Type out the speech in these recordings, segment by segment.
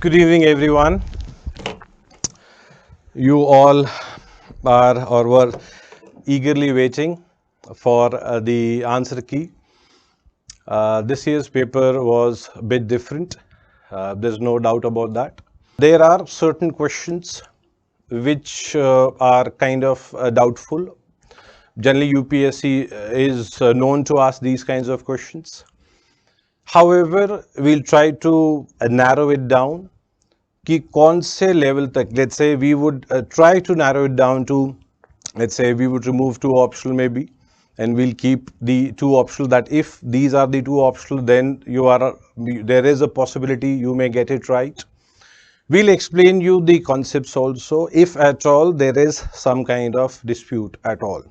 Good evening, everyone. You all are or were eagerly waiting for the answer key. This year's paper was a bit different. There's no doubt about that. There are certain questions which are kind of doubtful. Generally, UPSC is known to ask these kinds of questions. However, we'll try to narrow it down कि कौन से level तक, let's say we would try to narrow it down to, let's say we would remove two optional maybe, and we'll keep the two optional, that if these are the two optional, then there is a possibility you may get it right. We'll explain you the concepts also, if at all there is some kind of dispute at all.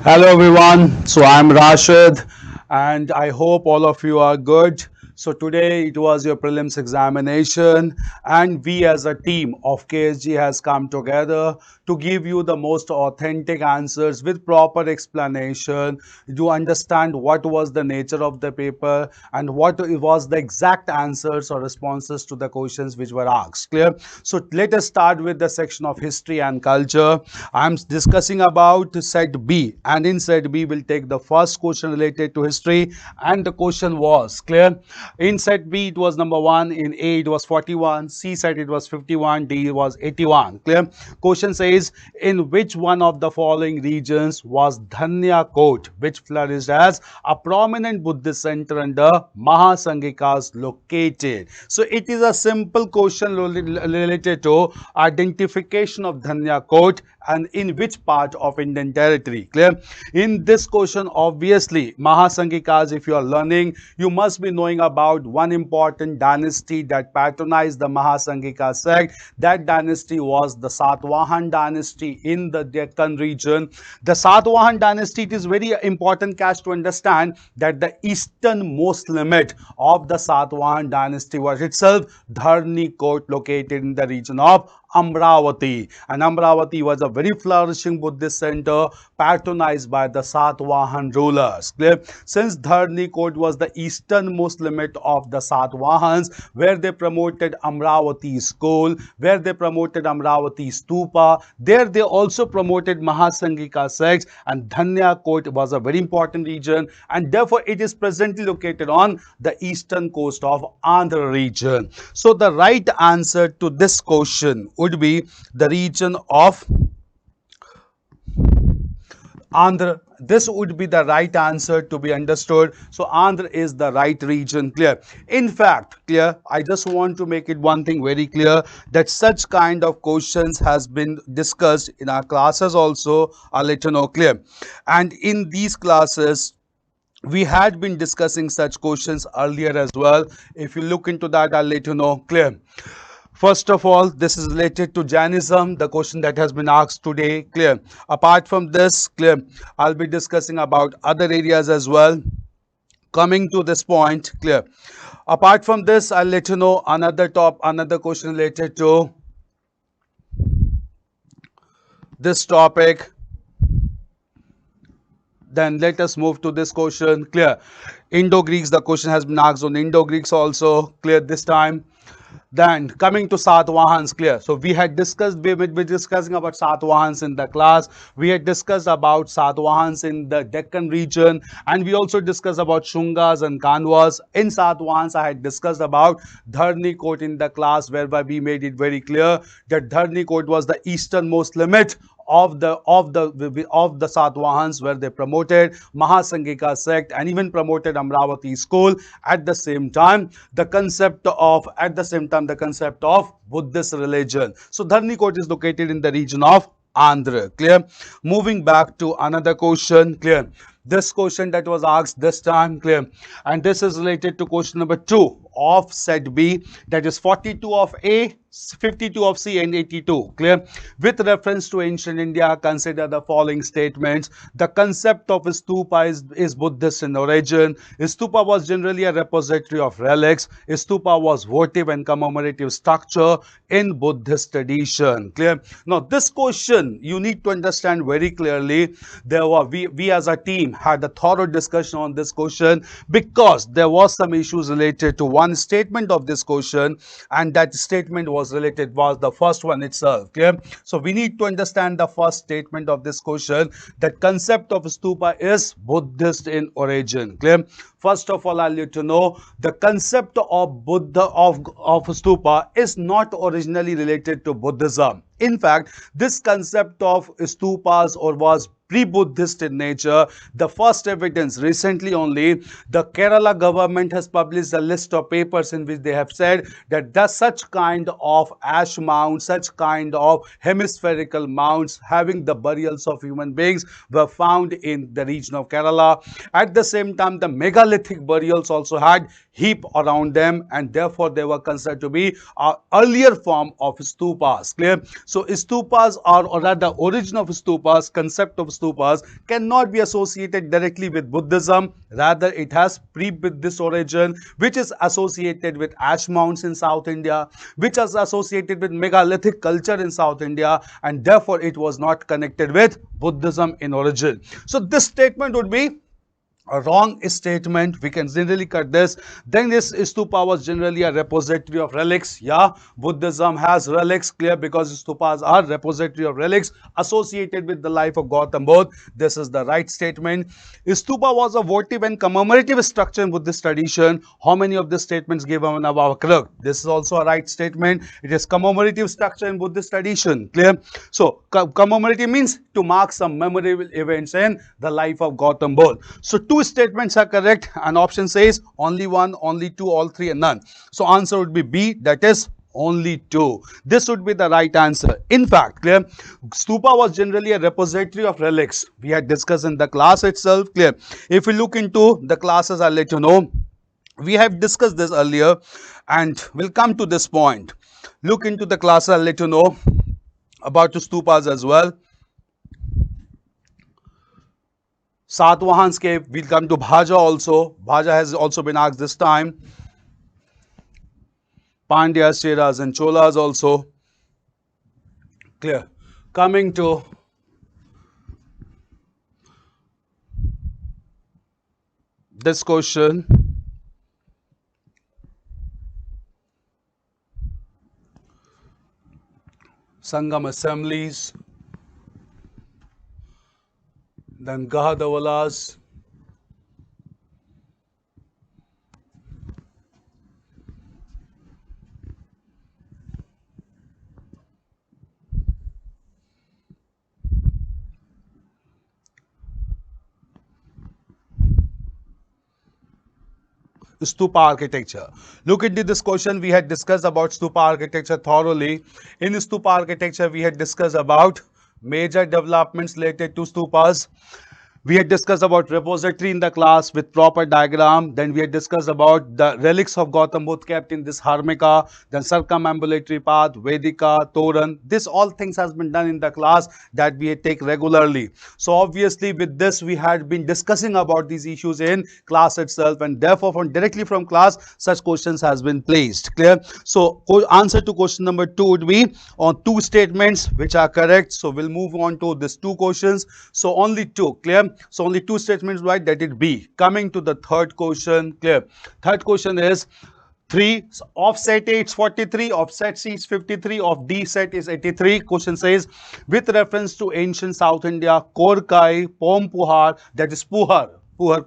Hello everyone, so I'm Rachit and I hope all of you are good. So today it was your prelims examination and we as a team of KSG has come together to give you the most authentic answers with proper explanation to understand what was the nature of the paper and what was the exact answers or responses to the questions which were asked. Clear? So let us start with the section of history and culture. I'm discussing about set B, and in set B we'll take the first question related to history, and the question was clear. In set B it was number 1, in A it was 41, C set it was 51, D was 81. Clear? Question says, in which one of the following regions was Dhanya Kot, which flourished as a prominent Buddhist center under Mahasangikas, located? So it is a simple question related to identification of Dhanya Kot and in which part of Indian territory. Clear? In this question, obviously Mahasangikas, if you are learning, you must be knowing about one important dynasty that patronized the Mahasangika sect. That dynasty was the Satavahan dynasty in the Deccan region. The Satavahan dynasty, it is very important catch to understand that the easternmost limit of the Satavahan dynasty was itself Dharni Kot, located in the region of Amravati, and Amravati was a very flourishing Buddhist center patronized by the Satavahan rulers. Clear? Since Dharni Kot was the easternmost limit of the Satavahans, where they promoted Amravati school, where they promoted Amravati stupa, there they also promoted Mahasangika sects, and Dhanya Kot was a very important region, and therefore it is presently located on the eastern coast of Andhra region. So the right answer to this question would be the region of Andhra. This would be the right answer to be understood. So Andhra is the right region. Clear? In fact, clear, I just want to make it one thing very clear, that such kind of questions has been discussed in our classes also. I'll let you know. Clear? And in these classes we had been discussing such questions earlier as well. If you look into that, I'll let you know. Clear? First of all, this is related to Jainism, the question that has been asked today. Clear? Apart from this, clear, I'll be discussing about other areas as well. Coming to this point, clear. Apart from this, I'll let you know another question related to this topic. Then let us move to this question. Clear? Indo-Greeks, the question has been asked on Indo-Greeks also. Clear this time? Then coming to Satavahans, clear. So we had discussed, we were discussing about Satavahans in the class. We had discussed about Satavahans in the Deccan region, and we also discussed about Shungas and Kanwas. In Satavahans, I had discussed about Dharni Kot in the class, whereby we made it very clear that Dharni Kot was the easternmost limit of the Satavahans, where they promoted Mahasangika sect and even promoted Amravati school. At the same time, the concept of Buddhist religion. So Dharni Kot is located in the region of Andhra. Clear? Moving back to another question. Clear? This question that was asked this time. Clear? And this is related to question number 2 of set B, that is 42 of A, 52 of C and 82. Clear? With reference to ancient India, consider the following statements. The concept of stupa is Buddhist in origin. Stupa was generally a repository of relics. Stupa was votive and commemorative structure in Buddhist tradition. Clear? Now, this question you need to understand very clearly. We as a team had a thorough discussion on this question because there was some issues related to one statement of this question, and that statement was the first one itself. Clear? So we need to understand the first statement of this question, that concept of stupa is Buddhist in origin. Clear? First of all, I'll let you know the concept of Buddha of stupa is not originally related to Buddhism. In fact, this concept of stupas was pre-Buddhist in nature. The first evidence recently only, the Kerala government has published a list of papers in which they have said that such kind of ash mounds, such kind of hemispherical mounds having the burials of human beings were found in the region of Kerala. At the same time, the megalithic burials also had heap around them, and therefore they were considered to be an earlier form of stupas. Clear? So stupas are, or rather origin of stupas, concept of stupas cannot be associated directly with Buddhism. Rather, it has pre-Buddhist origin, which is associated with ash mounds in South India, which is associated with megalithic culture in South India, and therefore it was not connected with Buddhism in origin. So this statement would be a wrong statement. We can generally cut this. Then this stupa was generally a repository of relics. Yeah, Buddhism has relics. Clear? Because stupas are repository of relics associated with the life of Gautam Buddha. This is the right statement. Stupa was a votive and commemorative structure in Buddhist tradition. How many of the statements given above correct? This is also a right statement. It is commemorative structure in Buddhist tradition. Clear? So commemorative means to mark some memorable events in the life of Gautam Buddha. So two statements are correct, and option says only one, only two, all three, and none. So answer would be B, that is only two. This would be the right answer. In fact, clear, stupa was generally a repository of relics. We had discussed in the class itself. Clear? If we look into the classes, I'll let you know. We have discussed this earlier, and we'll come to this point. Look into the class, I'll let you know about the stupas as well. Satwahan's cave, we'll come to Bhaja also. Bhaja has also been asked this time. Pandyas, Cheras and Cholas also. Clear? Coming to this question. Sangam assemblies. Then Gahadavalas, stupa architecture. Look into this question. We had discussed about stupa architecture thoroughly. In stupa architecture, we had discussed about major developments related to stupas. We had discussed about repository in the class with proper diagram. Then we had discussed about the relics of Gautam Buddha kept in this Harmika, then circumambulatory path, Vedika, Toran. This all things has been done in the class that we take regularly. So obviously with this we had been discussing about these issues in class itself, and therefore directly from class such questions has been placed. Clear? So answer to question number 2 would be on two statements which are correct. So we'll move on to these two questions. So only two. Clear? So only two statements right, that it B. Coming to the third question. Clear? Third question is 3 offset A is 43, offset C is 53, of D set is 83. Question says with reference to ancient South India, Korkai, Pompuhar, that is Puhar,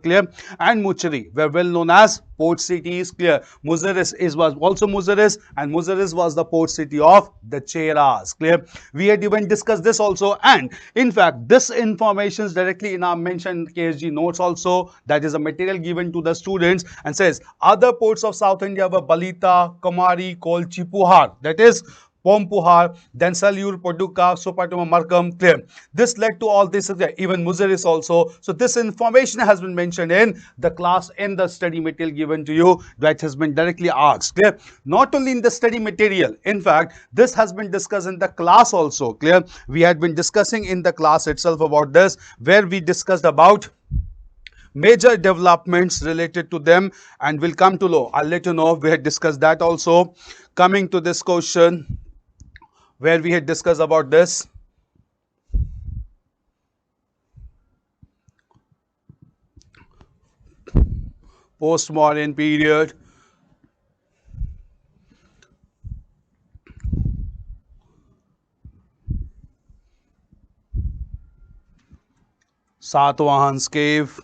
clear, and Muchari were well known as port cities. Clear? Muziris was also Muziris, and Muziris was the port city of the Cheras. Clear? We had even discussed this also, and in fact this information is directly in our mentioned KSG notes also. That is a material given to the students, and says other ports of South India were Balita, Kamari, Kolchi, Puhar, that is Pompuhar, then Salur, Paduka, Sopatuma, Markham, clear. This led to all this, even Muziris also. So this information has been mentioned in the class, in the study material given to you, that has been directly asked, clear. Not only in the study material, in fact, this has been discussed in the class also, clear. We had been discussing in the class itself about this, where we discussed about major developments related to them, and will come to know. I'll let you know, we had discussed that also. Coming to this question, where we had discussed about this. Post-modern period. Satwahan's cave.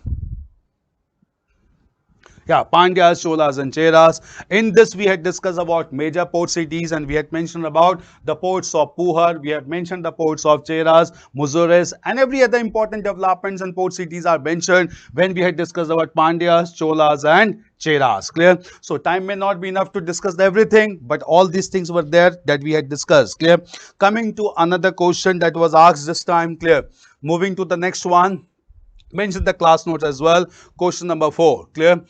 Yeah, Pandyas, Cholas and Cheras. In this we had discussed about major port cities, and we had mentioned about the ports of Puhar, we had mentioned the ports of Cheras, Muziris, and every other important developments and port cities are mentioned when we had discussed about Pandyas, Cholas and Cheras, clear. So time may not be enough to discuss everything, but all these things were there that we had discussed, clear. Coming to another question that was asked this time, clear. Moving to the next one, mention the class notes as well. Question number 4, clear.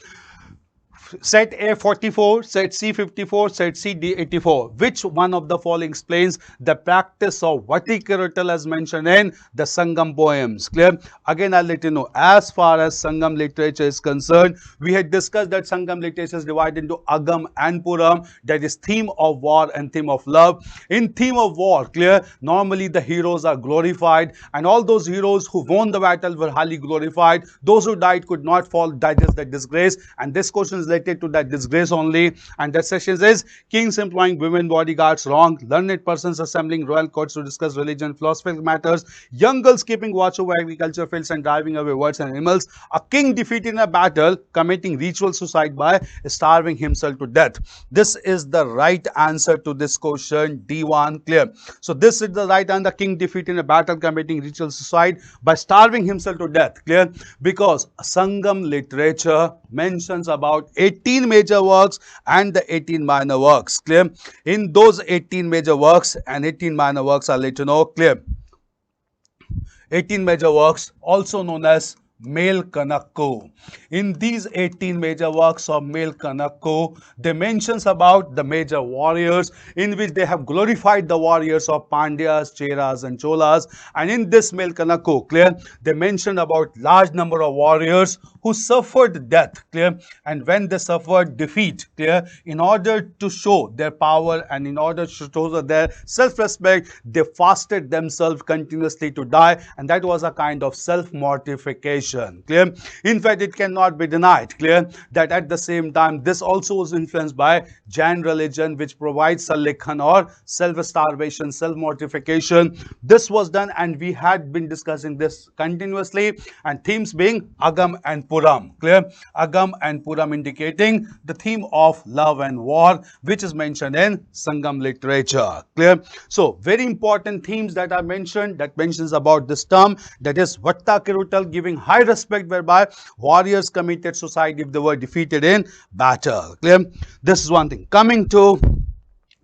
Set A 44, set C 54, set C D 84. Which one of the following explains the practice of vertical as mentioned in the Sangam poems? Clear? Again, I'll let you know, as far as Sangam literature is concerned, we had discussed that Sangam literature is divided into Agam and Puram, that is theme of war and theme of love. In theme of war, clear, normally the heroes are glorified, and all those heroes who won the battle were highly glorified. Those who died could not fall, digest the disgrace, and this question is related to that disgrace only. And that session is kings employing women bodyguards wrong, learned persons assembling royal courts to discuss religion, philosophical matters, young girls keeping watch over agriculture fields and driving away birds and animals, a king defeated in a battle, committing ritual suicide by starving himself to death. This is the right answer to this question, D1, clear. So this is the right answer, king defeated in a battle, committing ritual suicide by starving himself to death, clear. Because Sangam literature mentions about 18 major works and the 18 minor works, clear. In those 18 major works and 18 minor works, I'll let you know, clear. 18 major works, also known as Male Kanakko. In these 18 major works of Male Kanakko, they mentions about the major warriors, in which they have glorified the warriors of Pandyas, Cheras and Cholas. And in this Male Kanakko, clear, they mention about large number of warriors who suffered death, clear, and when they suffered defeat, clear, in order to show their power and in order to show their self-respect, they fasted themselves continuously to die, and that was a kind of self-mortification, clear. In fact, it cannot be denied, clear, that at the same time, this also was influenced by Jain religion, which provides salekhan or self-starvation, self-mortification. This was done, and we had been discussing this continuously, and themes being Agam and Puram, clear. Agam and Puram indicating the theme of love and war, which is mentioned in Sangam literature, clear. So very important themes that are mentioned, that mentions about this term, that is Vatta Kirutal, giving high respect whereby warriors committed suicide if they were defeated in battle, clear. This is one thing. Coming to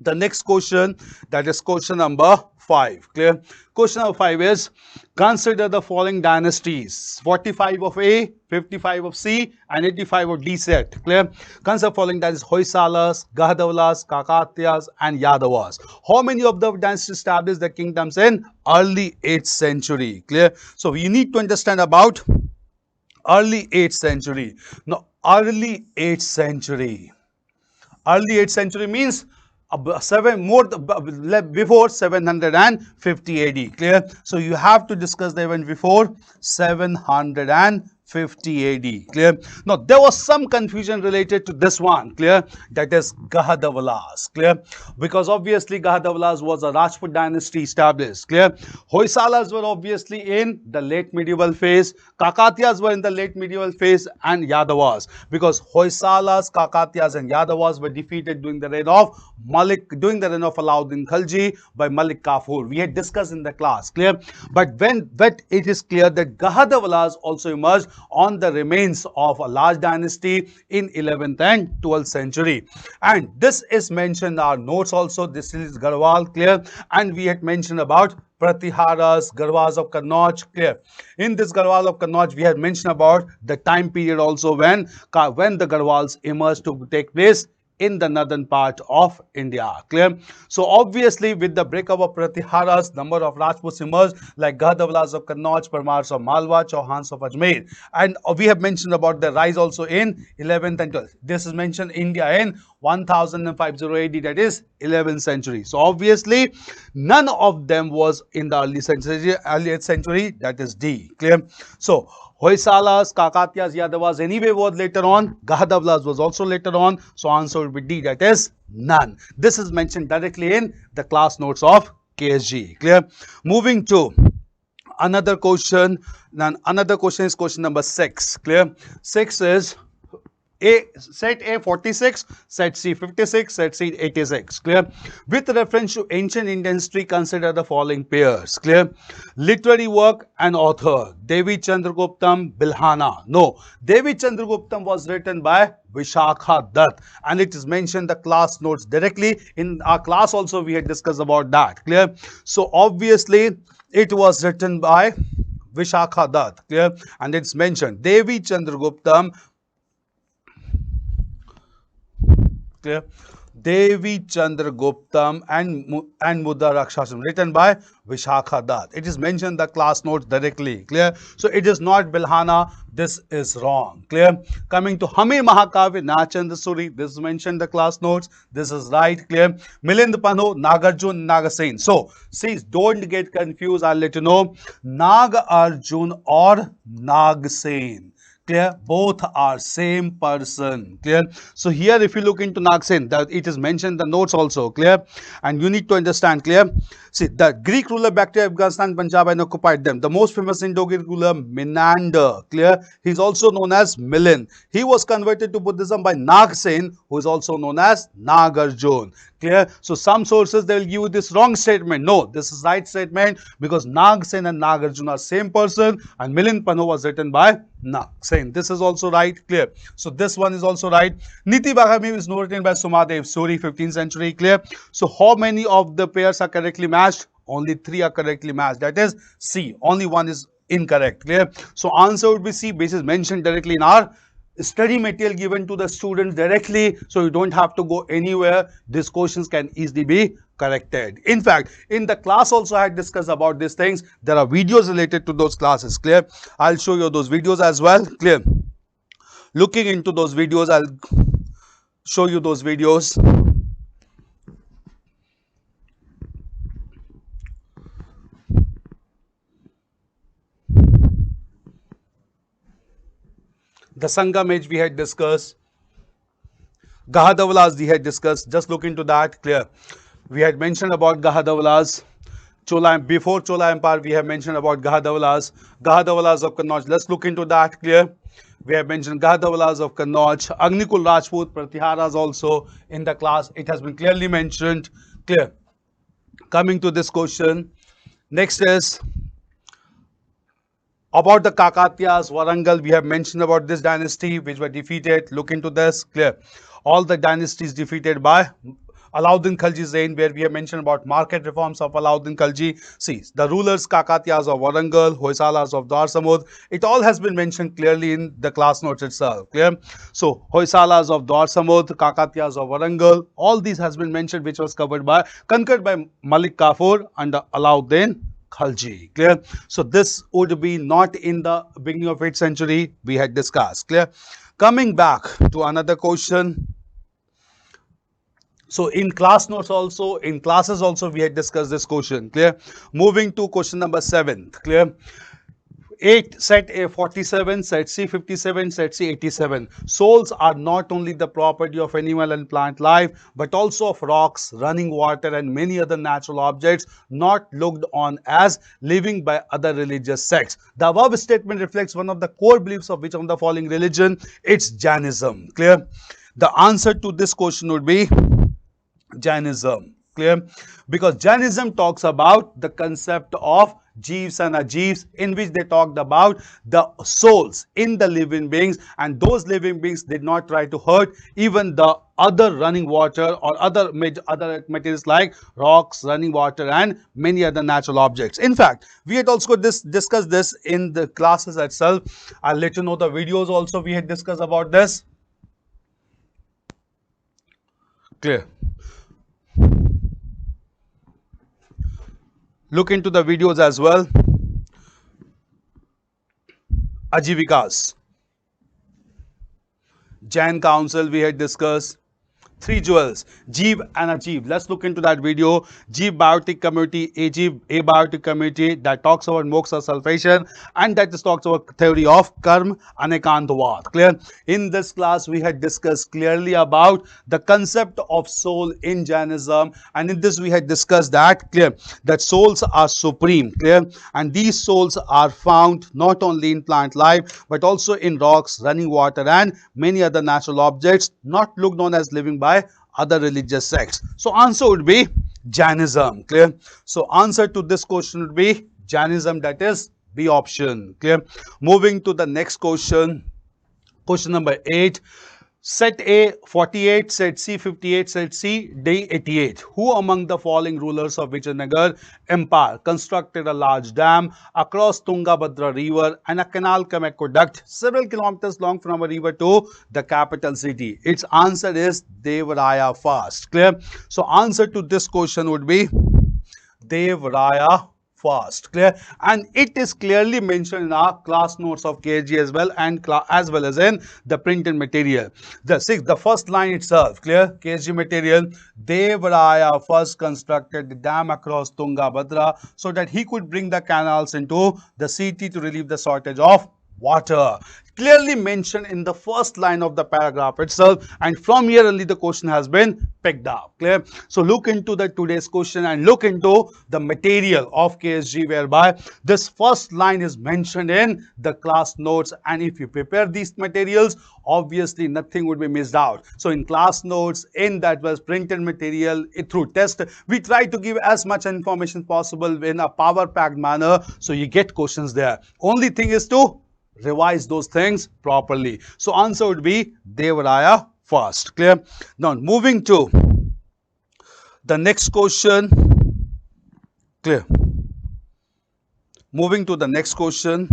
the next question, that is question number 5, clear. Question number 5 is, consider the following dynasties: 45 of A, 55 of C and 85 of D set, clear. Consider following, that is Hoysalas, Gahadavalas, Kakatiyas and Yadavas. How many of the dynasties established the kingdoms in early 8th century, clear. So you need to understand about early 8th century. Now early 8th century, early 8th century means before 750 AD, clear. So you have to discuss the event before 750 AD, clear. Now there was some confusion related to this one, clear, that is Gahadavalas, clear, because obviously Gahadavalas was a Rajput dynasty established, clear. Hoysalas were obviously in the late medieval phase, Kakatiyas were in the late medieval phase, and Yadavas, because Hoysalas, Kakatiyas and Yadavas were defeated during the reign of Alauddin Khalji by Malik Kafur. We had discussed in the class, clear. But it is clear that Gahadavalas also emerged on the remains of a large dynasty in 11th and 12th century. And this is mentioned in our notes also. This is Garhwal, clear? And we had mentioned about Pratiharas, Garhwas of Kannauj, clear? In this Garhwal of Kannauj, we had mentioned about the time period also when the Garhwals emerged to take place in the northern part of India, clear? So obviously with the breakup of Pratiharas, number of Rajputs emerged like Gahadwalas of Kannauj, Parmars of Malwa, Chauhans of Ajmer, and we have mentioned about the rise also in 11th and 12th. This is mentioned India in 1050 AD, that is 11th century. So obviously none of them was in the early 8th century, that is D, clear? So Hoysalas, Kakatiyas, Yadavas anyway was later on. Gahadwalas was also later on. So answer would be D, that is none. This is mentioned directly in the class notes of KSG. Clear? Moving to another question. Then another question is question number 6. Clear? 6 is set A 46, set C 56, set C 86. Clear? With reference to ancient Indian history, consider the following pairs. Clear? Literary work and author. Devi Chandraguptam, Bilhana. No, Devi Chandraguptam was written by Vishakha Dutt, and it is mentioned the class notes directly. In our class also we had discussed about that. Clear? So obviously it was written by Vishakha Dutt. Clear? And it's mentioned Devi Chandraguptam. Clear? Devi Chandraguptam and Mudra Rakshasam, written by Vishakha Dutt. It is mentioned the class notes directly. Clear? So it is not Bilhana. This is wrong. Clear? Coming to Hame Mahakavya, Nachandra Suri. This is mentioned the class notes. This is right. Clear? Milind Pano, Nagarjun, Nagasen. So see, don't get confused. I'll let you know. Nagarjun or Nagasen. Clear? Both are same person. Clear? So here if you look into Nagasen, that it is mentioned the notes also. Clear? And you need to understand. Clear? See, the Greek ruler Bactria, Afghanistan, Punjab and occupied them. The most famous Indo-Greek ruler Menander. Clear? He is also known as Milan. He was converted to Buddhism by Nagasen, who is also known as Nagarjun. Clear? So some sources they will give you this wrong statement. No, this is right statement because Nagasen and Nagarjuna are same person, and Milind Pano was written by Nagasen. This is also right. Clear? So this one is also right. Niti Bhagami is written by Sumadev Suri, 15th century. Clear? So how many of the pairs are correctly matched? Only 3 are correctly matched. That is C. Only 1 is incorrect. Clear? So answer would be C. Basis mentioned directly in our study material given to the students directly, so you don't have to go anywhere. These questions can easily be corrected. In fact, in the class also I had discussed about these things. There are videos related to those classes. Clear? I'll show you those videos as well. Clear? Looking into those videos, I'll show you those videos. The Sangam age we had discussed. Gahadwalas we had discussed. Just look into that. Clear? We had mentioned about Gahadwalas. Before Chola Empire, we have mentioned about Gahadwalas. Gahadwalas of Kannauj. Let's look into that. Clear? We have mentioned Gahadwalas of Kannauj. Agnikul Rajput, Pratiharas also in the class. It has been clearly mentioned. Clear? Coming to this question. Next is about the Kakatiyas, Warangal. We have mentioned about this dynasty which were defeated. Look into this. Clear? All the dynasties defeated by Alauddin Khalji's reign, where we have mentioned about market reforms of Alauddin Khalji. See, the rulers Kakatiyas of Warangal, Hoysalas of Dwarsamud. It all has been mentioned clearly in the class notes itself. Clear? So, Hoysalas of Dwarsamud, Kakatiyas of Warangal, all these has been mentioned, which was conquered by Malik Kafur under Alauddin Khalji. Clear? So this would be not in the beginning of 8th century we had discussed. Clear? Coming back to another question. So in class notes also, in classes also we had discussed this question. Clear? Moving to question number 7. Clear? 8, set A 47, set C 57, set C 87. Souls are not only the property of animal and plant life, but also of rocks, running water and many other natural objects not looked on as living by other religious sects. The above statement reflects one of the core beliefs of which of the following religion? It's Jainism. Clear? The answer to this question would be Jainism. Clear? Because Jainism talks about the concept of Jeeves and Ajeeves, in which they talked about the souls in the living beings, and those living beings did not try to hurt even the other running water or other materials like rocks, running water, and many other natural objects. In fact, we had also discussed this in the classes itself. I'll let you know the videos also we had discussed about this. Clear? Look into the videos as well. Ajivikas, Jain Council we had discussed. Three jewels, Jeev and Ajeev. Let's look into that video. Jeev biotic community, Ajeev abiotic community, that talks about moksha salvation, and that just talks about theory of karma anekantavad. Clear? In this class, we had discussed clearly about the concept of soul in Jainism, and in this we had discussed that clear that souls are supreme. Clear? And these souls are found not only in plant life but also in rocks, running water, and many other natural objects not looked on as living by other religious sects. So answer would be Jainism. Clear? So answer to this question would be Jainism, that is B option. Clear? Moving to the next question. Question number 8. Set A 48, set C 58, set C D 88. Who among the following rulers of Vijayanagar Empire constructed a large dam across Tungabhadra river and a canal cum aqueduct several kilometers long from a river to the capital city? Its answer is Devaraya first. Clear? So answer to this question would be Devaraya first. Clear? And it is clearly mentioned in our class notes of KSG as well, and as well as in the printed material. The first line itself, clear? KSG material, Devaraya first constructed the dam across Tungabhadra so that he could bring the canals into the city to relieve the shortage of water. Clearly mentioned in the first line of the paragraph itself, and from here only the question has been picked up. Clear? So look into the today's question and look into the material of KSG, whereby this first line is mentioned in the class notes, and if you prepare these materials, obviously nothing would be missed out. So in class notes, in that was printed material, through test, we try to give as much information possible in a power packed manner, so you get questions there. Only thing is to revise those things properly. So answer would be Devaraya first. Clear? Now moving to the next question. Clear? Moving to the next question.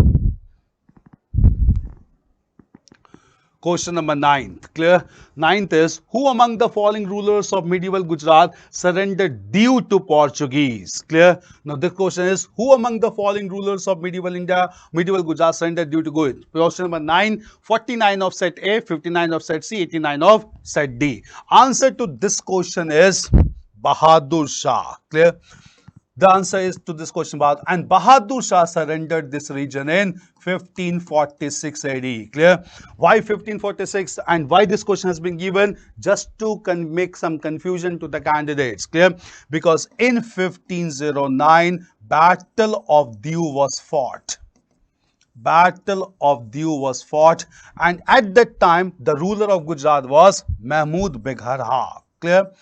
Question number 9. Clear? 9th is, who among the following rulers of medieval Gujarat surrendered due to Portuguese? Clear? Now this question is, who among the following rulers of medieval India, medieval Gujarat surrendered due to good? Question number 9, 49 of set A, 59 of set C, 89 of set D. Answer to this question is Bahadur Shah. Clear? The answer is to this question, and Bahadur Shah surrendered this region in 1546 AD. Clear? Why 1546 and why this question has been given? Just to make some confusion to the candidates. Clear? Because in 1509, Battle of Diu was fought. Battle of Diu was fought, and at that time the ruler of Gujarat was Mahmud Beghara. Clear?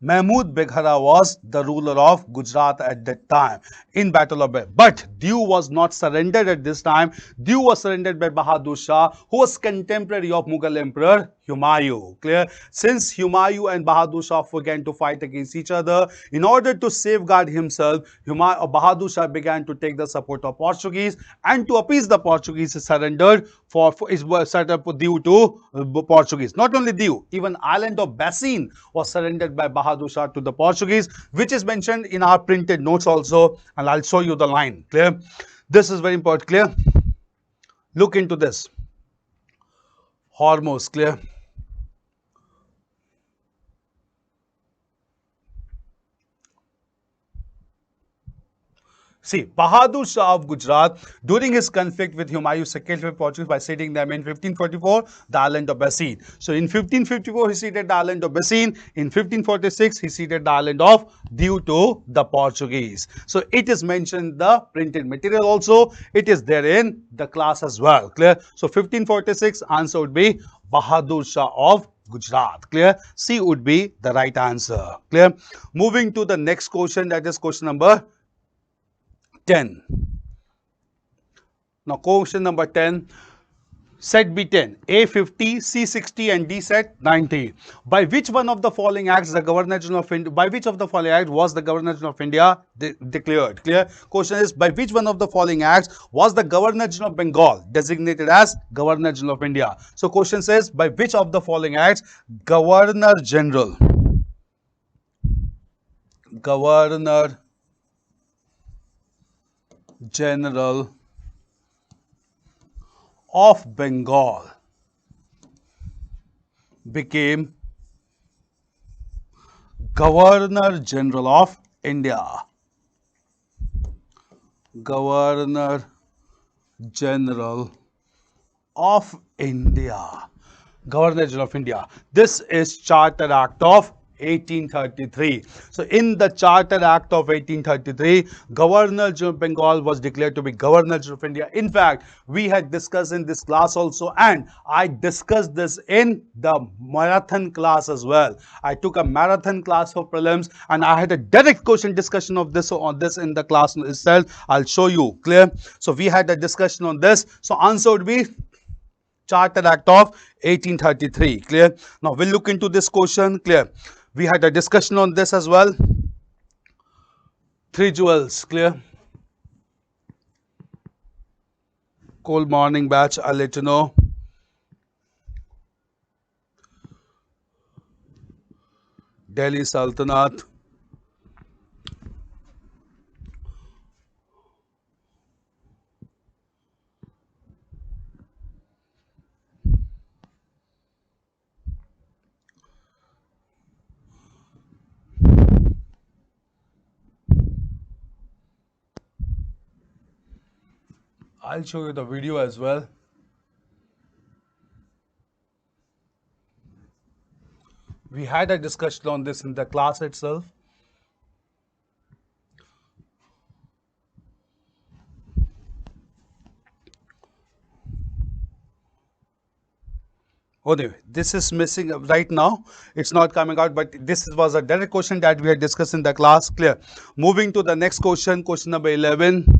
Mahmud Beghara was the ruler of Gujarat at that time in Battle of Diu. But Diu was not surrendered at this time. Diu was surrendered by Bahadur Shah, who was contemporary of Mughal Emperor Humayun. Clear? Since Humayun and Bahadur Shah began to fight against each other, in order to safeguard himself, Bahadur Shah began to take the support of Portuguese, and to appease the Portuguese, he surrendered set up Diu to Portuguese. Not only Diu, even island of Bassein was surrendered by Bahadur Shah to the Portuguese, which is mentioned in our printed notes also, and I'll show you the line. Clear? This is very important. Clear? Look into this. Hormuz. Clear? See, Bahadur Shah of Gujarat, during his conflict with Humayun, succeeded Portuguese by ceding them in 1544 the island of Bassein. So in 1554 he ceded the island of Bassein. In 1546 he ceded the island of Diu to the Portuguese. So it is mentioned in the printed material also. It is there in the class as well. Clear? So 1546 answer would be Bahadur Shah of Gujarat. Clear? C would be the right answer. Clear? Moving to the next question, that is question number 10. Now question number 10. Set B10, A50, C60 and D set 90. By which one of the following acts the Governor General of India, by which of the following acts was the Governor General of India declared? Clear? Question is, by which one of the following acts was the Governor General of Bengal designated as Governor General of India? So question says, by which of the following acts Governor General of Bengal became Governor General of India. Governor General of India. Governor General of India. This is Charter Act of 1833. So in the Charter Act of 1833, Governor General of Bengal was declared to be Governor General of India. In fact, we had discussed in this class also, and I discussed this in the marathon class as well. I took a marathon class for prelims and I had a direct question discussion of this on this in the class itself. I'll show you. Clear? So we had a discussion on this. So answer would be Charter Act of 1833. Clear? Now we'll look into this question. Clear? We had a discussion on this as well. 3 jewels. Clear? Cold morning batch, I'll let you know. Delhi Sultanate. I'll show you the video as well. We had a discussion on this in the class itself. Anyway, this is missing right now. It's not coming out, but this was a direct question that we had discussed in the class. Clear? Moving to the next question, question number 11.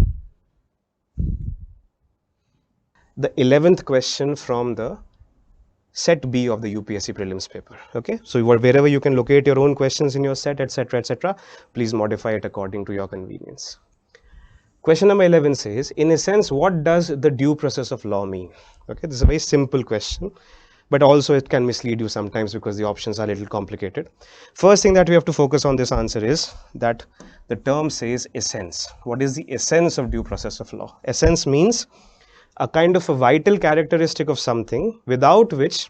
The 11th question from the set B of the UPSC prelims paper. Okay, so wherever you can locate your own questions in your set, etc., please modify it according to your convenience. Question number 11 says, in a sense, what does the due process of law mean? Okay, this is a very simple question, but also it can mislead you sometimes because the options are a little complicated. First thing that we have to focus on this answer is that the term says essence. What is the essence of due process of law? Essence means a kind of a vital characteristic of something without which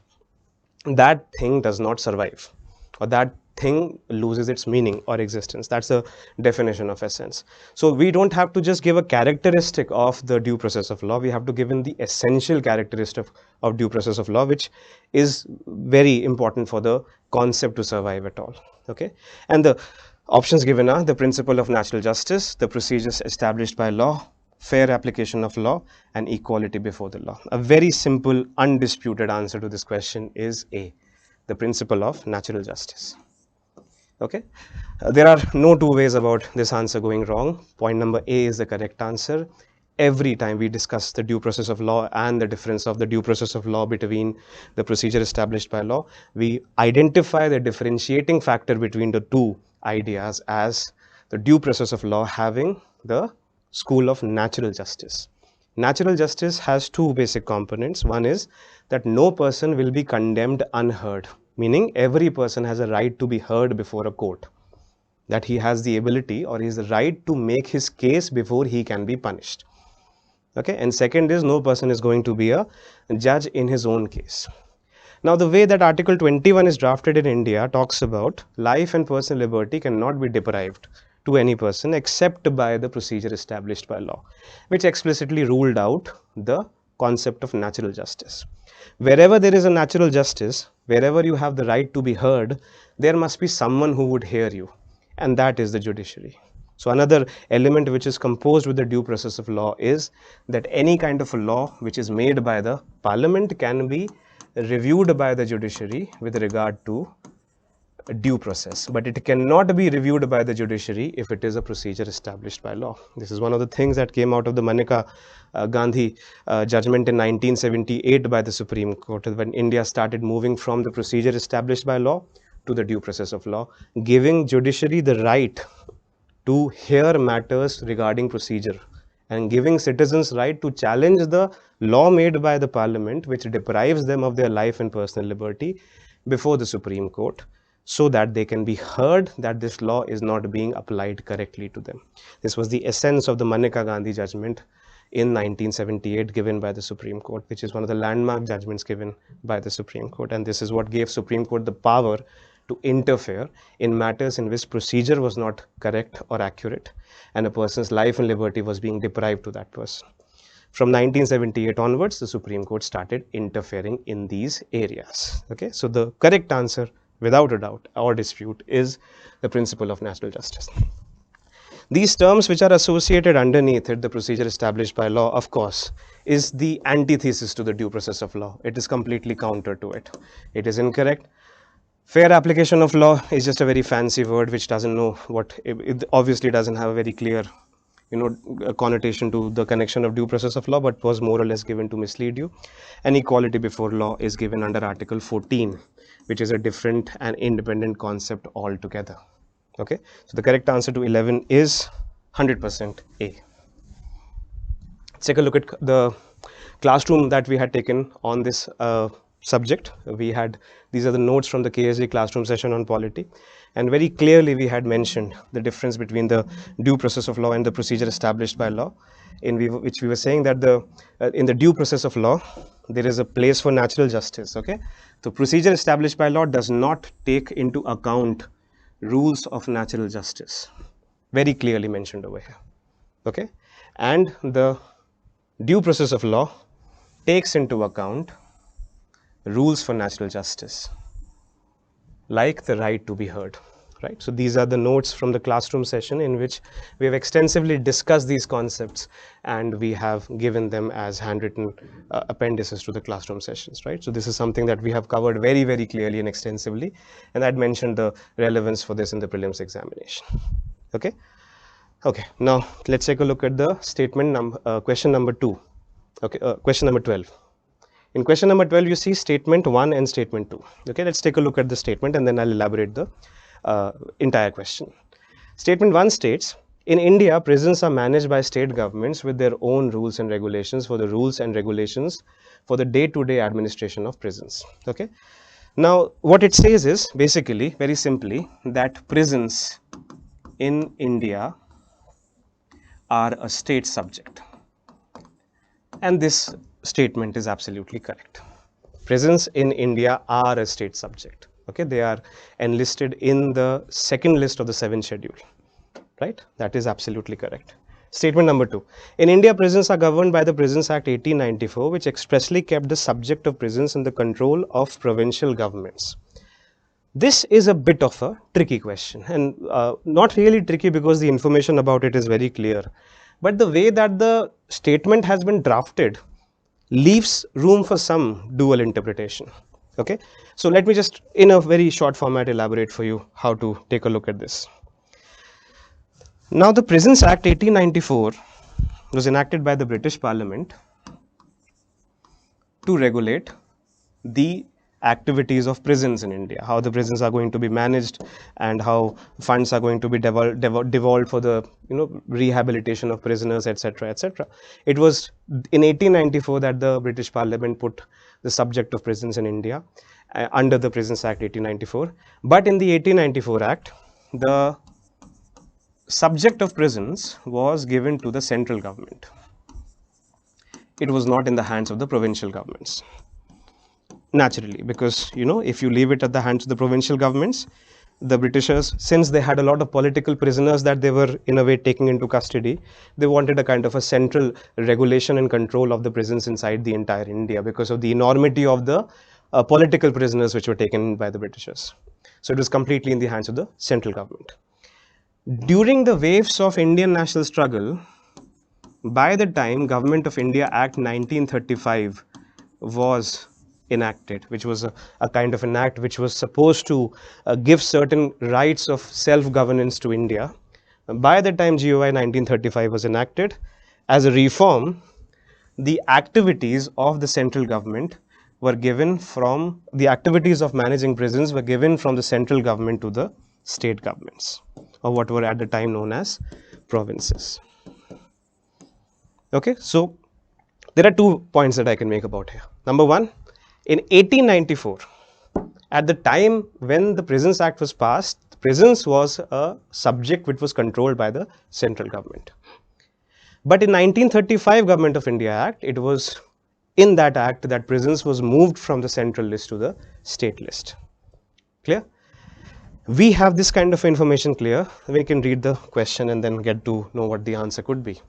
that thing does not survive, or that thing loses its meaning or existence. That's the definition of essence. So we don't have to just give a characteristic of the due process of law. We have to give in the essential characteristic of due process of law, which is very important for the concept to survive at all. Okay, and the options given are the principle of natural justice, the procedures established by law, fair application of law, and equality before the law. A very simple, undisputed answer to this question is A, the principle of natural justice. Okay, there are no two ways about this answer going wrong. Point number A is the correct answer. Every time we discuss the due process of law and the difference of the due process of law between the procedure established by law, we identify the differentiating factor between the two ideas as the due process of law having the school of natural justice. Natural justice has two basic components. One is that no person will be condemned unheard, meaning every person has a right to be heard before a court, that he has the ability or his right to make his case before he can be punished. Okay, and second is no person is going to be a judge in his own case. Now, the way that Article 21 is drafted in India talks about life and personal liberty cannot be deprived to any person except by the procedure established by law, which explicitly ruled out the concept of natural justice. Wherever there is a natural justice, wherever you have the right to be heard, there must be someone who would hear you, and that is the judiciary. So another element which is composed with the due process of law is that any kind of a law which is made by the parliament can be reviewed by the judiciary with regard to due process, but it cannot be reviewed by the judiciary if it is a procedure established by law. This is one of the things that came out of the Maneka Gandhi judgment in 1978 by the Supreme Court, when India started moving from the procedure established by law to the due process of law, giving judiciary the right to hear matters regarding procedure and giving citizens right to challenge the law made by the parliament, which deprives them of their life and personal liberty, before the Supreme Court, so that they can be heard that this law is not being applied correctly to them. This was the essence of the Maneka Gandhi judgment in 1978 given by the Supreme Court, which is one of the landmark judgments given by the Supreme Court. And this is what gave Supreme Court the power to interfere in matters in which procedure was not correct or accurate and a person's life and liberty was being deprived to that person. From 1978 onwards, the Supreme Court started interfering in these areas. Okay, so the correct answer, without a doubt or dispute, is the principle of natural justice. These terms which are associated underneath it, the procedure established by law, of course, is the antithesis to the due process of law. It is completely counter to it. It is incorrect. Fair application of law is just a very fancy word which doesn't know what, it obviously doesn't have a very clear connotation to the connection of due process of law, but was more or less given to mislead you. And equality before law is given under Article 14, which is a different and independent concept altogether. Okay, so the correct answer to 11 is 100% A. Let's take a look at the classroom that we had taken on this subject. These are the notes from the KSG classroom session on polity, and very clearly we had mentioned the difference between the due process of law and the procedure established by law, in which we were saying that in the due process of law there is a place for natural justice. Okay, the procedure established by law does not take into account rules of natural justice, very clearly mentioned over here. Okay, and the due process of law takes into account rules for natural justice, like the right to be heard. Right, so these are the notes from the classroom session in which we have extensively discussed these concepts, and we have given them as handwritten appendices to the classroom sessions. Right, so this is something that we have covered very, very clearly and extensively, and I had mentioned the relevance for this in the prelims examination. Okay, now let's take a look at the question number 2. Okay, question number 12. In question number 12, you see statement 1 and statement 2. Okay, let's take a look at the statement and then I'll elaborate the entire question. Statement 1 states, in India, prisons are managed by state governments with their own rules and regulations for the day-to-day administration of prisons. Okay. Now, what it says is basically, very simply, that prisons in India are a state subject. And this statement is absolutely correct. Prisons in India are a state subject. Okay, they are enlisted in the second list of the 7th schedule. Right, that is absolutely correct. Statement number 2. In India, prisons are governed by the Prisons Act 1894, which expressly kept the subject of prisons in the control of provincial governments. This is a bit of a tricky question, and not really tricky because the information about it is very clear. But the way that the statement has been drafted leaves room for some dual interpretation. Okay, so let me just in a very short format elaborate for you how to take a look at this. Now, the Prisons Act 1894 was enacted by the British Parliament to regulate the activities of prisons in India, how the prisons are going to be managed and how funds are going to be devolved for the rehabilitation of prisoners, etc., etc. It was in 1894 that the British Parliament put the subject of prisons in India under the Prisons Act 1894. But in the 1894 Act, the subject of prisons was given to the central government. It was not in the hands of the provincial governments. Naturally, because if you leave it at the hands of the provincial governments, the Britishers, since they had a lot of political prisoners that they were in a way taking into custody, they wanted a kind of a central regulation and control of the prisons inside the entire India because of the enormity of the political prisoners which were taken by the Britishers. So it was completely in the hands of the central government. During the waves of Indian national struggle, by the time Government of India Act 1935 was enacted, which was a kind of an act which was supposed to give certain rights of self-governance to India. By the time GOI 1935 was enacted, as a reform, the activities of the central government were given from, the activities of managing prisons were given from the central government to the state governments, or what were at the time known as provinces. Okay, so there are 2 points that I can make about here. Number one, in 1894, at the time when the Prisons Act was passed, prisons was a subject which was controlled by the central government. But in 1935 Government of India Act, it was in that act that prisons was moved from the central list to the state list. Clear? We have this kind of information clear. We can read the question and then get to know what the answer could be.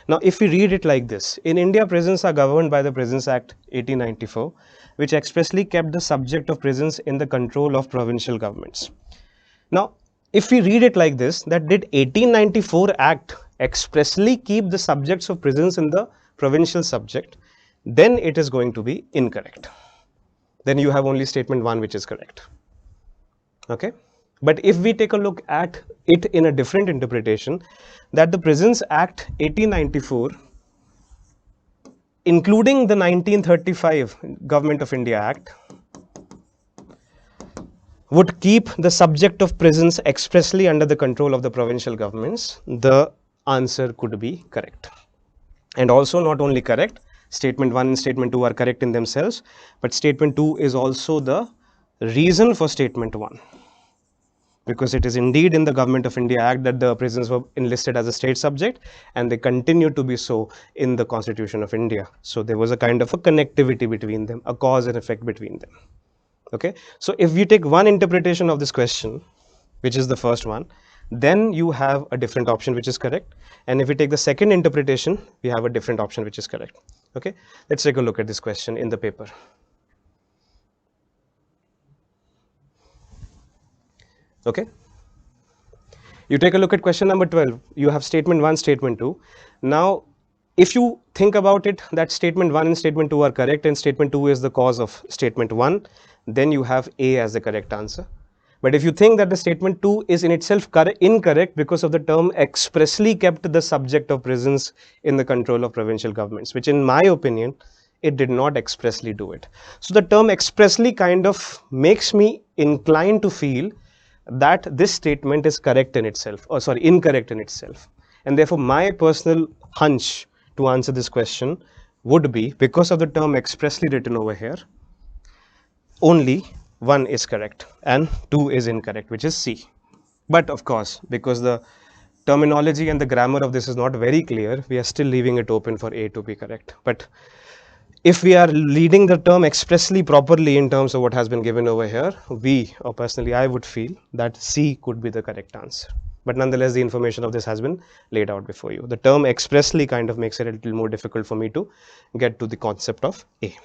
Now, if we read it like this, in India, prisons are governed by the Prisons Act 1894, which expressly kept the subject of prisons in the control of provincial governments. Now, if we read it like this, that did 1894 Act expressly keep the subjects of prisons in the provincial subject, then it is going to be incorrect. Then you have only statement 1 which is correct. Okay? But if we take a look at it in a different interpretation, that the Prisons Act 1894, including the 1935 Government of India Act, would keep the subject of prisons expressly under the control of the provincial governments, the answer could be correct. And also not only correct, statement 1 and statement 2 are correct in themselves, but statement 2 is also the reason for statement 1. Because it is indeed in the Government of India Act that the prisons were enlisted as a state subject, and they continue to be so in the Constitution of India. So there was a kind of a connectivity between them, a cause and effect between them. Okay, so if you take one interpretation of this question, which is the first one, then you have a different option which is correct. And if we take the second interpretation, we have a different option which is correct. Okay, let's take a look at this question in the paper. Okay, you take a look at question number 12. You have statement 1, statement 2. Now, if you think about it, that statement 1 and statement 2 are correct, and statement 2 is the cause of statement 1, then you have A as the correct answer. But if you think that the statement 2 is in itself incorrect because of the term expressly kept the subject of prisons in the control of provincial governments, which in my opinion, it did not expressly do it. So the term expressly kind of makes me inclined to feel that this statement is correct in itself, or sorry, incorrect in itself. And therefore, my personal hunch to answer this question would be, because of the term expressly written over here, only 1 is correct and 2 is incorrect, which is C. But of course, because the terminology and the grammar of this is not very clear, we are still leaving it open for A to be correct. But if we are reading the term expressly properly in terms of what has been given over here, we, or personally I would feel that C could be the correct answer. But nonetheless, the information of this has been laid out before you. The term expressly kind of makes it a little more difficult for me to get to the concept of A.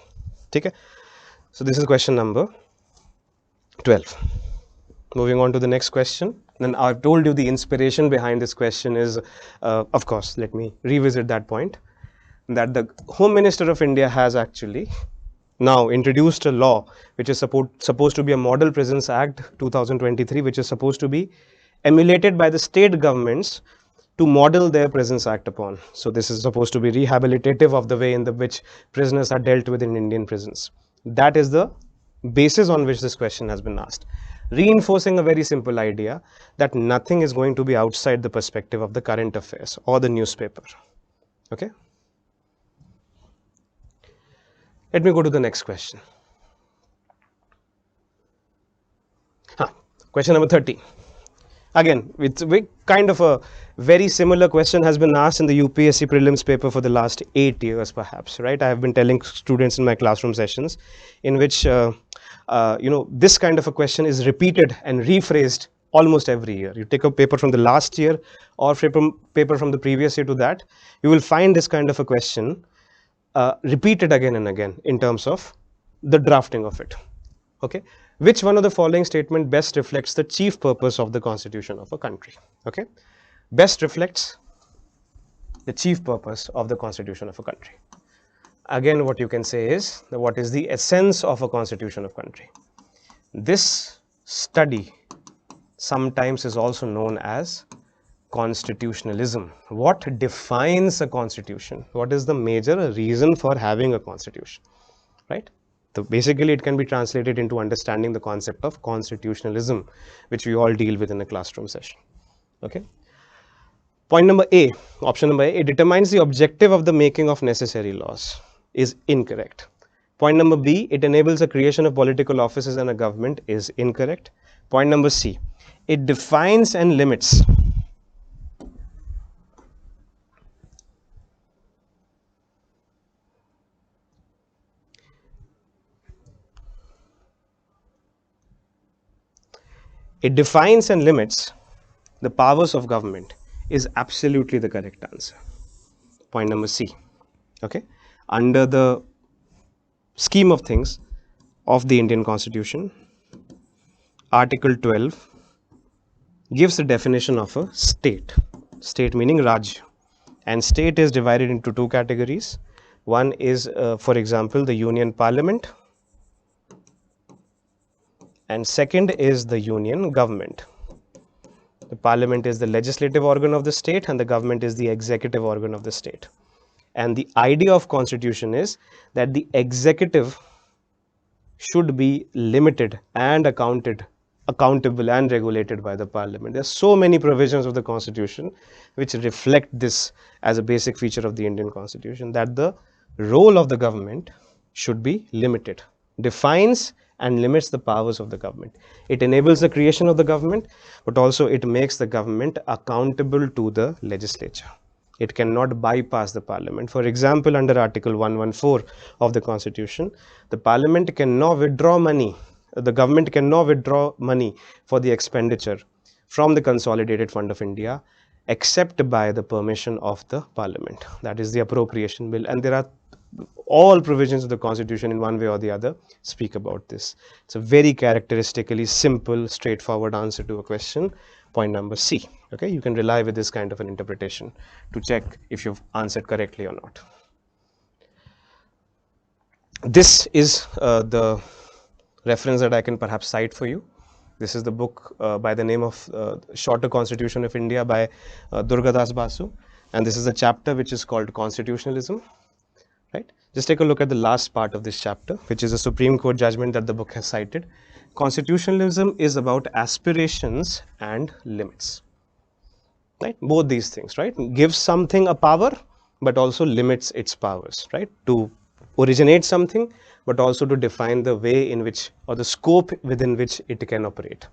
Okay? So this is question number 12. Moving on to the next question. Then I've told you the inspiration behind this question is, of course, let me revisit that point, that the Home Minister of India has actually now introduced a law which is supposed to be a Model Prisons Act 2023, which is supposed to be emulated by the state governments to model their Prisons Act upon. So this is supposed to be rehabilitative of the way in which prisoners are dealt with in Indian prisons. That is the basis on which this question has been asked, reinforcing a very simple idea that nothing is going to be outside the perspective of the current affairs or the newspaper. Okay? Let me go to the next question. Question number 30. Again, it's kind of a very similar question has been asked in the UPSC prelims paper for the last 8 years perhaps, right? I have been telling students in my classroom sessions in which, this kind of a question is repeated and rephrased almost every year. You take a paper from the last year or paper from the previous year to that, you will find this kind of a question repeated again and again in terms of the drafting of it. Okay, which one of the following statement best reflects the chief purpose of the constitution of a country? Okay, best reflects the chief purpose of the constitution of a country. again what you can say is that what is the essence of a constitution of country. This study sometimes is also known as constitutionalism. What defines a constitution? What is the major reason for having a constitution, right? So basically it can be translated into understanding the concept of constitutionalism, which we all deal with in a classroom session. Okay. Point number A, option number A, it determines the objective of the making of necessary laws, is incorrect. Point number B, it enables the creation of political offices and a government, is incorrect. Point number C, it defines and limits the powers of government, is absolutely the correct answer. Point number C. Okay. Under the scheme of things of the Indian Constitution, Article 12 gives the definition of a state. State meaning Raj. And state is divided into two categories. One is, for example, the Union Parliament, and second is the Union Government. The Parliament is the legislative organ of the state and the government is the executive organ of the state. And the idea of constitution is that the executive should be limited and accountable and regulated by the Parliament. There are so many provisions of the constitution which reflect this as a basic feature of the Indian Constitution, that the role of the government should be limited, defines and limits the powers of the government. It enables the creation of the government, but also it makes the government accountable to the legislature. It cannot bypass the Parliament. For example, under Article 114 of the Constitution, the Parliament cannot withdraw money, the government cannot withdraw money for the expenditure from the Consolidated Fund of India except by the permission of the Parliament. That is the appropriation bill, and there are all provisions of the Constitution in one way or the other speak about this. It's a very characteristically simple, straightforward answer to a question. Point number C. Okay, you can rely with this kind of an interpretation to check if you've answered correctly or not. This is the reference that I can perhaps cite for you. This is the book by the name of Shorter Constitution of India by Durgadas Basu, and this is a chapter which is called Constitutionalism. Right? Just take a look at the last part of this chapter, which is a Supreme Court judgment that the book has cited. Constitutionalism is about aspirations and limits. Right? Both these things, right? Gives something a power, but also limits its powers, right? To originate something, but also to define the way in which, or the scope within which it can operate,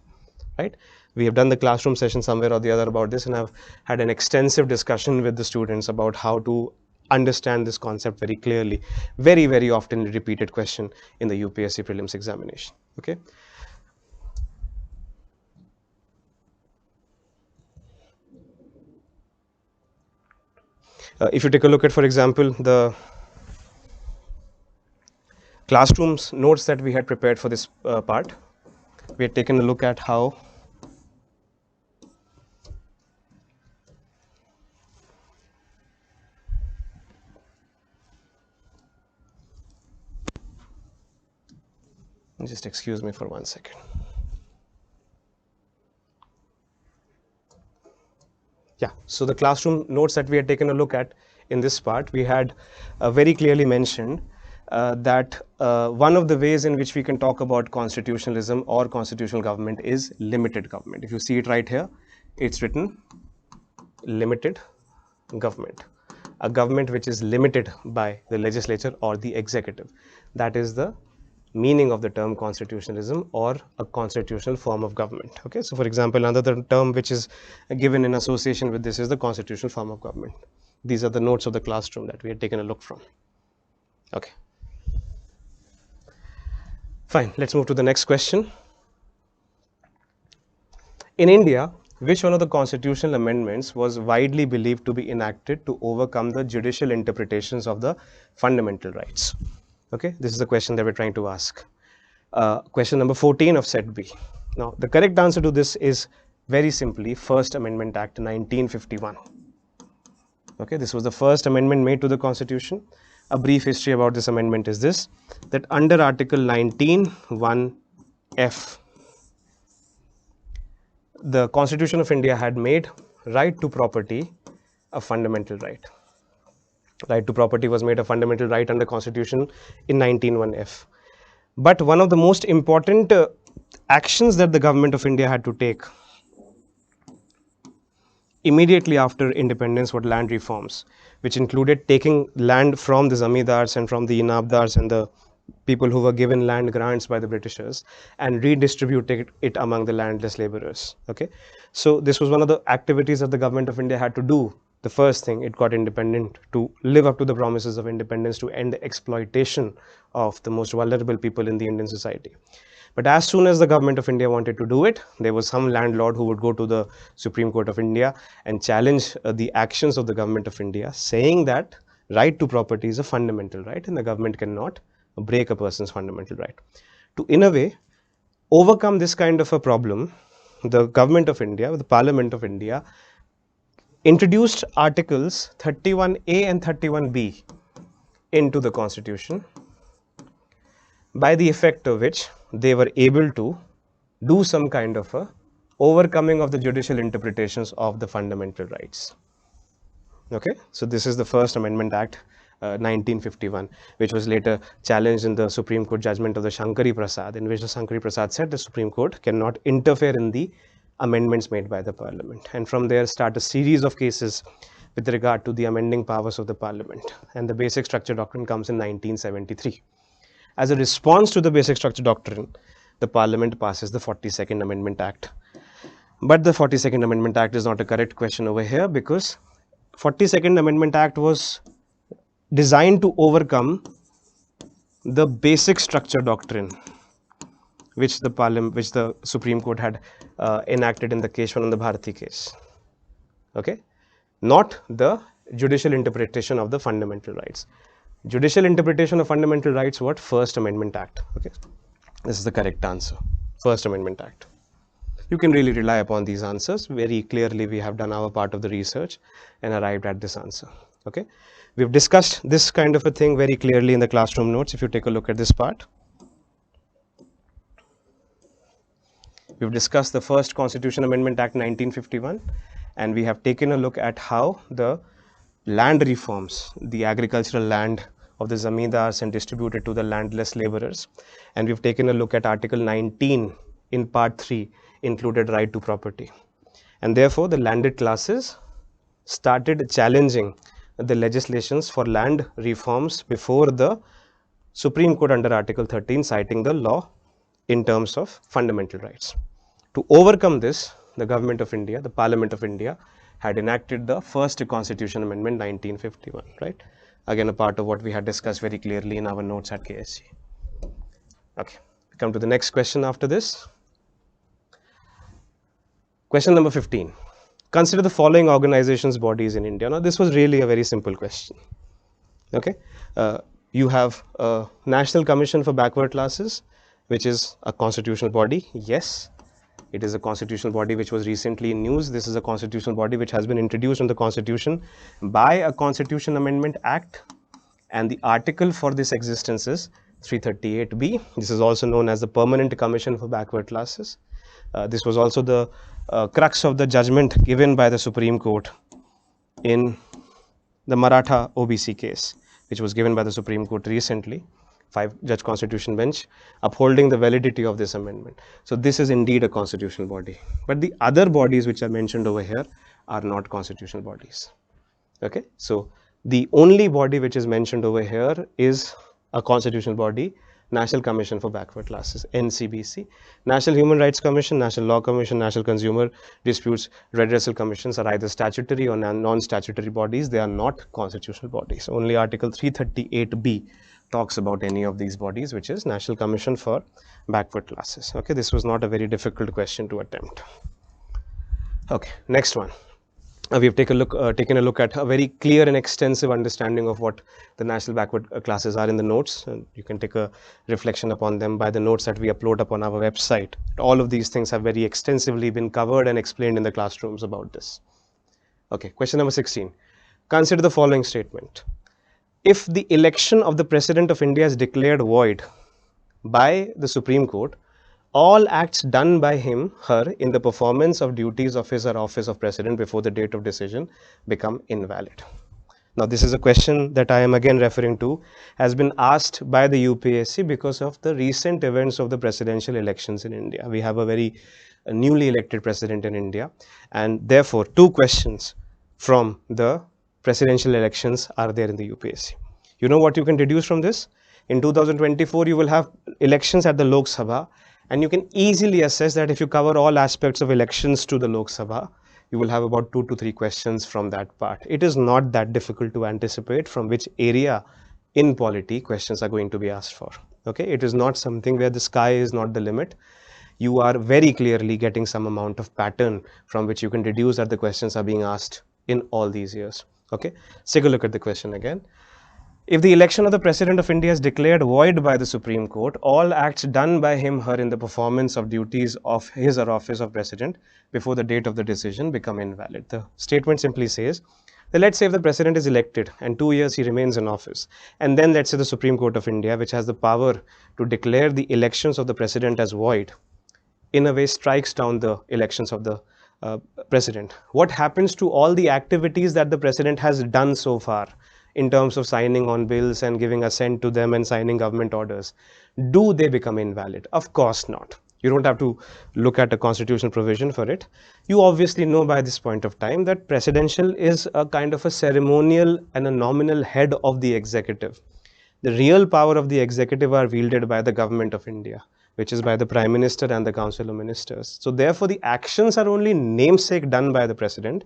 right? We have done the classroom session somewhere or the other about this, and I've had an extensive discussion with the students about how to understand this concept very clearly. Very, very often repeated question in the UPSC prelims examination. Okay. If you take a look at, for example, the classrooms notes that we had prepared for this part, we had taken a look at how just excuse me for 1 second. Yeah, so the classroom notes that we had taken a look at in this part, we had very clearly mentioned that one of the ways in which we can talk about constitutionalism or constitutional government is limited government. If you see it right here, it's written limited government. A government which is limited by the legislature or the executive. That is the meaning of the term constitutionalism or a constitutional form of government. Okay, so for example, another term which is given in association with this is the constitutional form of government. These are the notes of the classroom that we had taken a look from. Okay, fine, let's move to the next question. In India, which one of the constitutional amendments was widely believed to be enacted to overcome the judicial interpretations of the fundamental rights? Okay, this is the question that we're trying to ask. Question number 14 of set B. Now, the correct answer to this is very simply First Amendment Act 1951. Okay, this was the first amendment made to the Constitution a brief history about this amendment is this, that under Article 19(1)(f), the Constitution of India had made right to property a fundamental right. Right to property was made a fundamental right under Constitution in 19(1)(f). But one of the most important actions that the government of India had to take immediately after independence were land reforms, which included taking land from the zamindars and from the inabdars and the people who were given land grants by the Britishers and redistributing it among the landless laborers. Okay, so this was one of the activities that the government of India had to do. The first thing, it got independent, to live up to the promises of independence, to end the exploitation of the most vulnerable people in the Indian society. But as soon as the government of India wanted to do it, there was some landlord who would go to the Supreme Court of India and challenge the actions of the government of India, saying that right to property is a fundamental right and the government cannot break a person's fundamental right. To, in a way, overcome this kind of a problem, the government of India, the Parliament of India, introduced Articles 31A and 31B into the Constitution, by the effect of which they were able to do some kind of a overcoming of the judicial interpretations of the fundamental rights. Okay, so this is the First Amendment Act 1951, which was later challenged in the Supreme Court judgment of the Shankari Prasad, in which the Shankari Prasad said the Supreme Court cannot interfere in the amendments made by the Parliament. And from there start a series of cases with regard to the amending powers of the Parliament. And the Basic Structure Doctrine comes in 1973. As a response to the Basic Structure Doctrine, the Parliament passes the 42nd Amendment Act. But the 42nd Amendment Act is not a correct question over here, because 42nd Amendment Act was designed to overcome the Basic Structure Doctrine, which the Supreme Court had enacted in the Keshwananda Bharati case. Okay, not the judicial interpretation of the fundamental rights. Judicial interpretation of fundamental rights, what? First Amendment Act. Okay, this is the correct answer. First Amendment Act. You can really rely upon these answers. Very clearly, we have done our part of the research and arrived at this answer. Okay, we've discussed this kind of a thing very clearly in the classroom notes. If you take a look at this part, we've discussed the first Constitution Amendment Act 1951, and we have taken a look at how the land reforms, the agricultural land of the zamindars and distributed to the landless laborers. And we've taken a look at Article 19 in Part 3, included right to property. And therefore, the landed classes started challenging the legislations for land reforms before the Supreme Court under Article 13, citing the law in terms of fundamental rights. To overcome this, the government of India, the Parliament of India, had enacted the first Constitution Amendment 1951, right? Again, a part of what we had discussed very clearly in our notes at KSG. Okay, we come to the next question after this. Question number 15. Consider the following organizations, bodies in India. Now, this was really a very simple question. Okay, you have a National Commission for Backward Classes, which is a constitutional body. Yes, it is a constitutional body which was recently in news. This is a constitutional body which has been introduced in the Constitution by a Constitution Amendment Act, and the article for this existence is 338B. This is also known as the Permanent Commission for Backward Classes. This was also the crux of the judgment given by the Supreme Court in the Maratha OBC case, which was given by the Supreme Court recently, 5-judge constitution bench, upholding the validity of this amendment. So this is indeed a constitutional body. But the other bodies which are mentioned over here are not constitutional bodies. Okay, so the only body which is mentioned over here is a constitutional body, National Commission for Backward Classes, NCBC. National Human Rights Commission, National Law Commission, National Consumer Disputes Redressal Commissions are either statutory or non-statutory bodies. They are not constitutional bodies. Only Article 338B talks about any of these bodies, which is National Commission for Backward Classes. Okay, this was not a very difficult question to attempt. Okay, next one. We have taken a look at a very clear and extensive understanding of what the national backward classes are in the notes. And you can take a reflection upon them by the notes that we upload upon our website. All of these things have very extensively been covered and explained in the classrooms about this. Okay, question number 16. Consider the following statement. if the election of the President of India is declared void by the Supreme Court, all acts done by him, her, in the performance of duties of his or office of President before the date of decision become invalid. Now, this is a question that I am again referring to, has been asked by the UPSC because of the recent events of the presidential elections in India. We have a very newly elected president in India, and therefore 2 questions from the presidential elections are there in the UPSC. You know what you can deduce from this? In 2024, you will have elections at the Lok Sabha, and you can easily assess that if you cover all aspects of elections to the Lok Sabha, you will have about 2 to 3 questions from that part. It is not that difficult to anticipate from which area in polity questions are going to be asked for. Okay, it is not something where the sky is not the limit. You are very clearly getting some amount of pattern from which you can deduce that the questions are being asked in all these years. Okay, take a look at the question again. If the election of the President of India is declared void by the Supreme Court, all acts done by him, her in the performance of duties of his or office of President before the date of the decision become invalid. The statement simply says that let's say if the President is elected and 2 years he remains in office, and then let's say the Supreme Court of India, which has the power to declare the elections of the President as void, in a way strikes down the elections of the President. What happens to all the activities that the President has done so far in terms of signing on bills and giving assent to them and signing government orders? Do they become invalid? Of course not. You don't have to look at a constitutional provision for it. You obviously know by this point of time that presidential is a kind of a ceremonial and a nominal head of the executive. The real power of the executive are wielded by the government of India, which is by the Prime Minister and the Council of Ministers. So therefore, the actions are only namesake done by the President.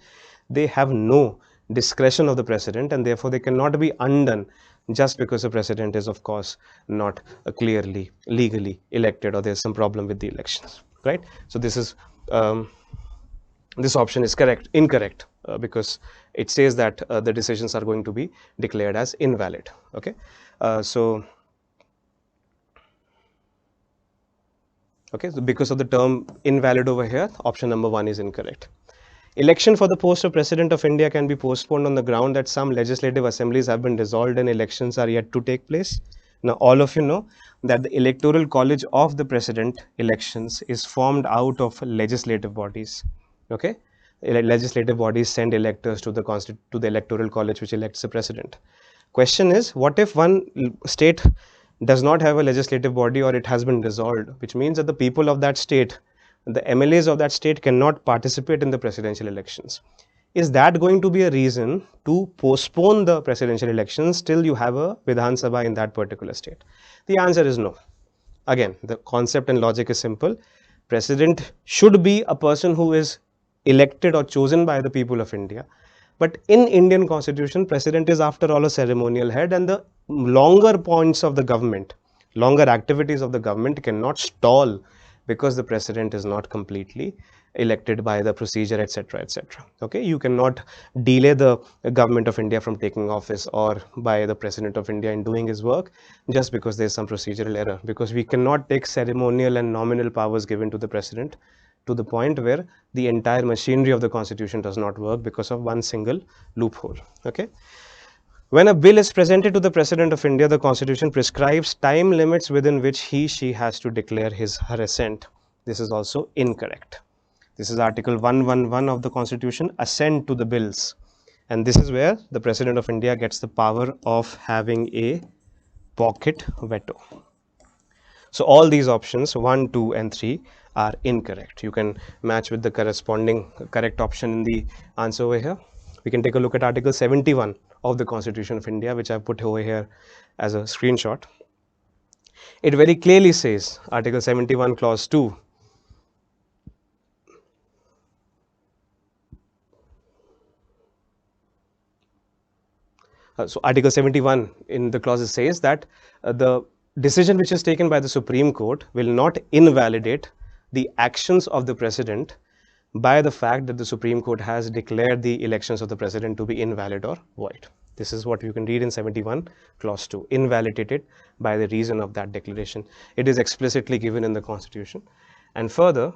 They have no discretion of the President, and therefore they cannot be undone just because the President is, of course, not clearly legally elected, or there's some problem with the elections, right? So this is this option is incorrect, because it says that the decisions are going to be declared as invalid. Okay, so because of the term invalid over here, option number 1 is incorrect. Election for the post of President of India can be postponed on the ground that some legislative assemblies have been dissolved and elections are yet to take place. Now, all of you know that the electoral college of the president elections is formed out of legislative bodies. Okay, legislative bodies send electors to the electoral college which elects the president. Question is, what if one state does not have a legislative body, or it has been dissolved, which means that the people of that state, the MLAs of that state, cannot participate in the presidential elections? Is that going to be a reason to postpone the presidential elections till you have a Vidhan Sabha in that particular state? The answer is no. Again, the concept and logic is simple. President should be a person who is elected or chosen by the people of India. But in Indian constitution, president is after all a ceremonial head, and the longer points of the government, longer activities of the government cannot stall because the president is not completely elected by the procedure, etc., etc. Okay, you cannot delay the government of India from taking office, or by the president of India in doing his work, just because there is some procedural error, because we cannot take ceremonial and nominal powers given to the president to the point where the entire machinery of the constitution does not work because of one single loophole. Okay. When a bill is presented to the President of India, the Constitution prescribes time limits within which she has to declare her assent. This is also incorrect. This is Article 111 of the Constitution, assent to the bills. And this is where the President of India gets the power of having a pocket veto. So all these options 1, 2 and 3 are incorrect. You can match with the corresponding correct option in the answer over here. We can take a look at Article 71 of the Constitution of India, which I have put over here as a screenshot. It very clearly says, Article 71 clause 2, so Article 71 in the clause says that the decision which is taken by the Supreme Court will not invalidate the actions of the President by the fact that the Supreme Court has declared the elections of the President to be invalid or void. This is what you can read in 71 clause 2, invalidated by the reason of that declaration. It is explicitly given in the Constitution. And further,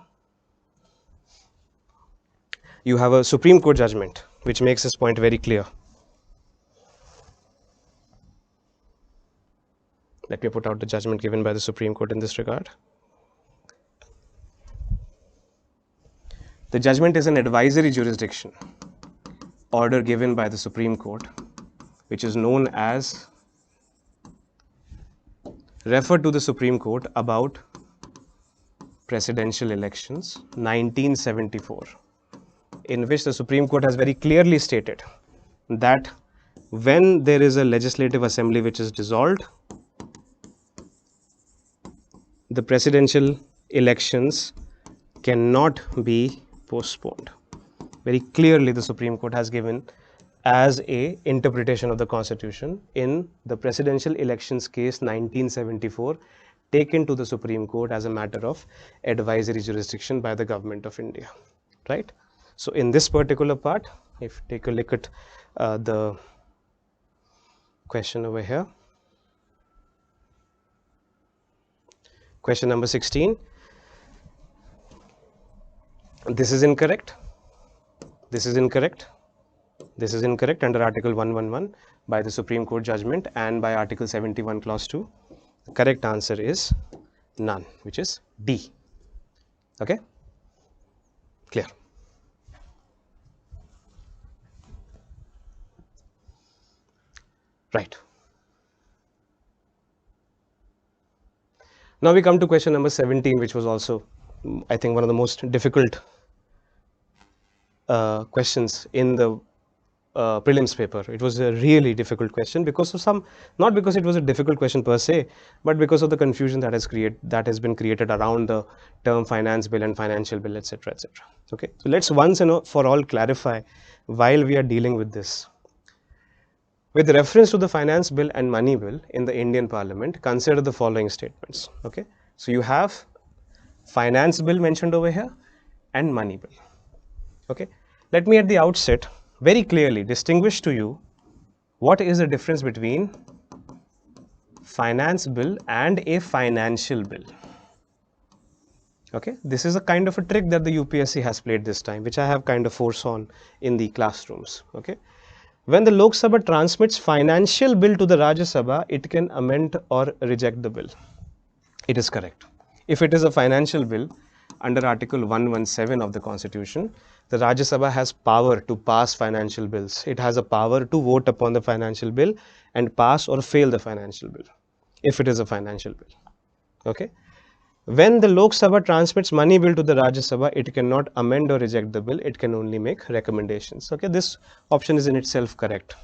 you have a Supreme Court judgment which makes this point very clear. Let me put out the judgment given by the Supreme Court in this regard. The judgment is an advisory jurisdiction order given by the Supreme Court, which is known as refer to the Supreme Court about presidential elections 1974, in which the Supreme Court has very clearly stated that when there is a legislative assembly which is dissolved, the presidential elections cannot be postponed. Very clearly the Supreme Court has given as a interpretation of the Constitution in the presidential elections case 1974, taken to the Supreme Court as a matter of advisory jurisdiction by the Government of India, right? So in this particular part, if you take a look at the question over here, question number 16, this is incorrect, this is incorrect, this is incorrect under Article 111 by the Supreme Court judgment and by Article 71 Clause 2. The correct answer is none, which is D. Okay? Clear? Right. Now we come to question number 17, which was also, I think, one of the most difficult questions in the prelims paper. It was a really difficult question because of some, not because it was a difficult question per se, but because of the confusion that has been created around the term finance bill and financial bill, etc., etc. Okay, so let's once and for all clarify while we are dealing with this. With reference to the finance bill and money bill in the Indian Parliament, consider the following statements. Okay, so you have finance bill mentioned over here and money bill. Okay, let me at the outset very clearly distinguish to you what is the difference between finance bill and a financial bill. Okay, this is a kind of a trick that the UPSC has played this time, which I have kind of foresawn in the classrooms. Okay, when the Lok Sabha transmits financial bill to the Rajya Sabha, it can amend or reject the bill. It is correct. If it is a financial bill under Article 117 of the Constitution, the Rajya Sabha has power to pass financial bills. It has a power to vote upon the financial bill and pass or fail the financial bill, if it is a financial bill. Okay. When the Lok Sabha transmits money bill to the Rajya Sabha, it cannot amend or reject the bill. It can only make recommendations. Okay. This option is in itself correct.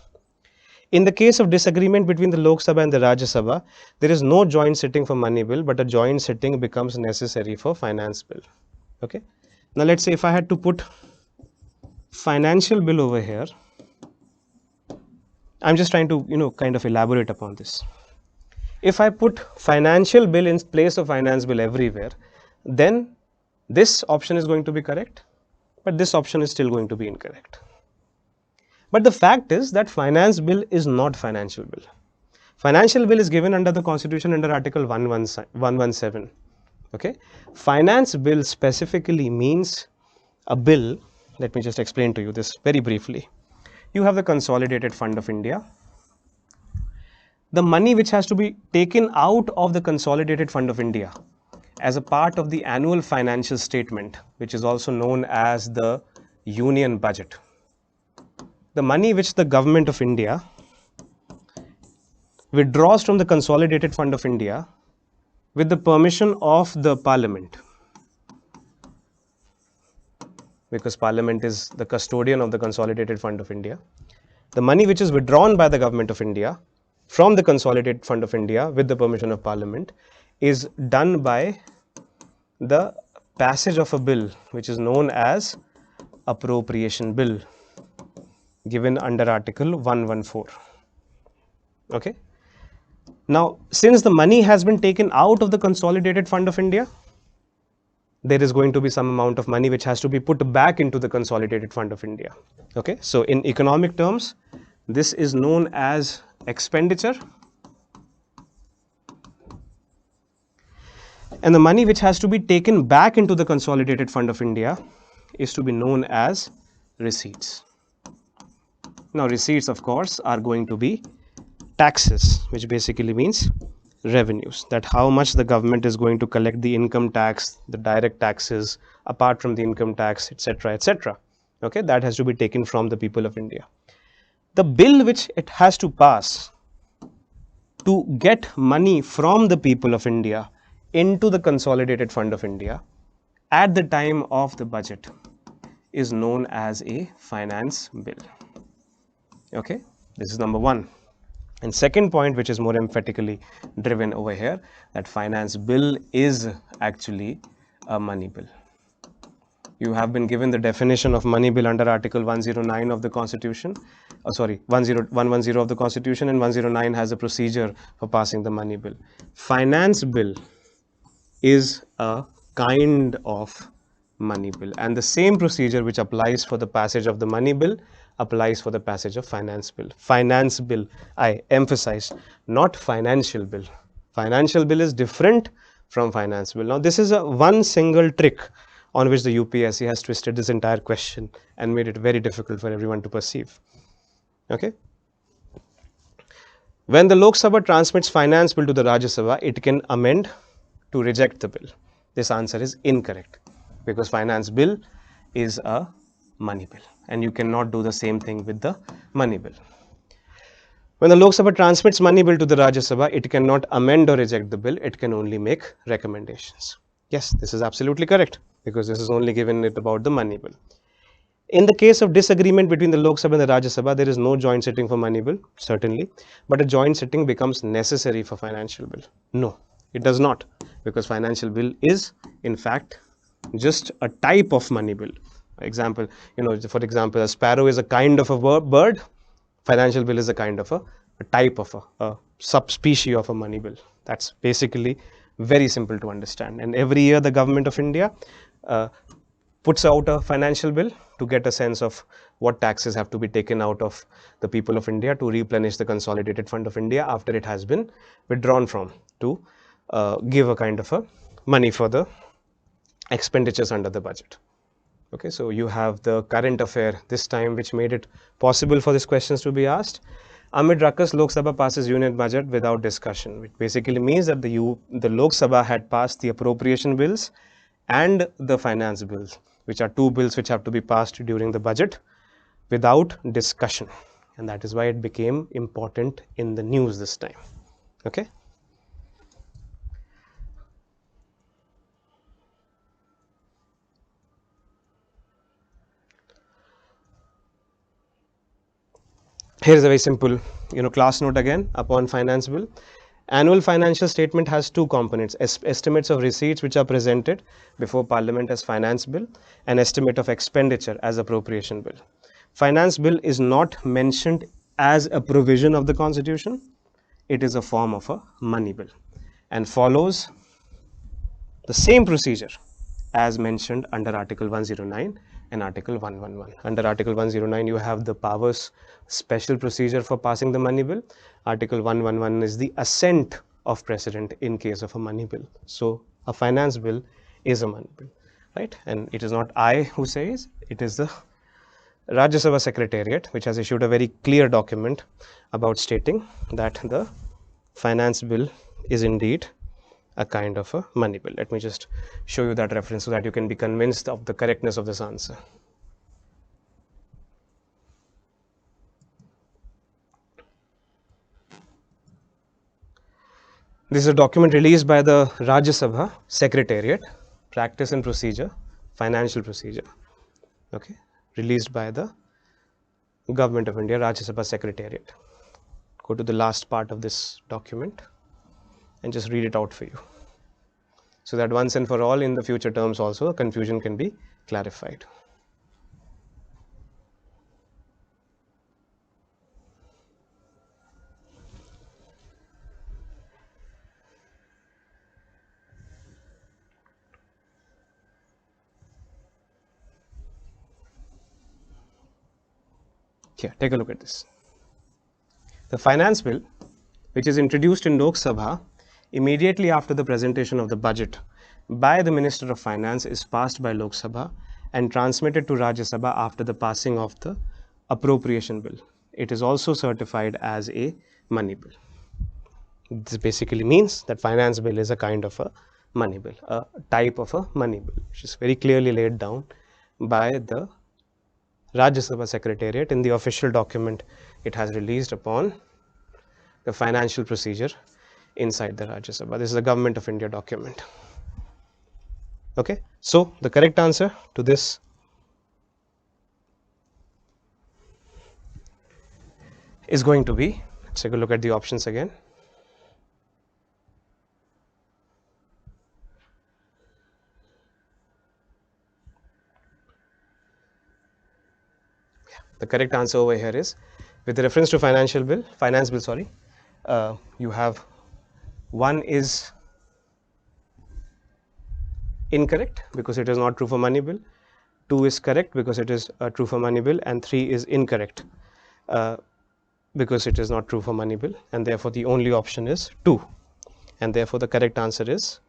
In the case of disagreement between the Lok Sabha and the Rajya Sabha, there is no joint sitting for money bill, but a joint sitting becomes necessary for finance bill. Okay. Now let's say if I had to put financial bill over here, I'm just trying to kind of elaborate upon this. If I put financial bill in place of finance bill everywhere, then this option is going to be correct, but this option is still going to be incorrect. But the fact is that finance bill is not financial bill. Financial bill is given under the Constitution under Article 117. Okay, finance bill specifically means a bill. Let me just explain to you this very briefly. You have the Consolidated Fund of India. The money which has to be taken out of the Consolidated Fund of India as a part of the annual financial statement, which is also known as the Union Budget. The money which the Government of India withdraws from the Consolidated Fund of India with the permission of the Parliament, because Parliament is the custodian of the Consolidated Fund of India. The money which is withdrawn by the Government of India from the Consolidated Fund of India with the permission of Parliament is done by the passage of a bill which is known as Appropriation Bill, given under Article 114. Okay. Now, since the money has been taken out of the Consolidated Fund of India, there is going to be some amount of money which has to be put back into the Consolidated Fund of India. Okay. So in economic terms, this is known as expenditure, and the money which has to be taken back into the Consolidated Fund of India is to be known as receipts. Now, receipts, of course, are going to be taxes, which basically means revenues, that how much the government is going to collect the income tax, the direct taxes, apart from the income tax, etc., etc. Okay, that has to be taken from the people of India. The bill which it has to pass to get money from the people of India into the consolidated fund of India at the time of the budget is known as a finance bill. Okay, this is number one. And second point, which is more emphatically driven over here, that finance bill is actually a money bill. You have been given the definition of money bill under Article 109 of the Constitution, 110 of the Constitution, and 109 has a procedure for passing the money bill. Finance bill is a kind of money bill, and the same procedure which applies for the passage of the money bill applies for the passage of finance bill. Finance bill, I emphasize, not financial bill. Financial bill is different from finance bill. Now, this is a one single trick on which the UPSC has twisted this entire question and made it very difficult for everyone to perceive. Okay. When the Lok Sabha transmits finance bill to the Rajya Sabha, it can amend to reject the bill. This answer is incorrect because finance bill is a money bill and you cannot do the same thing with the money bill. When the Lok Sabha transmits money bill to the Rajya Sabha, it cannot amend or reject the bill, it can only make recommendations. Yes, this is absolutely correct because this is only given it about the money bill. In the case of disagreement between the Lok Sabha and the Rajya Sabha, there is no joint sitting for money bill, certainly, but a joint sitting becomes necessary for financial bill. No, it does not, because financial bill is in fact just a type of money bill. Example, for example, a sparrow is a kind of a bird, financial bill is a kind of a type of a subspecies of a money bill. That's basically very simple to understand. And every year the government of India puts out a financial bill to get a sense of what taxes have to be taken out of the people of India to replenish the consolidated fund of India after it has been withdrawn from, to give a kind of a money for the expenditures under the budget. Okay, so you have the current affair this time which made it possible for these questions to be asked. Amid ruckus, Lok Sabha passes union budget without discussion, which basically means that the Lok Sabha had passed the appropriation bills and the finance bills, which are two bills which have to be passed during the budget without discussion, and that is why it became important in the news this time. Okay. Here is a very simple, class note again upon finance bill. Annual financial statement has two components: estimates of receipts which are presented before Parliament as finance bill, and estimate of expenditure as appropriation bill. Finance bill is not mentioned as a provision of the Constitution. It is a form of a money bill and follows the same procedure as mentioned under Article 109 and Article 111. Under Article 109, you have the powers special procedure for passing the money bill. Article 111 is the assent of President in case of a money bill. So a finance bill is a money bill, right? And it is not I who says, it is the Rajya Sabha Secretariat which has issued a very clear document about stating that the finance bill is indeed a kind of a money bill. Let me just show you that reference so that you can be convinced of the correctness of this answer. This is a document released by the Rajya Sabha Secretariat, Practice and Procedure, Financial Procedure, okay, released by the Government of India, Rajya Sabha Secretariat. Go to the last part of this document and just read it out for you, so that once and for all in the future terms also confusion can be clarified. Here, take a look at this. The finance bill, which is introduced in Lok Sabha immediately after the presentation of the budget by the Minister of Finance, is passed by Lok Sabha and transmitted to Rajya Sabha after the passing of the appropriation bill. It is also certified as a money bill. This basically means that finance bill is a kind of a money bill, a type of a money bill, which is very clearly laid down by the Rajya Sabha Secretariat in the official document it has released upon the financial procedure inside the Rajya Sabha. This is a Government of India document. Okay, so the correct answer to this is going to be, let's take a look at the options again. The correct answer over here is, with reference to finance bill, you have one is incorrect because it is not true for money bill, 2 is correct because it is true for money bill, and 3 is incorrect because it is not true for money bill, and therefore the only option is 2, and therefore the correct answer is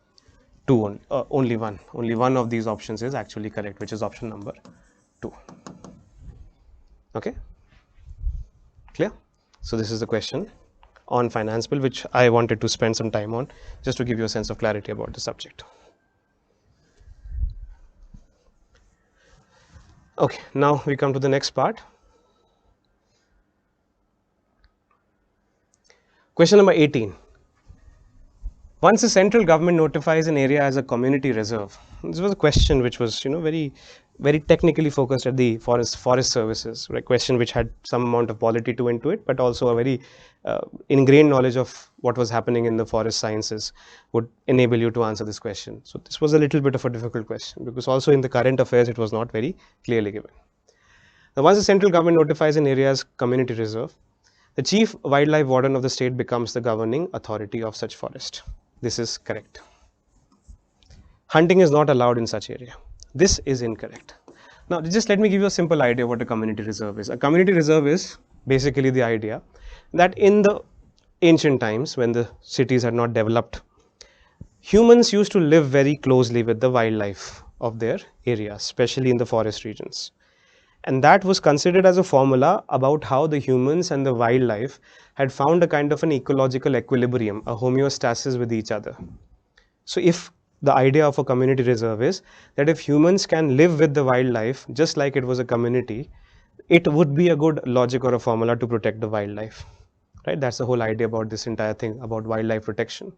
2 only one. Only one of these options is actually correct, which is option number 2. Okay, clear? So this is the question on finance bill, which I wanted to spend some time on just to give you a sense of clarity about the subject. Okay, now we come to the next part. Question number 18. Once the central government notifies an area as a community reserve, this was a question which was, very technically focused at the forest services, a question which had some amount of polity into it, but also a very ingrained knowledge of what was happening in the forest sciences would enable you to answer this question. So this was a little bit of a difficult question because also in the current affairs it was not very clearly given. Now, once the central government notifies an area as community reserve, the chief wildlife warden of the state becomes the governing authority of such forest. This is correct. Hunting is not allowed in such area. This is incorrect. Now, just let me give you a simple idea what a community reserve is. A community reserve is basically the idea that in the ancient times, when the cities had not developed, humans used to live very closely with the wildlife of their areas, especially in the forest regions. And that was considered as a formula about how the humans and the wildlife had found a kind of an ecological equilibrium, a homeostasis with each other. So if the idea of a community reserve is that if humans can live with the wildlife just like it was a community, it would be a good logic or a formula to protect the wildlife, right? That's the whole idea about this entire thing about wildlife protection.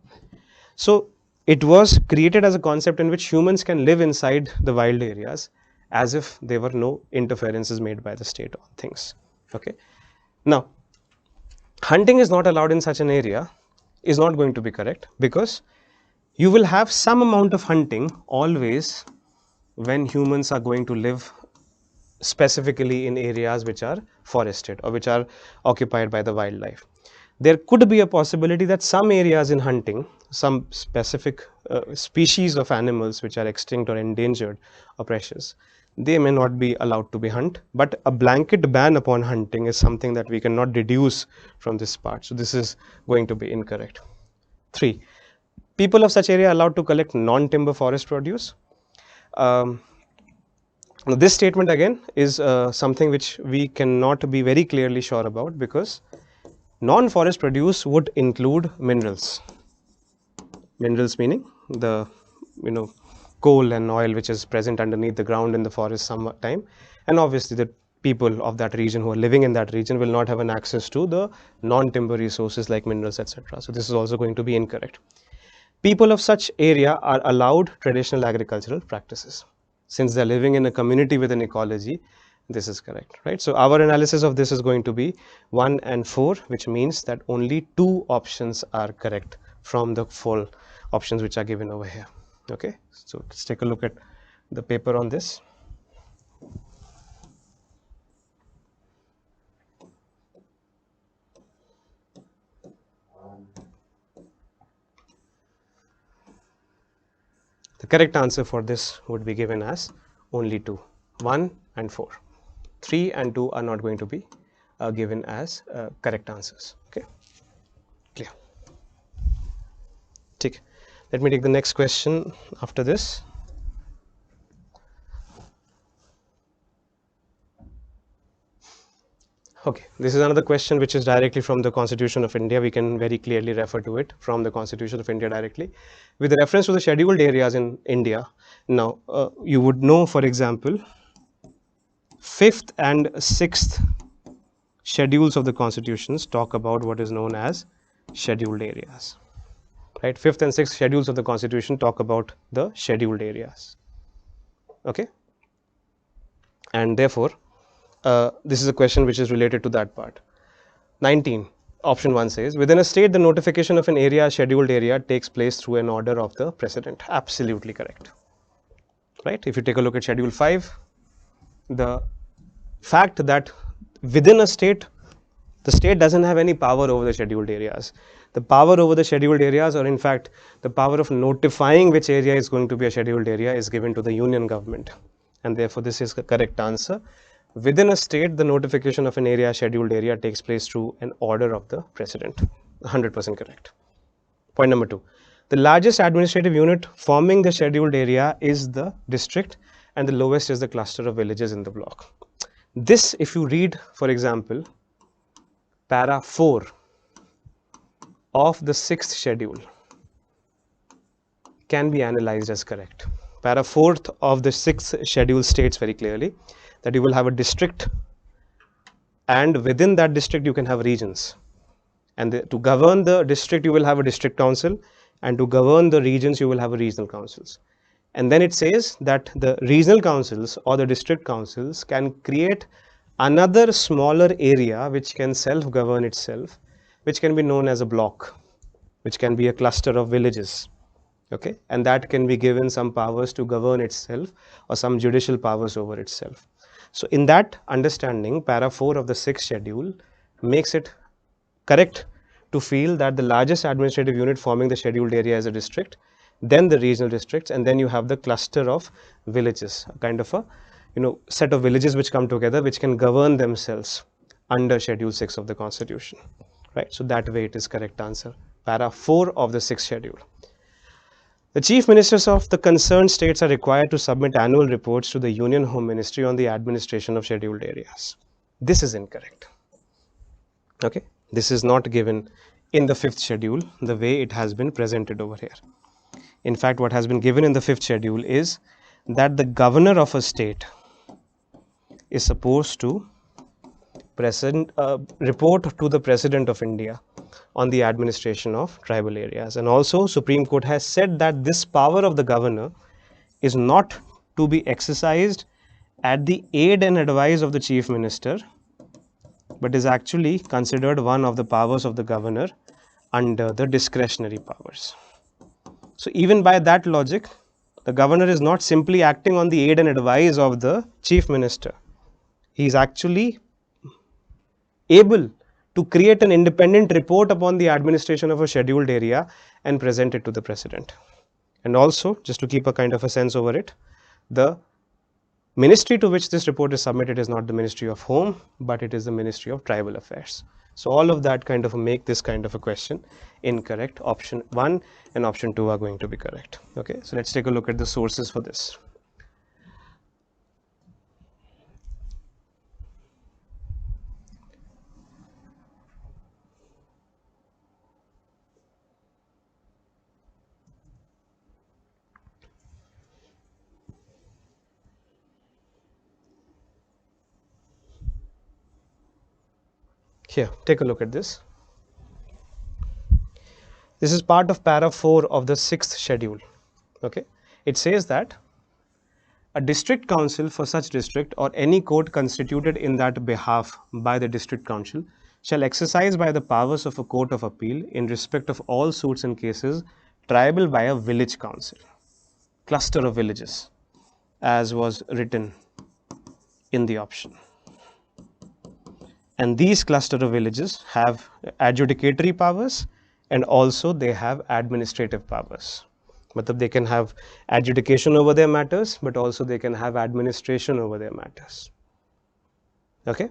So it was created as a concept in which humans can live inside the wild areas as if there were no interferences made by the state on things. Okay. Now, hunting is not allowed in such an area is not going to be correct because you will have some amount of hunting always when humans are going to live specifically in areas which are forested or which are occupied by the wildlife. There could be a possibility that some areas in hunting, some specific species of animals which are extinct or endangered or precious, they may not be allowed to be hunted, but a blanket ban upon hunting is something that we cannot deduce from this part. So this is going to be incorrect. 3. People of such area are allowed to collect non-timber forest produce. Now this statement again is something which we cannot be very clearly sure about because non-forest produce would include minerals. Minerals meaning the coal and oil which is present underneath the ground in the forest some time, and obviously the people of that region who are living in that region will not have an access to the non-timber resources like minerals, etc. So this is also going to be incorrect. People of such area are allowed traditional agricultural practices. Since they are living in a community with an ecology, this is correct, right? So our analysis of this is going to be 1 and 4, which means that only 2 options are correct from the 4 options which are given over here. Okay, so let's take a look at the paper on this. The correct answer for this would be given as only 2, 1 and 4. 3 and 2 are not going to be given as correct answers. Okay, clear. Take. Let me take the next question after this. Okay, this is another question which is directly from the Constitution of India. We can very clearly refer to it from the Constitution of India directly. With reference to the scheduled areas in India, now you would know, for example, 5th and 6th schedules of the constitutions talk about what is known as scheduled areas. Right, 5th and 6th schedules of the constitution talk about the scheduled areas. Okay, and therefore this is a question which is related to that part. 19, option 1 says, within a state the notification of an area, scheduled area, takes place through an order of the president. Absolutely correct. Right, if you take a look at schedule 5, the fact that within a state, the state doesn't have any power over the scheduled areas. The power over the scheduled areas, or in fact the power of notifying which area is going to be a scheduled area, is given to the union government, and therefore this is the correct answer. Within a state, the notification of an area, scheduled area, takes place through an order of the president. 100% correct. Point number 2. The largest administrative unit forming the scheduled area is the district, and the lowest is the cluster of villages in the block. This, if you read, for example, para 4 of the 6th schedule, can be analyzed as correct. Para 4th of the 6th schedule states very clearly that you will have a district, and within that district you can have regions, and to govern the district you will have a district council, and to govern the regions you will have a regional councils. And then it says that the regional councils or the district councils can create another smaller area which can self-govern itself, which can be known as a block, which can be a cluster of villages. Okay, and that can be given some powers to govern itself or some judicial powers over itself. So in that understanding, para 4 of the 6th schedule makes it correct to feel that the largest administrative unit forming the scheduled area is a district, then the regional districts, and then you have the cluster of villages, a kind of a set of villages which come together, which can govern themselves under schedule 6 of the constitution. Right, so that way it is correct answer, para 4 of the 6th schedule. The chief ministers of the concerned states are required to submit annual reports to the Union Home Ministry on the administration of scheduled areas. This is incorrect. Okay, this is not given in the 5th schedule the way it has been presented over here. In fact, what has been given in the 5th schedule is that the governor of a state is supposed to report to the President of India on the administration of tribal areas. And also Supreme Court has said that this power of the governor is not to be exercised at the aid and advice of the chief minister, but is actually considered one of the powers of the governor under the discretionary powers. So even by that logic, the governor is not simply acting on the aid and advice of the chief minister. He is actually able to create an independent report upon the administration of a scheduled area and present it to the president. And also, just to keep a kind of a sense over it, the ministry to which this report is submitted is not the Ministry of Home, but it is the Ministry of Tribal Affairs. So all of that kind of make this kind of a question incorrect. Option 1 and option 2 are going to be correct. Okay, so let's take a look at the sources for this. Here, take a look at this. This is part of para 4 of the 6th schedule. Okay, it says that a district council for such district or any court constituted in that behalf by the district council shall exercise by the powers of a court of appeal in respect of all suits and cases triable by a village council, cluster of villages, as was written in the option. And these cluster of villages have adjudicatory powers and also they have administrative powers. But they can have adjudication over their matters, but also they can have administration over their matters. Okay,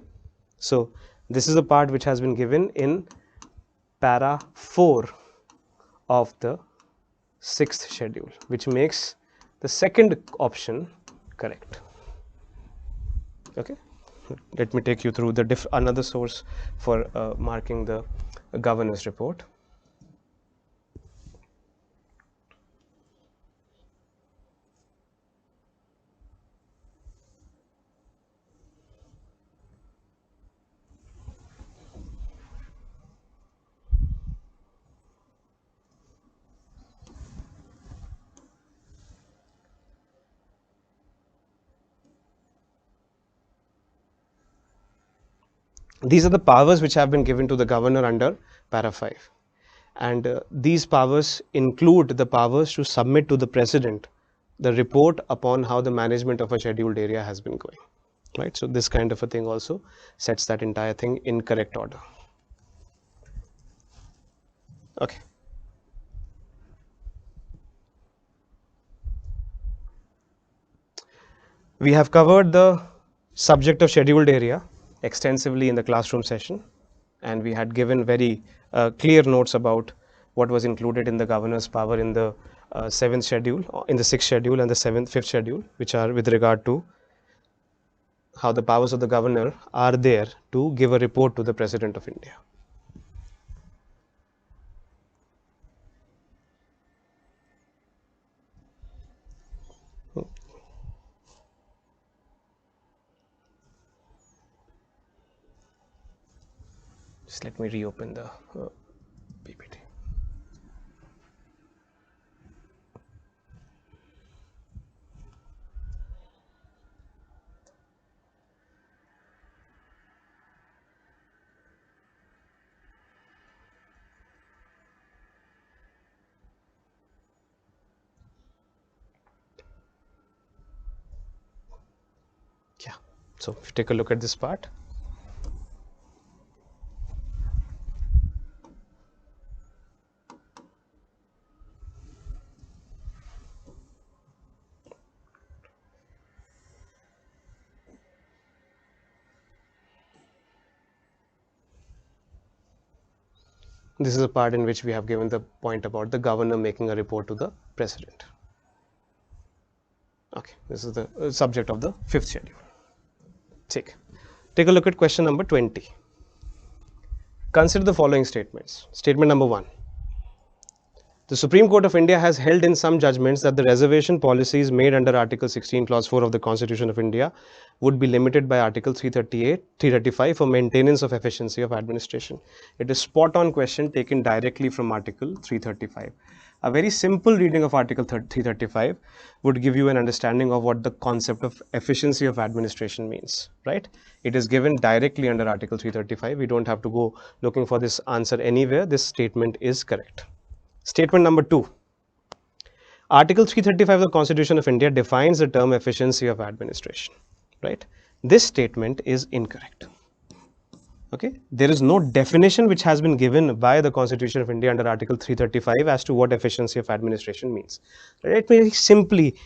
so this is a part which has been given in para 4 of the 6th schedule, which makes the second option correct. Okay, let me take you through the another source for marking the governor's report. These are the powers which have been given to the governor under para 5, and these powers include the powers to submit to the president the report upon how the management of a scheduled area has been going, right? So this kind of a thing also sets that entire thing in correct order. Okay. We have covered the subject of scheduled area extensively in the classroom session, and we had given very clear notes about what was included in the governor's power in the 7th schedule, in the 6th schedule and the 5th schedule, which are with regard to how the powers of the governor are there to give a report to the President of India. Just let me reopen the PPT. Yeah, so if you take a look at this part. This is a part in which we have given the point about the governor making a report to the president. Okay, this is the subject of the 5th schedule. Take a look at question number 20. Consider the following statements. Statement number 1. The Supreme Court of India has held in some judgments that the reservation policies made under Article 16, Clause 4 of the Constitution of India would be limited by Article 335 for maintenance of efficiency of administration. It is spot on question taken directly from Article 335. A very simple reading of Article 335 would give you an understanding of what the concept of efficiency of administration means, right? It is given directly under Article 335. We don't have to go looking for this answer anywhere. This statement is correct. Statement number 2. Article 335 of the Constitution of India defines the term efficiency of administration, right? This statement is incorrect. Okay, there is no definition which has been given by the Constitution of India under Article 335 as to what efficiency of administration means. Let me simply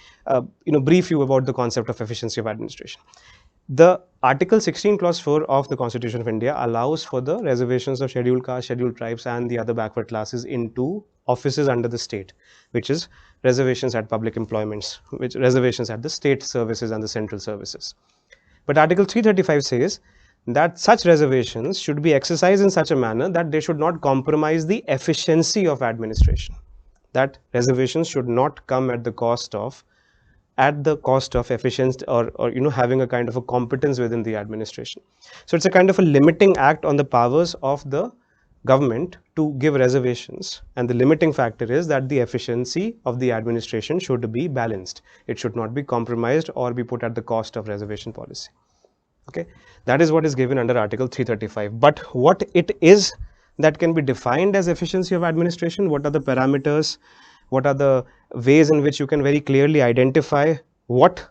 brief you about the concept of efficiency of administration. The Article 16 Clause 4 of the Constitution of India allows for the reservations of scheduled castes, scheduled tribes and the other backward classes into offices under the state, which is reservations at public employments, which reservations at the state services and the central services. But Article 335 says that such reservations should be exercised in such a manner that they should not compromise the efficiency of administration. That reservations should not come at the cost of efficiency or having a kind of a competence within the administration. So it's a kind of a limiting act on the powers of the government to give reservations, and the limiting factor is that the efficiency of the administration should be balanced. It should not be compromised or be put at the cost of reservation policy. Okay, that is what is given under Article 335. But what it is that can be defined as efficiency of administration, what are the parameters, what are the ways in which you can very clearly identify what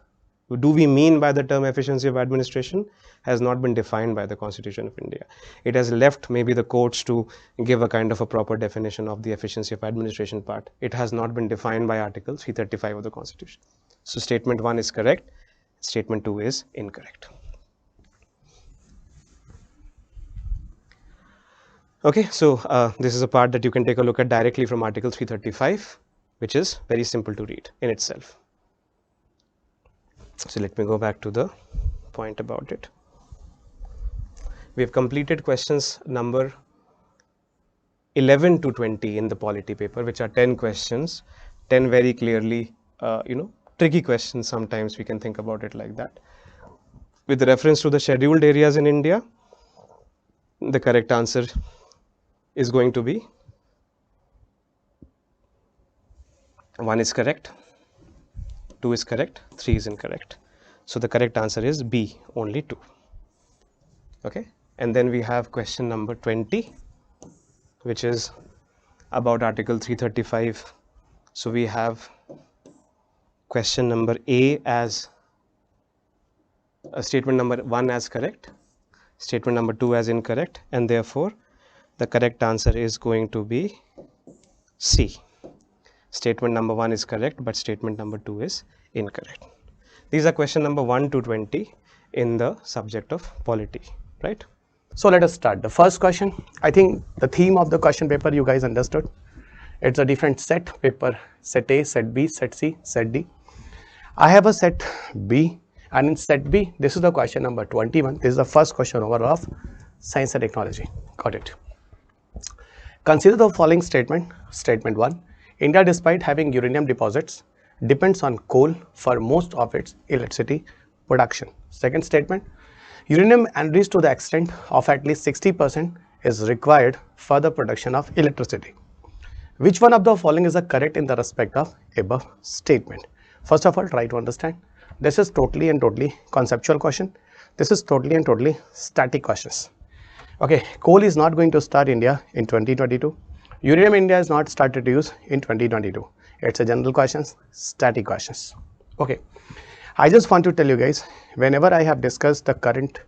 do we mean by the term efficiency of administration, has not been defined by the Constitution of India. It has left maybe the courts to give a kind of a proper definition of the efficiency of administration part. It has not been defined by Article 335 of the Constitution. So statement 1 is correct, statement 2 is incorrect. Okay, so this is a part that you can take a look at directly from Article 335, which is very simple to read in itself. So let me go back to the point about it. We have completed questions number 11 to 20 in the polity paper, which are 10 questions, 10 very clearly, tricky questions. Sometimes we can think about it like that. With reference to the scheduled areas in India, the correct answer is going to be 1 is correct, 2 is correct, 3 is incorrect. So the correct answer is B, only 2. Okay, and then we have question number 20, which is about Article 335. So we have question number A as statement number 1 as correct, statement number 2 as incorrect, and therefore the correct answer is going to be C. Statement number 1 is correct, but statement number 2 is incorrect. These are question number 1 to 20 in the subject of polity, right? So let us start. The first question, I think the theme of the question paper you guys understood. It's a different set paper, set A, set B, set C, set D. I have a set B, and in set B, this is the question number 21. This is the first question over of science and technology. Got it. Consider the following statement. Statement 1. India, despite having uranium deposits, depends on coal for most of its electricity production. Second statement. Uranium enriched to the extent of at least 60% is required for the production of electricity. Which one of the following is correct in the respect of above statement? First of all, try to understand. This is totally and totally conceptual question. This is totally and totally static questions. Okay, coal is not going to start India in 2022. Uranium India is not started to use in 2022. It's a general questions, static questions. Okay, I just want to tell you guys, whenever I have discussed the current,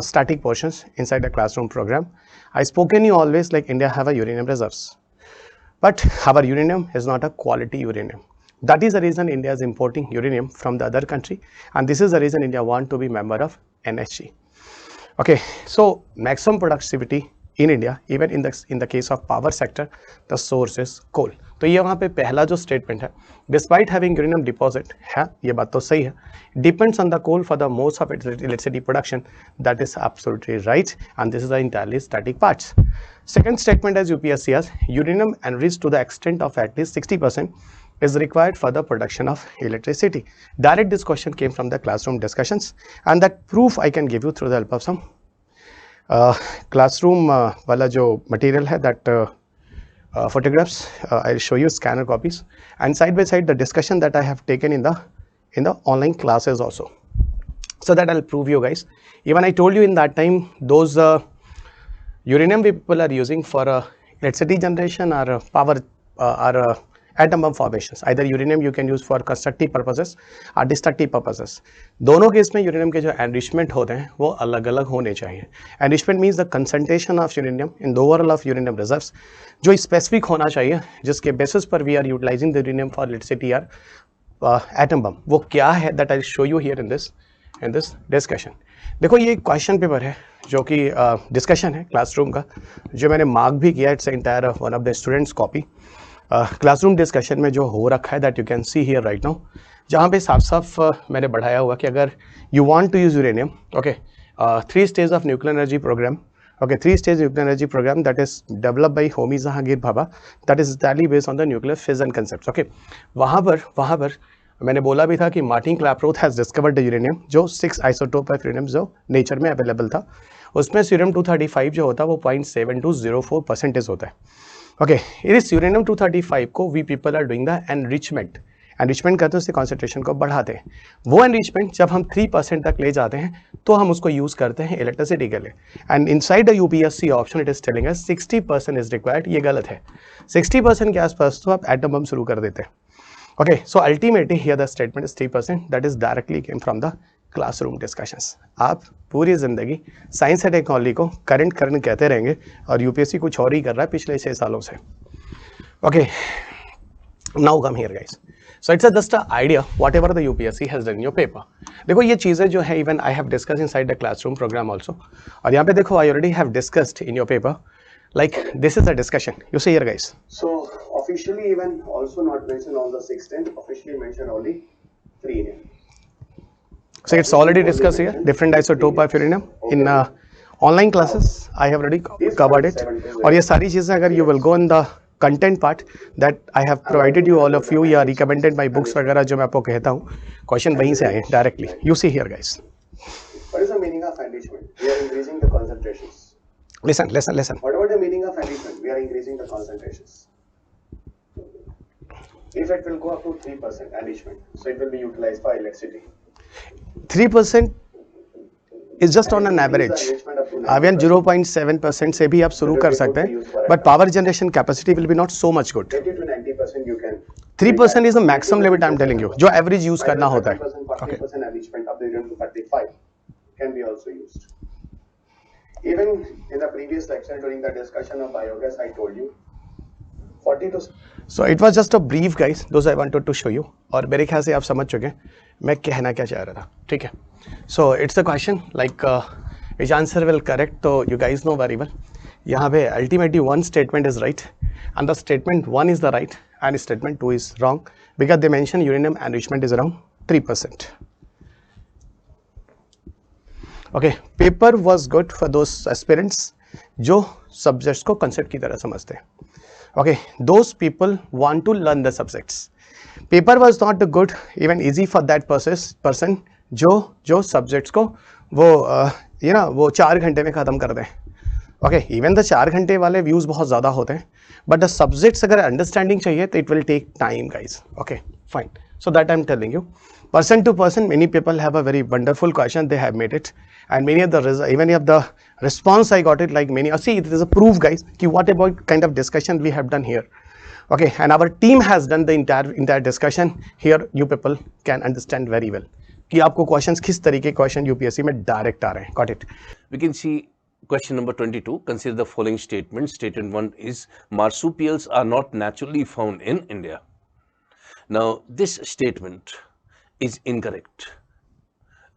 static portions inside the classroom program, I spoken you always like India have a uranium reserves. But our uranium is not a quality uranium. That is the reason India is importing uranium from the other country, and this is the reason India want to be member of NSG. Okay, so maximum productivity in India, even in the case of power sector, the source is coal. तो ये वहाँ पे पहला जो statement है, despite having uranium deposit है, ये बात तो सही है, depends on the coal for the most of its electricity production. That is absolutely right, and this is the entirely static parts. Second statement as UPSC has, uranium enriched to the extent of at least 60% is required for the production of electricity. Direct this question came from the classroom discussions, and that proof I can give you through the help of some classroom wala jo material hai, that photographs. I'll show you scanner copies, and side by side the discussion that I have taken in the online classes also, so that I'll prove you guys. Even I told you in that time, those uranium people are using for electricity generation or power or atom bomb formations. Either uranium you can use for constructive purposes or destructive purposes. दोनों case में uranium के जो enrichment होते हैं वो अलग अलग होने चाहिए. Enrichment means the concentration of uranium in the overall of uranium reserves, जो स्पेसिफिक होना चाहिए, जिसके बेसिस पर we are utilising the uranium for electricity or atom bomb. वो क्या है, that I show you here in this discussion. देखो ये एक क्वेश्चन पेपर है जो कि डिस्कशन है क्लासरूम का, जो मैंने मार्क भी किया. It's entire one of the students copy. Classroom discussion में जो हो रखा है, that you can see here right now, जहाँ पे साफ साफ मैंने बढ़ाया हुआ कि अगर you want to use uranium, okay, 3 stage of nuclear energy programme, okay, 3 stage nuclear energy programme that is developed by Homi Jehangir Bhabha, that is entirely based on the nuclear fission concept. Okay, वहाँ पर मैंने बोला भी था कि Martin Klaproth has discovered the uranium, जो 6 isotope of uranium जो nature में अवेलेबल था. उसमें यूरेनियम 235 जो होता है वो 0.7204% होता है. ओके, इस यूरेनियम 235 को we people are doing the enrichment. Enrichment करते हैं, उससे कॉन्सेंट्रेशन को बढ़ाते हैं. वो एनरिचमेंट जब हम 3% तक ले जाते हैं तो हम उसको यूज़ करते हैं इलेक्ट्रिसिटी के लिए. And inside the UPSC option it is telling us 60% is required. ये गलत है. 60% के आसपास तो आप एटम बम शुरू कर देते हैं. Okay, so ultimately here the statement is 3%, that is directly came from the classroom discussions. आप पूरी ज़िंदगी साइंस एंड टेक्नोलॉजी को करंट कहते रहेंगे और यूपीएससी कुछ और ही कर रहा है पिछले 6 सालों से. Okay, now come here guys. So it's just an idea whatever the UPSC has done in your paper. देखो ये चीज़ें जो है even I have discussed inside the classroom program also. और यहाँ पे देखो I already have discussed in your paper. Like this is a discussion. You see here guys. So officially even also not mentioned all the 610, officially mentioned only 3 here. So it's already discussed here, different isotope of uranium in online classes I have already covered it, और ये सारी चीज़ें अगर you will go in the content part that I have provided you all of you, या recommended my books वगैरह जो मैं आपको कहता हूँ, क्वेश्चन वहीं से आए directly. You see here guys. What is the meaning of enrichment? We are increasing the concentrations. Listen. What about the meaning of enrichment? We are increasing the concentrations. If it will go up to 3% enrichment, so it will be utilized for electricity. 3% is just on an average. Even 0.7% से भी आप शुरू कर सकते हैं, but power generation capacity will be not so much good. 80 to 90% you can. 3% is the maximum limit I am telling you, जो average use करना होता है. 40% enrichment up to 35 can be also used. Even in the previous lecture during the discussion of biogas, I told you 40 to. So it was just a brief guys, those I wanted to show you. और मेरे ख्याल से आप समझ चुके हैं मैं कहना क्या चाह रहा था, ठीक है. So it's a question like which answer will correct, तो you guys know very well. यहाँ पे ultimately one statement is right and the statement 1 is the right and statement 2 is wrong because they mention uranium enrichment is around 3%. Okay, paper was good for those aspirants जो subjects को concept की तरह समझते हैं. Okay, those people want to learn the subjects. Paper was not good, even easy for that person जो subjects को वो वो 4 घंटे में ख़त्म कर दें. Okay, even the 4 घंटे वाले views बहुत ज़्यादा होते हैं, but the subjects अगर understanding चाहिए तो it will take time guys. Okay, fine. So that I am telling you. Person to person, many people have a very wonderful question. They have made it, and many of the even if the response I got it like many. See, it is a proof, guys. Ki what about kind of discussion we have done here? Okay, and our team has done the entire discussion here. You people can understand very well कि आपको questions किस तरीके question UPSC में direct आ रहे हैं. Got it? We can see question number 22. Consider the following statements. Statement 1 is marsupials are not naturally found in India. Now, this statement is incorrect.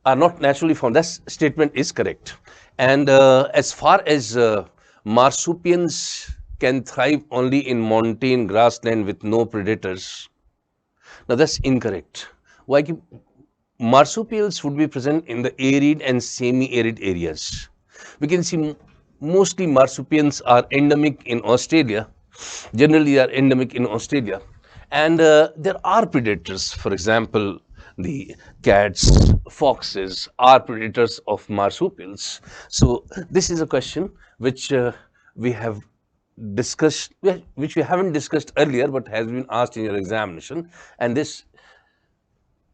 Are not naturally found. That statement is correct. And as far as marsupials can thrive only in montane grassland with no predators. Now, that's incorrect. Why? Marsupials would be present in the arid and semi-arid areas. We can see mostly marsupials are endemic in Australia. Generally, they are endemic in Australia. And there are predators. For example, the cats, foxes are predators of marsupials. So this is a question which we have discussed, which we haven't discussed earlier, but has been asked in your examination. And this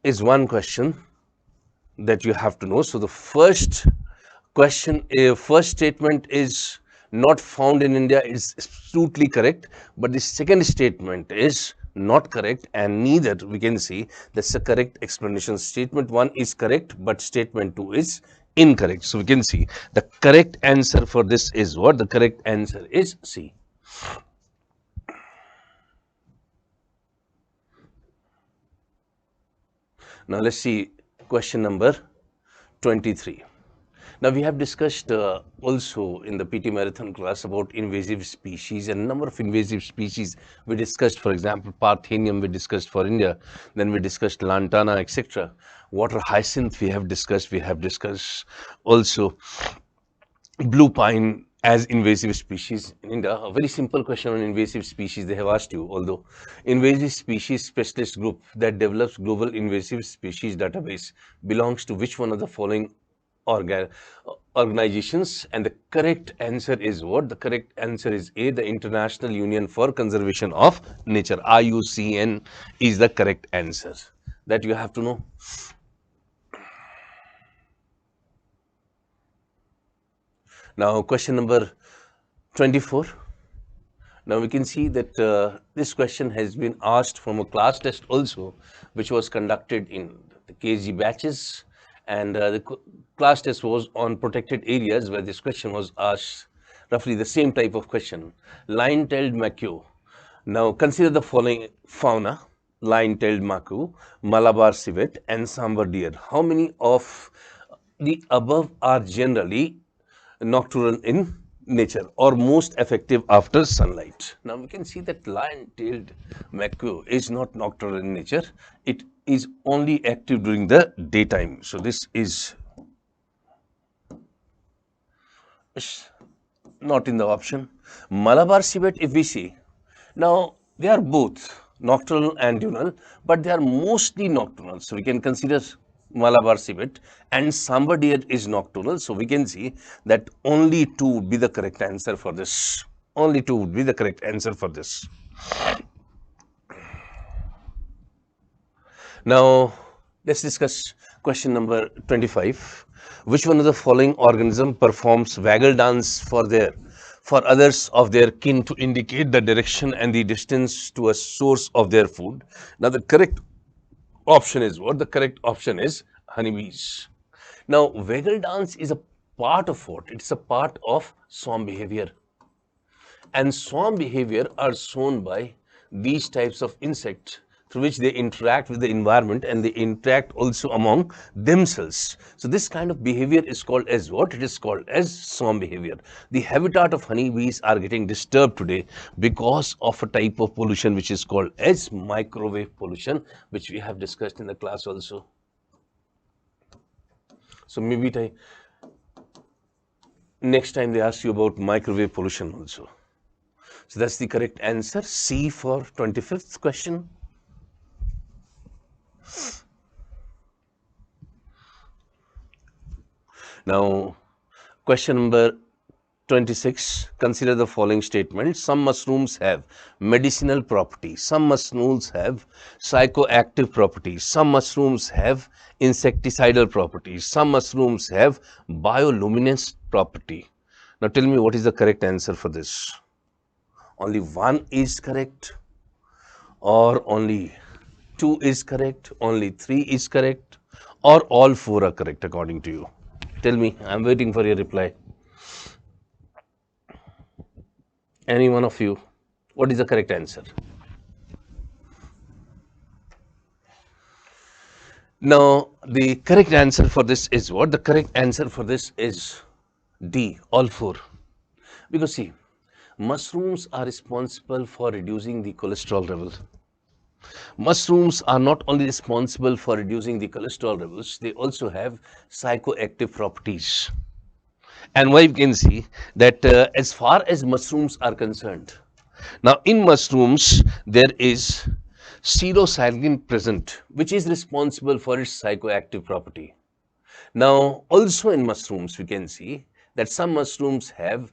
is one question that you have to know. So the first question, first statement is not found in India is absolutely correct, but the second statement is not correct, and neither we can see that's the correct explanation. Statement 1 is correct, but statement 2 is incorrect. So we can see the correct answer for this is what? The correct answer is C. Now let's see question number 23. Now we have discussed also in the PT Marathon class about invasive species, and a number of invasive species we discussed. For example, Parthenium we discussed for India, then we discussed Lantana, etc. Water hyacinth we have discussed also blue pine as invasive species in India. A very simple question on invasive species they have asked you, although invasive species specialist group that develops global invasive species database belongs to which one of the following organizations? And the correct answer is what? The correct answer is A, the International Union for Conservation of Nature. IUCN is the correct answer. That you have to know. Now question number 24. Now we can see that this question has been asked from a class test also, which was conducted in the KSG batches. And the class test was on protected areas, where this question was asked, roughly the same type of question. Lion-tailed macaw. Now consider the following fauna: lion-tailed macaw, Malabar civet, and sambar deer. How many of the above are generally nocturnal in nature or most effective after sunlight? Now we can see that lion-tailed macaw is not nocturnal in nature. It is only active during the daytime. So this is not in the option. Malabar civet, if we see, now they are both nocturnal and diurnal, but they are mostly nocturnal. So we can consider Malabar civet, and sambar deer is nocturnal. So we can see that only 2 would be the correct answer for this. Only 2 would be the correct answer for this. Now let's discuss question number 25. Which one of the following organism performs waggle dance for others of their kin to indicate the direction and the distance to a source of their food? Now the correct option is what? The correct option is honeybees. Now waggle dance is a part of what? It's a part of swarm behavior. And swarm behavior are shown by these types of insects through which they interact with the environment, and they interact also among themselves. So this kind of behavior is called as what? It is called as swarm behavior. The habitat of honeybees are getting disturbed today because of a type of pollution which is called as microwave pollution, which we have discussed in the class also. So maybe next time they ask you about microwave pollution also. So that's the correct answer, C for 25th question. Now, question number 26, consider the following statement. Some mushrooms have medicinal properties. Some mushrooms have psychoactive properties. Some mushrooms have insecticidal properties. Some mushrooms have bioluminescent property. Now, tell me what is the correct answer for this. Only 1 is correct, or only 2 is correct, only 3 is correct, or all 4 are correct according to you? Tell me, I'm waiting for your reply. Any one of you, what is the correct answer? Now, the correct answer for this is what? The correct answer for this is D, all 4. Because see, mushrooms are responsible for reducing the cholesterol level. Mushrooms are not only responsible for reducing the cholesterol levels, they also have psychoactive properties. And we can see that as far as mushrooms are concerned, now in mushrooms there is psilocybin present, which is responsible for its psychoactive property. Now also in mushrooms we can see that some mushrooms have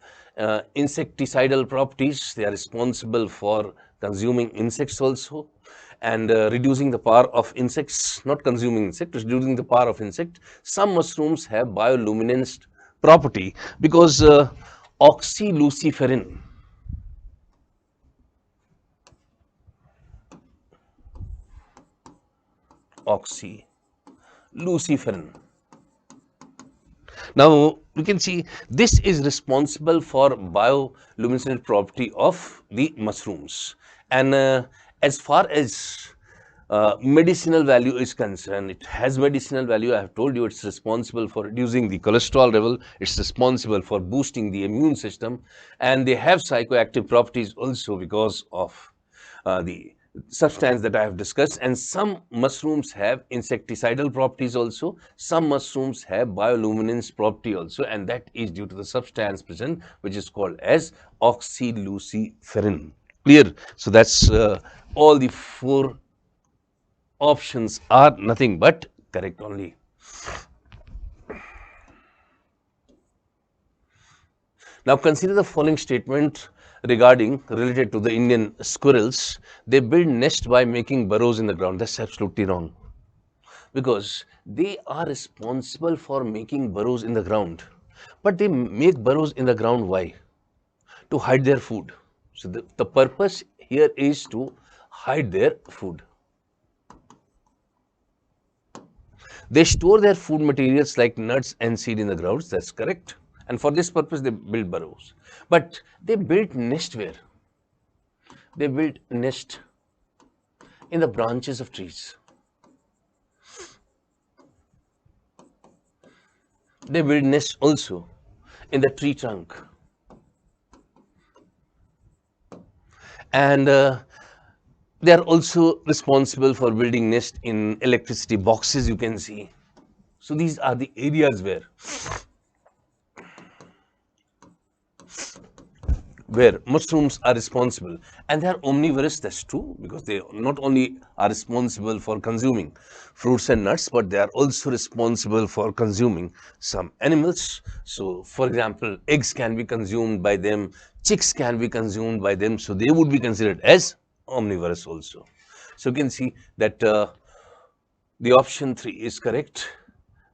insecticidal properties. They are responsible for consuming insects also, and reducing the power of insects, not consuming insect, reducing the power of insect. Some mushrooms have bioluminescent property because oxyluciferin Now you can see this is responsible for bioluminescent property of the mushrooms. And as far as medicinal value is concerned, it has medicinal value. I have told you it's responsible for reducing the cholesterol level, it's responsible for boosting the immune system, and they have psychoactive properties also because of the substance that I have discussed. And some mushrooms have insecticidal properties also. Some mushrooms have bioluminescence property also, and that is due to the substance present which is called as oxyluciferin. Clear? So that's all the 4 options are nothing but correct only. Now consider the following statement related to the Indian squirrels. They build nest by making burrows in the ground. That's absolutely wrong, because they are responsible for making burrows in the ground, but they make burrows in the ground. Why? To hide their food. So the purpose here is to hide their food. They store their food materials like nuts and seed in the grounds. That's correct. And for this purpose, they build burrows. But they built nest where? They built nest in the branches of trees. They build nest also in the tree trunk. And they are also responsible for building nest in electricity boxes, you can see. So these are the areas where where mushrooms are responsible, and they are omnivorous. That's true, because they not only are responsible for consuming fruits and nuts, but they are also responsible for consuming some animals. So for example, eggs can be consumed by them, chicks can be consumed by them, so they would be considered as omnivorous also. So you can see that the option 3 is correct.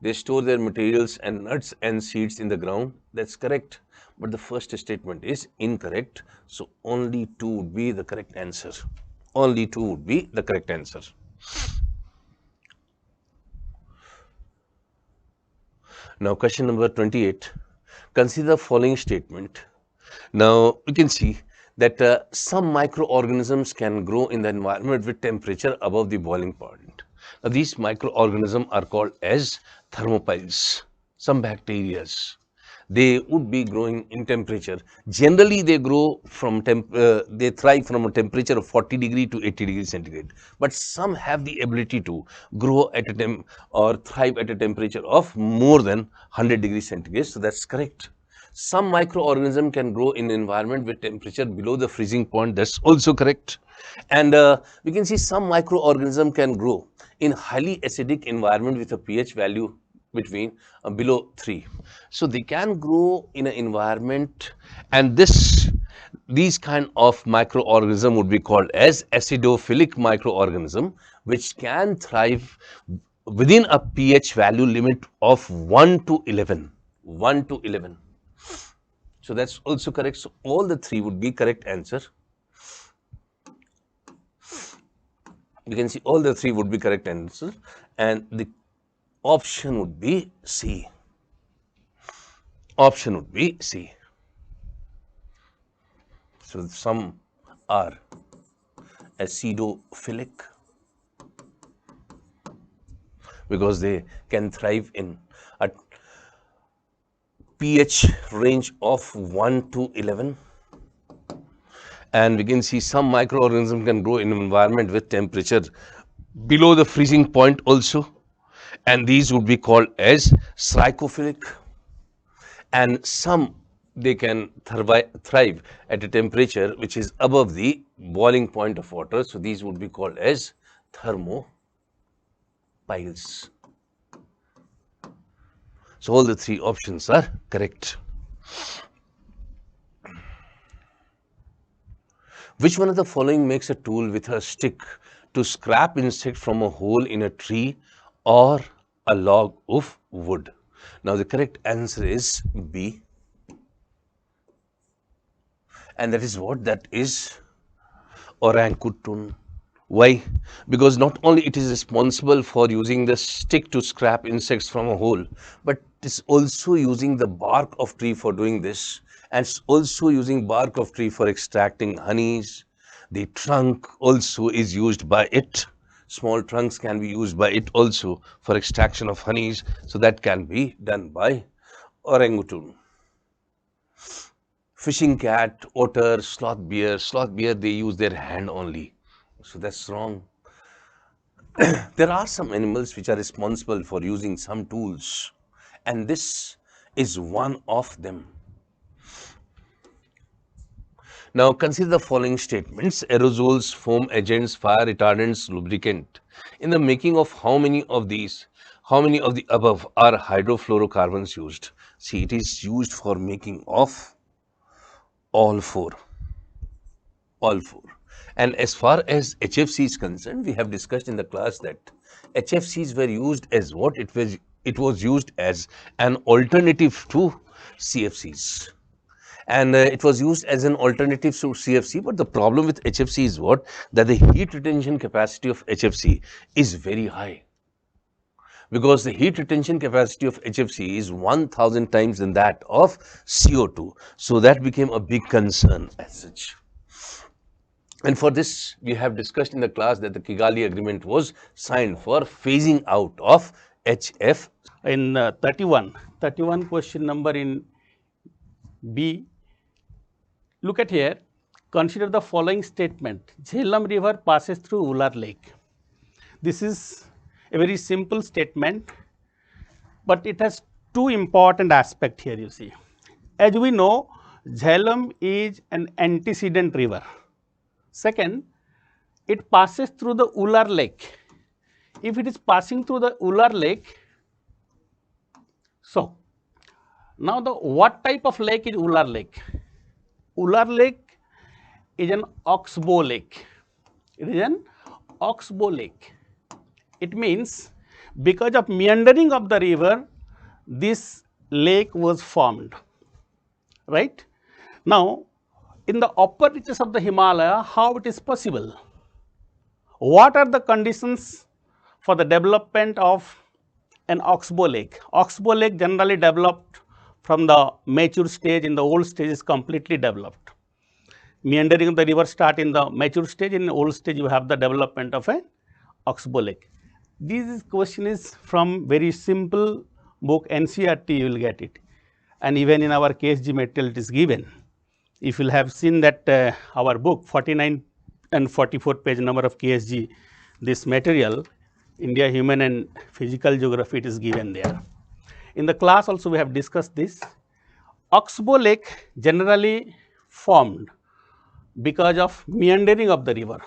They store their materials and nuts and seeds in the ground. That's correct. But the first statement is incorrect. So only 2 would be the correct answer. Only 2 would be the correct answer. Now question number 28. Consider the following statement. Now you can see that some microorganisms can grow in the environment with temperature above the boiling point. Now these microorganisms are called as thermopiles, some bacteria. They would be growing in temperature. Generally, they grow from they thrive from a temperature of 40 degree to 80 degrees centigrade. But some have the ability to grow at a or thrive at a temperature of more than 100 degrees centigrade. So that's correct. Some microorganism can grow in an environment with temperature below the freezing point. That's also correct. And we can see some microorganism can grow in highly acidic environment with a pH value between below 3. So they can grow in an environment, and these kind of microorganism would be called as acidophilic microorganism, which can thrive within a pH value limit of 1 to 11. 1 to 11. So that's also correct. So all the 3 would be correct answer. You can see all the 3 would be correct answer, and the option would be C. Option would be C. So some are acidophilic because they can thrive in a pH range of 1 to 11. And we can see some microorganisms can grow in an environment with temperature below the freezing point also. And these would be called as psychophilic. And some, they can thrive at a temperature which is above the boiling point of water. So these would be called as thermopiles. So all the 3 options are correct. Which one of the following makes a tool with a stick to scrap insect from a hole in a tree or a log of wood? Now the correct answer is B. And that is what? That is orangutan. Why? Because not only it is responsible for using the stick to scrap insects from a hole, but it's also using the bark of tree for doing this, and it's also using bark of tree for extracting honeys. The trunk also is used by it. Small trunks can be used by it also for extraction of honeys. So that can be done by orangutan. Fishing cat, otter, sloth bear. Sloth bear, they use their hand only. So that's wrong. There are some animals which are responsible for using some tools, and this is one of them. Now consider the following statements: aerosols, foam agents, fire retardants, lubricant. In the making of how many of the above are hydrofluorocarbons used? See, it is used for making of all 4. All 4. And as far as HFC is concerned, we have discussed in the class that HFCs were used as what? It was used as an alternative to CFCs. And it was used as an alternative to CFC, but the problem with HFC is what? That the heat retention capacity of HFC is very high. Because the heat retention capacity of HFC is 1000 times than that of CO2. So that became a big concern as such. And for this, we have discussed in the class that the Kigali Agreement was signed for phasing out of HF. In 31 question number in B, look at here, consider the following statement: Jhelum river passes through Ular lake. This is a very simple statement, but it has 2 important aspects here, you see. As we know, Jhelum is an antecedent river. Second, it passes through the Ular Lake. If it is passing through the Ular Lake, so now the what type of lake is Ular Lake? Ular Lake is an oxbow lake. It is an oxbow lake. It means because of meandering of the river, this lake was formed, right? Now, in the upper reaches of the Himalaya, how it is possible? What are the conditions for the development of an oxbow lake? Oxbow lake generally developed from the mature stage. In the old stage is completely developed. Meandering of the river start in the mature stage. In the old stage you have the development of an oxbow lake. This question is from very simple book NCERT, you will get it, and even in our KSG material it is given. If you will have seen that our book 49 and 44 page number of KSG, this material India Human and Physical Geography, it is given there. In the class also we have discussed this. Oxbow lake generally formed because of meandering of the river.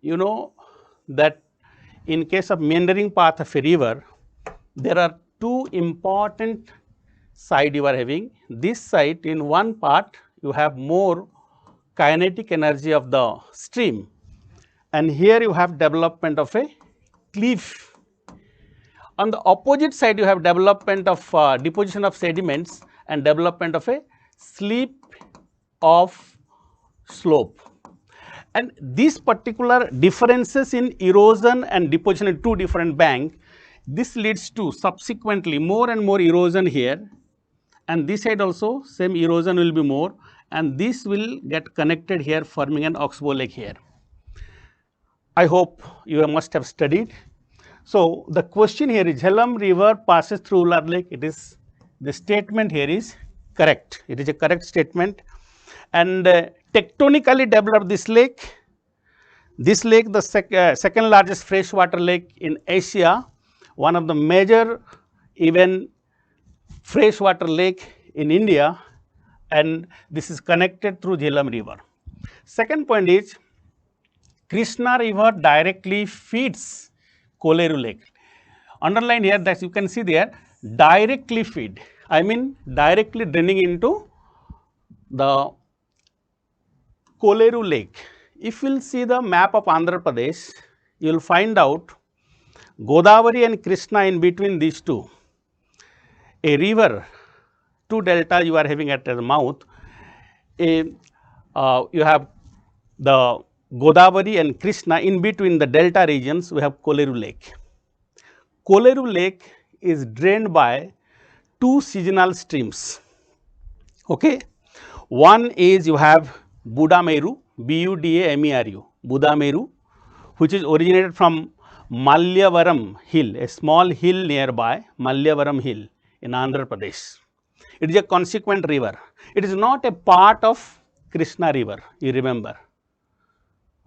You know that in case of meandering path of a river, there are two important side you are having. This side, in one part you have more kinetic energy of the stream, and here you have development of a cliff. On the opposite side you have development of deposition of sediments and development of a slip of slope. And these particular differences in erosion and deposition in two different banks, this leads to subsequently more and more erosion here, and this side also same erosion will be more, and this will get connected here forming an oxbow lake here. I hope you must have studied. So, the question here is Jhelum river passes through Ular Lake. It is, the statement here is correct. It is a correct statement. And tectonically developed this lake. This lake, the second largest freshwater lake in Asia, one of the major even freshwater lake in India, and this is connected through Jhelum river. Second point is Krishna river directly feeds Koleru lake. Underline here that you can see there, directly feed, I mean directly draining into the Koleru lake. If you will see the map of Andhra Pradesh, you will find out Godavari and Krishna in between these two. A river, two delta you are having at the mouth, you have the Godavari and Krishna, in between the delta regions we have Koleru lake. Koleru lake is drained by two seasonal streams. Okay. One is you have Budameru, Budameru, Budameru, which is originated from Malyavaram hill, a small hill nearby, Malyavaram hill in Andhra Pradesh. It is a consequent river. It is not a part of Krishna river, you remember.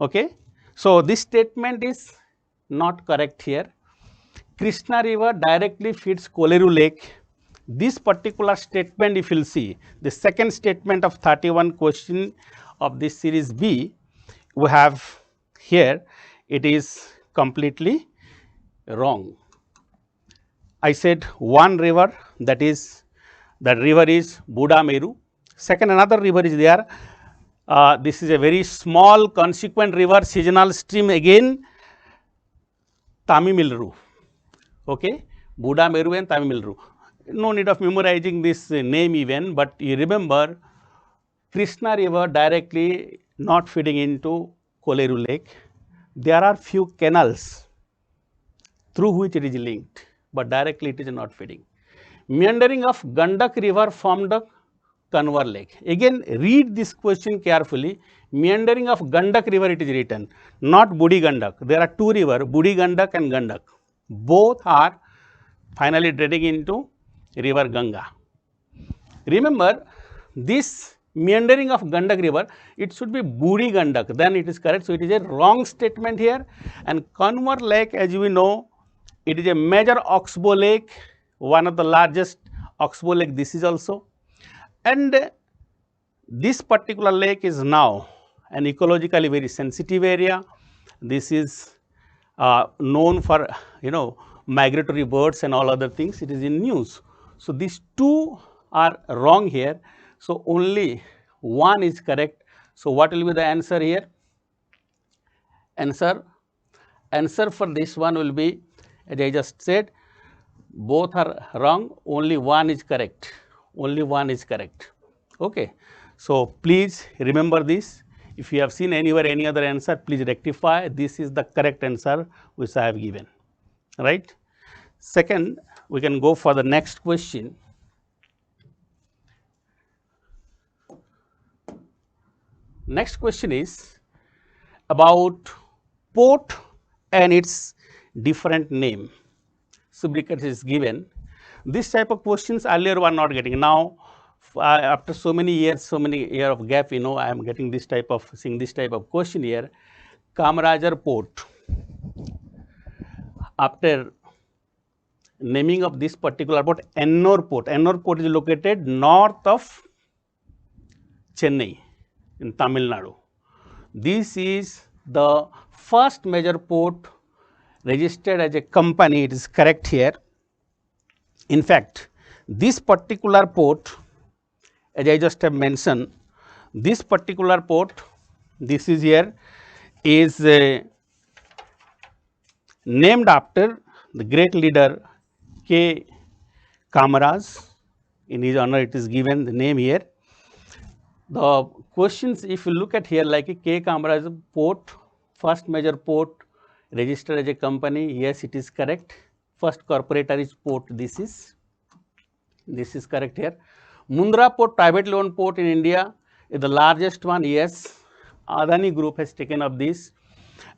Okay. So, this statement is not correct here. Krishna river directly feeds Koleru lake. This particular statement, if you will see, the second statement of 31 question of this series B, we have here, it is completely wrong. I said one river, that is, that river is Budameru. Second, another river is there. This is a very small consequent river, seasonal stream, again Tamimilru. Okay, Budameru and Tamimilru. No need of memorizing this name even, but you remember Krishna river directly not feeding into Koleru lake. There are few canals through which it is linked, but directly it is not feeding. Meandering of Gandak river formed the Kanwar lake. Again read this question carefully. Meandering of Gandak river it is written, not Budi Gandak. There are two rivers, Budi Gandak and Gandak. Both are finally draining into river Ganga. Remember this meandering of Gandak river, it should be Budi Gandak, then it is correct. So, it is a wrong statement here, and Kanwar lake, as we know, it is a major oxbow lake, one of the largest oxbow lake this is also, and This particular lake is now an ecologically very sensitive area. This is known for migratory birds and all other things. It is in news. So these two are wrong here. So only one is correct. So what will be the answer here? Answer for this one will be, as I just said, both are wrong, only one is correct. Only one is correct. Okay. So please remember this. If you have seen anywhere any other answer, please rectify. This is the correct answer which I have given. Right. Second, we can go for the next question. Next question is about port and its different name. Subject is given. This type of questions earlier were not getting. Now, after so many years of gap, I am getting this type of, seeing this type of question here. Kamarajar Port. After naming of this particular port, Ennore Port. Ennore Port is located north of Chennai in Tamil Nadu. This is the first major port registered as a company. It is correct here. In fact, this particular port, as I just have mentioned, this particular port, this is here, is named after the great leader K. Kamaraj. In his honor, it is given the name here. The questions, if you look at here, like a K. Kamaraj port, first major port registered as a company, yes, it is correct. First corporatized port, this is correct here. Mundra Port, privately owned port in India, is the largest one, yes. Adani Group has taken up this.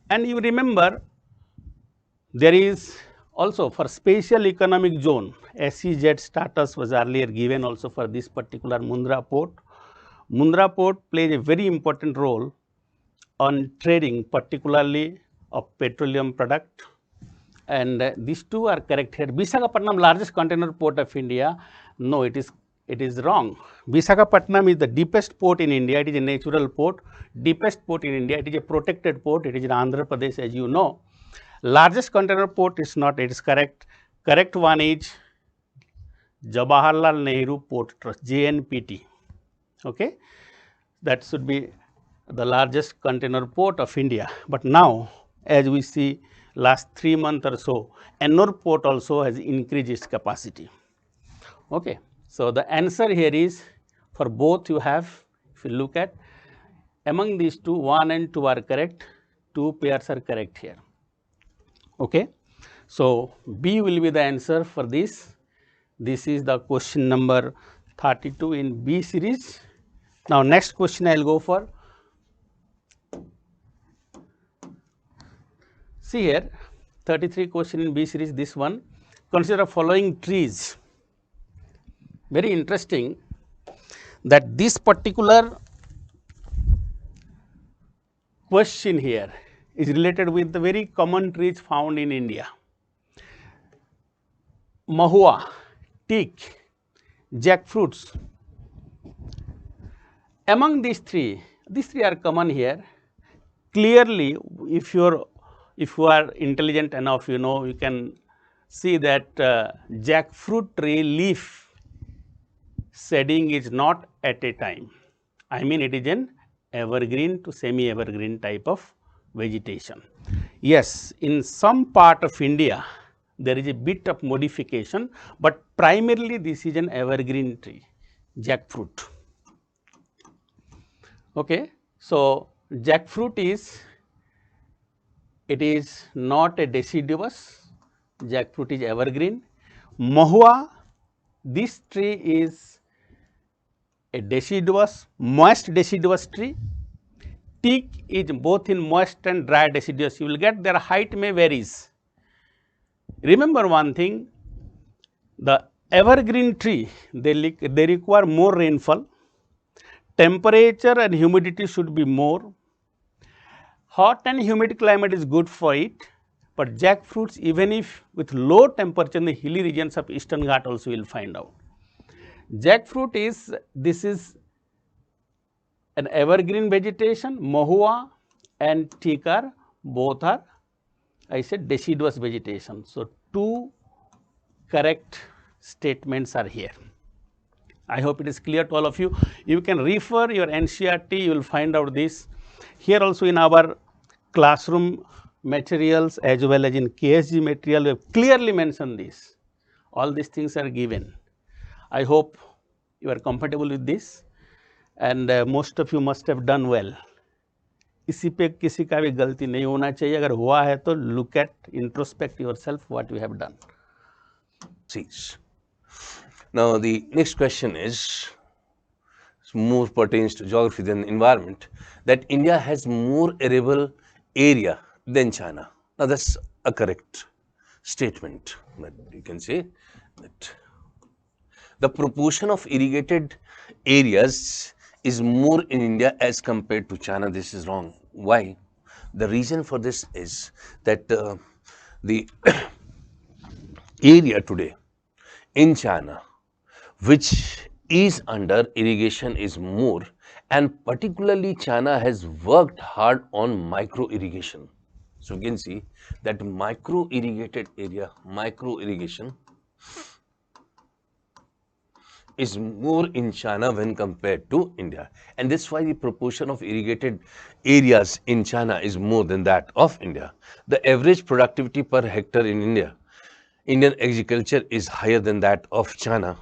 And you remember, there is also for special economic zone, SEZ status was earlier given also for this particular Mundra Port. Mundra Port plays a very important role on trading, particularly of petroleum product, and these two are correct here. Visakhapatnam, largest container port of India, no, it is wrong. Visakhapatnam is the deepest port in India. It is a natural port, deepest port in India. It is a protected port. It is in Andhra Pradesh, as you know. Largest container port is not. It is correct. Correct one is Jawaharlal Nehru Port Trust, JNPT. Okay, that should be the largest container port of India. But now, as we see, last 3 months or so, Ennore Port also has increased its capacity. Okay, so the answer here is, for both you have, if you look at, among these two, 1 and 2 are correct, 2 pairs are correct here. Okay, so B will be the answer for this. This is the question number 32 in B series. Now, next question I will go for. See here, 33 question in B series, this one. Consider following trees. Very interesting that this particular question here is related with the very common trees found in India. Mahua, teak, jackfruits. Among these three are common here. Clearly, if you are intelligent enough, you can see that jackfruit tree leaf shedding is not at a time. I mean, it is an evergreen to semi-evergreen type of vegetation. Yes, in some part of India, there is a bit of modification, but primarily this is an evergreen tree, jackfruit. Okay, so jackfruit it is not a deciduous, jackfruit is evergreen. Mahua, this tree is a deciduous, moist deciduous tree. Teak is both in moist and dry deciduous. You will get their height may varies. Remember one thing, the evergreen tree, they require more rainfall, temperature and humidity should be more. Hot and humid climate is good for it, but jackfruits, even if with low temperature in the hilly regions of Eastern Ghat also you will find out. Jackfruit is an evergreen vegetation, mahua and teak are both are, I said, deciduous vegetation. So, two correct statements are here. I hope it is clear to all of you. You can refer your NCERT, you will find out this. Here also in our classroom materials as well as in KSG material, we have clearly mentioned this. All these things are given. I hope you are comfortable with this, and most of you must have done well. इसी पे किसी का भी गलती नहीं होना चाहिए. अगर हुआ है तो look at, introspect yourself what you have done. Cease. Now, the next question is more pertains to geography than environment, that India has more arable area than China. Now, that's a correct statement, but you can say that the proportion of irrigated areas is more in India as compared to China. This is wrong. Why? The reason for this is that the area today in China which is under irrigation is more, and particularly China has worked hard on micro irrigation. So, you can see that micro irrigated area, micro irrigation is more in China when compared to India, and that's why the proportion of irrigated areas in China is more than that of India. The average productivity per hectare in India, Indian agriculture is higher than that of China.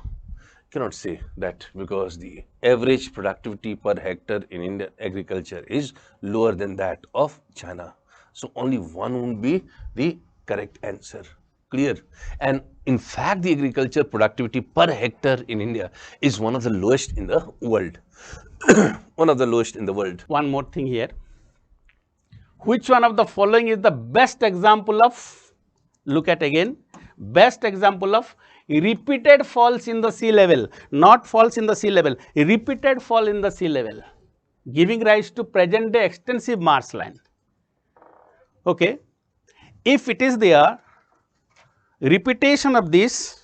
Cannot say that because the average productivity per hectare in Indian agriculture is lower than that of China. So, only one would be the correct answer. Clear? And in fact, the agriculture productivity per hectare in India is one of the lowest in the world. One of the lowest in the world. One more thing here. Which one of the following is the best example of, look at again, best example of repeated falls in the sea level, not falls in the sea level, repeated fall in the sea level, giving rise to present day extensive marshland. Okay. If it is there, repetition of this,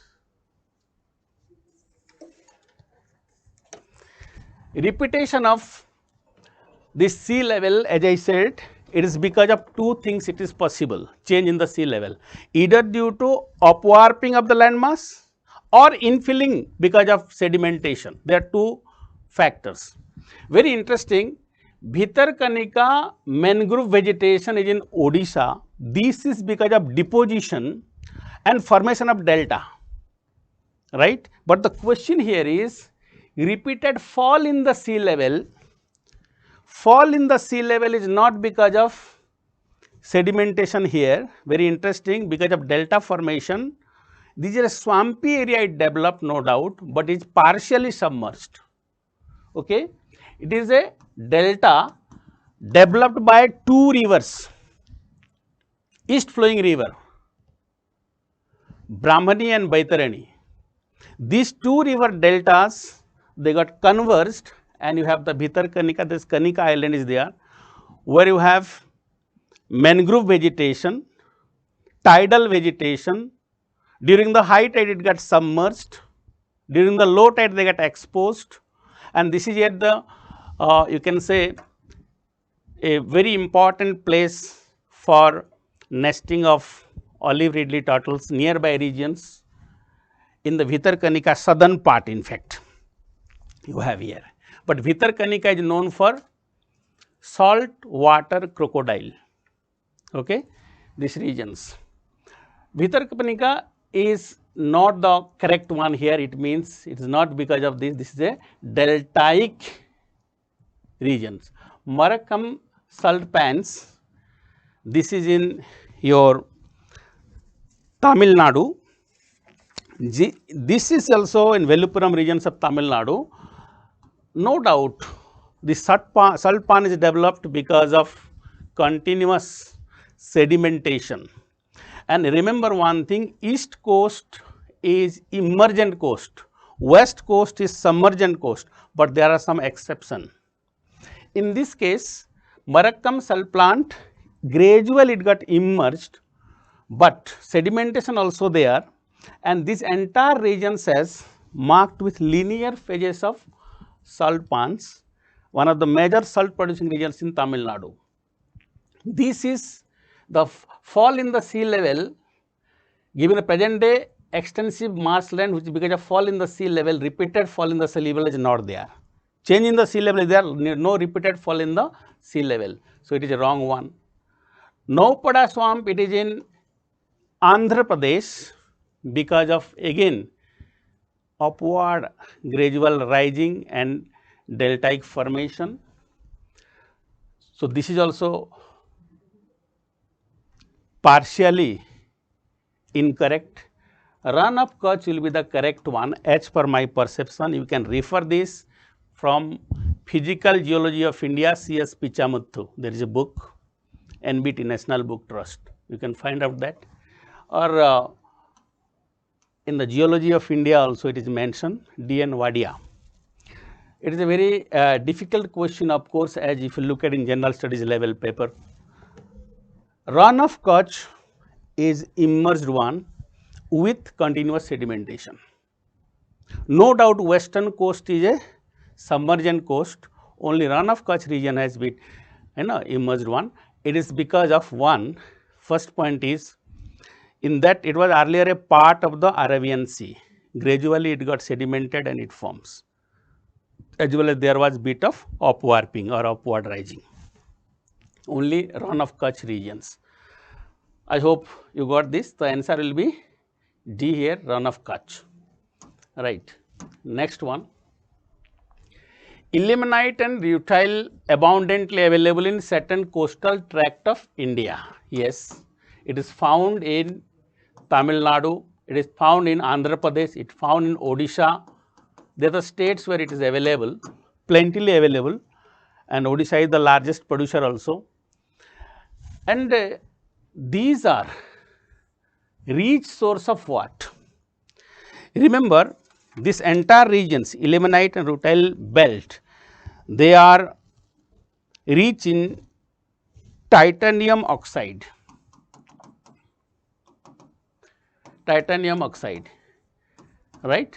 sea level, as I said, it is because of two things it is possible, change in the sea level, either due to upwarping of the landmass or infilling because of sedimentation. There are two factors. Very interesting, Bhitarkanika mangrove vegetation is in Odisha. This is because of deposition and formation of delta, right? But the question here is repeated fall in the sea level. Fall in the sea level is not because of sedimentation here, very interesting, because of delta formation. This is a swampy area it developed, no doubt, but it is partially submerged. Okay. It is a delta developed by two rivers, east flowing river, Brahmani and Baitarani. These two river deltas, they got converged, and you have the Bhitarkanika, this Kanika island is there, where you have mangrove vegetation, tidal vegetation. During the high tide it got submerged, during the low tide they get exposed, and this is yet the you can say a very important place for nesting of olive ridley turtles, nearby regions in the Bhitarkanika southern part, in fact you have here. But Bhitarkanika is known for salt water crocodile, okay, these regions. Bhitarkanika is not the correct one here, it means it is not because of this, this is a deltaic regions. Marakkam salt pans, this is in your Tamil Nadu, this is also in Veluppuram regions of Tamil Nadu. No doubt the salt pan is developed because of continuous sedimentation. And remember one thing, east coast is emergent coast, west coast is submergent coast, but there are some exceptions. In this case, Marakkam salt plant, gradually it got immersed, but sedimentation also there, and this entire region says marked with linear phases of salt pans, one of the major salt producing regions in Tamil Nadu. This is the fall in the sea level, given the present day extensive marshland, which because of fall in the sea level, repeated fall in the sea level is not there. Change in the sea level is there, no repeated fall in the sea level. So, it is a wrong one. Naupada swamp, it is in Andhra Pradesh because of again upward gradual rising and deltaic formation. So, this is also partially incorrect. Run of Kutch will be the correct one as per my perception. You can refer this from Physical Geology of India, C.S. Pichamuthu. There is a book, NBT, National Book Trust. You can find out that. Or in the Geology of India also it is mentioned, D.N. Wadia. It is a very difficult question, of course, as if you look at in general studies level paper. Run of Kutch is immersed one with continuous sedimentation. No doubt western coast is a submergent coast, only Run of Kutch region has been immersed one. It is because of one, first point is, in that it was earlier a part of the Arabian Sea. Gradually it got sedimented and it forms. As well as there was bit of upwarping or upward rising. Only Run of Kutch regions. I hope you got this. The answer will be D here, Run of Kutch. Right. Next one. Ilmenite and rutile abundantly available in certain coastal tract of India. Yes, it is found in Tamil Nadu, it is found in Andhra Pradesh, it is found in Odisha. They are the states where it is available, plentifully available, and Odisha is the largest producer also. And these are rich source of what? Remember, this entire regions, ilmenite and rutile belt, they are rich in titanium oxide. Titanium oxide, right?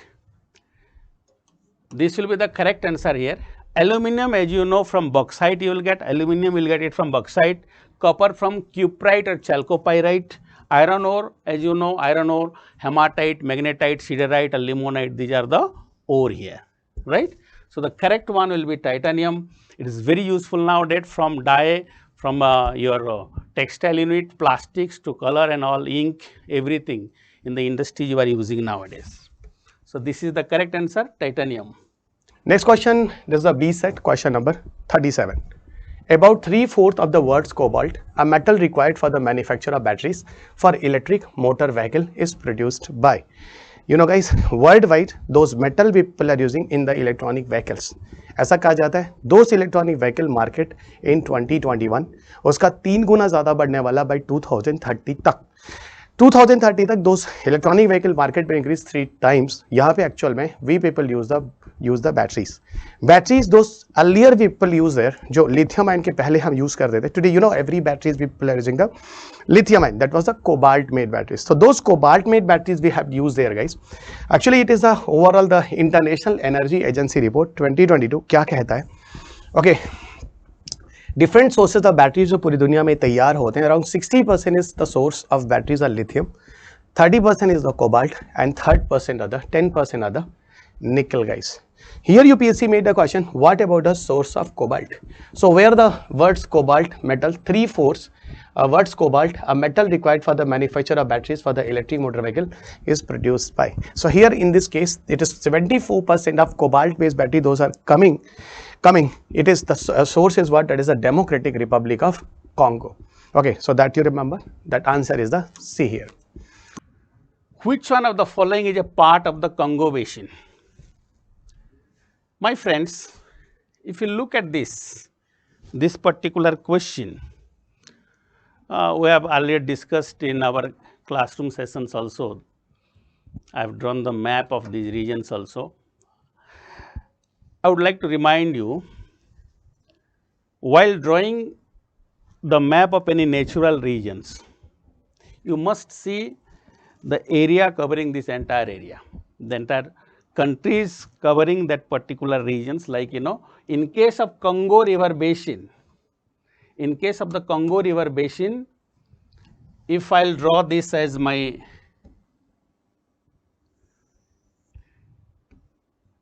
This will be the correct answer here. Aluminum, as you know, from bauxite you will get, aluminum you will get it from bauxite, copper from cuprite or chalcopyrite, iron ore, as you know, iron ore, hematite, magnetite, siderite or limonite, these are the ore here, right? So, the correct one will be titanium. It is very useful nowadays from dye, from your textile unit, plastics to color and all, ink, everything in the industry you are using nowadays. So, this is the correct answer, titanium. Next question, this is a B set, question number 37. About 3/4 of the world's cobalt, a metal required for the manufacture of batteries for electric motor vehicle, is produced by. You know guys, worldwide those metal people are using in the electronic vehicles. ऐसा कहा जाता है those electronic vehicle market in 2021 उसका 3 गुना ज़्यादा बढ़ने वाला by 2030 तक. 2030 तक those electronic vehicle market will increase 3 times. यहाँ पे actual में we people use the batteries. Batteries those earlier people use there जो lithium ion के पहले हम use करते थे. Today you know every batteries people are using the lithium ion, that was the cobalt made batteries. So those cobalt made batteries we have used there guys. Actually it is the overall the International Energy Agency report 2022 क्या कहता है? Okay. Different sources of batteries जो पूरी दुनिया में तैयार होते हैं, around 60% is the source of batteries are lithium, 30% is the cobalt and 3% are the 10% are the nickel guys. Here UPSC made the question, what about the source of cobalt? So where the words cobalt metal 3/4 words cobalt, a metal required for the manufacture of batteries for the electric motor vehicle, is produced by. So here in this case it is 74% of cobalt based battery, those are coming. It is the source is what? That is the Democratic Republic of Congo. Okay, so that you remember, that answer is the C here. Which one of the following is a part of the Congo basin? My friends, if you look at this particular question, we have earlier discussed in our classroom sessions also. I have drawn the map of these regions also. I would like to remind you, while drawing the map of any natural regions, you must see the area covering this entire area, the entire countries covering that particular regions, like in case of Congo River Basin, in case of the Congo River Basin, if I'll draw this as my,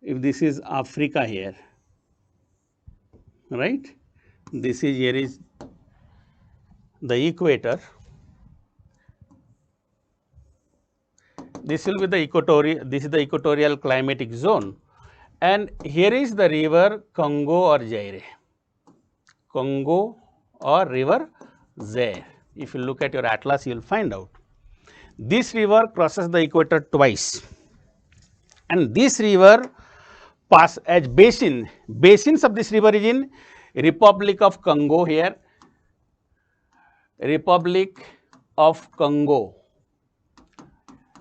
if this is Africa here, right, this is, here is the equator, this will be the equatorial, this is the equatorial climatic zone, and here is the river Congo or Zaire, Congo or river Zaire. If you look at your atlas, you will find out. This river crosses the equator twice, and this river pass as basin. Basins of this river is in Republic of Congo here, Republic of Congo.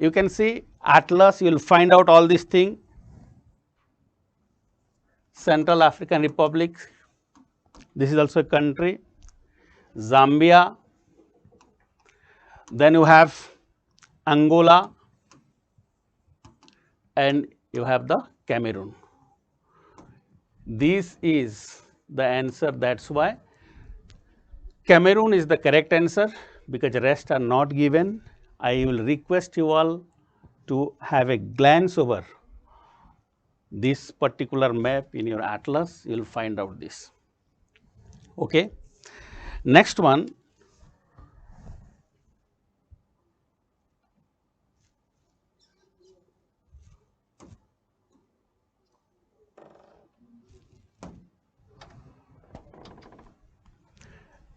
You can see atlas, you will find out all these things. Central African Republic, this is also a country. Zambia, then you have Angola, and you have the Cameroon. This is the answer, that's why Cameroon is the correct answer, because the rest are not given. I will request you all to have a glance over this particular map in your atlas, you will find out this. Okay. Next one,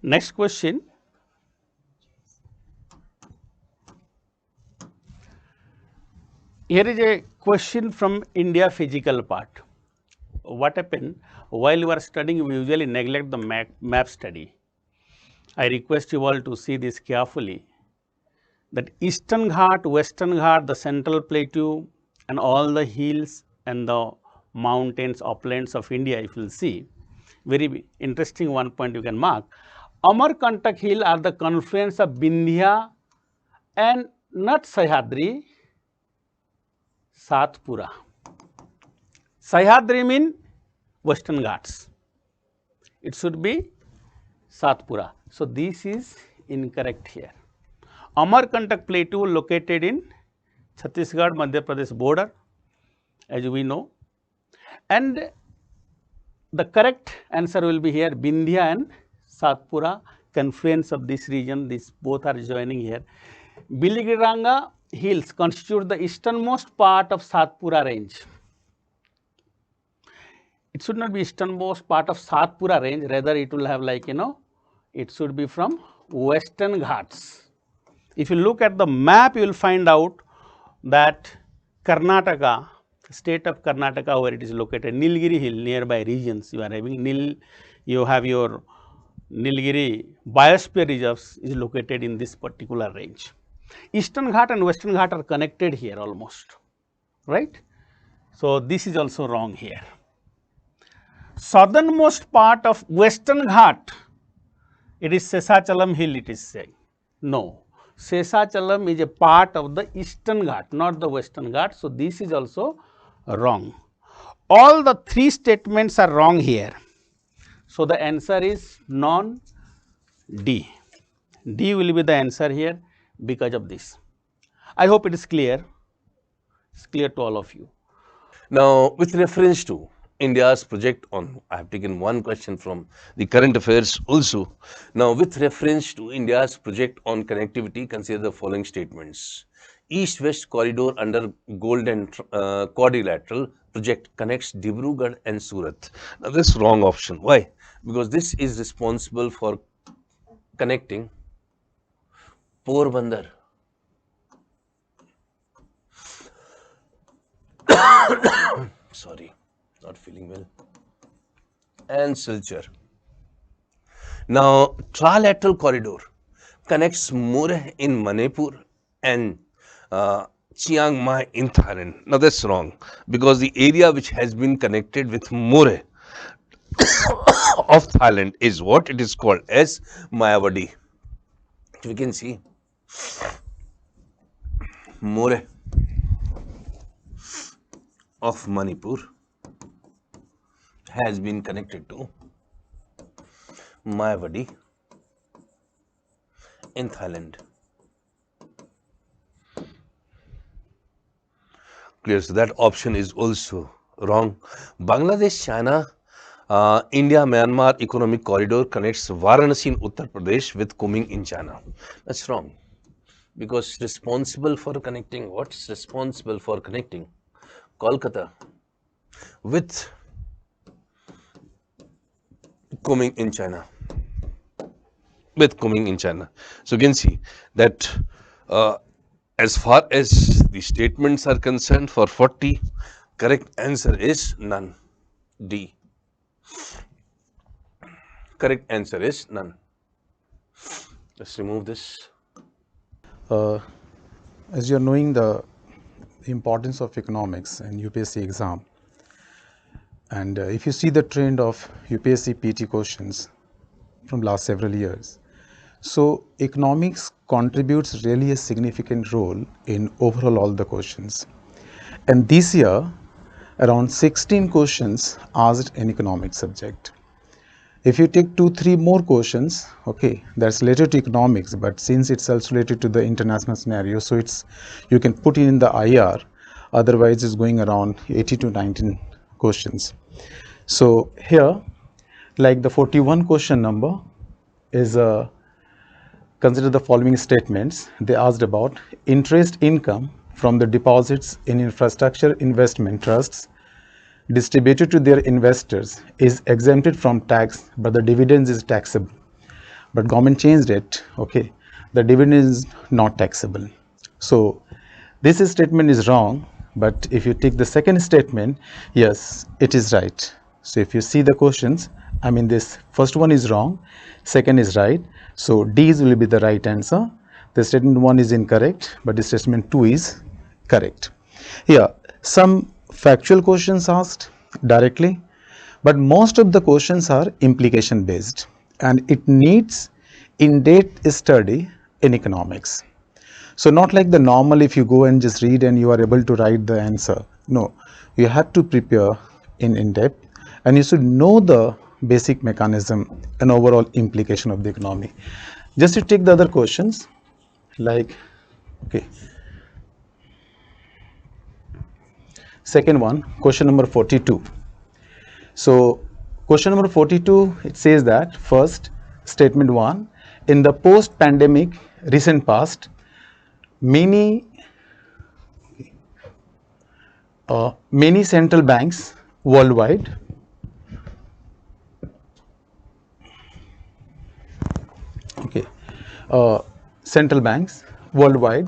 next question. Here is a question from India physical part. What happened? While you are studying, we usually neglect the map study. I request you all to see this carefully, that Eastern Ghat, Western Ghat, the Central Plateau, and all the hills and the mountains, uplands of India, if you will see, very interesting one point you can mark. Amarkantak Hill are the confluence of Vindhya and not Sahyadri, Satpura. Sahyadri mean Western Ghats. It should be Satpura. So, this is incorrect here. Amarkantak Plateau located in Chhattisgarh, Madhya Pradesh border, as we know. And the correct answer will be here, Vindhya and Satpura, confluence of this region, these both are joining here. Biligiranga hills constitute the easternmost part of Satpura range. It should not be easternmost part of Satpura range, rather it will have like, it should be from Western Ghats. If you look at the map, you will find out that Karnataka, state of Karnataka, where it is located, Nilgiri hill, nearby regions, you are having you have your Nilgiri biosphere reserves is located in this particular range. Eastern Ghat and Western Ghat are connected here almost, right? So, this is also wrong here. Southernmost part of Western Ghat, it is Sesachalam hill, it is saying. No, Sesachalam is a part of the Eastern Ghat, not the Western Ghat. So, this is also wrong. All the three statements are wrong here. So, the answer is non-D. D will be the answer here because of this. I hope it is clear. It's clear to all of you. Now, with reference to India's project on, I have taken one question from the current affairs also. Now, with reference to India's project on connectivity, consider the following statements. East-West corridor under Golden Quadrilateral project connects Dibrugarh and Surat. Now, this is wrong option. Why? Because this is responsible for connecting Porbandar, sorry, not feeling well, and Silchar. Now, trilateral corridor connects Moreh in Manipur and Chiang Mai in Thailand. Now, that's wrong, because the area which has been connected with Moreh of Thailand is what it is called as Mayawadi. We can see Moreh of Manipur has been connected to Mayawadi in Thailand. Clear, so that option is also wrong. Bangladesh, China, India, Myanmar economic corridor connects Varanasi in Uttar Pradesh with Kunming in China. That's wrong. Because responsible for connecting, what's responsible for connecting Kolkata with Kunming in China. With Kunming in China. So you can see that as far as the statements are concerned, for 40, correct answer is none. D. Correct answer is none. Let's remove this. As you're knowing the importance of economics in UPSC exam, and if you see the trend of UPSC PT questions from last several years, so economics contributes really a significant role in overall all the questions. And this year, around 16 questions asked in economics subject. If you take 2-3 more questions, okay, that's related to economics, but since it's also related to the international scenario, so it's you can put it in the IR. Otherwise, it's going around 80 to 19 questions. So here, like the 41 question number is consider the following statements. They asked about interest income from the deposits in infrastructure investment trusts distributed to their investors is exempted from tax, but the dividends is taxable. But government changed it, okay, the dividend is not taxable. So this statement is wrong, but if you take the second statement, yes, it is right. So if you see the questions, I mean this first one is wrong, second is right. So D will be the right answer. The statement 1 is incorrect, but the statement 2 is correct. Here, some factual questions asked directly, but most of the questions are implication based and it needs in-depth study in economics. So not like the normal, if you go and just read and you are able to write the answer. No, you have to prepare in depth and you should know the basic mechanism and overall implication of the economy. Just to take the other questions, like, okay, second one, question number 42. So question number 42, it says that first statement 1, in the post-pandemic recent past, many central banks worldwide central banks worldwide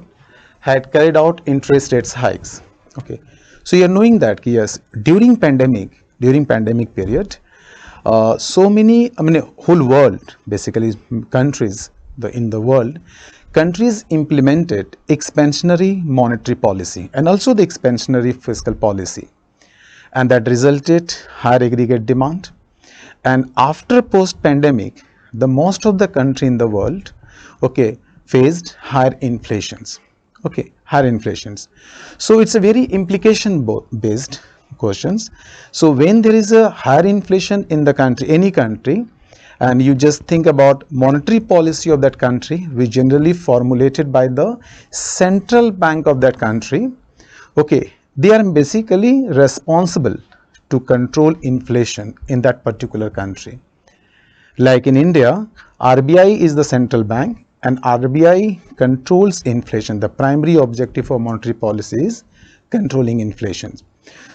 had carried out interest rates hikes. Okay, so you are knowing that yes, during pandemic period, so many, I mean, whole world, basically countries in the world, countries implemented expansionary monetary policy and also the expansionary fiscal policy, and that resulted higher aggregate demand. And after post pandemic, the most of the country in the world, okay, faced higher inflations. Okay, higher inflations. So it's a very implication based questions. So when there is a higher inflation in the country, any country, and you just think about monetary policy of that country, which generally formulated by the central bank of that country, okay, they are basically responsible to control inflation in that particular country. Like in India, RBI is the central bank and RBI controls inflation. The primary objective of monetary policy is controlling inflation.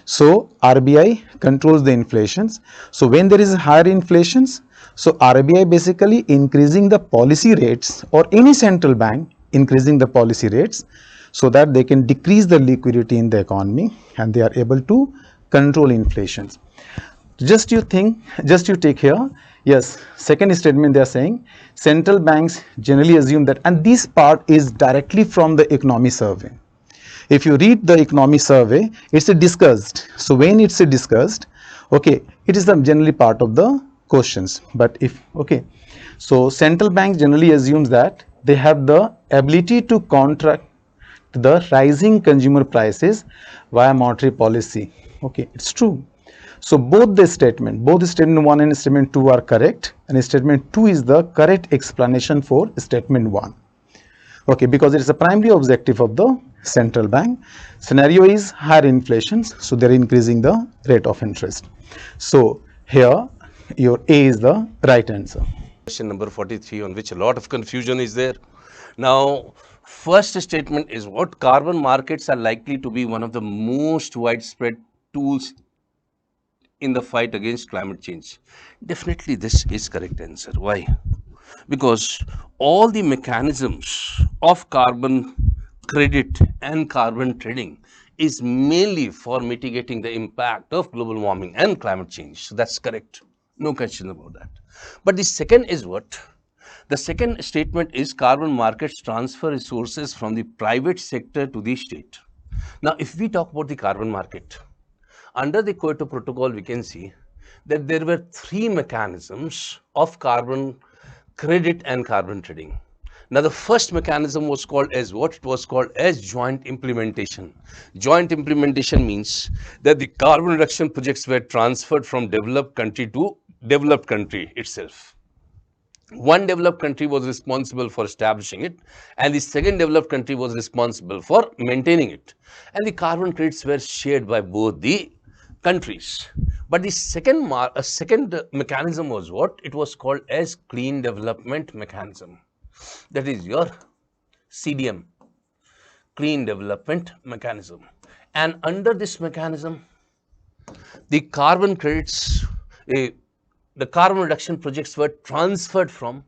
So RBI controls the inflations. So when there is higher inflations, so RBI basically increasing the policy rates, or any central bank increasing the policy rates, so that they can decrease the liquidity in the economy and they are able to control inflation. Just you take here, yes, second statement they are saying central banks generally assume that, and this part is directly from the economy survey. If you read the economy survey, it's discussed. So when it's discussed, okay, it is the generally part of the questions. But if, okay, so central banks generally assumes that they have the ability to to the rising consumer prices via monetary policy. Okay, it's true. So both 1 and statement 2 are correct, and statement 2 is the correct explanation for statement 1. Okay, because it is a primary objective of the central bank. Scenario is higher inflation, so they are increasing the rate of interest. So here your A is the right answer. Question number 43, on which a lot of confusion is there. Now, first statement is what? Carbon markets are likely to be one of the most widespread tools in the fight against climate change. Definitely this is correct answer. Why? Because all the mechanisms of carbon credit and carbon trading is mainly for mitigating the impact of global warming and climate change. So that's correct. No question about that. But the second is what? The second statement is carbon markets transfer resources from the private sector to the state. Now, if we talk about the carbon market, under the Kyoto Protocol, we can see that there were three mechanisms of carbon credit and carbon trading. Now, the first mechanism was called as what? It was called as joint implementation. Joint implementation means that the carbon reduction projects were transferred from developed country to developed country itself. One developed country was responsible for establishing it, and the second developed country was responsible for maintaining it. And the carbon credits were shared by both the countries. But the second mechanism was what? It was called as clean development mechanism. That is your CDM, clean development mechanism. And under this mechanism, the carbon credits, the carbon reduction projects were transferred from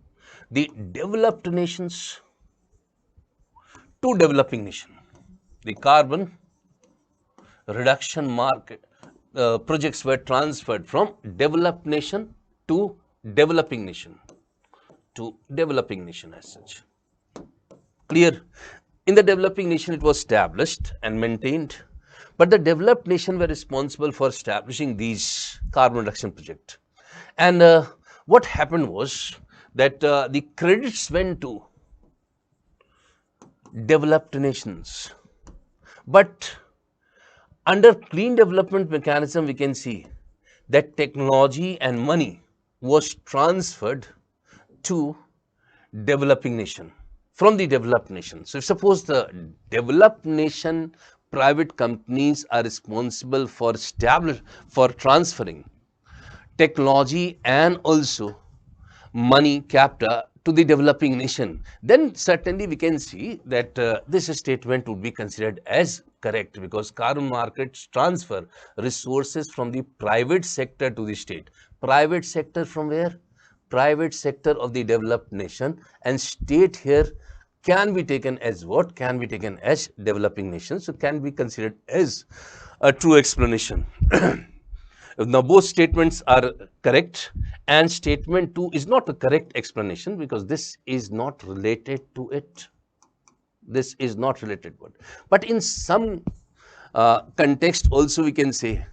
the developed nations to developing nation. The carbon reduction projects were transferred from developed nation to developing nation. As such. Clear? In the developing nation, it was established and maintained, but the developed nation were responsible for establishing these carbon reduction projects. And what happened was that the credits went to developed nations. But under clean development mechanism, we can see that technology and money was transferred to developing nation, from the developed nation. So, if suppose the developed nation private companies are responsible for transferring technology and also money capital to the developing nation, then certainly we can see that this statement would be considered as correct, because carbon markets transfer resources from the private sector to the state. Private sector from where? Private sector of the developed nation, and state here can be taken as what? Can be taken as developing nation. So, can be considered as a true explanation. Now, both statements are correct, and statement 2 is not a correct explanation because this is not related to it. This is not related to it. But in some context also we can say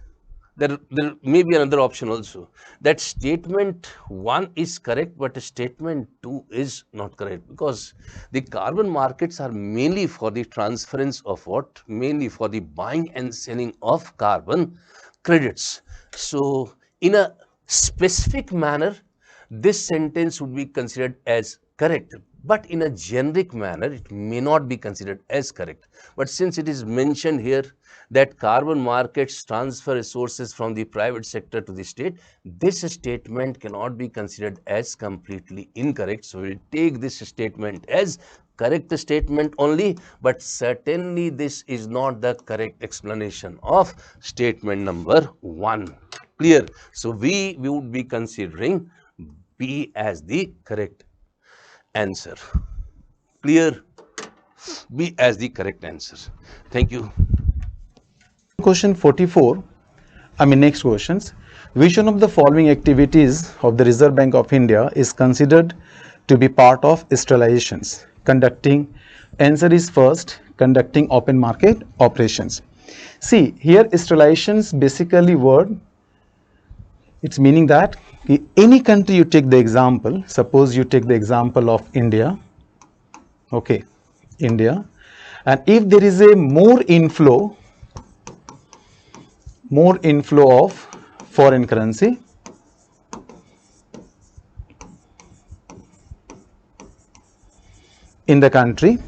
there may be another option also, that statement 1 is correct, but statement 2 is not correct, because the carbon markets are mainly for the transference of what? Mainly for the buying and selling of carbon credits. So, in a specific manner, this sentence would be considered as correct, but in a generic manner, it may not be considered as correct. But since it is mentioned here that carbon markets transfer resources from the private sector to the state, this statement cannot be considered as completely incorrect. So, we will take this statement as correct statement only, but certainly this is not the correct explanation of statement number 1. Clear? So, we would be considering B as the correct answer. Clear? B as the correct answer. Thank you. Question 44, next questions. Which one of the following activities of the Reserve Bank of India is considered to be part of sterilizations? Conducting, answer is first, conducting open market operations. See, here sterilizations basically word, it's meaning that any country you take the example, suppose you take the example of India, okay, India, And if there is a more inflow of foreign currency, in the country,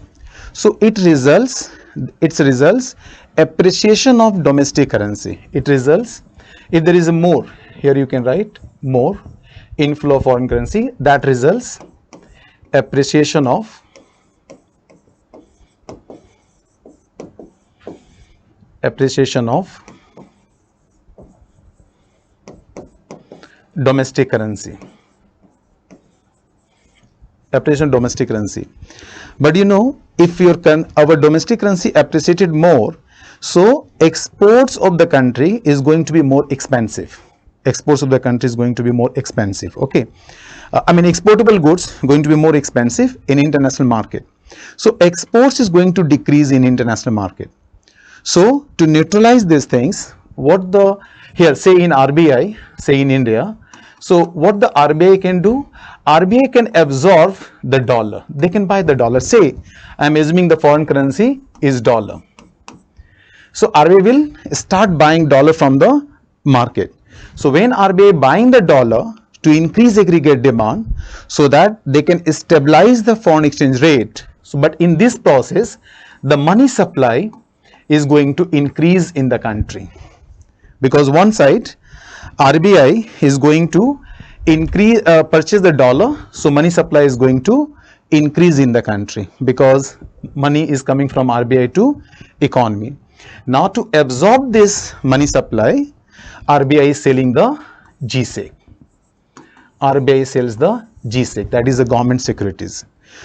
so it results appreciation of domestic currency. It results, if there is a more, here you can write more inflow of foreign currency, that results appreciation of domestic currency. Appreciation of domestic currency. But you know, if our domestic currency appreciated more, so exports of the country is going to be more expensive. Exports of the country is going to be more expensive. Okay, I mean exportable goods going to be more expensive in international market. So exports is going to decrease in international market. So to neutralize these things, what the here say in RBI, say in India, so what the RBI can do, RBI can absorb the dollar. They can buy the dollar. Say I am assuming the foreign currency is dollar. So RBI will start buying dollar from the market. So when RBI buying the dollar to increase aggregate demand, so that they can stabilize the foreign exchange rate. So but in this process, the money supply is going to increase in the country, because one side RBI is going to increase purchase the dollar, so money supply is going to increase in the country because money is coming from RBI to economy. Now to absorb this money supply, RBI is selling the GSEC. RBI sells the GSEC, that is the government securities.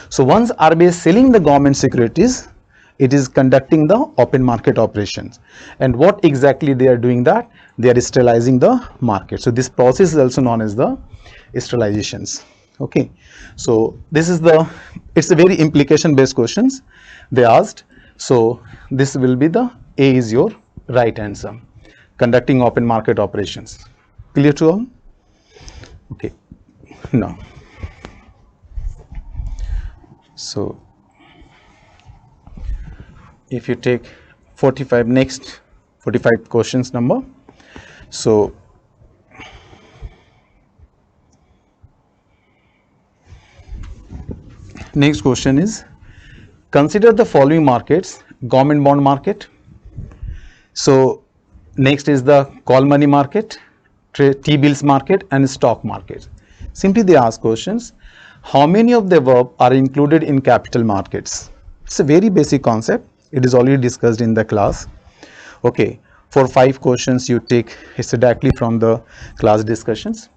So once RBI is selling the government securities, it is conducting the open market operations. And what exactly they are doing that? They are sterilizing the market. So this process is also known as the sterilizations. Okay. So this is it's a very implication based questions they asked. So this will be the A is your right answer. Conducting open market operations. Clear to all? Okay. Now, so if you take 45 questions number, so next question is, consider the following markets: government bond market. So next is the call money market, T-bills market and stock market. Simply they ask questions, how many of the above are included in capital markets? It's a very basic concept. It is already discussed in the class. Okay, for 5 questions you take it's directly from the class discussions.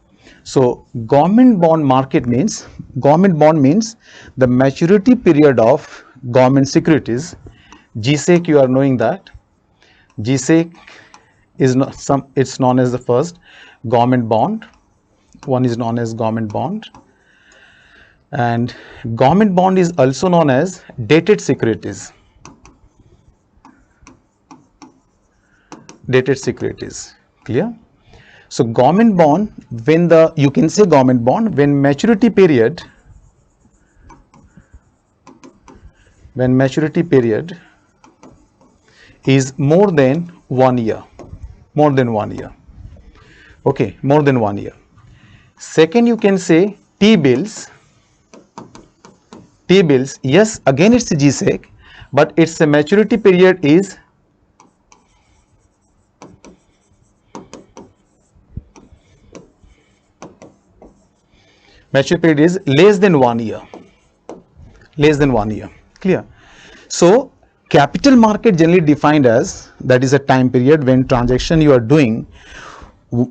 So government bond market means, government bond means the maturity period of government securities. GSEC, you are knowing that GSEC is not it's known as the first government bond. One is known as government bond, and government bond is also known as dated securities. Dated securities. Clear? So government bond, when you can say government bond when maturity period is more than 1 year. More than 1 year. Okay, more than 1 year. Second, you can say T-bills. T-bills, yes, again it's a GSEC, but its maturity period is less than 1 year. Less than 1 year. Clear? So capital market generally defined as, that is a time period when transaction you are doing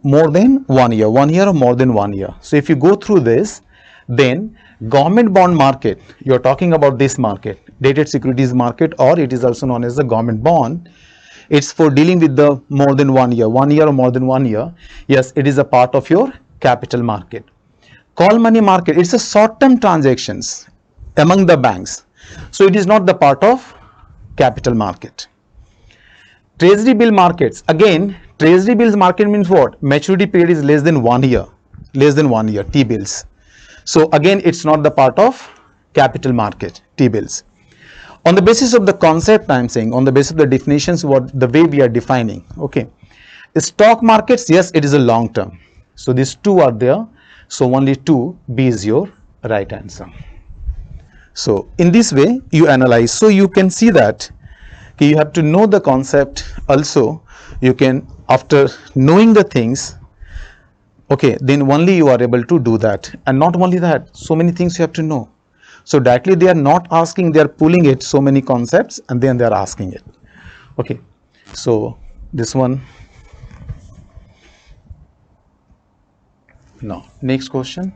more than 1 year, 1 year or more than 1 year. So if you go through this, then government bond market, you are talking about this market, dated securities market, or it is also known as the government bond. It's for dealing with the more than 1 year, 1 year or more than 1 year. Yes, it is a part of your capital market. Call money market, it's a short-term transactions among the banks. So it is not the part of capital market. Treasury bill markets, again treasury bills market means what? Maturity period is less than 1 year. Less than 1 year, T-bills. So again it's not the part of capital market, T-bills. On the basis of the concept, I am saying, on the basis of the definitions, what the way we are defining, okay. The stock markets, yes, it is a long term. So these two are there. So only 2B is your right answer. So in this way you analyze. So you can see that okay, you have to know the concept also. You can, after knowing the things, okay, then only you are able to do that. And not only that, so many things you have to know. So directly they are not asking, they are pulling it, so many concepts, and then they are asking it. Okay, so this one. Now, next question.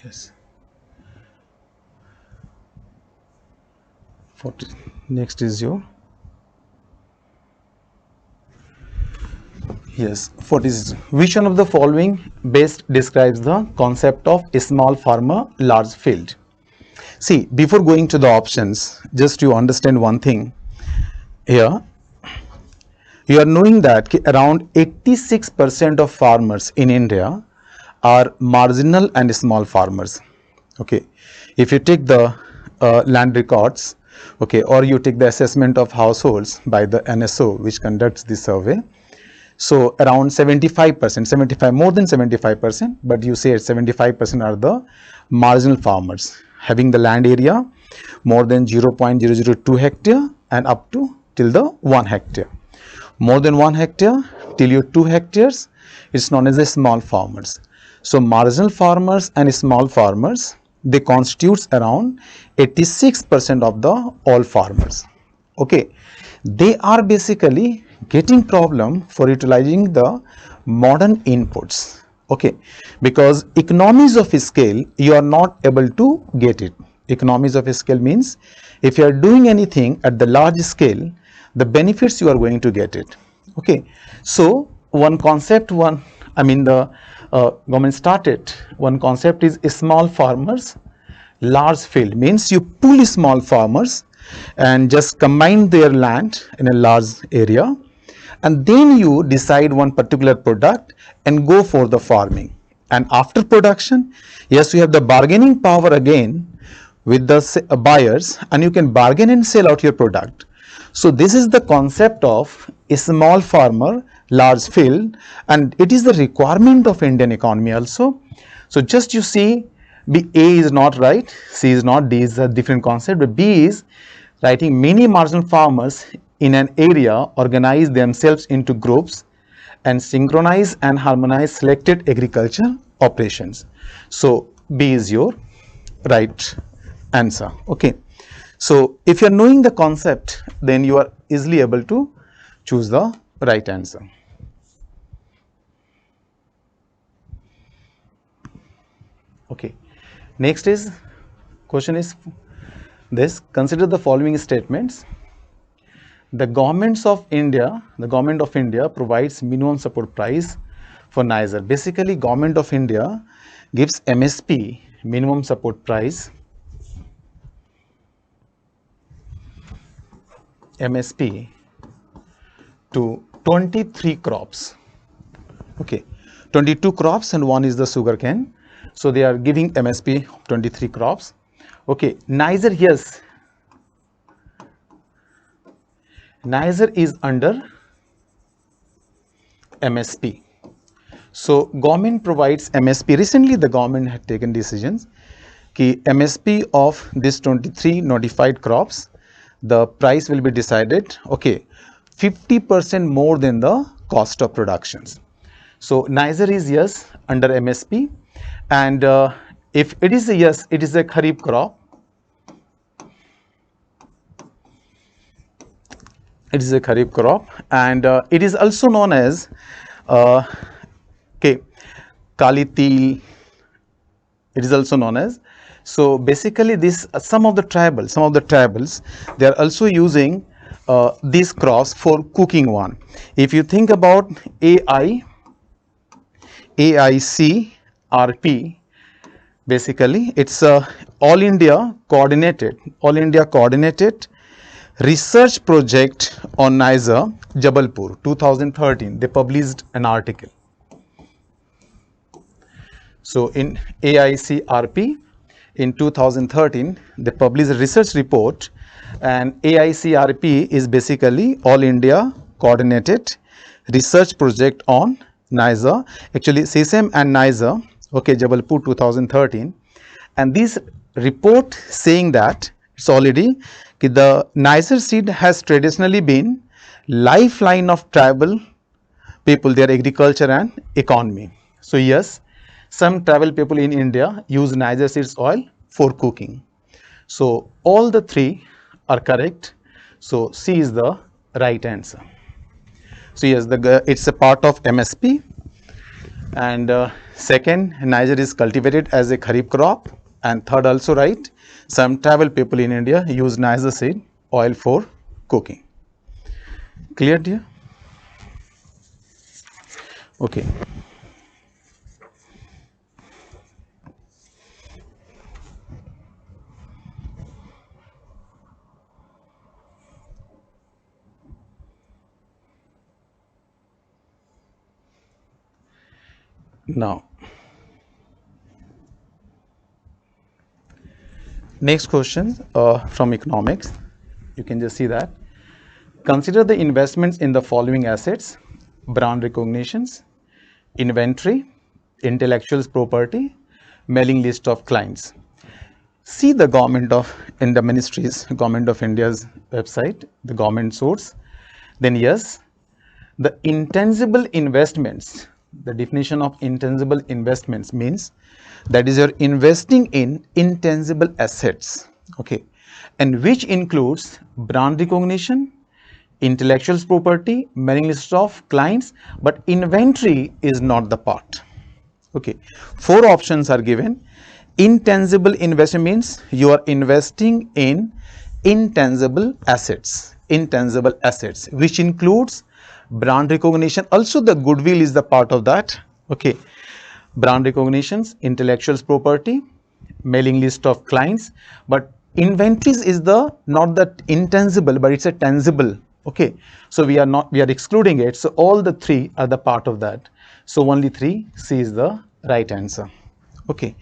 Yes. Next is your. Yes, 46. Which one of the following best describes the concept of a small farmer, large field? See, before going to the options, just to understand one thing here, you are knowing that around 86% of farmers in India are marginal and small farmers. Okay, if you take the land records, okay, or you take the assessment of households by the NSO, which conducts the survey. So around 75%, more than 75%, but you say 75% are the marginal farmers having the land area more than 0.002 hectare and up to till the 1 hectare. More than 1 hectare till your 2 hectares, it's known as the small farmers. So marginal farmers and small farmers, they constitutes around 86% of the all farmers. Okay, they are basically getting problem for utilizing the modern inputs. Okay, because economies of scale, you are not able to get it. Economies of scale means if you are doing anything at the large scale, the benefits you are going to get it. Okay, so one concept, the government started, one concept is small farmers, large field, means you pull small farmers and just combine their land in a large area, and then you decide one particular product and go for the farming. And after production, yes, you have the bargaining power again with the buyers, and you can bargain and sell out your product. So this is the concept of a small farmer, large field, and it is the requirement of Indian economy also. So just you see, B, A is not right, C is not, D is a different concept, but B is writing many marginal farmers in an area organize themselves into groups and synchronize and harmonize selected agriculture operations. So B is your right answer. Okay, so if you are knowing the concept, then you are easily able to choose the right answer. Okay, next is question is this: consider the following statements. The government of India provides minimum support price for Niger. Basically, government of India gives MSP, minimum support price, MSP to 23 crops. Okay, 22 crops and one is the sugarcane. So they are giving MSP 23 crops. Okay, Niger, yes, Niger is under MSP. So government provides MSP. Recently the government had taken decisions कि MSP of this 23 notified crops, the price will be decided, okay, 50% more than the cost of productions. So Niger is yes under MSP, and if it is a yes, it is a kharif crop. It is a kharif crop, and it is also known as okay, kali til. It is also known as. So basically, this some of the tribals, they are also using these crops for cooking one. If you think about AICRP, basically it's a all India coordinated research project on Niger, Jabalpur, 2013. They published an article. So in AICRP in 2013, they published a research report, and AICRP is basically All India Coordinated Research Project on NISA. Actually, CSEM and NISA, okay, Jabalpur 2013. And this report saying that it's already the NISA seed has traditionally been lifeline of tribal people, their agriculture and economy. So yes, some tribal people in India use Niger seeds oil for cooking. So all the three are correct. So C is the right answer. So yes, it's a part of MSP. And second, Niger is cultivated as a kharif crop. And third also right, some tribal people in India use Niger seed oil for cooking. Clear, dear? Okay. Now, next question from economics. You can just see that. Consider the investments in the following assets: brand recognitions, inventory, intellectual property, mailing list of clients. See the government of India's website, the government source. Then yes, the intangible investments, the definition of intangible investments means that is you're investing in intangible assets, okay, and which includes brand recognition, intellectual property, mailing list of clients, but inventory is not the part. Okay, 4 options are given. Intangible investment means you are investing in intangible assets, which includes brand recognition. Also the goodwill is the part of that. Okay, brand recognitions, intellectual property, mailing list of clients, but inventories is the not that intangible, but it's a tangible. Okay, so we are excluding it. So all the 3 are the part of that. So only 3, C is the right answer. Okay,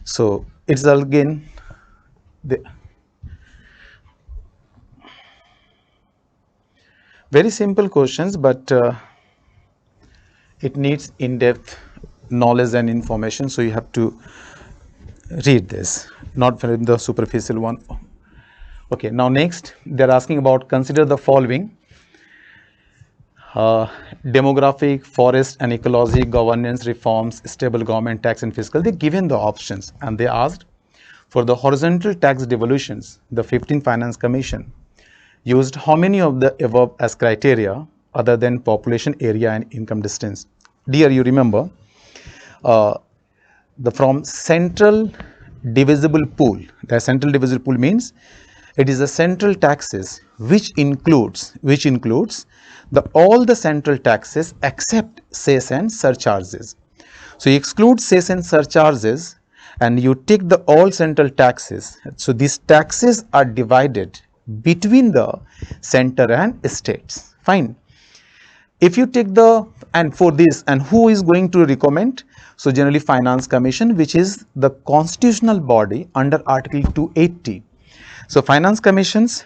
so it's again the very simple questions, but it needs in-depth knowledge and information. So you have to read this, not from the superficial one. Okay, now next they're asking about consider the following: demographic, forest and ecology, governance reforms, stable government, tax and fiscal. They given the options, and they asked for the horizontal tax devolutions. The 15th Finance Commission used how many of the above as criteria other than population, area and income distance? Dear, you remember from central divisible pool. The central divisible pool means it is the central taxes which includes all the central taxes except cess and surcharges. So you exclude cess and surcharges and you take the all central taxes. So these taxes are divided between the center and states. Fine. If you take and for this, and who is going to recommend? So generally Finance Commission, which is the constitutional body under Article 280. So Finance Commissions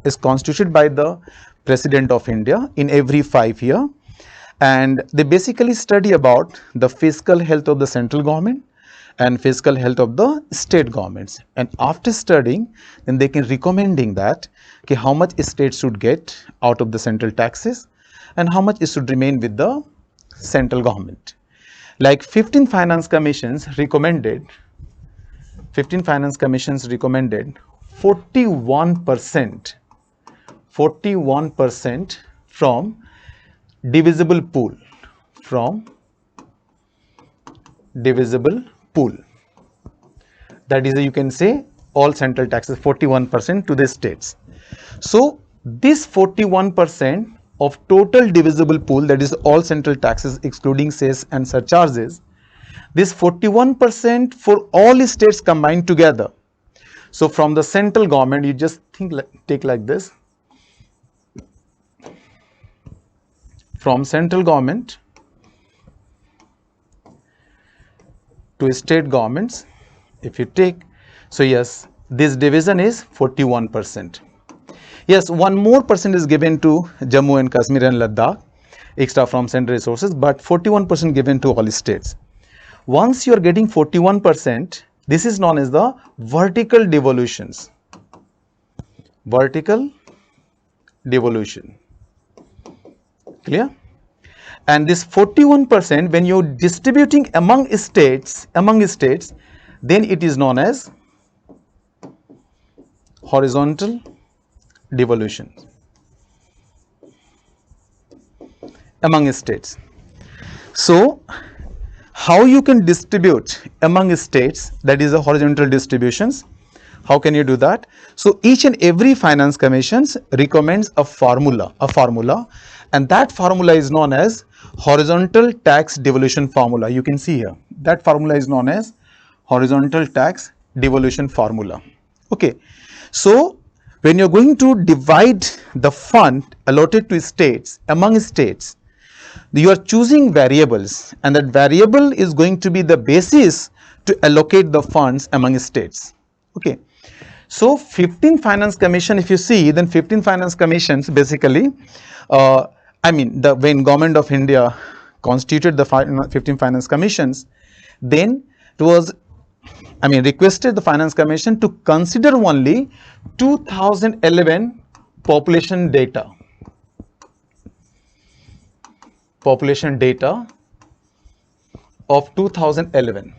is constituted by the President of India in every 5 years, and they basically study about the fiscal health of the central government and fiscal health of the state governments, and after studying then they can recommending that okay, how much states should get out of the central taxes and how much it should remain with the central government. Like 15 finance commissions recommended 41% from divisible pool, that is, you can say all central taxes, 41% to the states. So this 41% of total divisible pool, that is all central taxes excluding cess and surcharges, this 41% for all states combined together. So from the central government, you just take like this. From central government, to state governments, if you take, so yes, this division is 41%. Yes, one more percent is given to Jammu and Kashmir and Ladakh, extra from central resources, but 41% given to all states. Once you are getting 41%, this is known as the vertical devolutions. Vertical devolution. Clear? And this 41%, when you're distributing among states, then it is known as horizontal devolution among states. So, how you can distribute among states, that is the horizontal distributions. How can you do that? So, each and every finance commissions recommends a formula, and that formula is known as horizontal tax devolution formula. You can see here, that formula is known as horizontal tax devolution formula. Okay. So, when you are going to divide the fund allotted to states among states, you are choosing variables, and that variable is going to be the basis to allocate the funds among states. Okay. So, 15 finance commission, if you see, then 15 finance commissions basically, when government of India constituted the 15 finance commissions, then it was, requested the finance commission to consider only 2011 population data. Of 2011,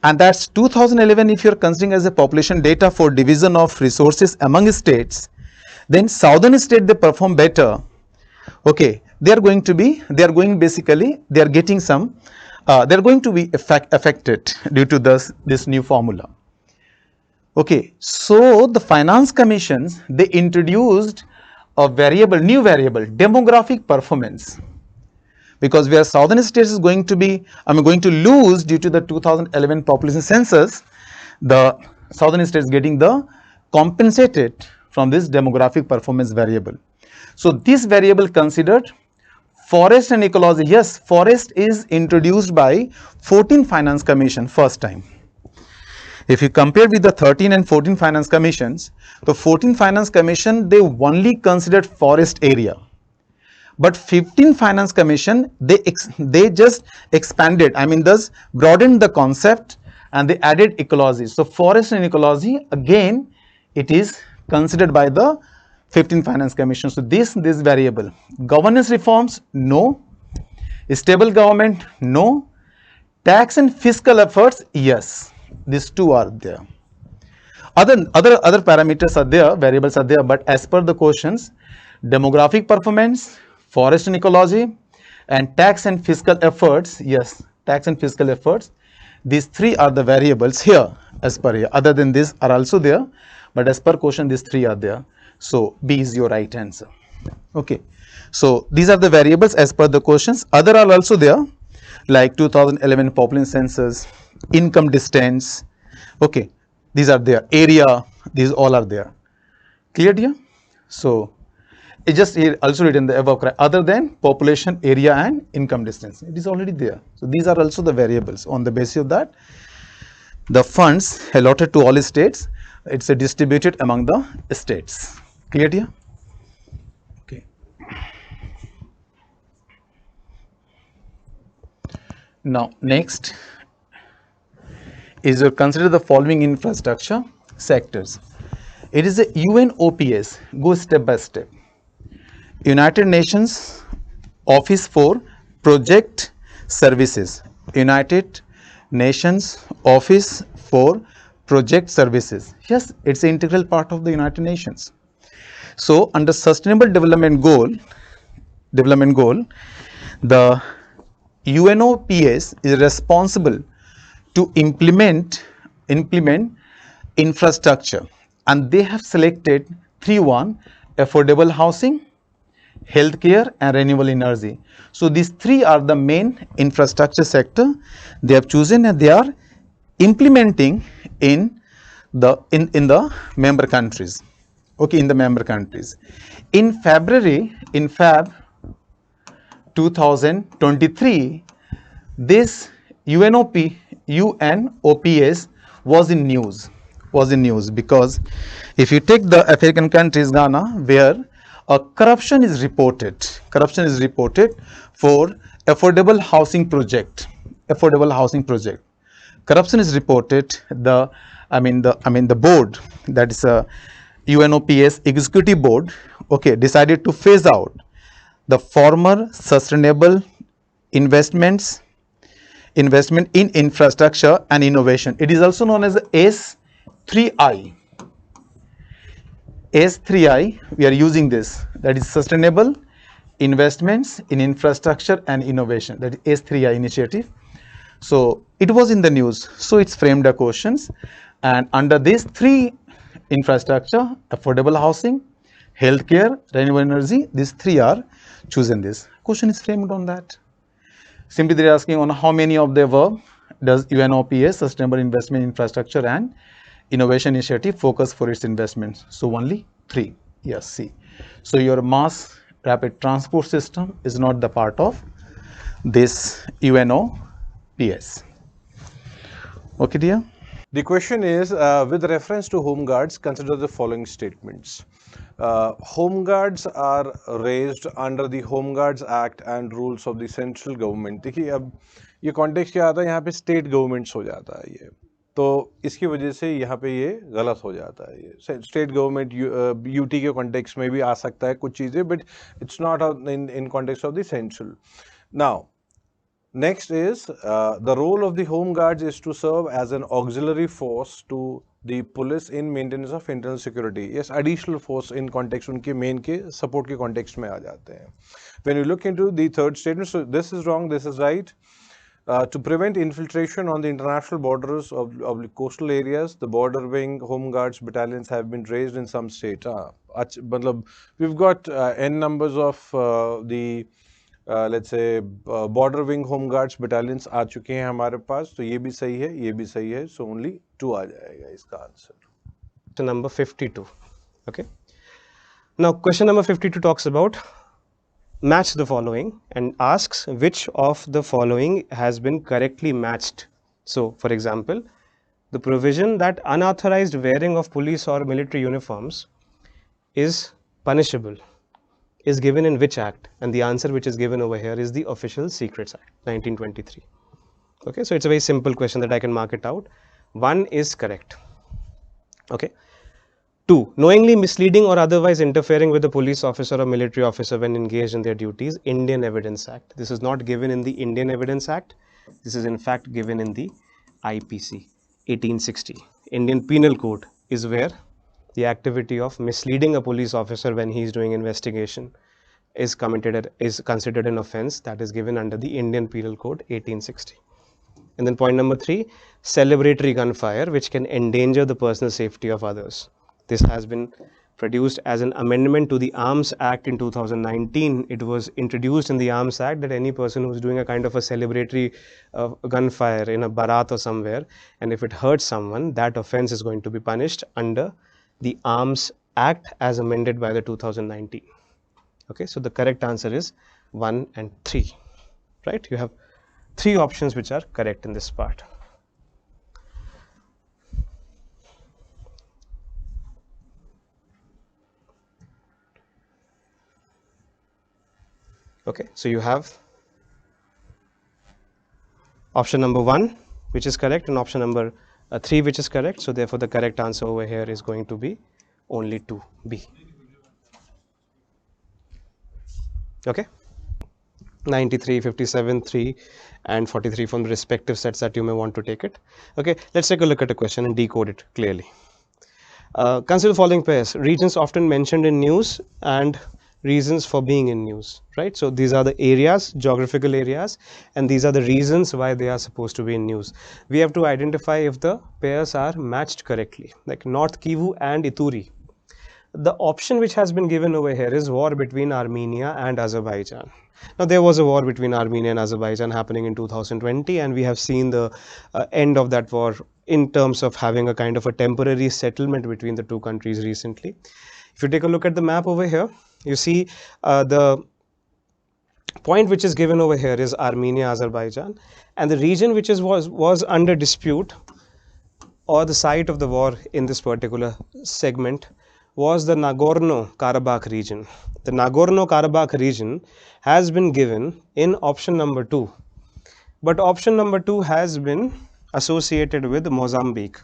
and that's 2011. If you're considering as a population data for division of resources among states, then southern state they perform better. Okay, they are going to be affected due to this new formula. Okay, so the finance commissions, they introduced a new variable, demographic performance. Because where southern states is going to lose due to the 2011 population census, the southern states getting the compensated from this demographic performance variable. So this variable considered forest and ecology. Yes, forest is introduced by 14 finance commission first time. If you compare with the 13 and 14 finance commissions, the 14 finance commission, they only considered forest area. But 15 finance commission, they just expanded, thus broadened the concept, and they added ecology. So forest and ecology, again, it is considered by the 15 finance commission. So this variable. Governance reforms, no. Stable government, no. Tax and fiscal efforts, yes. These two are there. Other parameters are there, variables are there, but as per the questions, demographic performance, forest and ecology, and tax and fiscal efforts, yes, tax and fiscal efforts, these three are the variables here as per here. Other than this are also there, but as per question, these three are there. So B is your right answer. Okay, so these are the variables as per the questions. Other are also there, like 2011 population census, income distance. Okay, these are there. Area, these all are there. Clear here? So it just here also written the above, other than population, area, and income distance. It is already there. So these are also the variables. On the basis of that, the funds allotted to all states, it's distributed among the states. Clear here? Okay. Now next is to consider the following infrastructure sectors. It is a UNOPS. Go step by step. United Nations Office for Project Services. United Nations Office for Project Services. Yes, it's an integral part of the United Nations. So under Sustainable Development Goal, the UNOPS is responsible to implement infrastructure, and they have selected 3 affordable housing, healthcare, and renewable energy. So these three are the main infrastructure sector they have chosen, and they are implementing in the member countries. Okay, in the member countries. In Feb 2023, this UNOP UNOPS was in news, because if you take the African countries, Ghana, where corruption is reported for affordable housing project, corruption is reported. The board, that is a UNOPS executive board, okay, decided to phase out the former sustainable investment in infrastructure and innovation. It is also known as S3I. S3I, we are using this, that is sustainable investments in infrastructure and innovation, that is S3I initiative. So it was in the news, so it's framed the questions, and under these three: infrastructure, affordable housing, healthcare, renewable energy, these three are chosen. This question is framed on that. Simply they are asking on how many of the above does UNOPS, Sustainable Investment Infrastructure and Innovation Initiative, focus for its investments. So only 3. Yes, C. So your mass rapid transport system is not the part of this UNOPS. Okay, dear. The question is, with reference to home guards, consider the following statements. Home guards are raised under the Home Guards Act and rules of the central government. देखिए अब ये context क्या आता है, यहाँ पे state governments हो जाता है ये, तो इसकी वजह से यहाँ पे ये गलत हो जाता है। ये स्टेट गवर्नमेंट यूटी के कॉन्टेक्स्ट में भी आ सकता है कुछ चीज़ें, but it's not in context of the central. Now next is the role of the home guards is to serve as an auxiliary force to the police in maintenance of internal security. Yes, additional force in context, उनके main के support के context में आ जाते हैं। When you look into the third statement, so this is wrong, this is right. To prevent infiltration on the international borders of the coastal areas, the border wing home guards battalions have been raised in some state. We've got n numbers of the let's say border wing home guards battalions आ चुके हैं हमारे पास, तो ये भी सही है, ये भी सही है, so only 2 आ जाएगा इसका answer. To number 52. Okay. Now question number 52 talks about match the following and asks which of the following has been correctly matched. So for example, the provision that unauthorized wearing of police or military uniforms is punishable is given in which act? And the answer which is given over here is the Official Secrets Act 1923. Okay, so it's a very simple question that I can mark it out. 1 is correct. Okay. 2, knowingly misleading or otherwise interfering with a police officer or military officer when engaged in their duties, Indian Evidence Act. This is not given in the Indian Evidence Act. This is in fact given in the IPC 1860. Indian Penal Code is where the activity of misleading a police officer when he is doing investigation is considered an offence that is given under the Indian Penal Code 1860. And then point number 3, celebratory gunfire which can endanger the personal safety of others. This has been produced as an amendment to the Arms Act in 2019. It was introduced in the Arms Act that any person who is doing a kind of a celebratory gunfire in a barat or somewhere, and if it hurts someone, that offence is going to be punished under the Arms Act as amended by the 2019. Okay, so the correct answer is 1 and 3, right? You have 3 options which are correct in this part. Okay, so you have option number 1 which is correct and option number 3 which is correct. So therefore the correct answer over here is going to be only 2B. Okay, 93, 57, 3 and 43 from the respective sets that you may want to take it. Okay, let's take a look at the question and decode it clearly. Consider the following pairs: regions often mentioned in news and reasons for being in news, right? So these are the areas, geographical areas, and these are the reasons why they are supposed to be in news. We have to identify if the pairs are matched correctly, like North Kivu and Ituri. The option which has been given over here is war between Armenia and Azerbaijan. Now there was a war between Armenia and Azerbaijan happening in 2020, and we have seen the end of that war in terms of having a kind of a temporary settlement between the two countries recently. If you take a look at the map over here, you see the point which is given over here is Armenia, Azerbaijan, and the region which was under dispute, or the site of the war in this particular segment, was the Nagorno-Karabakh region. The Nagorno-Karabakh region has been given in option number 2, but option number 2 has been associated with Mozambique.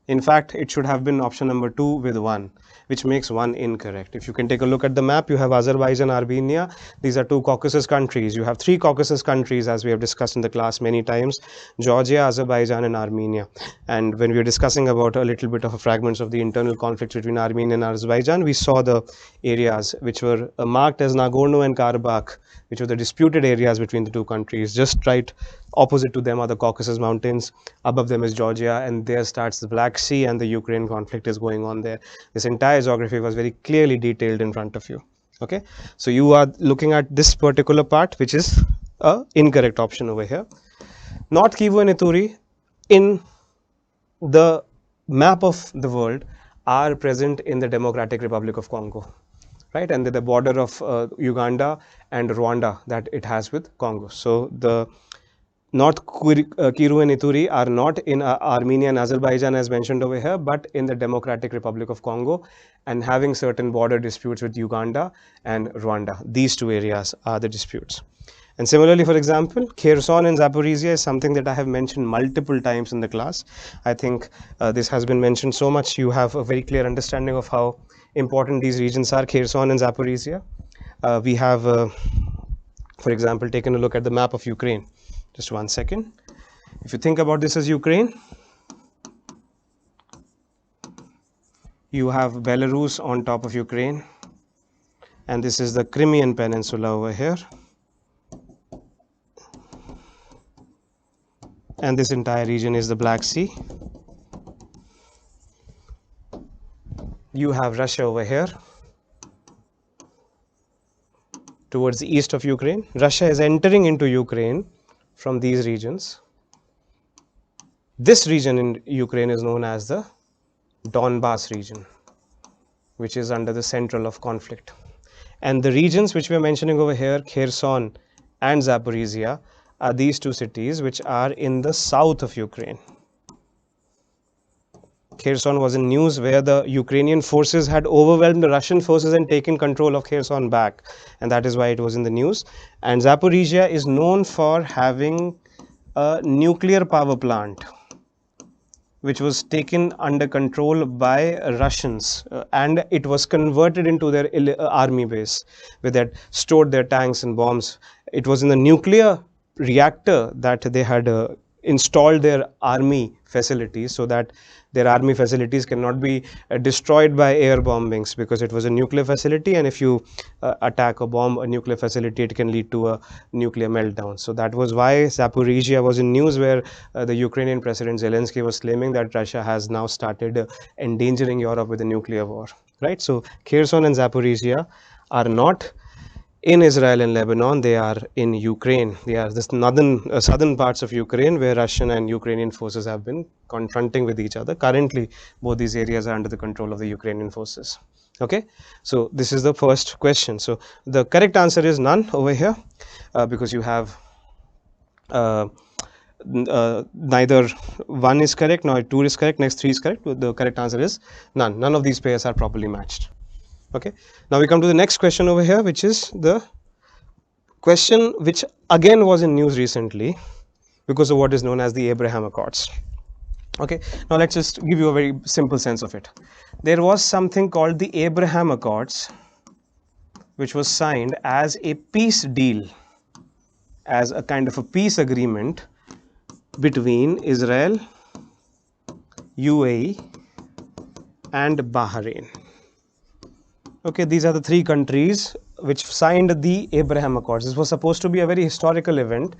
In fact, it should have been option number 2 with 1, which makes 1 incorrect. If you can take a look at the map, you have Azerbaijan, Armenia. These are 2 Caucasus countries. You have 3 Caucasus countries, as we have discussed in the class many times: Georgia, Azerbaijan, and Armenia. And when we were discussing about a little bit of fragments of the internal conflicts between Armenia and Azerbaijan, we saw the areas which were marked as Nagorno and Karabakh, which were the disputed areas between the 2 countries. Just right opposite to them are the Caucasus Mountains. Above them is Georgia, and there starts the Black Sea, and the Ukraine conflict is going on there. This entire geography was very clearly detailed in front of you. Okay, so you are looking at this particular part, which is a incorrect option over here. North Kivu and Ituri in the map of the world are present in the Democratic Republic of Congo, right, and the border of Uganda and Rwanda that it has with Congo. So the North Kivu and Ituri are not in Armenia and Azerbaijan as mentioned over here, but in the Democratic Republic of Congo, and having certain border disputes with Uganda and Rwanda. These 2 areas are the disputes. And similarly, for example, Kherson and Zaporizhia is something that I have mentioned multiple times in the class. I think this has been mentioned so much, you have a very clear understanding of how important these regions are, Kherson and Zaporizhia. We have, for example, taken a look at the map of Ukraine. Just 1 second. If you think about this as Ukraine, you have Belarus on top of Ukraine, and this is the Crimean Peninsula over here, and this entire region is the Black Sea. You have Russia over here towards the east of Ukraine. Russia is entering into Ukraine from these regions. This region in Ukraine is known as the Donbas region, which is under the central of conflict. And the regions which we are mentioning over here, Kherson and Zaporizhia, are these 2 cities which are in the south of Ukraine. Kherson was in news where the Ukrainian forces had overwhelmed the Russian forces and taken control of Kherson back, and that is why it was in the news. And Zaporizhia is known for having a nuclear power plant which was taken under control by Russians, and it was converted into their army base where they had stored their tanks and bombs. It was in the nuclear reactor that they had installed their army facilities, so that their army facilities cannot be destroyed by air bombings, because it was a nuclear facility, and if you attack or bomb a nuclear facility, it can lead to a nuclear meltdown. So that was why Zaporizhia was in news, where the Ukrainian President Zelensky was claiming that Russia has now started endangering Europe with a nuclear war, right? So Kherson and Zaporizhia are not in Israel and Lebanon, they are in Ukraine. They are the southern parts of Ukraine, where Russian and Ukrainian forces have been confronting with each other. Currently, both these areas are under the control of the Ukrainian forces. Okay, so this is the first question. So the correct answer is none over here, because you have neither 1 is correct, nor 2 is correct, next 3 is correct. The correct answer is none. None of these pairs are properly matched. Okay, now we come to the next question over here, which is the question which again was in news recently because of what is known as the Abraham Accords. Okay, now let's just give you a very simple sense of it. There was something called the Abraham Accords, which was signed as a peace deal, as a kind of a peace agreement between Israel, UAE and Bahrain. Okay, these are the 3 countries which signed the Abraham Accords. This was supposed to be a very historical event,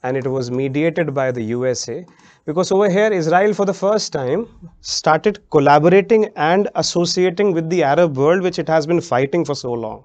and it was mediated by the USA, because over here Israel for the first time started collaborating and associating with the Arab world, which it has been fighting for so long.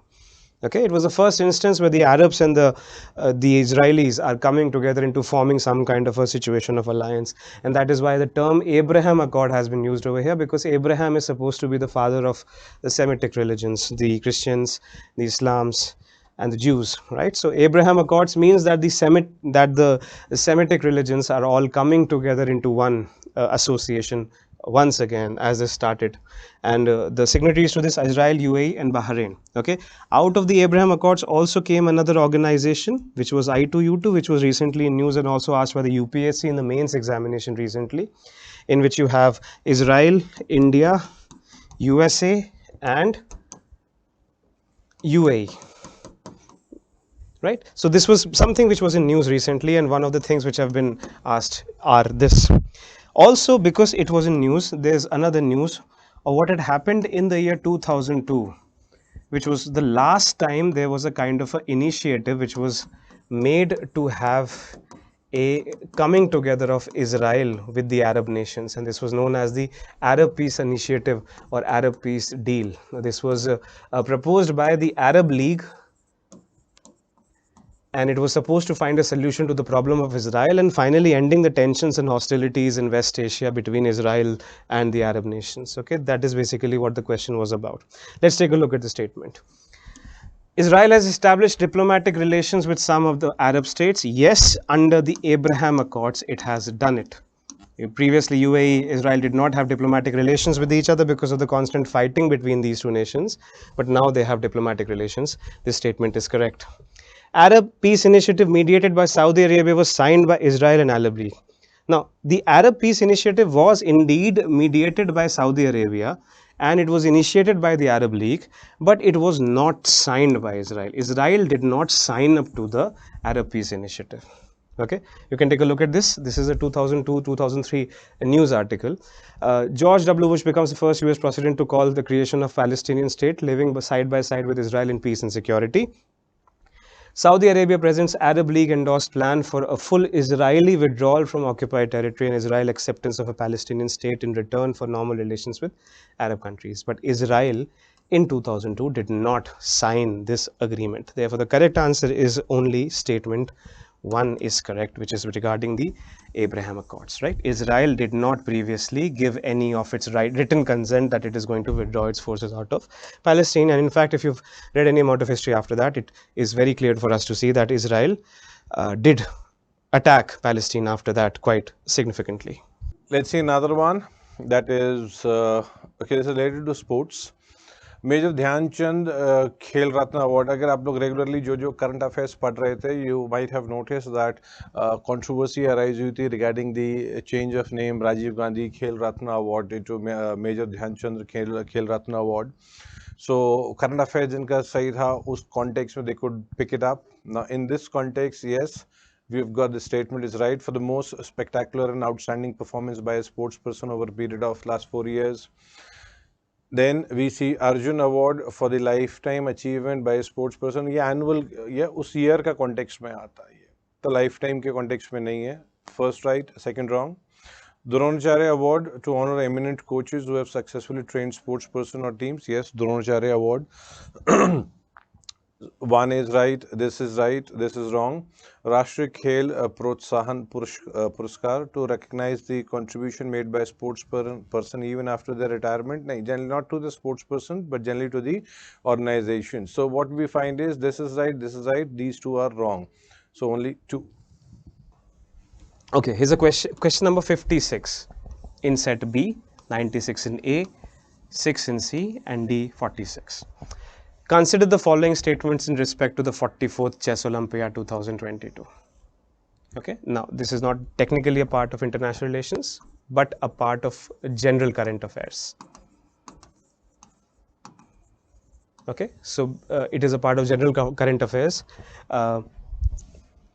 Okay, it was the first instance where the Arabs and the Israelis are coming together into forming some kind of a situation of alliance, and that is why the term Abraham Accord has been used over here, because Abraham is supposed to be the father of the Semitic religions, the Christians, the Islams, and the Jews, right? So Abraham Accords means that the Semitic religions are all coming together into one association once again as they started, and the signatories to this Israel, UAE and Bahrain. Okay, out of the Abraham Accords also came another organization which was I2U2, which was recently in news and also asked by the UPSC in the mains examination recently, in which you have Israel, India, USA and UAE. Right, so this was something which was in news recently, and one of the things which have been asked are this. Also, because it was in news, there's another news of what had happened in the year 2002, which was the last time there was a kind of an initiative which was made to have a coming together of Israel with the Arab nations, and this was known as the Arab Peace Initiative or Arab Peace Deal. This was proposed by the Arab League, and it was supposed to find a solution to the problem of Israel and finally ending the tensions and hostilities in West Asia between Israel and the Arab nations. Okay, that is basically what the question was about. Let's take a look at the statement. Israel has established diplomatic relations with some of the Arab states. Yes, under the Abraham Accords, it has done it. Previously, UAE, Israel did not have diplomatic relations with each other because of the constant fighting between these two nations, but now they have diplomatic relations. This statement is correct. Arab Peace Initiative mediated by Saudi Arabia was signed by Israel and Arab League. Now, the Arab Peace Initiative was indeed mediated by Saudi Arabia and it was initiated by the Arab League, but it was not signed by Israel. Israel did not sign up to the Arab Peace Initiative. Okay, you can take a look at this. This is a 2002-2003 news article. George W. Bush becomes the first US president to call the creation of Palestinian state living side by side with Israel in peace and security. Saudi Arabia presents Arab League endorsed plan for a full Israeli withdrawal from occupied territory and Israel acceptance of a Palestinian state in return for normal relations with Arab countries. But Israel in 2002 did not sign this agreement. Therefore, the correct answer is only statement 1 is correct, which is regarding the Abraham Accords, right? Israel did not previously give any of its written consent that it is going to withdraw its forces out of Palestine. And in fact, if you've read any amount of history after that, it is very clear for us to see that Israel did attack Palestine after that quite significantly. Let's see another one that is, okay, this is related to sports. Major Dhyan Chand Khel Ratna award, अगर आप लोग regularly जो current affairs पढ़ रहे थे, you might have notice that controversy arise हुई थी regarding the change of name Rajiv Gandhi Khel Ratna award into Major Dhyan Chand Khel Ratna award. So current affairs जिनका सही था उस कॉन्टेक्स्ट में they could pick it up. Now in this context, yes, we've got the statement is right. For the most spectacular and outstanding performance by a sports person over a period of last 4 years. Then we see Arjun Award for the lifetime achievement by a sports person. ये annual, ये उस year का context में आता है, तो lifetime के context में नहीं है. First right, second wrong. Dronacharya Award to honor eminent coaches who have successfully trained sports person or teams. Yes, Dronacharya Award. One is right, this is right, this is wrong. Rashtriya Khel Protsahan Puraskar to recognize the contribution made by a sports person even after their retirement. No, generally not to the sports person, but generally to the organization. So what we find is this is right, this is right, these two are wrong. So only 2. Okay, here's a question number 56 in set B, 96 in A, 6 in C and D 46. Consider the following statements in respect to the 44th Chess Olympiad 2022. Okay, now this is not technically a part of international relations, but a part of general current affairs. Okay, so it is a part of general current affairs.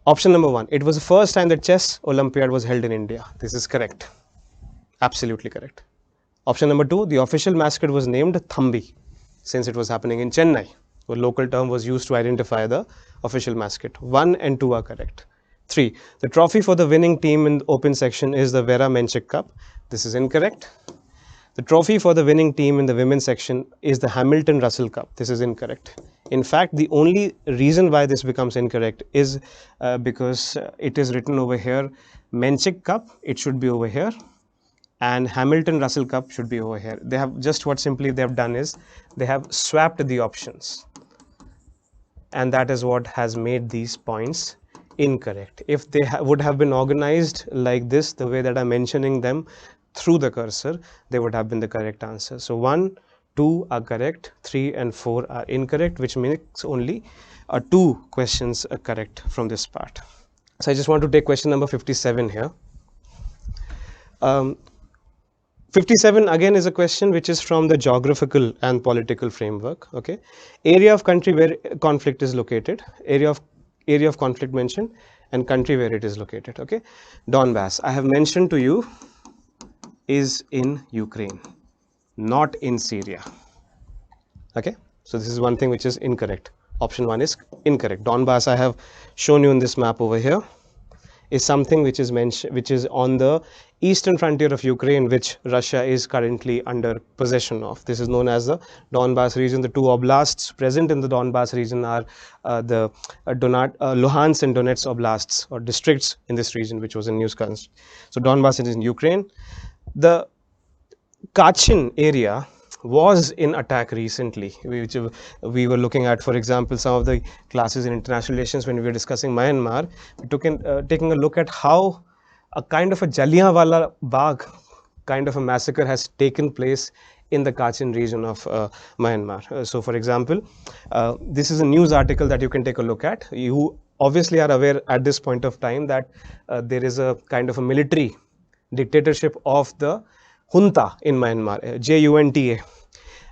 Option number 1, it was the first time that Chess Olympiad was held in India. This is correct, absolutely correct. Option number 2, the official mascot was named Thambi, since it was happening in Chennai. A local term was used to identify the official mascot. 1 and 2 are correct. 3, the trophy for the winning team in the open section is the Vera Menchik Cup. This is incorrect. The trophy for the winning team in the women's section is the Hamilton Russell Cup. This is incorrect. In fact, the only reason why this becomes incorrect is because it is written over here, Menchik Cup, it should be over here, and Hamilton Russell Cup should be over here. They have just what simply they have done is they have swapped the options. and that is what has made these points incorrect. If they would have been organized like this, the way that I'm mentioning them through the cursor, they would have been the correct answer. So 1, 2 are correct, 3 and 4 are incorrect, which makes only 2 questions correct from this part. So I just want to take question number 57 here. 57 again is a question which is from the geographical and political framework. Okay, area of country where conflict is located, area of conflict mentioned, and country where it is located. Okay, Donbass, I have mentioned to you, is in Ukraine, not in Syria. Okay, so this is one thing which is incorrect. Option 1 is incorrect. Donbass, I have shown you in this map over here, is something which is mentioned, which is on the eastern frontier of Ukraine, which Russia is currently under possession of. This is known as the Donbass region. The 2 oblasts present in the Donbass region are the Luhansk and Donetsk oblasts, or districts in this region, which was in Newskansk. So Donbass is in Ukraine. The Kachin area was in attack recently, which we were looking at, for example, some of the classes in international relations when we were discussing Myanmar. We took in, taking a look at how a kind of a Jallianwala Bagh kind of a massacre has taken place in the Kachin region of Myanmar. So for example, this is a news article that you can take a look at. You obviously are aware at this point of time that there is a kind of a military dictatorship of the junta in Myanmar, JUNTA.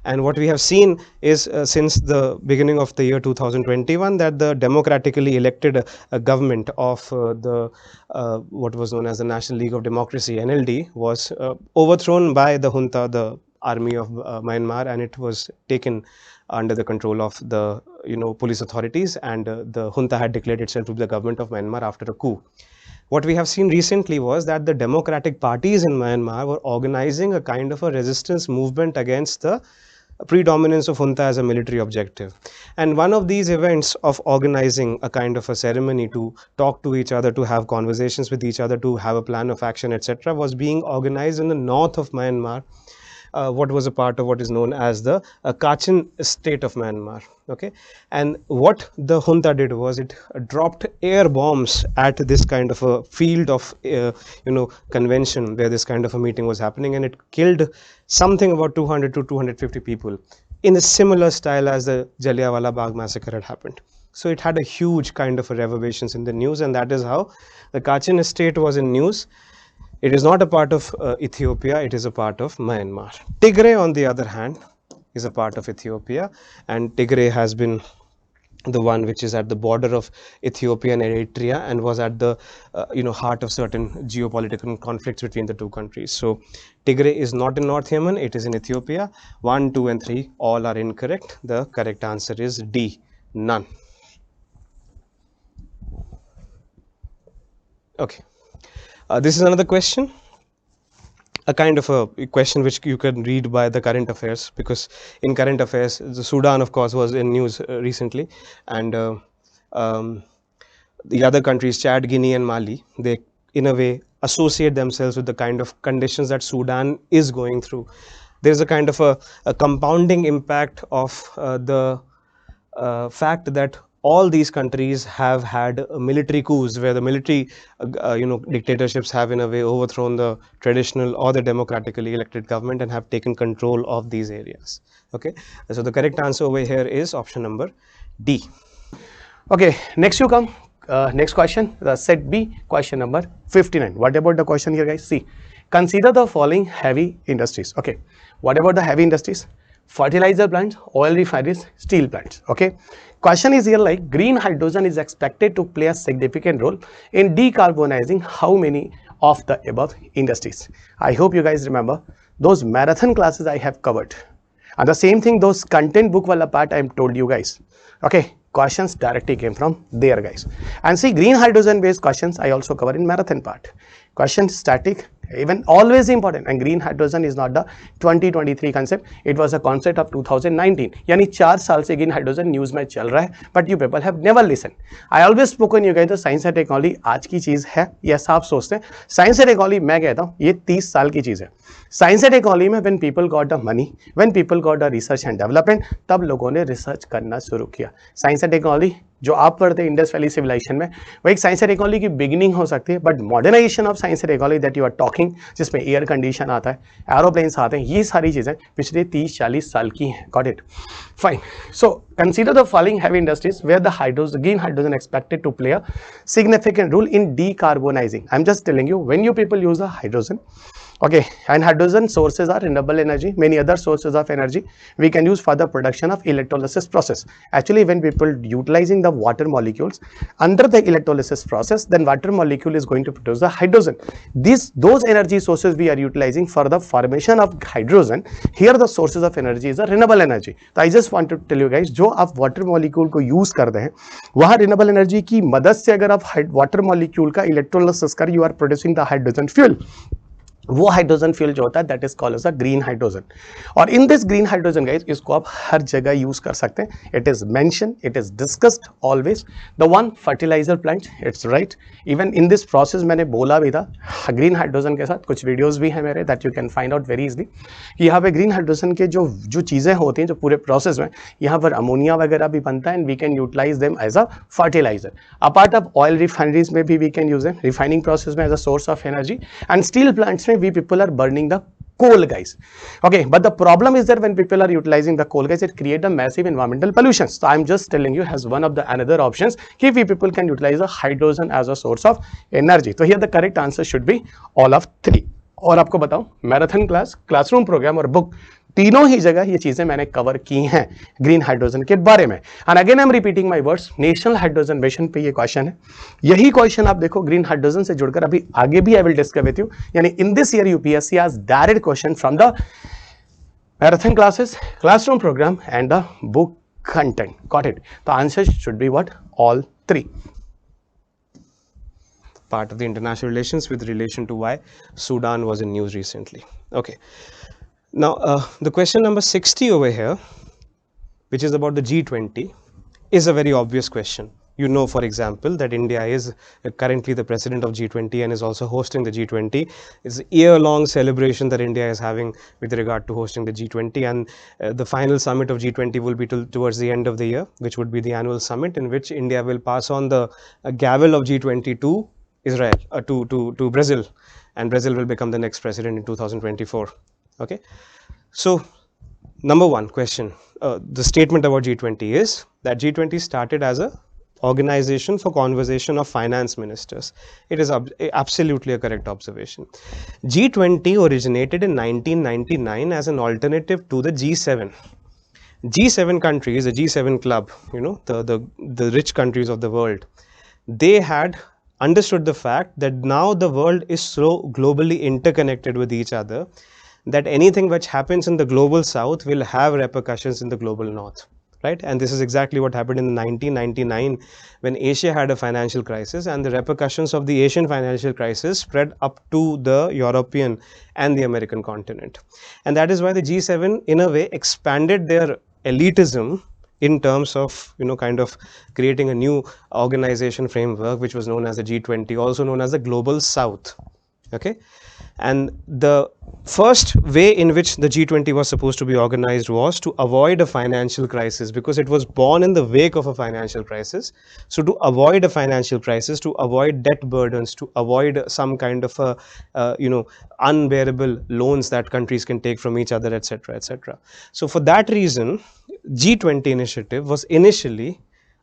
And what we have seen is since the beginning of the year 2021 that the democratically elected government of what was known as the National League of Democracy, NLD, was overthrown by the junta, the army of Myanmar, and it was taken under the control of the police authorities, and the junta had declared itself to be the government of Myanmar after a coup. What we have seen recently was that the democratic parties in Myanmar were organizing a kind of a resistance movement against the predominance of junta as a military objective. And one of these events of organizing a kind of a ceremony to talk to each other, to have conversations with each other, to have a plan of action, etc., was being organized in the north of Myanmar, what was a part of what is known as the Kachin state of Myanmar. Okay, and what the junta did was it dropped air bombs at this kind of a field of convention where this kind of a meeting was happening, and it killed something about 200 to 250 people in a similar style as the Jallianwala Bagh massacre had happened. So it had a huge kind of a reverberations in the news, and that is how the Kachin state was in news. It is not a part of Ethiopia, it is a part of Myanmar. Tigray, on the other hand, is a part of Ethiopia, and Tigray has been the one which is at the border of Ethiopia and Eritrea, and was at the heart of certain geopolitical conflicts between the two countries. So Tigray is not in North Yemen, it is in Ethiopia. 1, 2 and 3 all are incorrect. The correct answer is D, none. Okay. This is another question, a kind of a question which you can read by the current affairs, because in current affairs, the Sudan, of course, was in news recently, and the other countries, Chad, Guinea and Mali, they in a way associate themselves with the kind of conditions that Sudan is going through. There is a kind of a compounding impact of the fact that all these countries have had military coups where the military dictatorships have in a way overthrown the traditional or the democratically elected government and have taken control of these areas. Okay, so the correct answer over here is option number D. Okay, next you come. Next question, the set B, question number 59. What about the question here, guys? See, consider the following heavy industries. Okay, what about the heavy industries? Fertilizer plants, oil refineries, steel plants. Okay, question is here like green hydrogen is expected to play a significant role in decarbonizing how many of the above industries? I hope you guys remember those marathon classes I have covered, and the same thing, those content book wala part I told you guys. Okay, questions directly came from there, guys. And see, green hydrogen based questions I also cover in marathon part. Question static even always important. And green hydrogen is not the 2023 concept, it was a concept of 2019. यानी 4 साल से green hydrogen news में चल रहा है, but you people have never listened. I always spoken you guys, तो science and technology आज की चीज है, ये ऐसा आप सोचते हैं. साइंस एंड टेक्नोलॉजी मैं कहता हूँ ये 30 साल की चीज है. साइंस एंड टेक्नोलॉजी में when people got the money, when people got the research and development, तब लोगों ने रिसर्च करना शुरू किया. साइंस एंड टेक्नोलॉजी जो आप पढ़ते हैं इंडस वैली सिविलाइजेशन में, वो एक साइंस एंड टेक्नोलॉजी की बिगिनिंग हो सकती है, but modernisation of science and technology that you are talking, जिसमें एयर कंडीशन आता है, एरोप्लेन्स आते हैं, ये सारी चीज़ें पिछले 30-40 साल की हैं. Got it, fine. So consider the following heavy industries where the green hydrogen expected to play a significant role in decarbonizing. I'm just telling you, when you people use the hydrogen, okay, and hydrogen sources are renewable energy, many other sources of energy we can use for the production of electrolysis process. Actually, when people utilizing the water molecules under the electrolysis process, then water molecule is going to produce the hydrogen. Those energy sources we are utilizing for the formation of hydrogen, here the sources of energy is a renewable energy. So I just want to tell you guys, जो आप water molecule को use करते हैं, वहाँ renewable energy की मदद से अगर आप वाटर मॉलिक्यूल का इलेक्ट्रोलिसिस कर, you are producing the hydrogen fuel. वो हाइड्रोजन फ्यूल जो होता है that is called as a green hydrogen. और in this green hydrogen guys, इसको आप हर जगह यूज कर सकते हैं. It is mention, it is discussed always. The one fertiliser plant, it's right. Even in this process मैंने बोला भी था, ग्रीन हाइड्रोजन के साथ कुछ वीडियोस भी हैं मेरे that you can find out very easily, कि यहाँ पे ग्रीन हाइड्रोजन के जो चीज़ें होती हैं जो पूरे प्रोसेस में, यहाँ पर अमोनिया वगैरह भी बनता है and we can utilise them as a fertiliser. Apart of oil refineries में भी we can use them refining process में as a source of energy. And steel plants में we people are burning the coal, guys. Okay, but the problem is that when people are utilizing the coal, guys, it create a massive environmental pollution. So I'm just telling you as one of the another options, if we people can utilize the hydrogen as a source of energy. So here the correct answer should be all of 3. और आपको बताऊं, marathon class, classroom programme और book, तीनों ही जगह ये चीजें मैंने cover की हैं ग्रीन हाइड्रोजन के बारे में. And again I am repeating my words, national hydrogen mission पे ये क्वेश्चन है. यही क्वेश्चन आप देखो ग्रीन हाइड्रोजन से जुड़कर अभी आगे भी I will discuss with you. यानी in this year UPSC has direct question from the marathon classes, classroom programme and the book content. Got it. The answer should be what, all 3. Part of the international relations with relation to why Sudan was in news recently. Okay. Now, the question number 60 over here, which is about the G20, is a very obvious question. You know, for example, that India is currently the president of G20 and is also hosting the G20. It's a year-long celebration that India is having with regard to hosting the G20, and the final summit of G20 will be towards the end of the year, which would be the annual summit in which India will pass on the gavel of G20 to Israel, to Brazil, and Brazil will become the next president in 2024. Okay, so number one question, the statement about G20 is that G20 started as a organization for conversation of finance ministers. It is absolutely a correct observation. G20 originated in 1999 as an alternative to the G7. G7 countries, the G7 club, you know, the rich countries of the world, they had understood the fact that now the world is so globally interconnected with each other that anything which happens in the global south will have repercussions in the global north, right? And this is exactly what happened in 1999 when Asia had a financial crisis, and the repercussions of the Asian financial crisis spread up to the European and the American continent. And that is why the G7 in a way expanded their elitism in terms of, you know, kind of creating a new organization framework which was known as the G20, also known as the Global South. Okay, and the first way in which the G20 was supposed to be organized was to avoid a financial crisis, because it was born in the wake of a financial crisis. So to avoid a financial crisis, to avoid debt burdens, to avoid some kind of a you know, unbearable loans that countries can take from each other, etc., etc. So for that reason, G20 initiative was initially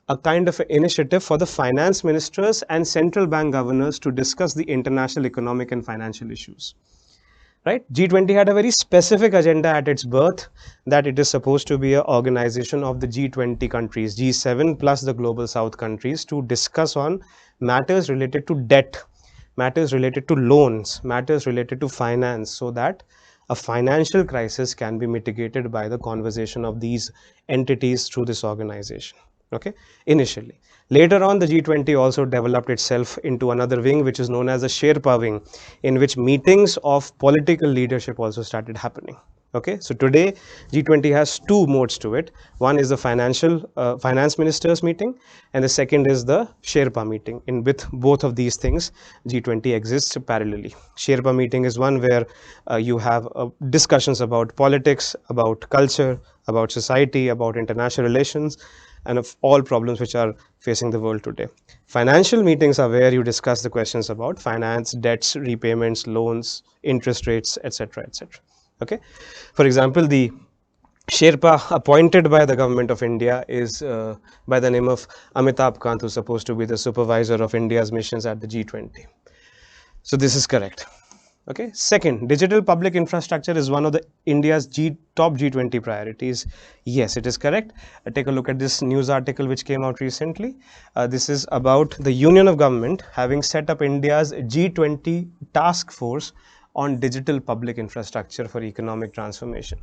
a kind of an initiative for the finance ministers and central bank governors to discuss the international economic and financial issues. Right? G20 had a very specific agenda at its birth, that it is supposed to be an organization of the G20 countries, G7 plus the global south countries, to discuss on matters related to debt, matters related to loans, matters related to finance, so that a financial crisis can be mitigated by the conversation of these entities through this organization. okay, initially. Later on, the G20 also developed itself into another wing, which is known as the Sherpa wing, in which meetings of political leadership also started happening. Okay, so today G20 has two modes to it. One is the finance ministers meeting, and the second is the Sherpa meeting. In with both of these things, G20 exists parallelly. Sherpa meeting is one where you have discussions about politics, about culture, about society, about international relations, and of all problems which are facing the world today. Financial meetings are where you discuss the questions about finance, debts, repayments, loans, interest rates, etc., etc. Okay, for example, the Sherpa appointed by the government of India is by the name of Amitabh Kant, who is supposed to be the supervisor of India's missions at the G20. So this is correct. Okay. Second, digital public infrastructure is one of the India's top G20 priorities. Yes, it is correct. Take a look at this news article which came out recently. This is about the Union of Government having set up India's G20 task force on digital public infrastructure for economic transformation,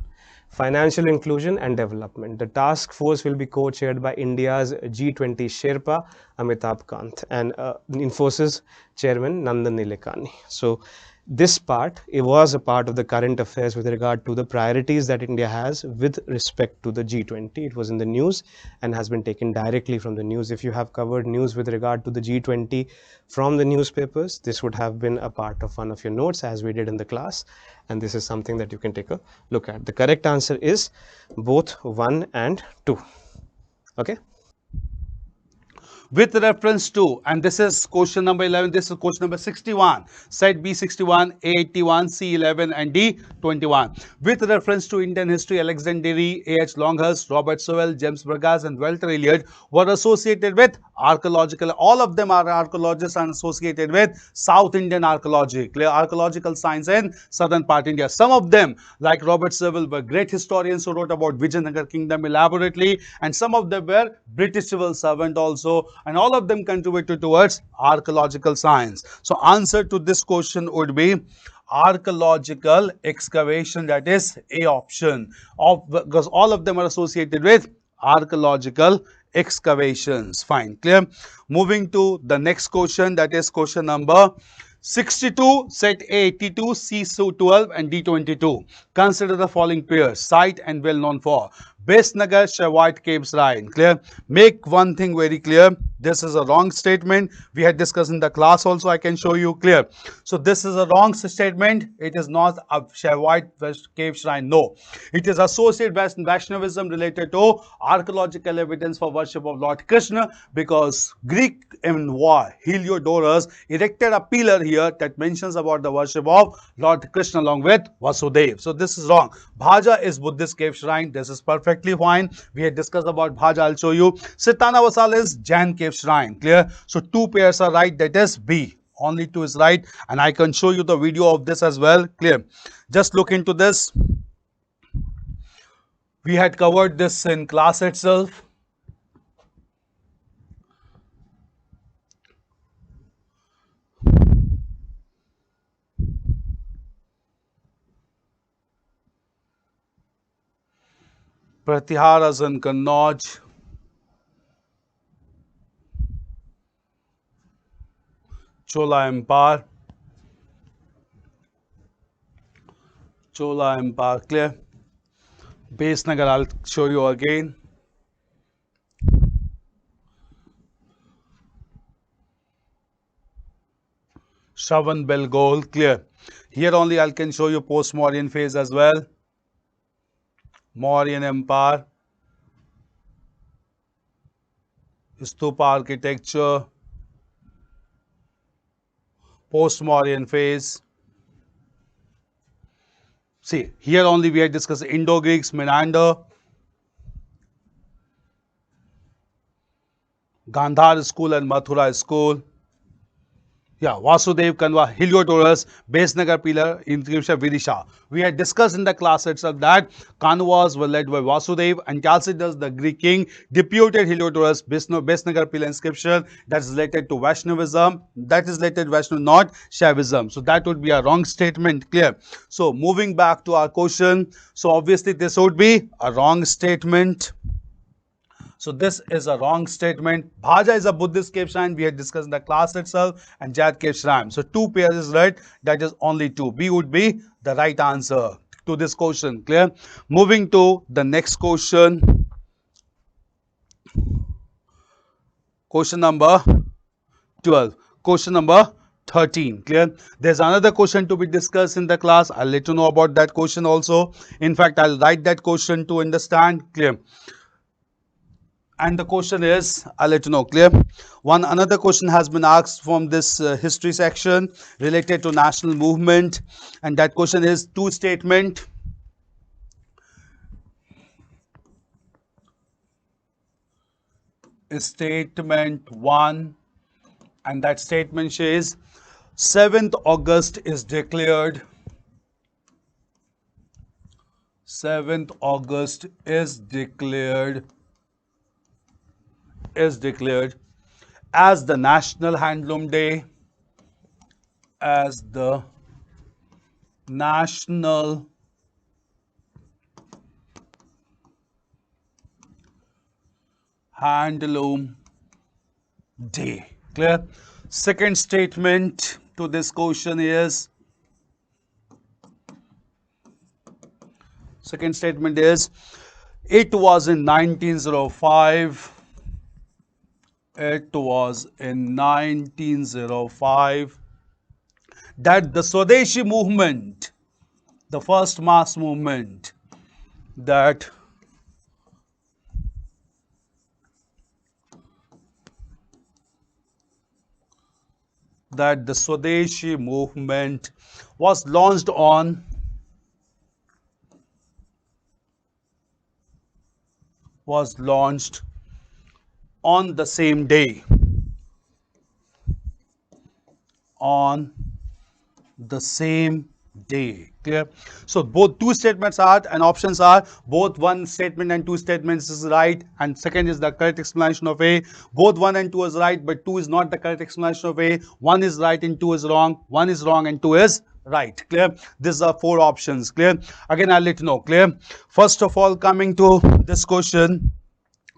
financial inclusion and development. The task force will be co-chaired by India's G20 Sherpa Amitabh Kant and Infosys chairman Nandan Nilekani. So this part, it was a part of the current affairs with regard to the priorities that India has with respect to the G20. It was in the news and has been taken directly from the news. If you have covered news with regard to the G20 from the newspapers, this would have been a part of one of your notes as we did in the class, and this is something that you can take a look at. The correct answer is both 1 and 2. Okay. With reference to, and this is question number 11, this is question number 61, set B 61, A 81, C 11 and D 21. With reference to Indian history, Alexander Derry, A.H. Longhurst, Robert Sowell, James Burgess and Walter Elliot were associated with archaeological, all of them are archaeologists and associated with South Indian archaeology, clear, archaeological science in southern part India. Some of them, like Robert Sowell, were great historians who wrote about Vijayanagar kingdom elaborately, and some of them were British civil servant also, and all of them contributed towards archaeological science. So answer to this question would be archaeological excavation, that is A option, because all of them are associated with archaeological excavations. Fine, clear. Moving to the next question, that is question number 62, set A 82, C 12 and D 22. Consider the following pairs, site and well known for. Besnagar Shavite Cave Shrine. Clear? Make one thing very clear. This is a wrong statement. We had discussed in the class also. I can show you clear. So this is a wrong statement. It is not a Shavite Cave Shrine. No. It is associated with Vaishnavism related to archaeological evidence for worship of Lord Krishna, because Greek in war Heliodorus erected a pillar here that mentions about the worship of Lord Krishna along with Vasudev. So this is wrong. Bhaja is Buddhist cave shrine. This is perfectly fine. We had discussed about Bhaja. I'll show you. Sitana Vasal is Jain cave shrine. Clear? So two pairs are right. That is B. Only 2 is right. And I can show you the video of this as well. Clear? Just look into this. We had covered this in class itself. Pratiharas and Kannauj, Chola Empire, clear. Besnagar, I'll show you again. Shravan Belgol, clear. Here only I can show you post-Mauryan phase as well. Mauryan Empire, Stupa architecture, post-Mauryan phase. See, here only we had discussed Indo-Greeks, Menander, Gandhar school and Mathura school. Yeah, Vasudev, Kanva, Heliodorus, Besnagar pillar, inscription Vidisha. We had discussed in the class itself that Kanvas were led by Vasudev, and Chalcidas, the Greek king, deputed Heliodorus, Besnagar pillar inscription that is related to Vaishnavism, that is related to Vaishnav, not Shaivism. So that would be a wrong statement, clear. So moving back to our question, so obviously this would be a wrong statement. So this is a wrong statement. Bhaja is a Buddhist cave shrine. We had discussed in the class itself, and Jat cave shrine. So 2 pairs is right. That is only 2. B would be the right answer to this question. Clear? Moving to the next question. Question number 12. Question number 13. Clear? There's another question to be discussed in the class. I'll let you know about that question also. In fact, I'll write that question to understand. Clear? And the question is, I'll let you know. Clear? Another question has been asked from this history section related to national movement, and that question is two statement. Statement 1, and that statement says 7th August is declared. 7th August is declared as the National Handloom Day, as the National Handloom Day. Clear? Second statement to this question is, it was in 1905. It was in 1905 that the Swadeshi movement, the first mass movement, that the Swadeshi movement was launched on the same day. On the same day. Clear? So both two statements are, and options are, both one statement and two statements is right, and second is the correct explanation of A. Both 1 and 2 is right, but 2 is not the correct explanation of A. 1 is right and 2 is wrong. 1 is wrong and 2 is right. Clear? These are 4 options. Clear? Again, I'll let you know. Clear? First of all, coming to this question,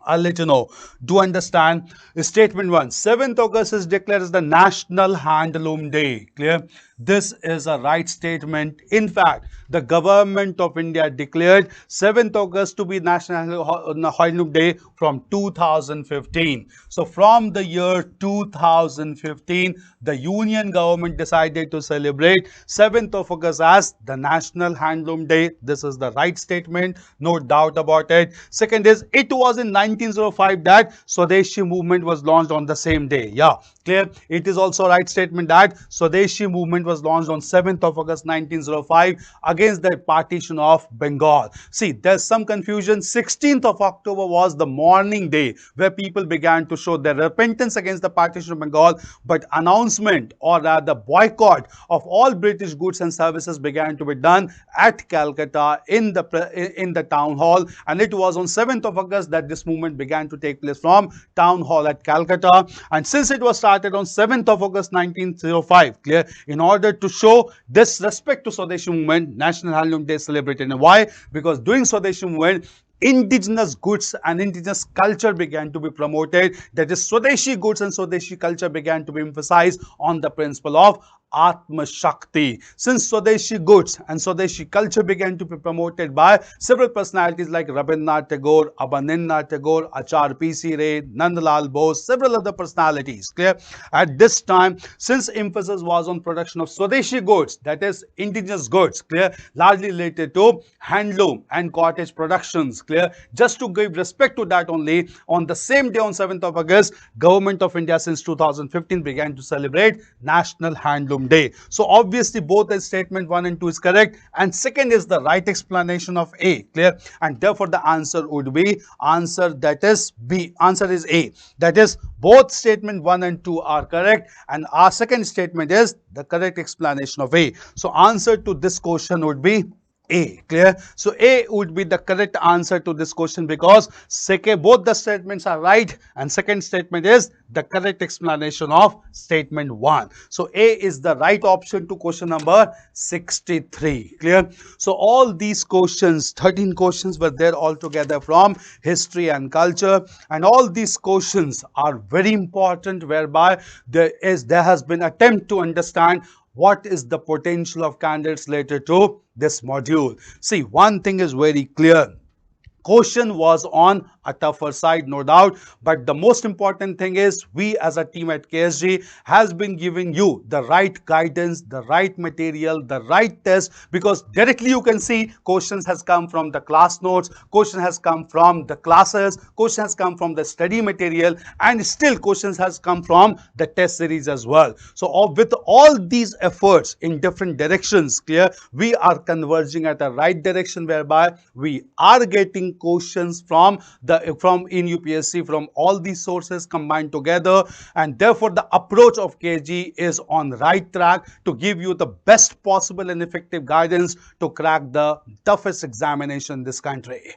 I'll let you know. Do understand statement 1. 7th August is declared as the National Handloom Day. Clear? This is a right statement. In fact, the government of India declared 7th August to be National Handloom Day from 2015. So from the year 2015, the Union government decided to celebrate 7th of August as the National Handloom Day. This is the right statement. No doubt about it. Second is, it was in 1905 that Swadeshi movement was launched on the same day. Yeah, clear? It is also a right statement that Swadeshi movement was launched on 7th of August 1905 against the partition of Bengal. See, there's some confusion. 16th of October was the mourning day where people began to show their repentance against the partition of Bengal, but announcement or rather boycott of all British goods and services began to be done at Calcutta in the town hall, and it was on 7th of August that this movement began to take place from town hall at Calcutta. And since it was started on 7th of August 1905, clear, in order to show this respect to Swadeshi movement, National Handloom Day is celebrated. And why? Because during Swadeshi movement, indigenous goods and indigenous culture began to be promoted. That is, Swadeshi goods and Swadeshi culture began to be emphasized on the principle of Atma Shakti. Since Swadeshi goods and Swadeshi culture began to be promoted by several personalities like Rabindranath Tagore, Abanindranath Tagore, Achar P.C. Ray, Nandalal Bose, several other personalities. Clear? At this time, since emphasis was on production of Swadeshi goods, that is indigenous goods, clear, largely related to handloom and cottage productions, clear, just to give respect to that only, on the same day, on 7th of August, Government of India since 2015 began to celebrate National Handloom Day. So obviously both the statement 1 and 2 is correct, and second is the right explanation of A. Clear? And therefore the answer would be answer, that is B. Answer is A. That is, both statement 1 and 2 are correct, and our second statement is the correct explanation of A. So answer to this question would be A. Clear? So A would be the correct answer to this question because both the statements are right and second statement is the correct explanation of statement 1. So A is the right option to question number 63. Clear? So all these questions, 13 questions were there altogether from history and culture, and all these questions are very important, whereby there has been attempt to understand what is the potential of candidates related to this module. See, one thing is very clear. Question was on a tougher side, no doubt, but the most important thing is we as a team at KSG has been giving you the right guidance, the right material, the right test, because directly you can see questions has come from the class notes, question has come from the classes, question has come from the study material, and still questions has come from the test series as well. So with all these efforts in different directions, clear, we are converging at the right direction, whereby we are getting questions from in UPSC from all these sources combined together, and therefore the approach of KSG is on right track to give you the best possible and effective guidance to crack the toughest examination in this country.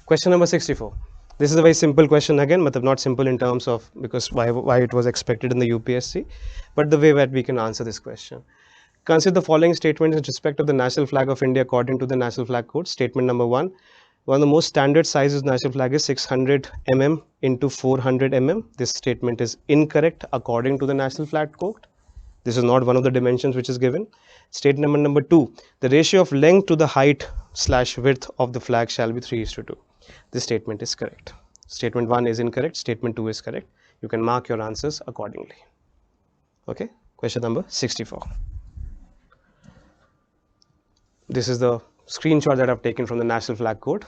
Question number 64. This is a very simple question again, but not simple in terms of because why it was expected in the UPSC, but the way that we can answer this question. Consider the following statements in respect of the national flag of India according to the National Flag Code. Statement number 1. One of the most standard sizes national flag is 600 mm into 400 mm. This statement is incorrect according to the National Flag Code. This is not one of the dimensions which is given. Statement number 2. The ratio of length to the height/width of the flag shall be 3:2. This statement is correct. Statement 1 is incorrect. Statement 2 is correct. You can mark your answers accordingly. Okay. Question number 64. This is the screenshot that I've taken from the National Flag Code.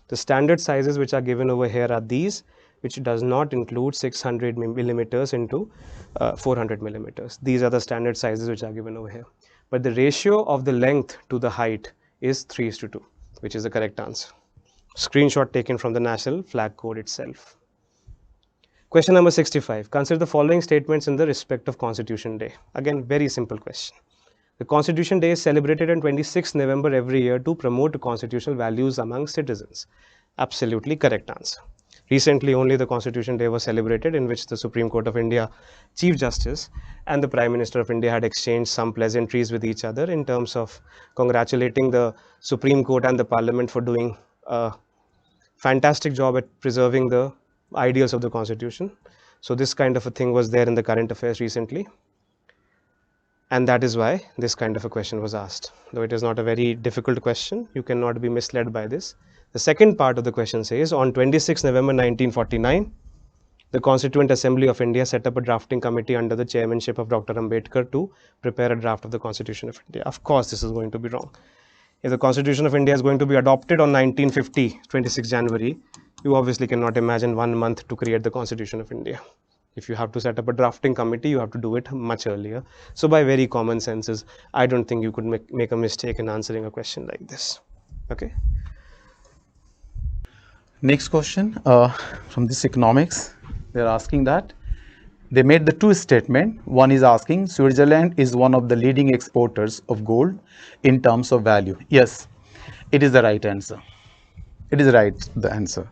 The standard sizes which are given over here are these, which does not include 600 millimeters into 400 millimeters. These are the standard sizes which are given over here. But the ratio of the length to the height is 3:2, which is the correct answer. Screenshot taken from the National Flag Code itself. Question number 65. Consider the following statements in the respect of Constitution Day. Again, very simple question. The Constitution Day is celebrated on 26th November every year to promote constitutional values among citizens. Absolutely correct answer. Recently only the Constitution Day was celebrated, in which the Supreme Court of India Chief Justice and the Prime Minister of India had exchanged some pleasantries with each other in terms of congratulating the Supreme Court and the Parliament for doing a fantastic job at preserving the ideals of the Constitution. So this kind of a thing was there in the current affairs recently. And that is why this kind of a question was asked. Though it is not a very difficult question, you cannot be misled by this. The second part of the question says, on 26 November 1949, the Constituent Assembly of India set up a drafting committee under the chairmanship of Dr. Ambedkar to prepare a draft of the Constitution of India. Of course, this is going to be wrong. If the Constitution of India is going to be adopted on 1950, 26 January, you obviously cannot imagine 1 month to create the Constitution of India. If you have to set up a drafting committee, you have to do it much earlier. So by very common senses, I don't think you could make a mistake in answering a question like this. Okay. Next question from this economics, they are asking that they made the two statement. One is asking Switzerland is one of the leading exporters of gold in terms of value. Yes, it is the right answer. It is right, the answer.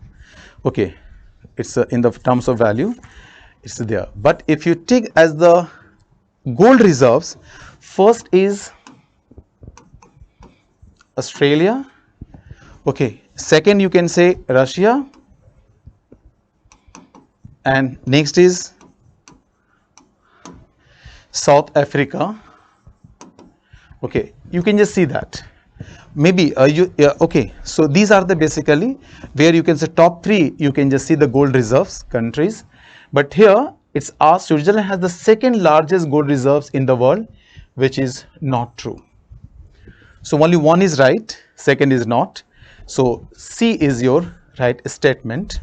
Okay, it's in the terms of value, it's there. But if you take as the gold reserves, first is Australia. Okay, second you can say Russia, and next is South Africa. Okay, you can just see that. Maybe okay, so these are the basically where you can say top 3, you can just see the gold reserves countries. But here it's asked Switzerland has the second largest gold reserves in the world, which is not true. So only one is right, second is not. So C is your right statement.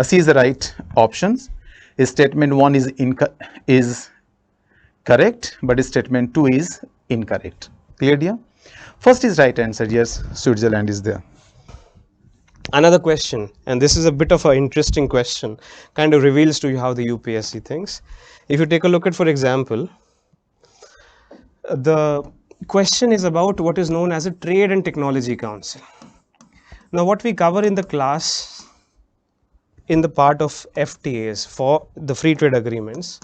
C is the right options. Statement 1 is correct, but statement 2 is incorrect. Clear, dear? First is right answer. Yes, Switzerland is there. Another question, and this is a bit of an interesting question, kind of reveals to you how the UPSC thinks. If you take a look at, for example, the question is about what is known as a Trade and Technology Council. Now, what we cover in the class in the part of FTAs for the free trade agreements,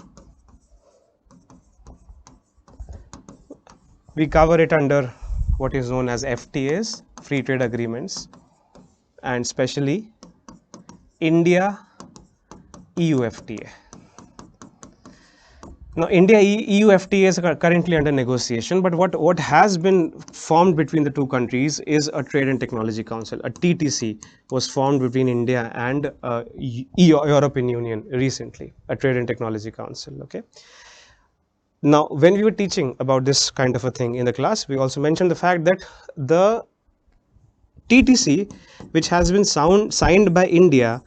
we cover it under what is known as FTAs, free trade agreements, and especially India EU FTA. Now, India EU FTA is currently under negotiation, but what has been formed between the two countries is a Trade and Technology Council. A TTC was formed between India and European Union recently, a Trade and Technology Council. Okay. Now, when we were teaching about this kind of a thing in the class, we also mentioned the fact that the TTC, which has been signed by India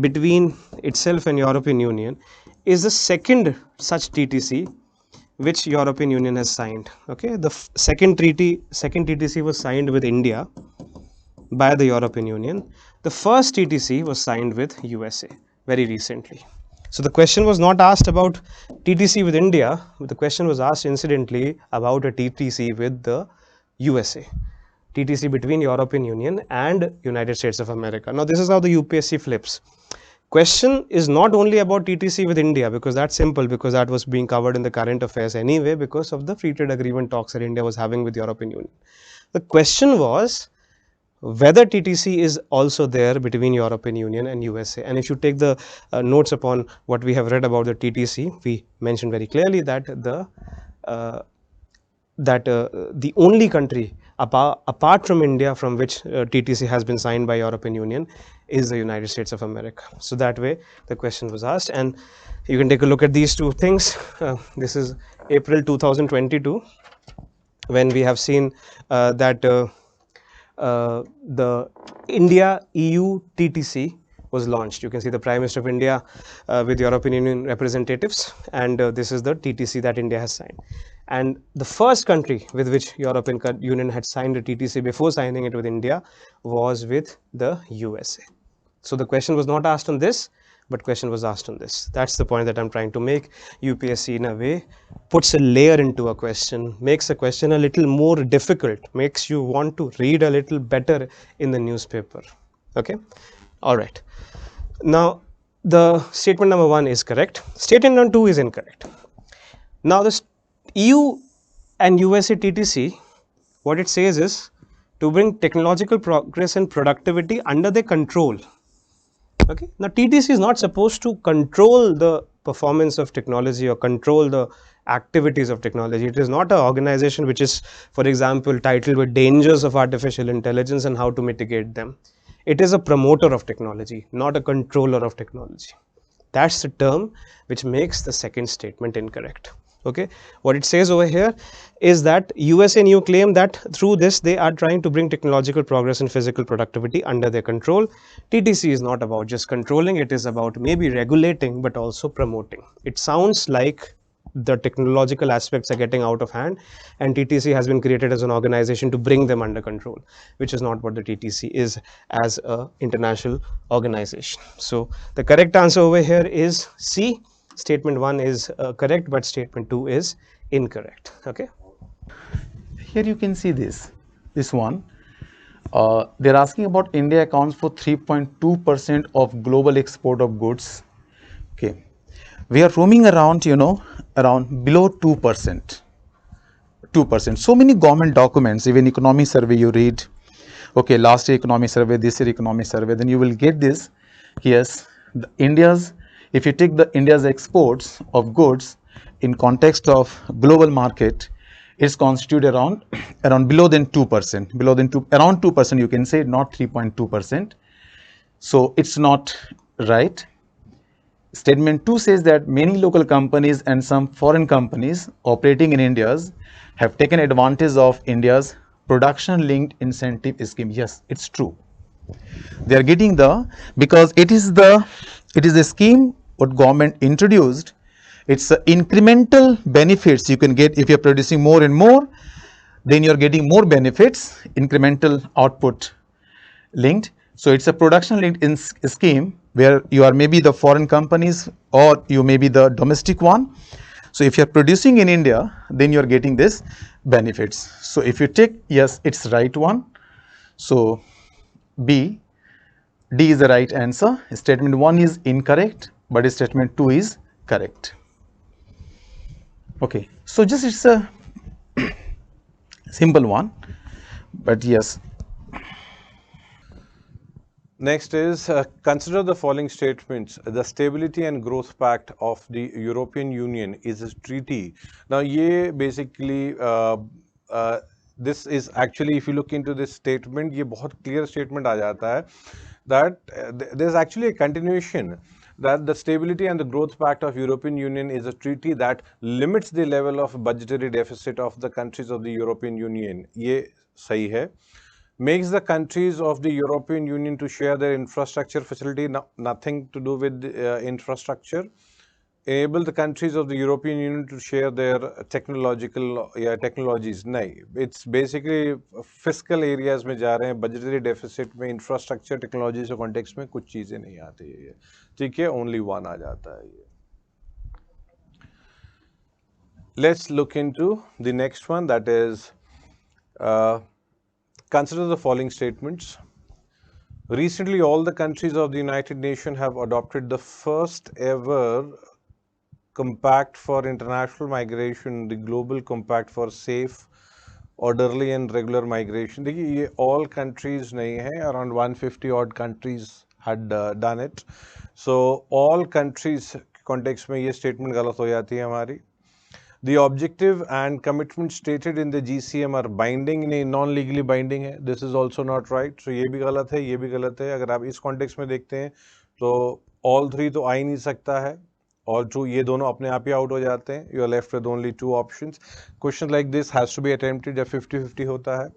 between itself and European Union, is the second such TTC which European Union has signed. Okay, the second TTC was signed with India by the European Union. The first TTC was signed with USA very recently. So the question was not asked about TTC with India, but the question was asked incidentally about a TTC with the USA. TTC between European Union and United States of America. Now, this is how the UPSC flips. Question is not only about TTC with India, because that's simple, because that was being covered in the current affairs anyway because of the free trade agreement talks that India was having with European Union. The question was whether TTC is also there between European Union and USA. And if you take the notes upon what we have read about the TTC, we mentioned very clearly that the only country apart from India from which TTC has been signed by European Union is the United States of America. So that way the question was asked, and you can take a look at these two things. This is April 2022 when we have seen that the India EU TTC was launched. You can see the Prime Minister of India with European Union representatives, and this is the TTC that India has signed. And the first country with which European Union had signed a TTC before signing it with India was with the USA. So the question was not asked on this, but question was asked on this. That's the point that I'm trying to make. UPSC in a way puts a layer into a question, makes a question a little more difficult, makes you want to read a little better in the newspaper. Okay. All right. Now, the statement number 1 is correct. Statement number 2 is incorrect. Now, the EU and USA TTC, what it says is to bring technological progress and productivity under their control. Okay. Now, TTC is not supposed to control the performance of technology or control the activities of technology. It is not an organization which is, for example, titled with dangers of artificial intelligence and how to mitigate them. It is a promoter of technology, not a controller of technology. That's the term which makes the second statement incorrect. Okay. What it says over here is that USA and EU claim that through this they are trying to bring technological progress and physical productivity under their control. TTC is not about just controlling, it is about maybe regulating but also promoting. It sounds like the technological aspects are getting out of hand, and TTC has been created as an organization to bring them under control, which is not what the TTC is as an international organization. So the correct answer over here is C. Statement 1 is correct, but statement 2 is incorrect. Okay. Here you can see this one. They're asking about India accounts for 3.2% of global export of goods. Okay. We are roaming around, around below 2%. 2%. So many government documents, even economy survey you read. Okay, last year economy survey, this year economy survey, then you will get this. Yes, if you take the India's exports of goods in context of global market, it's constituted around below than 2%, around 2% you can say, not 3.2%. So it's not right. Statement 2 says that many local companies and some foreign companies operating in India have taken advantage of India's production linked incentive scheme. Yes, it's true. They are getting because it is a scheme what government introduced. It's incremental benefits you can get if you're producing more and more, then you're getting more benefits, incremental output linked. So it's a production linked scheme where you are maybe the foreign companies or you may be the domestic one. So if you are producing in India, then you are getting this benefits. So if you take yes, it's right one. So B, D is the right answer. Statement 1 is incorrect, but statement 2 is correct. Okay, so just it's a simple one, but yes. Next is consider the following statements. The Stability and Growth Pact of the European Union is a treaty. Now, ye basically this is actually, if you look into this statement, ये बहुत clear statement आ जाता है that there's actually a continuation that the Stability and the Growth Pact of European Union is a treaty that limits the level of budgetary deficit of the countries of the European Union. ये सही है. Makes the countries of the European Union to share their infrastructure facility, nothing to do with infrastructure. Enable the countries of the European Union to share their technologies. नहीं, it's basically fiscal areas में जा रहे हैं, budgetary deficit में infrastructure technology से context में कुछ चीजें नहीं आती है, ठीक है, only one आ जाता है ये. Let's look into the next one, that is consider the following statements. Recently, all the countries of the United Nations have adopted the first ever Compact for International Migration, the Global Compact for Safe, Orderly and Regular Migration. देखिए ये all countries नहीं है, around 150 odd countries had done it. So all countries context में ये statement गलत हो जाती है हमारी. The objective and commitment stated in the GCM are binding, नहीं non-legally binding है. This is also not right. So ये भी गलत है, ये भी गलत है. अगर आप इस context में देखते हैं तो all three तो आ ही नहीं सकता है. All true, ये दोनों अपने आप ही out हो जाते हैं. You are left with only two options. Question like this has to be attempted जब 50-50 होता है.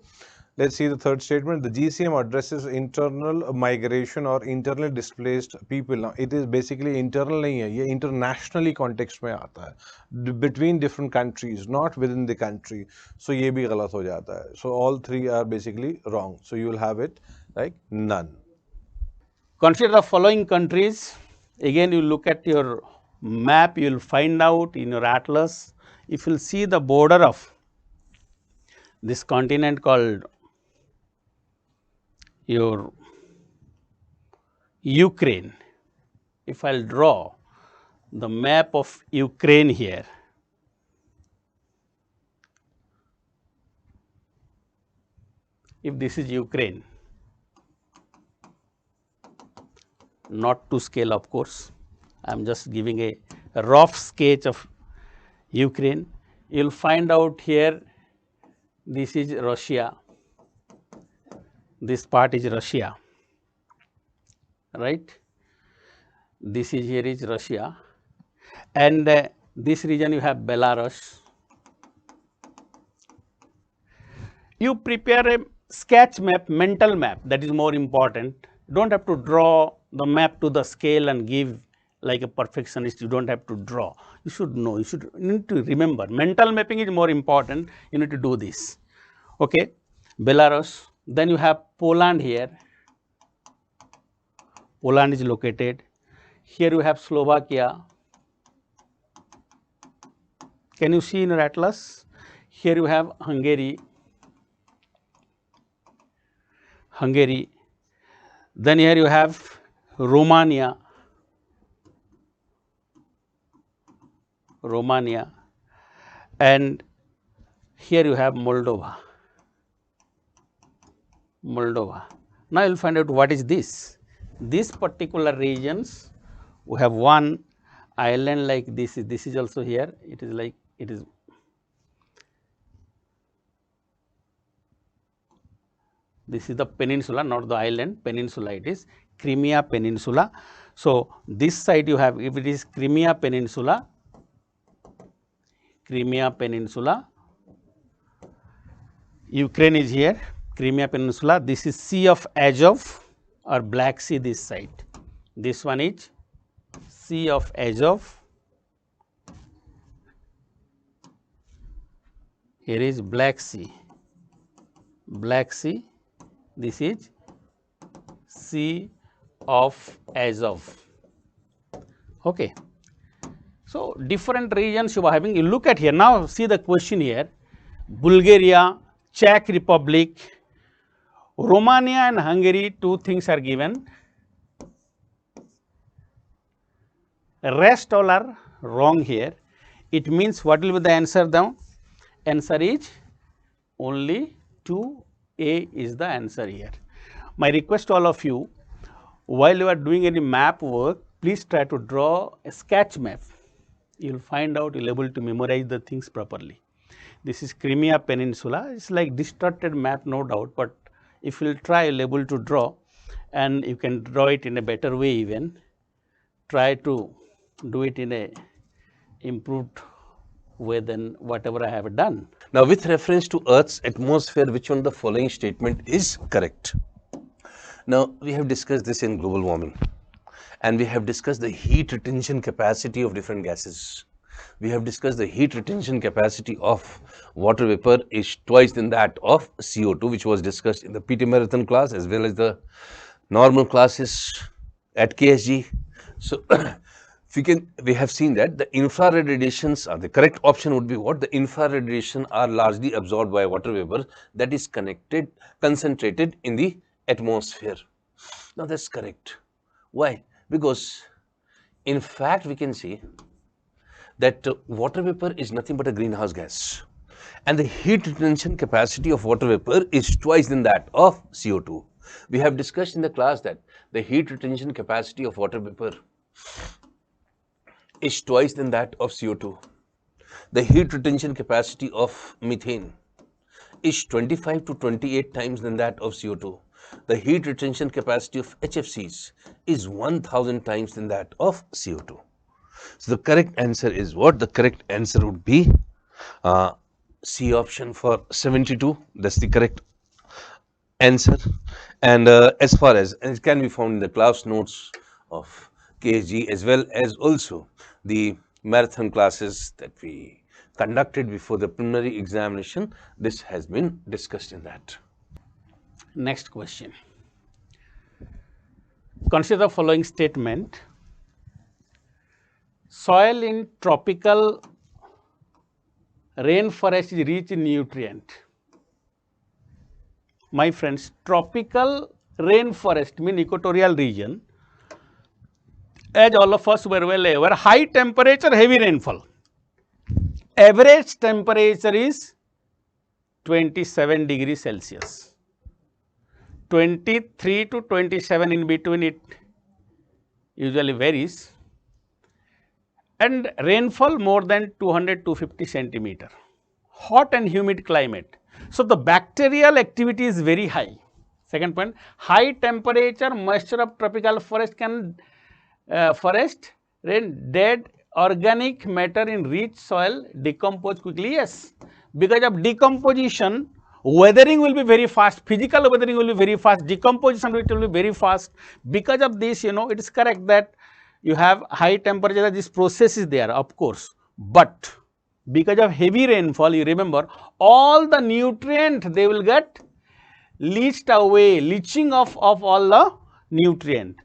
Let's see the third statement. The GCM addresses internal migration or internally displaced people. Now, it is basically internal नहीं है, ये internationally context में आता है, between different countries, not within the country. So ये भी गलत हो जाता है. So all three are basically wrong. So you will have it like none. Consider the following countries. Again, you look at your map, you will find out in your atlas. If you will see the border of this continent called your Ukraine, if I will draw the map of Ukraine here, if this is Ukraine, not to scale of course, I am just giving a rough sketch of Ukraine. You will find out here this is Russia, this part is Russia, right? This is here is Russia, and this region you have Belarus. You prepare a sketch map, mental map, that is more important. You don't have to draw the map to the scale and give like a perfectionist. You don't have to draw. You should know, you need to remember. Mental mapping is more important. You need to do this. Okay, Belarus. Then you have Poland here. Poland is located. Here you have Slovakia. Can you see in your atlas? Here you have Hungary. Hungary. Then here you have Romania. Romania. And here you have Moldova. Moldova. Now you will find out what is this. This particular regions, we have one island like this. This is also here. It is like it is. This is the peninsula, not the island. Peninsula. It is Crimea Peninsula. So this side you have. If it is Crimea Peninsula. Crimea Peninsula. Ukraine is here. Crimea Peninsula. This is Sea of Azov or Black Sea this side. This one is Sea of Azov. Here is Black Sea. Black Sea. This is Sea of Azov. Okay. So, different regions you are having, you look at here, now see the question here, Bulgaria, Czech Republic, Romania and Hungary, two things are given, rest all are wrong here. It means what will be the answer now? Answer is only 2A is the answer here. My request to all of you, while you are doing any map work, please try to draw a sketch map. You will find out you will able to memorize the things properly. This is Crimea Peninsula, it is like distorted map no doubt, but if you will try, you will able to draw, and you can draw it in a better way even. Try to do it in a improved way than whatever I have done. Now, with reference to Earth's atmosphere, which one of the following statement is correct? Now, we have discussed this in global warming, and we have discussed the heat retention capacity of different gases. We have discussed the heat retention capacity of water vapor is twice than that of CO2, which was discussed in the PT Marathon class as well as the normal classes at KSG. So, we have seen that the infrared radiations are the correct option would be what? The infrared radiation are largely absorbed by water vapor that is concentrated in the atmosphere. Now, that's correct. Why? Because in fact, we can see that water vapor is nothing but a greenhouse gas, and the heat retention capacity of water vapor is twice than that of CO2. We have discussed in the class that the heat retention capacity of water vapor is twice than that of CO2. The heat retention capacity of methane is 25 to 28 times than that of CO2. The heat retention capacity of HFCs is 1000 times than that of CO2. So, the correct answer is what? The correct answer would be C option for 72. That's the correct answer. And as far as, and it can be found in the class notes of KSG as well as also the marathon classes that we conducted before the preliminary examination, this has been discussed in that. Next question. Consider the following statement. Soil in tropical rainforest is rich in nutrient. My friends, tropical rainforest means equatorial region. As all of us were well aware, high temperature, heavy rainfall. Average temperature is 27 degrees Celsius. 23 to 27 in between it usually varies, and rainfall more than 200-250 centimeter. Hot and humid climate. So, the bacterial activity is very high. Second point, high temperature, moisture of tropical forest can dead organic matter in rich soil decompose quickly. Yes, because of decomposition, weathering will be very fast, physical weathering will be very fast, decomposition will be very fast. Because of this, it is correct that you have high temperature, this process is there, of course, but because of heavy rainfall, you remember all the nutrient they will get leached away, leaching of all the nutrient.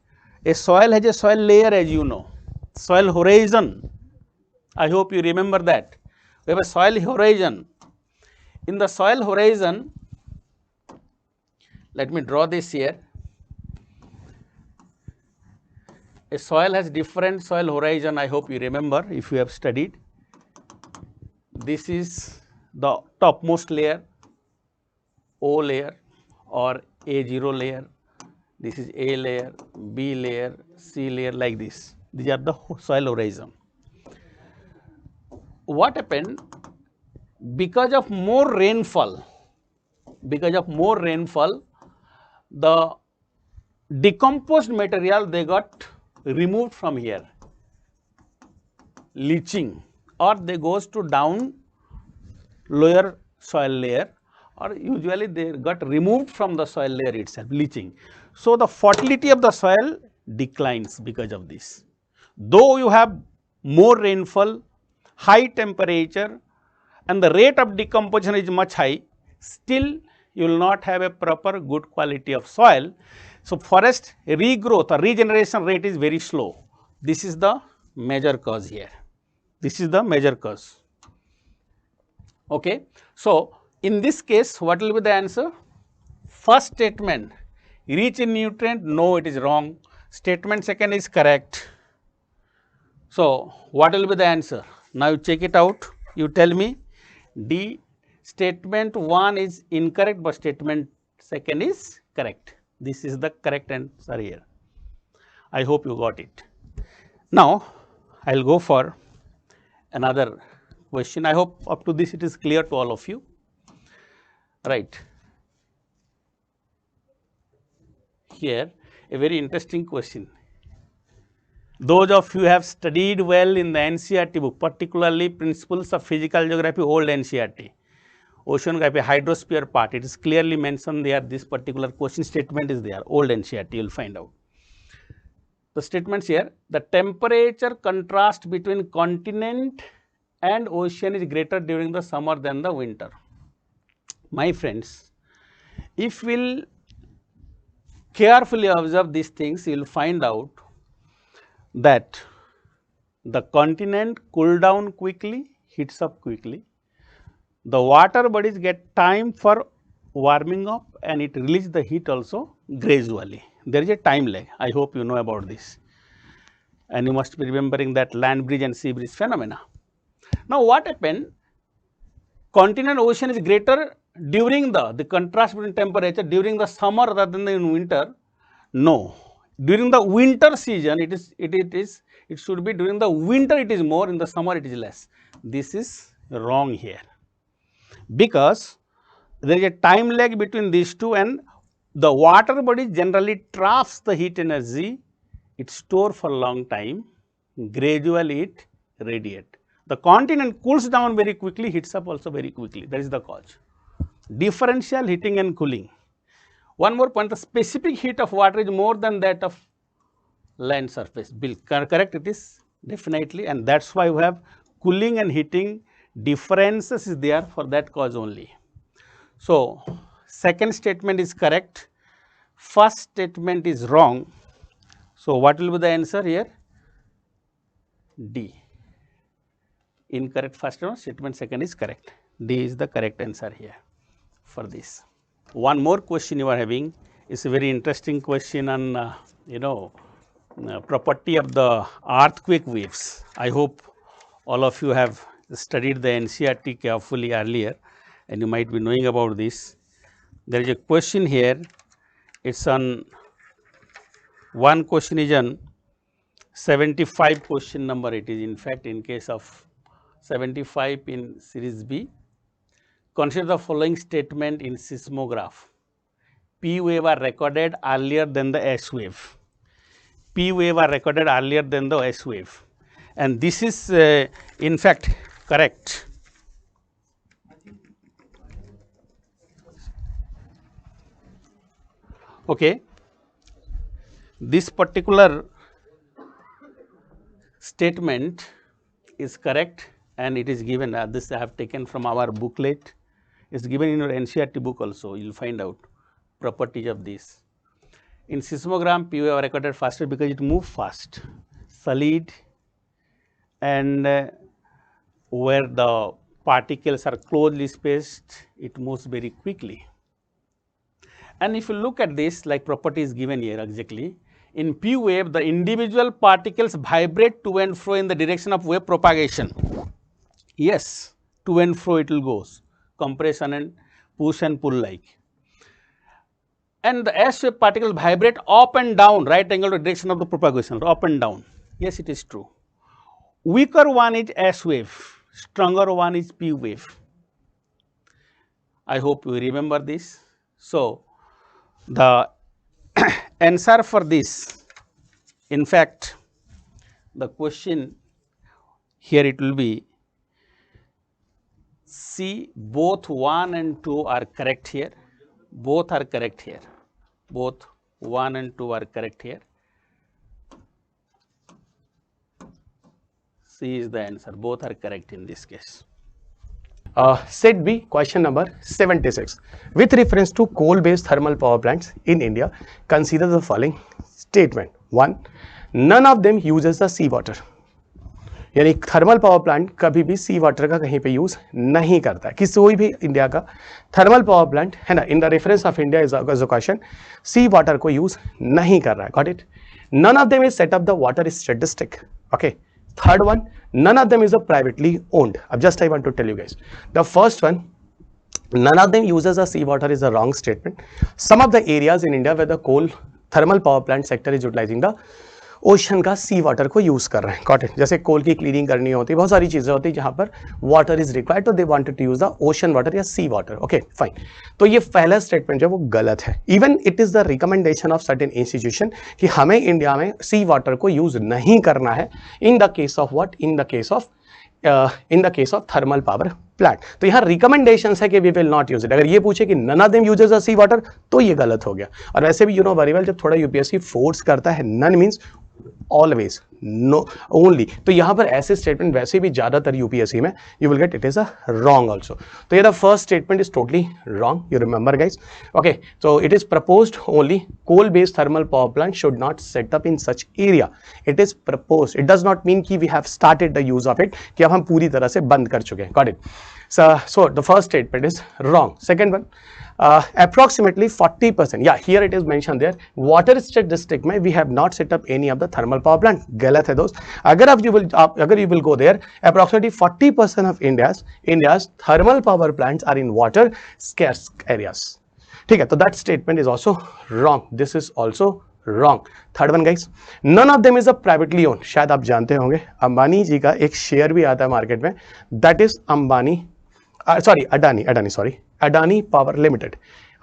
A soil has a soil layer, as you know, soil horizon. I hope you remember that. We have a soil horizon. In the soil horizon, let me draw this here. A soil has different soil horizon, I hope you remember if you have studied. This is the topmost layer, O layer or A0 layer. This is A layer, B layer, C layer, like this. These are the soil horizon. What happened? Because of more rainfall, the decomposed material they got removed from here, leaching, or they goes to down lower soil layer, or usually they got removed from the soil layer itself, leaching. So, the fertility of the soil declines because of this. Though you have more rainfall, high temperature, and the rate of decomposition is much high, still you will not have a proper good quality of soil. So, forest regrowth or regeneration rate is very slow. This is the major cause here. This is the major cause. Okay. So, in this case, what will be the answer? First statement, rich in nutrient, no, it is wrong. Statement second is correct. So, what will be the answer? Now, you check it out, you tell me. D, statement 1 is incorrect, but statement second is correct. This is the correct answer here. I hope you got it. Now, I will go for another question. I hope up to this it is clear to all of you. Right. Here, a very interesting question. Those of you who have studied well in the NCERT book, particularly Principles of Physical Geography, old NCERT, Oceanography, Hydrosphere part, it is clearly mentioned there, this particular question statement is there, old NCERT, you will find out. The statements here, the temperature contrast between continent and ocean is greater during the summer than the winter. My friends, if we will carefully observe these things, you will find out that the continent cool down quickly, heats up quickly. The water bodies get time for warming up and it releases the heat also gradually. There is a time lag. I hope you know about this. And you must be remembering that land bridge and sea bridge phenomena. Now, what happened? Continent ocean is greater during the contrast between temperature during the summer rather than in winter. No. During the winter season, it should be during the winter it is more, in the summer it is less. This is wrong here, because there is a time lag between these two, and the water body generally traps the heat energy, it stores for a long time, gradually it radiates. The continent cools down very quickly, heats up also very quickly, that is the cause. Differential heating and cooling. One more point, the specific heat of water is more than that of land surface. Correct it is? Definitely, and that is why we have cooling and heating differences is there for that cause only. So, second statement is correct, first statement is wrong. So, what will be the answer here? D. Incorrect first statement, second is correct. D is the correct answer here for this. One more question you are having is a very interesting question on property of the earthquake waves. I hope all of you have studied the NCERT carefully earlier and you might be knowing about this. There is a question here, it is on, one question is on 75 question number, it is in fact in case of 75 in series B. Consider the following statement in seismograph. P wave are recorded earlier than the S wave. P wave are recorded earlier than the S wave, and this is in fact correct. Okay. This particular statement is correct and it is given, this I have taken from our booklet, it is given in your NCERT book also, you will find out properties of this. In seismogram, P wave are recorded faster because it moves fast, solid, and where the particles are closely spaced, it moves very quickly. And if you look at this, like property is given here exactly, in P wave, the individual particles vibrate to and fro in the direction of wave propagation. Yes, to and fro it will go, compression and push and pull like. And the S wave particles vibrate up and down, right angle direction of the propagation, up and down. Yes, it is true. Weaker one is S wave, stronger one is P wave. I hope you remember this. So, the answer for this, in fact, the question here it will be C, both 1 and 2 are correct here, both are correct here, both 1 and 2 are correct here. C is the answer, both are correct in this case. Set B, question number 76. With reference to coal-based thermal power plants in India, consider the following statement. 1. None of them uses the seawater. यानी thermal power plant कभी भी सी water का कहीं पे use नहीं करता है, किसी कोई भी इंडिया का थर्मल पावर प्लांट है ना, in the reference of India is question, sea water को यूज नहीं कर रहा है. Got it. None of them is set up the water statistic. Okay. Third one, none of them is a privately owned. Just I want to tell you guys, the first one, none of them uses a seawater is a wrong statement. Some of the areas in India where the coal thermal power plant sector is utilizing the ocean का सी water को use कर रहे हैं. Got it. जैसे कोल की cleaning करनी होती है, बहुत सारी चीजें होती है जहां पर वाटर इज रिक्वायर्ड, तो they wanted to use the ocean water या सी वाटर. Okay fine. तो ये पहला स्टेटमेंट जो है वो गलत है. Even it is the recommendation of certain institution कि हमें इंडिया में सी वाटर को यूज नहीं करना है in the case of what, in the case of thermal power plant. तो यहाँ रिकमेंडेशन है कि we will not use it. अगर ये पूछे कि none of them uses a sea water तो ये गलत हो गया. और वैसे भी यू नो वेरी वेल, जब थोड़ा यूपीएससी फोर्स करता है, none means always, no only, तो यहां पर ऐसे स्टेटमेंट वैसे भी ज्यादातर यूपीएससी में you will get it is a wrong also. तो ये the first statement is totally wrong. You remember guys. Okay. So it is proposed only coal based thermal power plant should not set up in such area. It is proposed. It does not mean कि we have started the use of it, कि अब हम पूरी तरह से बंद कर चुके हैं. Got it. So the first statement is wrong. Second one, approximately 40%, yeah, here it is mentioned there, water statistic में we have not set up any of the thermal power plant. गलत है दोस्त. अगर you will go there, approximately 40% of India's thermal power plants are in water scarce areas. ठीक है. तो that statement is also wrong. This is also wrong. Third one guys, none of them is a privately owned. शायद आप जानते होंगे अंबानी जी का एक share भी आता है मार्केट में, that is Adani power limited.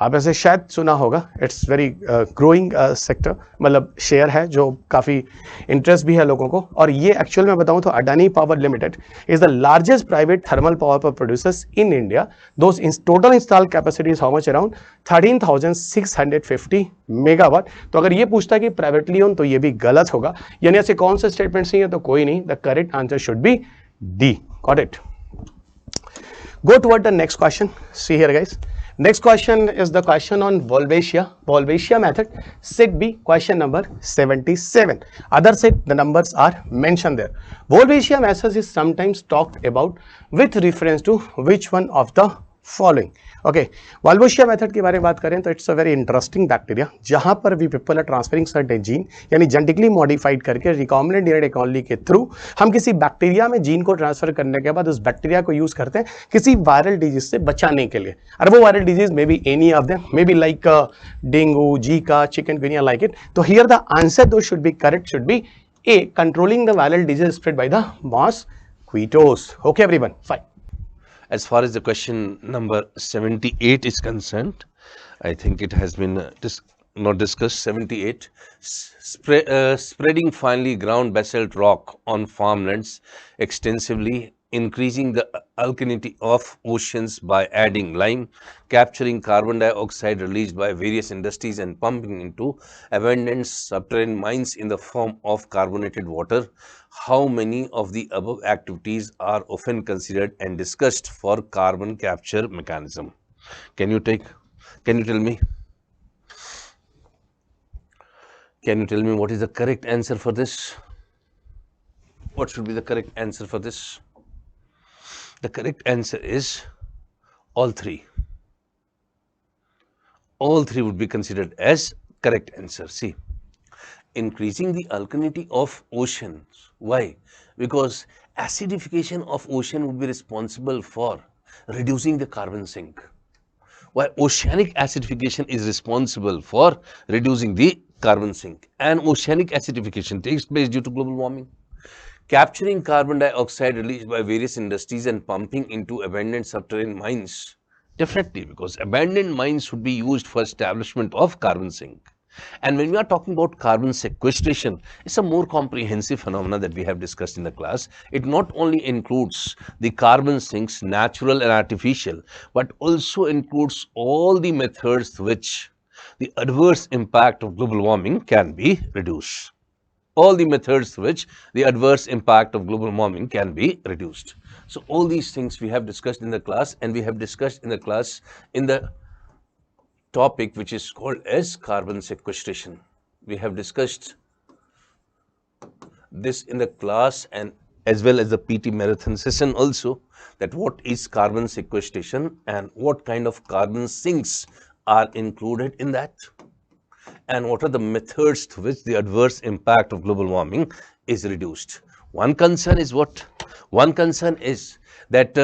आप ऐसे शायद सुना होगा. इट्स वेरी ग्रोइंग सेक्टर, मतलब शेयर है जो काफ़ी इंटरेस्ट भी है लोगों को. और ये एक्चुअल में बताऊं तो Adani power limited is the largest private thermal power producers in India. Those total install capacity is how much, around 13,650 megawatt. तो अगर ये पूछता है कि प्राइवेटली ओन, तो ये भी गलत होगा. यानी ऐसे कौन से स्टेटमेंट्स नहीं है, तो कोई नहीं. The correct answer should B D. Got it. Go toward the next question. See here guys. Next question is the question on Volvatia method. Set B, question number 77. Other set, the numbers are mentioned there. Volvatia method is sometimes talked about with reference to which one of the following. ओके. Wolbachia method के बारे में बात करें तो it's a very interesting bacteria, जहां पर भी people are transferring certain gene, यानी जेनेटिकली मॉडिफाइड करके रिकॉम्बिनेंट डीएनए टेक्नोलॉजी के थ्रू हम किसी बैक्टीरिया में जीन को ट्रांसफर करने के बाद उस बैक्टीरिया को यूज करते हैं किसी वायरल डिजीज से बचाने के लिए. और वो viral disease may be any of them, may be like dengue, Zika, chikungunya, like it. तो here the answer though should be correct, should be A, controlling the viral disease spread by the mosquitoes. Okay everyone, fine. As far as the question number 78 is concerned, I think it has been not discussed. 78, spreading finely ground basalt rock on farmlands extensively, increasing the alkalinity of oceans by adding lime, capturing carbon dioxide released by various industries and pumping into abandoned subterranean mines in the form of carbonated water. How many of the above activities are often considered and discussed for carbon capture mechanism? Can you tell me? Can you tell me what is the correct answer for this? What should be the correct answer for this? The correct answer is all three. All three would be considered as correct answer. See, increasing the alkalinity of oceans. Why? Because acidification of ocean would be responsible for reducing the carbon sink. Why? Oceanic acidification is responsible for reducing the carbon sink, and oceanic acidification takes place due to global warming. Capturing carbon dioxide released by various industries and pumping into abandoned subterranean mines. Definitely, because abandoned mines should be used for establishment of carbon sink. And when we are talking about carbon sequestration, it's a more comprehensive phenomenon that we have discussed in the class. It not only includes the carbon sinks, natural and artificial, but also includes all the methods which the adverse impact of global warming can be reduced. All the methods which the adverse impact of global warming can be reduced. So all these things we have discussed in the class, and we have discussed in the class in the topic which is called as carbon sequestration. We have discussed this in the class, and as well as the PT marathon session also, that what is carbon sequestration and what kind of carbon sinks are included in that, and what are the methods through which the adverse impact of global warming is reduced. One concern is what? One concern is that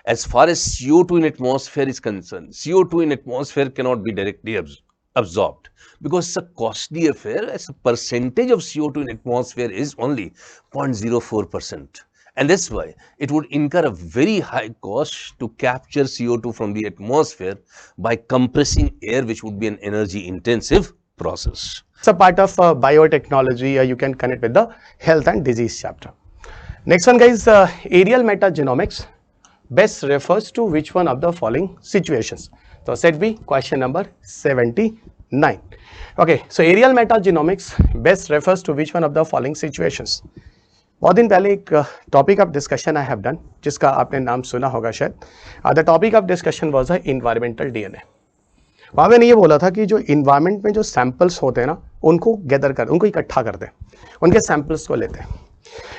as far as CO2 in atmosphere is concerned, CO2 in atmosphere cannot be directly absorbed, because it's a costly affair, as a percentage of CO2 in atmosphere is only 0.04%. And that's why it would incur a very high cost to capture CO2 from the atmosphere by compressing air, which would be an energy intensive process. It's a part of biotechnology. You can connect with the health and disease chapter. Next one, guys, aerial metagenomics best refers to which one of the following situations? So set B, question number 79. Okay, so aerial metagenomics best refers to which one of the following situations? बहुत दिन पहले एक topic of discussion I have done, जिसका आपने नाम सुना होगा शायद. The topic of discussion was environmental DNA. वहाँ मैंने ये बोला था कि जो इन्वायरमेंट में जो सैंपल्स होते हैं ना, उनको गैदर कर, उनको इकट्ठा करते हैं, उनके सैंपल्स को लेते हैं.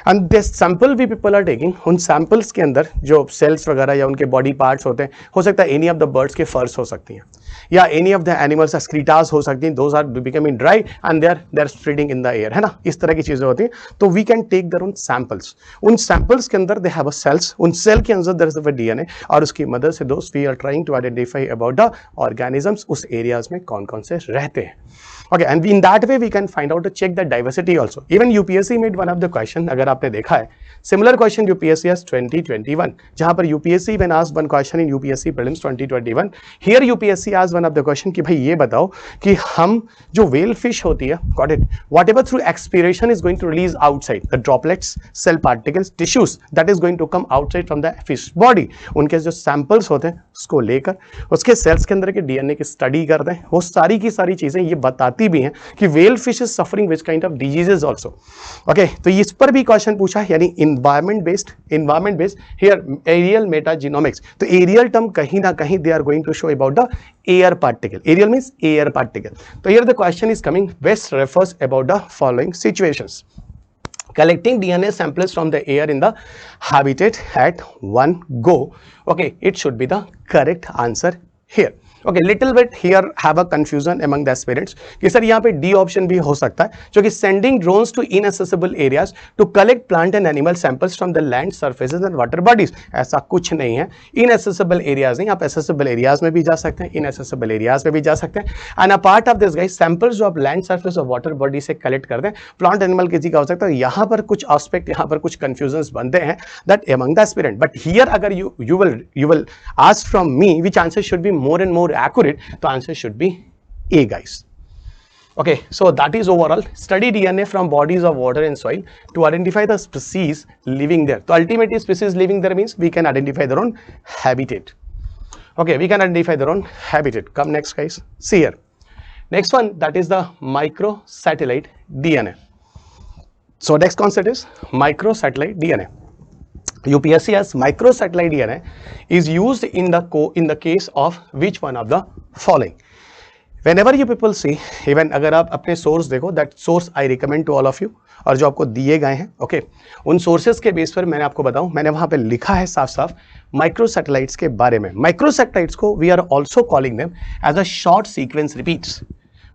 And this sample we people are taking, उन सैंपल्स के अंदर जो सेल्स वगैरह या उनके बॉडी पार्ट्स होते हैं, हो सकता है एनी ऑफ द बर्ड्स के फर्स हो सकती हैं, या any of the animals excretas हो सकती हैं, those are becoming dry and they are spreading in the air, है ना, इस तरह की चीजें होती हैं. तो we can take their own samples. उन सैंपल्स के अंदर दे हैव अ सेल्स, उन सेल के अंदर देयर इज अ डीएनए, और उसकी मदद से दोस्त we are trying to identify about the organisms, उस एरियाज में कौन कौन से रहते हैं. Okay, and in that way we can find out to check the diversity also. Even UPSC made one of the question, अगर आपने देखा है, similar question UPSC has 2021, जहाँ पर UPSC when asked one question in UPSC prelims 2021, here UPSC asked one of the question कि भाई ये बताओ कि हम जो whale fish होती है, got it, whatever through expiration is going to release outside, the droplets, cell particles, tissues that is going to come outside from the fish body, उनके जो samples होते हैं उसको लेकर उसके cells के अंदर के DNA की study करते हैं, वो सारी की सारी चीजें ये बताती भी हैं कि well fish is suffering which kind of diseases also. Okay, तो इस पर भी क्वेश्चन पूछा, यानी environment based here aerial metagenomics. तो एरियल टर्म कहीं ना कहीं they are going to show about the air particle. Aerial means air particle. तो here the question is coming, best refers about the following situations. Collecting DNA samples from the air in the habitat at one go. Okay, it should be the correct answer here. Okay, little bit here have a confusion among the aspirants कि sir यहाँ पे D option भी हो सकता है, जो कि sending drones to inaccessible areas to collect plant and animal samples from the land surfaces and water bodies. ऐसा कुछ नहीं है. inaccessible areas नहीं, आप accessible areas में भी जा सकते हैं, inaccessible areas में भी जा सकते हैं. and a part of this guys, samples जो आप land surface और water body से collect करते हैं, plant animal किसी का हो सकता है. यहाँ पर कुछ aspect, यहाँ पर कुछ confusions बनते हैं that among the aspirant. but here अगर you will ask from me which answer should be more and more accurate, the answer should be A, guys. Okay, so that is overall. Study DNA from bodies of water and soil to identify the species living there. So ultimately species living there means we can identify their own habitat. Okay, we can identify their own habitat. Come next, guys. See here. Next one, that is the microsatellite DNA. So next concept is microsatellite DNA. UPSC as microsatellite DNA is used in the case of which one of the following? Whenever you people see, even अगर आप अपने source देखो, that source I recommend to all of you, और जो आपको दिए गए हैं, ओके, उन सोर्सेज के बेस पर मैंने आपको बताऊं, मैंने वहां पे लिखा है साफ साफ माइक्रोसैटेलाइट्स के बारे में. माइक्रोसैटेलाइट्स को we are also calling them as a short sequence repeats.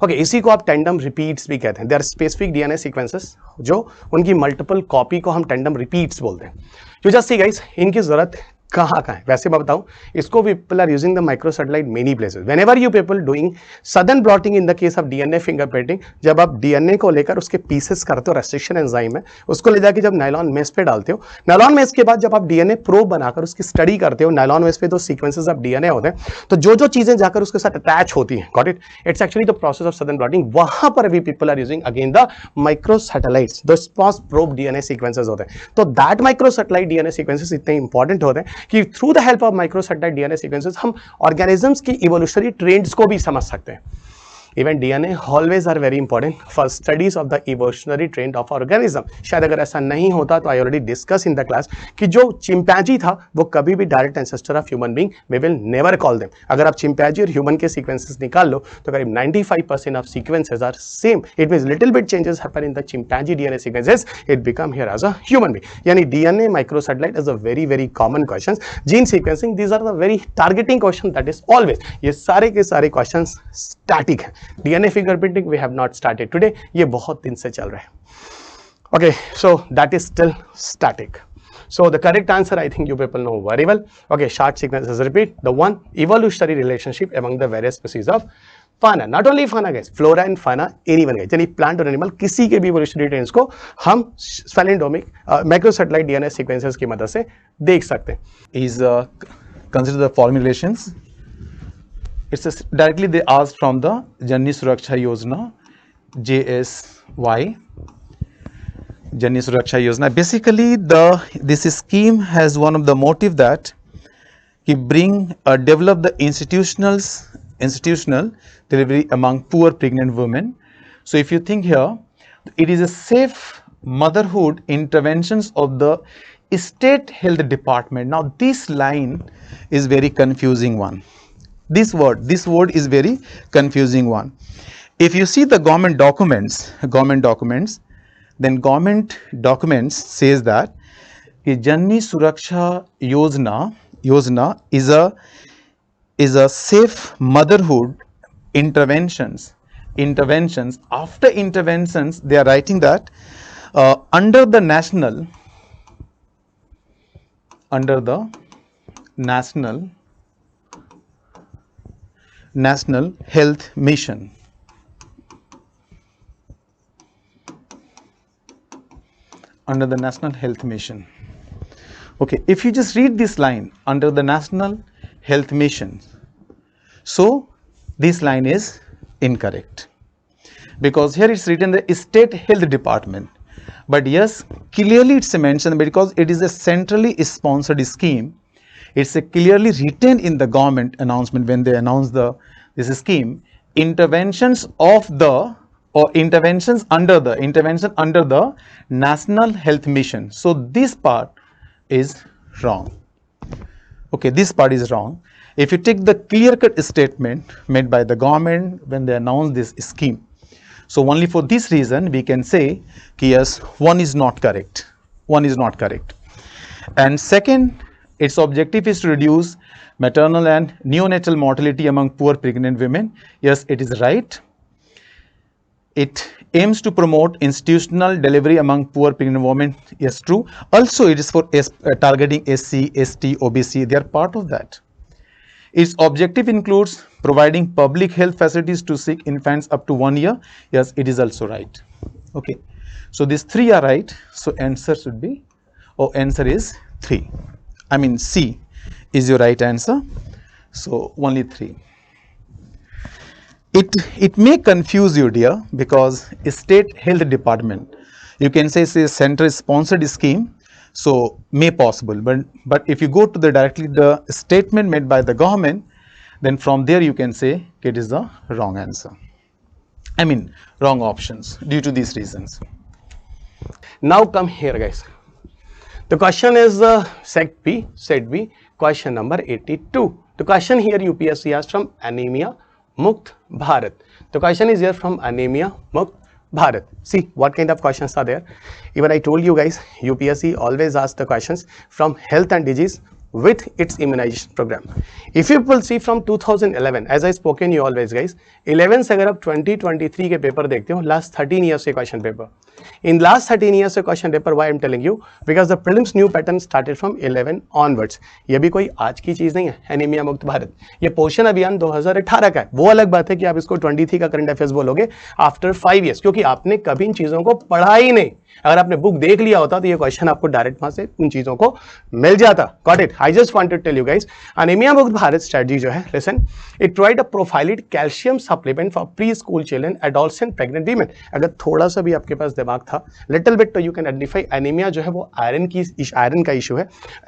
Okay, इसी को आप टेंडम रिपीट्स भी कहते हैं. They are specific DNA sequences जो उनकी मल्टीपल कॉपी को हम टेंडम रिपीट्स बोलते हैं. यू जस्ट सी गाइस, इनकी जरूरत कहाँ है. वैसे मैं बताऊं, इसको people are using the microsatellite many places. Whenever you people doing Southern blotting in the case of DNA fingerprinting, जब आप डीएनए को लेकर उसके पीसेस करते हो, रेस्ट्रिक्शन एंजाइम है, उसको ले जाके जब नायलॉन मेश पे डालते हो, नायलॉन मेश के बाद जब आप डीएनए प्रोब बनाकर उसकी स्टडी करते हो, नायलॉन मेश पे दो सीक्वेंसेस ऑफ डीएनए होते हैं, तो जो चीजें जाकर उसके साथ अटैच होती हैं, got it, it's actually the process of Southern blotting. वहां पर भी people are using again the microsatellites, the स्पॉस प्रोब डीएनए सीक्वेंसेस होते हैं. तो दैट माइक्रोसैटेलाइट डीएनए सीक्वेंसेस इतने इंपॉर्टेंट होते हैं कि through the help of microsatellite DNA sequences हम ऑर्गेनिजम्स की इवोल्यूशनरी ट्रेंड्स को भी समझ सकते हैं. Even DNA always are very important for studies of the evolutionary trend of organism. शायद अगर ऐसा नहीं होता तो I already discussed in the class कि जो चिंपैंजी था वो कभी भी direct ancestor of human being we will never call them. अगर आप चिंपैंजी और ह्यूमन के सीक्वेंसेस निकाल लो तो करीब 95% of sequences are same. It means little bit changes happen in the chimpanzee DNA sequences, it become here as a human being. यानी DNA microsatellite is a very common question. Gene sequencing, these are the very targeting question that is always. ये सारे के सारे question static है. DNA fingerprinting we have not started today, ये बहुत दिन से चल रहा है. Okay, so that is still static. So the correct answer, I think you people know very well. Okay, short sequences repeat. The one, evolutionary relationship among the various species of fauna. Not only fauna guys, flora and fauna, anyone guys. यानी plant और animal किसी के भी evolutionary trends को हम palindromic microsatellite DNA sequences की मदद से देख सकते हैं. Is consider the following relations. It's directly they asked from the Janni Suraksha Yojana, JSY. Janni Suraksha Yojana. Basically, this scheme has one of the motive that he develop the institutional delivery among poor pregnant women. So if you think here, it is a safe motherhood interventions of the state health department. Now this line is very confusing one. This word is very confusing one. If you see the government documents, then government documents says that Janni Suraksha Yojana is a safe motherhood interventions. After interventions, they are writing that under the national health mission. Under the National Health Mission. Okay, if you just read this line, under the National Health Mission, so this line is incorrect, because here it's written the State Health Department, but yes, clearly it's mentioned because it is a centrally sponsored scheme. It's clearly written in the government announcement when they announce this scheme, interventions under the National Health Mission. So this part is wrong. Okay, this part is wrong. If you take the clear-cut statement made by the government when they announced this scheme, so only for this reason we can say yes, one is not correct. And second, its objective is to reduce maternal and neonatal mortality among poor pregnant women. Yes, it is right. It aims to promote institutional delivery among poor pregnant women. Yes, true. Also, it is for targeting SC, ST, OBC. They are part of that. Its objective includes providing public health facilities to sick infants up to 1 year. Yes, it is also right. Okay. So these three are right. So answer should be, answer is 3. I mean C is your right answer. So only 3. It may confuse you, dear, because State Health Department, you can say it's a central sponsored scheme, so may possible, but if you go to directly the statement made by the government, then from there you can say it is the wrong answer. I mean wrong options due to these reasons. Now come here guys. The question is set B, question number 82. The question here UPSC asked from Anemia Mukt Bharat. The question is here from Anemia Mukt Bharat. See what kind of questions are there. Even I told you guys, UPSC always asks the questions from health and disease with its immunization program. If you will see from 2011, as I spoken you always guys, 11 से अगर आप 2023 के paper देखते हो, last 13 years से question paper. In last 13 years से question paper, why I am telling you? Because the prelims new pattern started from 11 onwards. ये भी कोई आज की चीज नहीं है, एनीमिया मुक्त भारत. ये पोषण अभियान 2018 का है. वो अलग बात है कि आप इसको 23 का करंट अफेयर्स बोलोगे आफ्टर 5 years, क्योंकि आपने कभी इन चीजों को पढ़ा ही नहीं. अगर आपने बुक देख लिया होता तो ये क्वेश्चन आपको डायरेक्ट वहां से उन चीजों को मिल जाता. Got it. I just want to tell you guys, anaemia Mukt Bharat strategy जो है, listen, it provide a profiled calcium supplement for pre school children, adults and pregnant women. अगर थोड़ा सा भी आपके पास दिमाग था लिटिल बिट, तो यू कैन आइडेंटिफाई एनीमिया जो है वो आयरन का इशू है,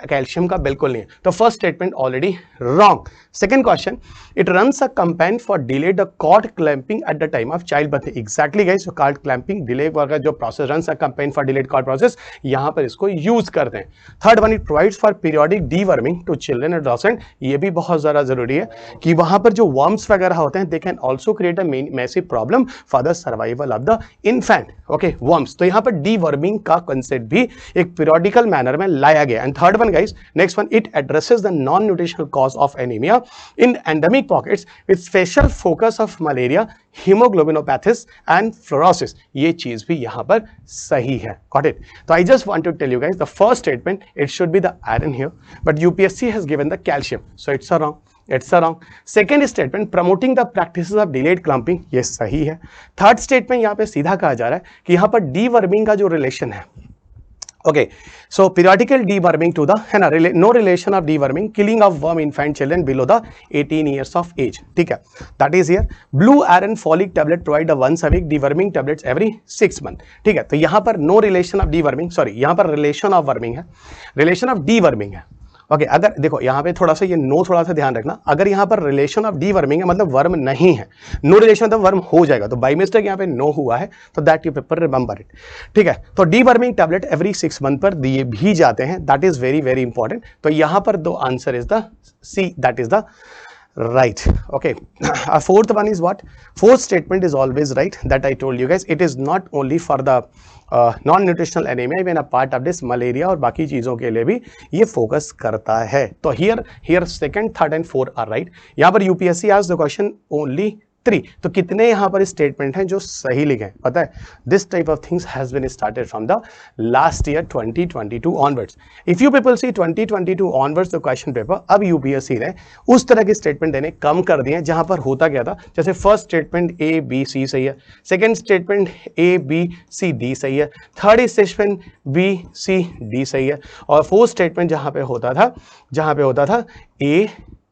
कैल्शियम का बिल्कुल नहीं है. तो first statement already wrong. Second question, it runs a campaign for delay the cord clamping at the time of child birth. Exactly guys, cord clamping delay का जो process runs a campaign for delayed cord process, यहां पर इसको use करते हैं. Third one, it provides for periodic deworming to children and adolescent. ये भी बहुत ज्यादा जरूरी है कि वहां पर जो वर्म्स वगैरह होते हैं, they can also create a massive problem for the survival of the infant. Okay, worms. तो यहां पर डीवर्मिंग का कंसेप्ट भी एक पीरियोडिकल मैनर में लाया गया. And third one guys, next one, it addresses the non nutritional cause of anaemia in endemic pockets with special focus of malaria, haemoglobinopathies and fluorosis. ये चीज भी यहां पर सही है. Got it. तो I just want to tell you guys, the first statement, it should be the iron here, but UPSC has given the calcium, so it's a wrong. It's a wrong. Second statement, promoting the practices of delayed clumping, ये सही है. Third statement यहाँ पे सीधा कहा जा रहा है कि यहाँ पर डीवर्मिंग का जो रिलेशन है, okay, so periodical deworming to the, है ना, no relation of deworming, killing of worm infant children below the 18 years of age. ठीक है, that is here. Blue iron folic tablet provide once a week, deworming tablets every 6 month. ठीक है, तो यहाँ पर no relation of deworming, sorry, यहाँ पर relation of worming है, रिलेशन ऑफ डीवर्मिंग है. ओके, अगर देखो यहाँ पे थोड़ा सा ये नो थोड़ा सा ध्यान रखना, अगर यहाँ पर रिलेशन ऑफ डीवर्मिंग है मतलब वर्म नहीं है, नो रिलेशन तो वर्म हो जाएगा, तो बाई मिस्टेक यहाँ पे नो हुआ है, तो that you paper remember it. ठीक है, तो डीवर्मिंग टैबलेट एवरी 6 मंथ पर दिए भी जाते हैं, that is very very important. तो यहाँ पर दो answer is the C, that is the right. Okay, fourth one is what? Fourth statement is always right, that I told you guys. It is not only for the non-nutritional anemia, even a part of this malaria और बाकी चीज़ों के लिए भी ये focus करता है. तो here second, third and fourth are right. यहाँ पर UPSC asked the question only 3. तो कितने यहाँ पर स्टेटमेंट हैं जो सही लिखे पता है? This type of things has been started from the last year 2022 onwards. If you people see 2022 onwards the question paper, अब यूपीएससी ने उस तरह के स्टेटमेंट देने कम कर दिए, जहां पर होता क्या था, जैसे first statement A B C सही है, second statement A B C D सही है, third statement B C D सही है, और फोर्थ स्टेटमेंट जहां पे होता था ए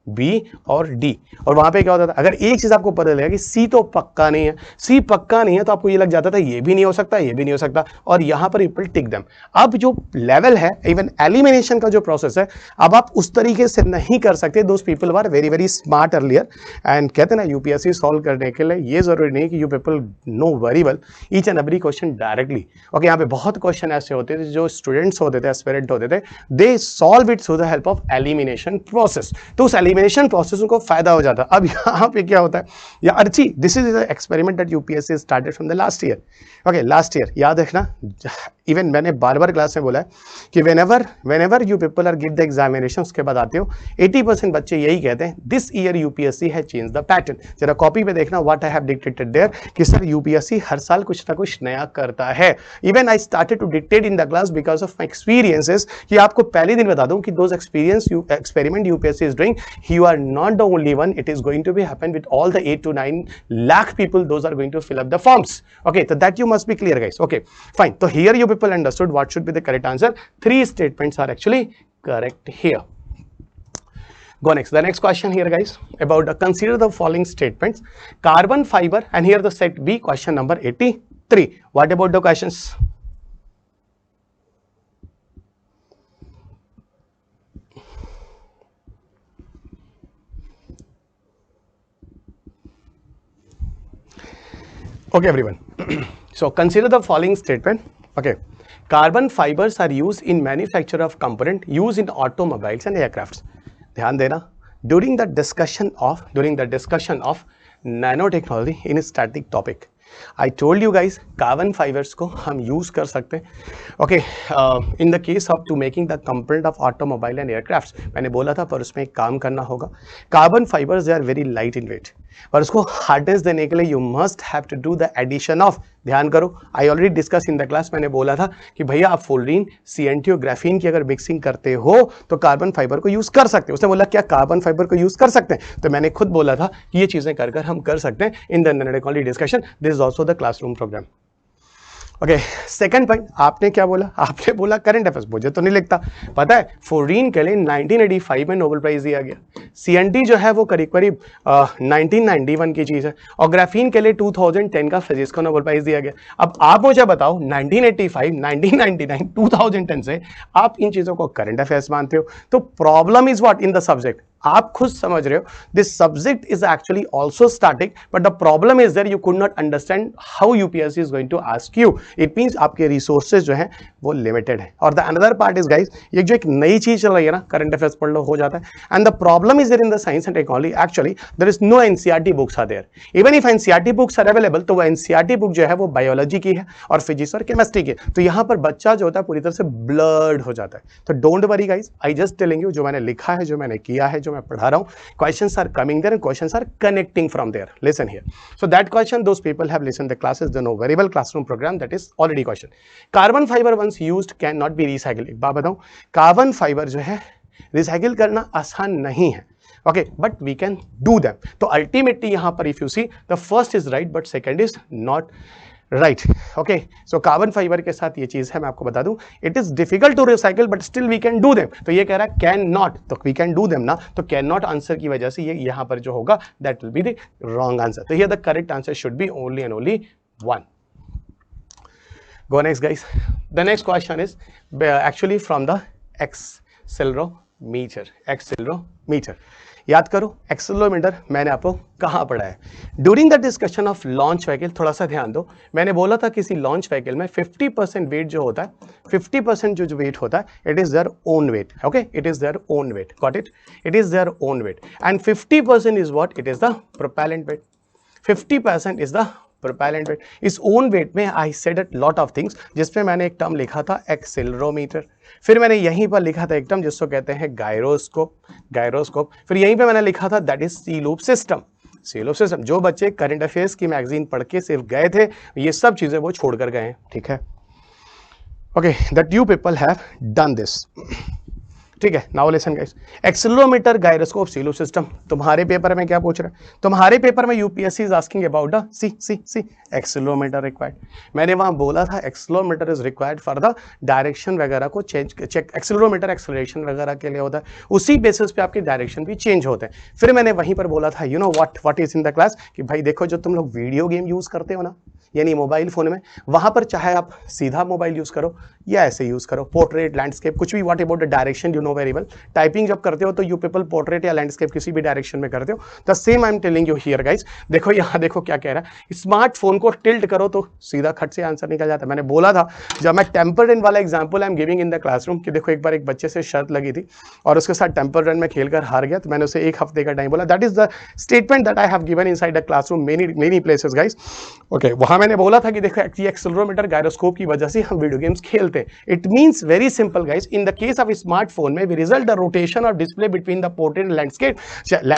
बी और डी, और वहां पे क्या होता था, अगर एक चीज आपको पता लगा कि सी तो पक्का नहीं है, सी पक्का नहीं है, तो आपको ये लग जाता था ये भी नहीं हो सकता, ये भी नहीं हो सकता, और यहां पर पीपल टिक देम. अब जो लेवल है, इवन एलिमिनेशन का जो प्रोसेस है, अब आप उस तरीके से नहीं कर सकते. Those people were very very smart earlier, and कहते हैं ना यूपीएससी सॉल्व करने के लिए ये जरूरी नहीं कि you people know very well each and every question directly. Okay, यहाँ पे बहुत क्वेश्चन ऐसे होते थे, जो स्टूडेंट्स होते थे, एस्पिरेंट होते थे, they solve it through the help of elimination process. तो उस एलिमिनेशन प्रोसेस को फायदा हो जाता. अब यहाँ पे क्या होता है, या Archi, this is the experiment that UPSC started from the last year. Okay, last year याद रखना, इवन मैंने बार बार क्लास में बोला है कि whenever you people are give the examination, उसके बाद आते हो 80% बच्चे यही कहते हैं, दिस ईयर यूपीएससी है चेंज द पैटर्न. जरा कॉपी पे देखना what I have dictated there, कि सर यूपीएससी हर साल कुछ ना कुछ नया करता है. Even I started to dictate in the class because of my experiences, कि आपको पहले दिन बता दूं कि those experiment UPSC is doing, you are not the only one, it is going to be happen with all the 8 to 9 lakh people, those are going to fill up the forms. Okay, so that you must be clear guys. Okay, fine. So here you people understood what should be the correct answer. 3 statements are actually correct here. Go next. The next question here guys, about consider the following statements. Carbon fiber, and here the set B, question number 83. What about the questions? Okay everyone, so consider the following statement. Okay, carbon fibers are used in manufacture of component used in automobiles and aircrafts. ध्यान देना, during the discussion of nanotechnology in static topic, I told you guys carbon fibres को हम use कर सकते हैं. Okay, in the case of to making the component of automobile and aircraft, मैंने बोला था पर उसमें एक काम करना होगा. Carbon fibres they are very light in weight, पर उसको हार्डनेस देने के लिए you must have to do the addition of, ध्यान करो, I already discuss in the class, मैंने बोला था कि भैया आप फ्लोरीन, CNT और ग्राफीन की अगर मिक्सिंग करते हो तो कार्बन फाइबर को यूज कर सकते हो. उसने बोला क्या कार्बन फाइबर को यूज कर सकते हैं, तो मैंने खुद बोला था कि ये चीजें कर हम कर सकते हैं in the nanotechnology discussion. This is also the classroom programme. Okay, second point आपने क्या बोला, आपने बोला करंट अफेयर्स, मुझे तो नहीं लिखता, पता है फ्लोरीन के लिए 1985 में नोबेल प्राइज दिया गया, सीएनटी जो है वो करीब करीब 1991 की चीज है, और ग्राफीन के लिए 2010 का फिजिक्स को नोबेल प्राइज दिया गया। अब आप मुझे बताओ 1985, 1999, 2010 से आप इन चीजों को करंट अफेयर्स मानते हो, तो problem is what in the subject, आप खुद समझ रहे हो, this subject is actually also static, but the problem is that you could not understand how UPSC is going to ask you, it means आपके resources जो हैं वो limited है। और the another part is guys, ये जो एक नई चीज चल रही है ना, करंट अफेयर्स पढ़ लो हो जाता है, and the problem is there in the science and technology, actually there is no NCERT books are there, even if NCERT books are available, तो वो एनसीईआरटी बुक जो है वो बायोलॉजी की है और फिजिक्स और केमिस्ट्री की, तो यहां पर बच्चा जो होता है पूरी तरह से ब्लर्ड हो जाता है। तो don't worry guys, I just telling you, जो मैंने लिखा है, जो मैंने किया है, जो मैं पढ़ा रहा हूं, questions are coming there and questions are connecting from there. Listen here. So that question, those people have listened the classes, they know very well classroom program, that is already question. Carbon fiber once used cannot be recycled. एक बात बताऊं, carbon fibre जो है recycle करना आसान नहीं है, okay, but we can do them. तो अल्टीमेटली यहां पर if you see the first is right but second is not right, okay. So carbon fibre के साथ ये चीज है, मैं आपको बता दूं, it is difficult to recycle but still we can do them, तो ये कह रहा है कैन नॉट, तो वी कैन डू देम ना, तो कैन नॉट आंसर की वजह से ये यहां पर जो होगा that will be the wrong answer, तो here the correct answer should be only and only one. Go next guys. The next question is actually from the accelerometer. Accelerometer. याद करो एक्सेलरोमीटर मैंने आपको कहाँ पढ़ा है, during the discussion of launch vehicle. थोड़ा सा ध्यान दो, मैंने बोला था किसी लॉन्च व्हीकल में 50% वेट जो होता है, 50% जो वेट होता है, it is their own weight, okay, it is their own weight, got it, it is their own weight, and 50% is what, it is the propellant weight, 50% is the propellant weight. इस own weight में I said a lot of things, जिसमें मैंने एक term लिखा था accelerometer, फिर मैंने यहीं पर लिखा था एक टर्म जिसको कहते हैं गायरोस्कोप, गायरोस्कोप, फिर यहीं पे मैंने लिखा था that is C loop system, C loop system. जो बच्चे करंट अफेयर्स की मैगजीन पढ़ के सिर्फ गए थे, ये सब चीजें वो छोड़कर गए हैं, ठीक है, okay, that you people have done this, ठीक है। Now listen guys, accelerometer, gyroscope, C loop system. तुम्हारे पेपर में क्या पूछ रहा है, तुम्हारे पेपर में UPSC is asking about the C accelerometer required. मैंने वहां बोला था accelerometer is required for the direction वगैरह को चेंज, चेक एक्सेलरोमीटर एक्सेलरेशन वगैरह के लिए होता है, उसी बेसिस पे आपके डायरेक्शन भी चेंज होते हैं। फिर मैंने वहीं पर बोला था, you know what is in the class, कि भाई देखो जो तुम लोग वीडियो गेम यूज करते हो ना, यानी मोबाइल फोन में, वहां पर चाहे आप सीधा मोबाइल यूज करो या ऐसे यूज करो, पोर्ट्रेट, लैंडस्केप, कुछ भी, what about the direction you know very well. Typing जब करते हो तो यू पीपल पोर्ट्रेट या लैंडस्केप किसी भी डायरेक्शन में करते हो, the same I am telling you here guys. देखो यहाँ देखो क्या कह रहा है, स्मार्टफोन को टिल्ट करो तो सीधा खट से आंसर निकल जाता है। मैंने बोला था, जब मैं टेम्पर रन वाला example I am giving in the classroom, कि देखो एक बार एक बच्चे से शर्त लगी थी और उसके साथ टेम्पर रन में खेलकर हार गया, तो मैंने उसे 1 हफ्ते का टाइम बोला, that is the statement that I have given inside the classroom many places guys, okay. वहां मैंने बोला था कि देखो एक्सेलरोमीटर, गायरोस्कोप की वजह से हम वीडियो गेम्स खेलते हैं। It means very simple guys, in the case of smartphone में वी रिजल्ट द रोटेशन और display between the portrait and landscape.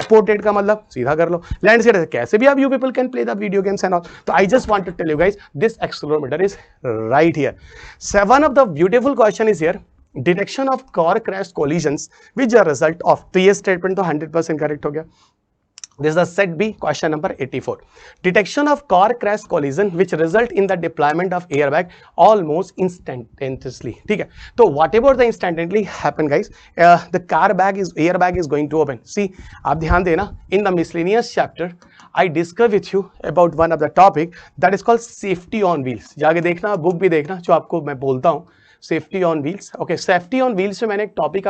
Portrait का मतलब सीधा कर लो, लैंडस्केप कैसे भी आप you people can play the video games and all. तो I just want to tell you guys, this accelerometer is right here. One of the beautiful question is here, detection of car crash collisions which are result of, तो ये statement तो 100% correct हो गया। This is the set B, question number 84. Detection of car crash collision which result in the deployment of airbag almost instantaneously. ठीक है, तो whatever the instantly happen guys, the airbag is going to open. See, आप ध्यान देना, in the miscellaneous chapter I discuss with you about one of the topic that is called safety on wheels. जाके देखना, book भी देखना जो आपको मैं बोलता हूँ, safety on wheels, okay. Safety on wheels में मैंने एक टॉपिक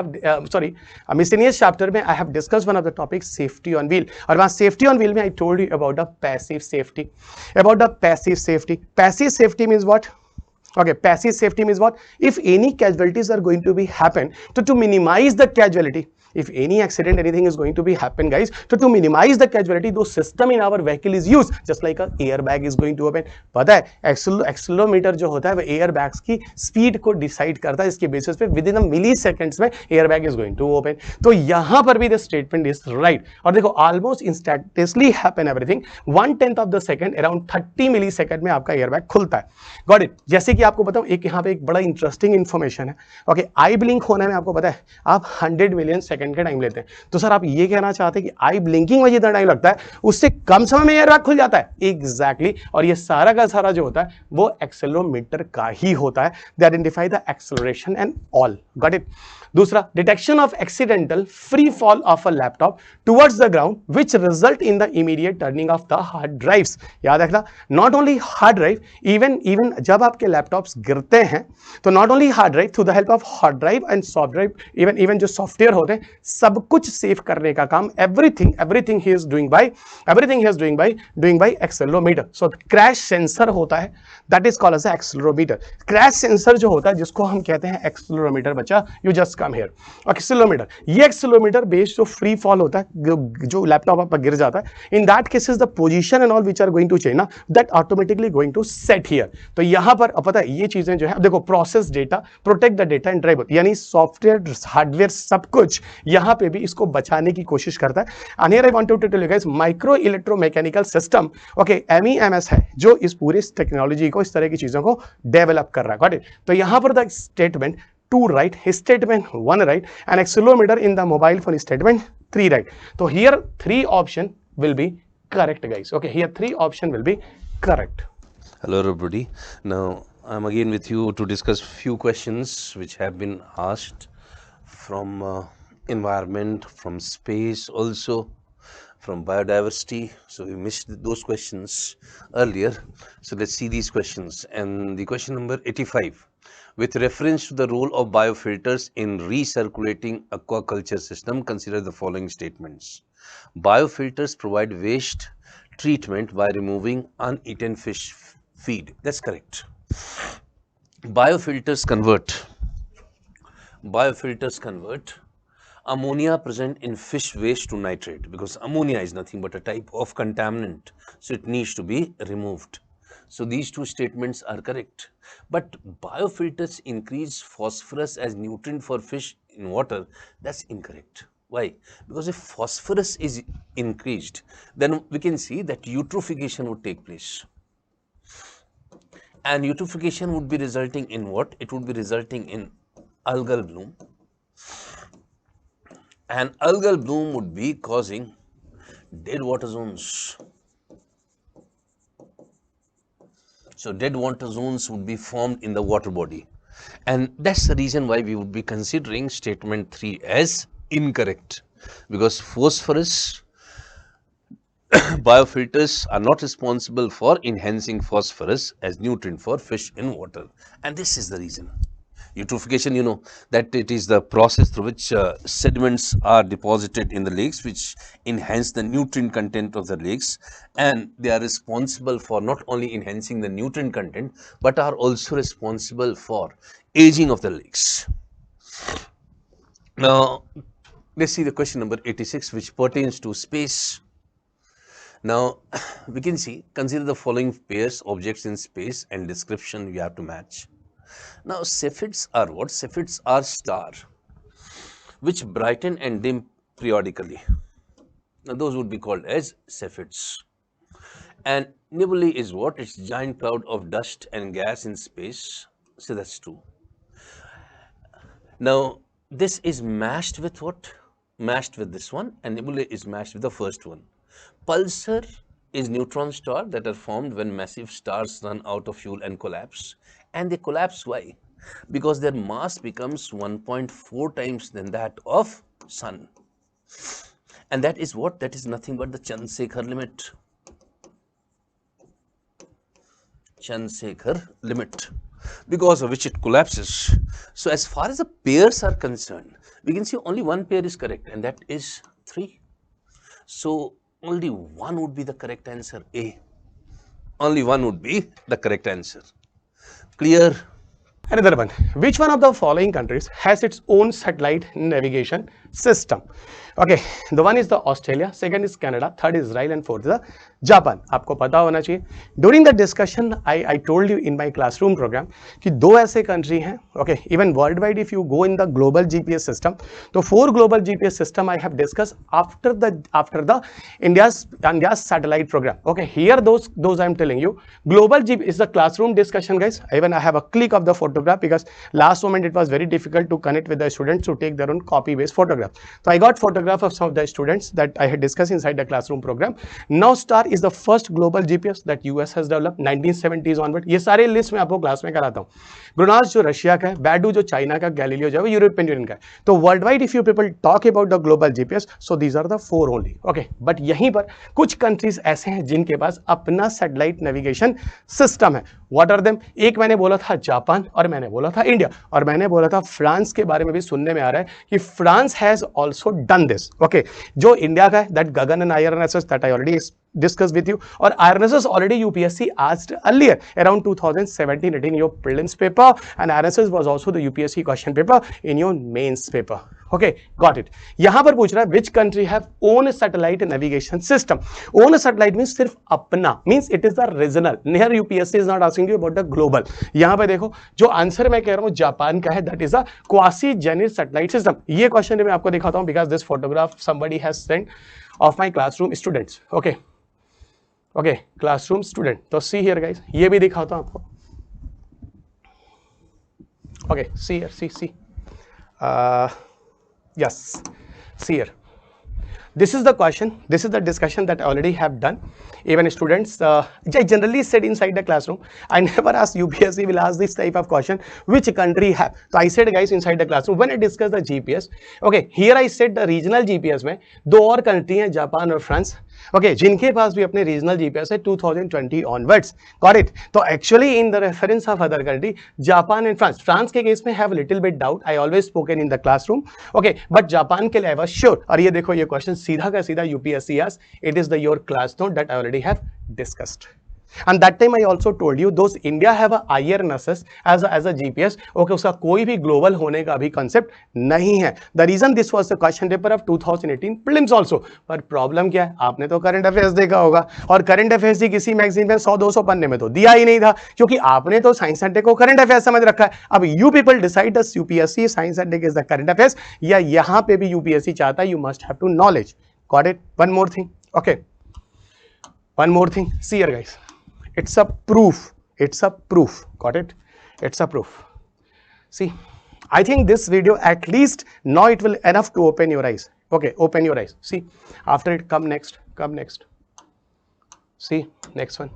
मिसलेनियस चैप्टर में I have discuss one of the topic safety on wheel, और वहां सेफ्टी ऑन व्हील में I told you about the passive safety, about the passive safety. Passive safety means what, okay, passive safety means what, if any casualties are going to be happen, so to minimize the casualty, if any accident anything is going to be happen guys, so to minimize the casualty, those system in our vehicle is used, just like a airbag is going to open. पता है accelerometer जो होता है वो airbags की speed को decide करता है, इसके बेसिस पे within a milliseconds में airbag is going to open. तो यहां पर भी द स्टेटमेंट इज राइट, और देखो almost instantaneously happen everything, 1/10 of the second, around 30 millisecond में आपका एयरबैग खुलता है, गॉट इट। जैसे कि आपको बताऊं, एक यहाँ पे एक बड़ा इंटरेस्टिंग इन्फॉर्मेशन है, ओके। आई ब्लिंक होने में आपको पता है आप 100 मिलियन सेकंड सेकंड का टाइम लेते हैं। तो सर आप ये कहना चाहते हैं कि आई ब्लिंकिंग में जितना टाइम लगता है उससे कम समय में ये रैक खुल जाता है? एग्जैक्टली और ये सारा का सारा जो होता है वो एक्सेलेरोमीटर का ही होता है। They identify the acceleration and all. Got it? दूसरा, detection of accidental free fall of a laptop towards the ground which result in the immediate turning off the hard drives. याद रखना, not only hard drive, even जब आपके laptops गिरते हैं तो not only hard drive, through the help of hard drive and soft drive, even जो software होते हैं सब कुछ सेव करने का काम एवरीथिंग ही is doing by accelerometer. So crash sensor होता है, that is called as accelerometer. Crash sensor जो होता है जिसको हम कहते हैं एक्सेलेरोमीटर, बच्चा you just come here. Accelerometer, ये एक्सेलेरोमीटर बेस्ड जो फ्री फॉल होता है, जो लैपटॉप आप गिर जाता है, in that cases the position and all which are going to change ना, that automatically going to set here. तो यहां पर पता है ये चीजें जो है, देखो process data, protect the data and drive, यानी सॉफ्टवेयर हार्डवेयर सब कुछ यहां पे भी इसको बचाने की कोशिश करता है। And here I want to tell you guys, micro electromechanical system, okay, MEMS है जो इस पूरे टेक्नोलॉजी को, इस तरह की चीजों को डेवलप कर रहा है। Got it? तो यहां पर the statement 2 right, statement 1 right, and accelerometer in the mobile phone statement 3 right. So here 3 option will be correct, guys. Okay, here 3 option will be correct. Hello everybody. Now I'm again with you to discuss few questions which have been asked from environment, from space, also from biodiversity. So we missed those questions earlier. So let's see these questions. And the question number 85. With reference to the role of biofilters in recirculating aquaculture system, consider the following statements. Biofilters provide waste treatment by removing uneaten fish feed. That's correct. Biofilters convert ammonia present in fish waste to nitrate, because ammonia is nothing but a type of contaminant, so it needs to be removed. So these two statements are correct. But biofilters increase phosphorus as nutrient for fish in water. That's incorrect. Why? Because if phosphorus is increased, then we can see that eutrophication would take place. And eutrophication would be resulting in what? It would be resulting in algal bloom. And algal bloom would be causing dead water zones. So dead water zones would be formed in the water body, and that's the reason why we would be considering statement 3 as incorrect, because phosphorus biofilters are not responsible for enhancing phosphorus as nutrient for fish in water, and this is the reason. Eutrophication, you know that it is the process through which sediments are deposited in the lakes, which enhance the nutrient content of the lakes, and they are responsible for not only enhancing the nutrient content but are also responsible for aging of the lakes. Now let's see the question number 86, which pertains to space. Now we can see, consider the following pairs objects in space and description we have to match. Now Cephids are what? Cephids are star which brighten and dim periodically. Now those would be called as Cephids. And nebulae is what? It's giant cloud of dust and gas in space. So that's true. Now this is matched with what? Matched with this one, and nebulae is matched with the first one. Pulsar is neutron star that are formed when massive stars run out of fuel and collapse. And they collapse, why? Because their mass becomes 1.4 times than that of sun. And that is what? That is nothing but the Chandrasekhar limit. Chandrasekhar limit, because of which it collapses. So as far as the pairs are concerned, we can see only one pair is correct, and that is 3. So only one would be the correct answer, A. Only one would be the correct answer. Clear? Another one. Which one of the following countries has its own satellite navigation system? Okay, the one is the Australia, second is Canada, third is Israel, and fourth is the Japan. आपको पता होना चाहिए. During the discussion, I told you in my classroom program कि 2 ऐसे country हैं. Okay, even worldwide, if you go in the global GPS system, तो 4 global GPS system I have discussed after the India's satellite program. Okay, here those I am telling you. Global GPS is the classroom discussion, guys. Even I have a click of the photo photograph because last moment it was very difficult to connect with the students to take their own copy based photograph. So I got photograph of some of the students that I had discussed inside the classroom program. Now STAR is the first global GPS that US has developed 1970s onward. ये सारे list में आपको class में कराता हूँ. ग्रोनास जो Russia का है, बैडू जो चाइना का, गैलीलियो जो है यूरोपियन यूनियन का है. तो world wide if you people talk about the global GPS, so these are the 4 only. Okay, but यहीं पर कुछ कंट्रीज ऐसे हैं जिनके पास अपना सैटेलाइट नेविगेशन सिस्टम है. What are them? एक मैंने बोला था जापान, और मैंने बोला था इंडिया, और मैंने बोला था फ्रांस के बारे में भी सुनने में आ रहा है कि France has also done this. Okay, जो इंडिया का है that Gagan and IRNSS that I already discuss with you, or IRNSS already UPSC asked earlier around 2017 in your prelims paper, and IRNSS was also the UPSC question paper in your mains paper. Okay, got it. यहाँ पर पूछ रहा है which country have own satellite navigation system. Own satellite means सिर्फ अपना, means it is the regional. Here UPSC is not asking you about the global. यहाँ पे देखो जो आंसर मैं कह रहा हूँ जापान का है, that is a quasi-Janis satellite system. ये क्वेश्चन मैं आपको दिखाता हूँ because this photograph somebody has sent of my classroom students. Okay. Okay, classroom student. तो सी हियर गाइस, ये भी दिखाता हूं आपको. Okay, see here, see yes, see here. This is the question, this is the discussion that I already have done. Even students, I generally said inside the classroom, I never asked UPSC will ask this type of question, which country have. So I said guys inside the classroom, when I discuss the GPS, okay, here I said the regional GPS में 2 और country हैं, Japan और France. Okay, जिनके पास भी अपने regional GPS है 2020 onwards. Got it. तो actually in the reference of other country, Japan and France, France के केस में have little bit doubt, I always spoken in the classroom. Okay, but Japan के लिए आई वाज श्योर. और ये देखो ये क्वेश्चन सीधा का सीधा UPSC asked, it is the your class note that I already have discussed. And that time I also told you those India have a IRNSS as a GPS. Okay, उसका कोई भी global होने का भी concept नहीं है. The reason this was the question paper of 2018 prelims also. पर problem क्या है? आपने तो current affairs देखा होगा, और current affairs ही किसी मैगजीन में 100-200 पन्ने में तो दिया ही नहीं था, क्योंकि आपने तो साइंस एंड टेक को करंट अफेयर्स समझ रखा है. अब you people decide the UPSC science and tech is the current affairs, या यहाँ पे भी यूपीएससी चाहता है you must have to knowledge. Got it? One more thing. Okay, one more thing. See here guys, it's a proof, it's a proof. Got it? It's a proof. See, I think this video at least now it will enough to open your eyes. Okay, open your eyes. See, after it come next. See, next one.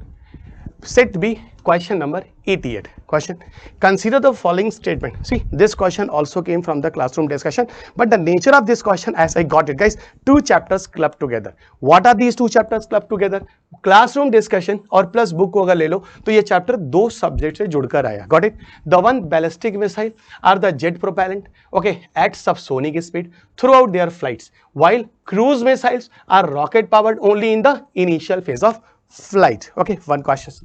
Set B, question number 88. Question: consider the following statement. See, this question also came from the classroom discussion, but the nature of this question, as I got it guys, 2 chapters clubbed together. What are these 2 chapters clubbed together? Classroom discussion और plus book को अगर ले लो तो ये chapter 2 subject से जुड़कर आया. Got it? The one ballistic missile are the jet propellant, okay, at subsonic speed throughout their flights, while cruise missiles are rocket powered only in the initial phase of flight. Okay, one question.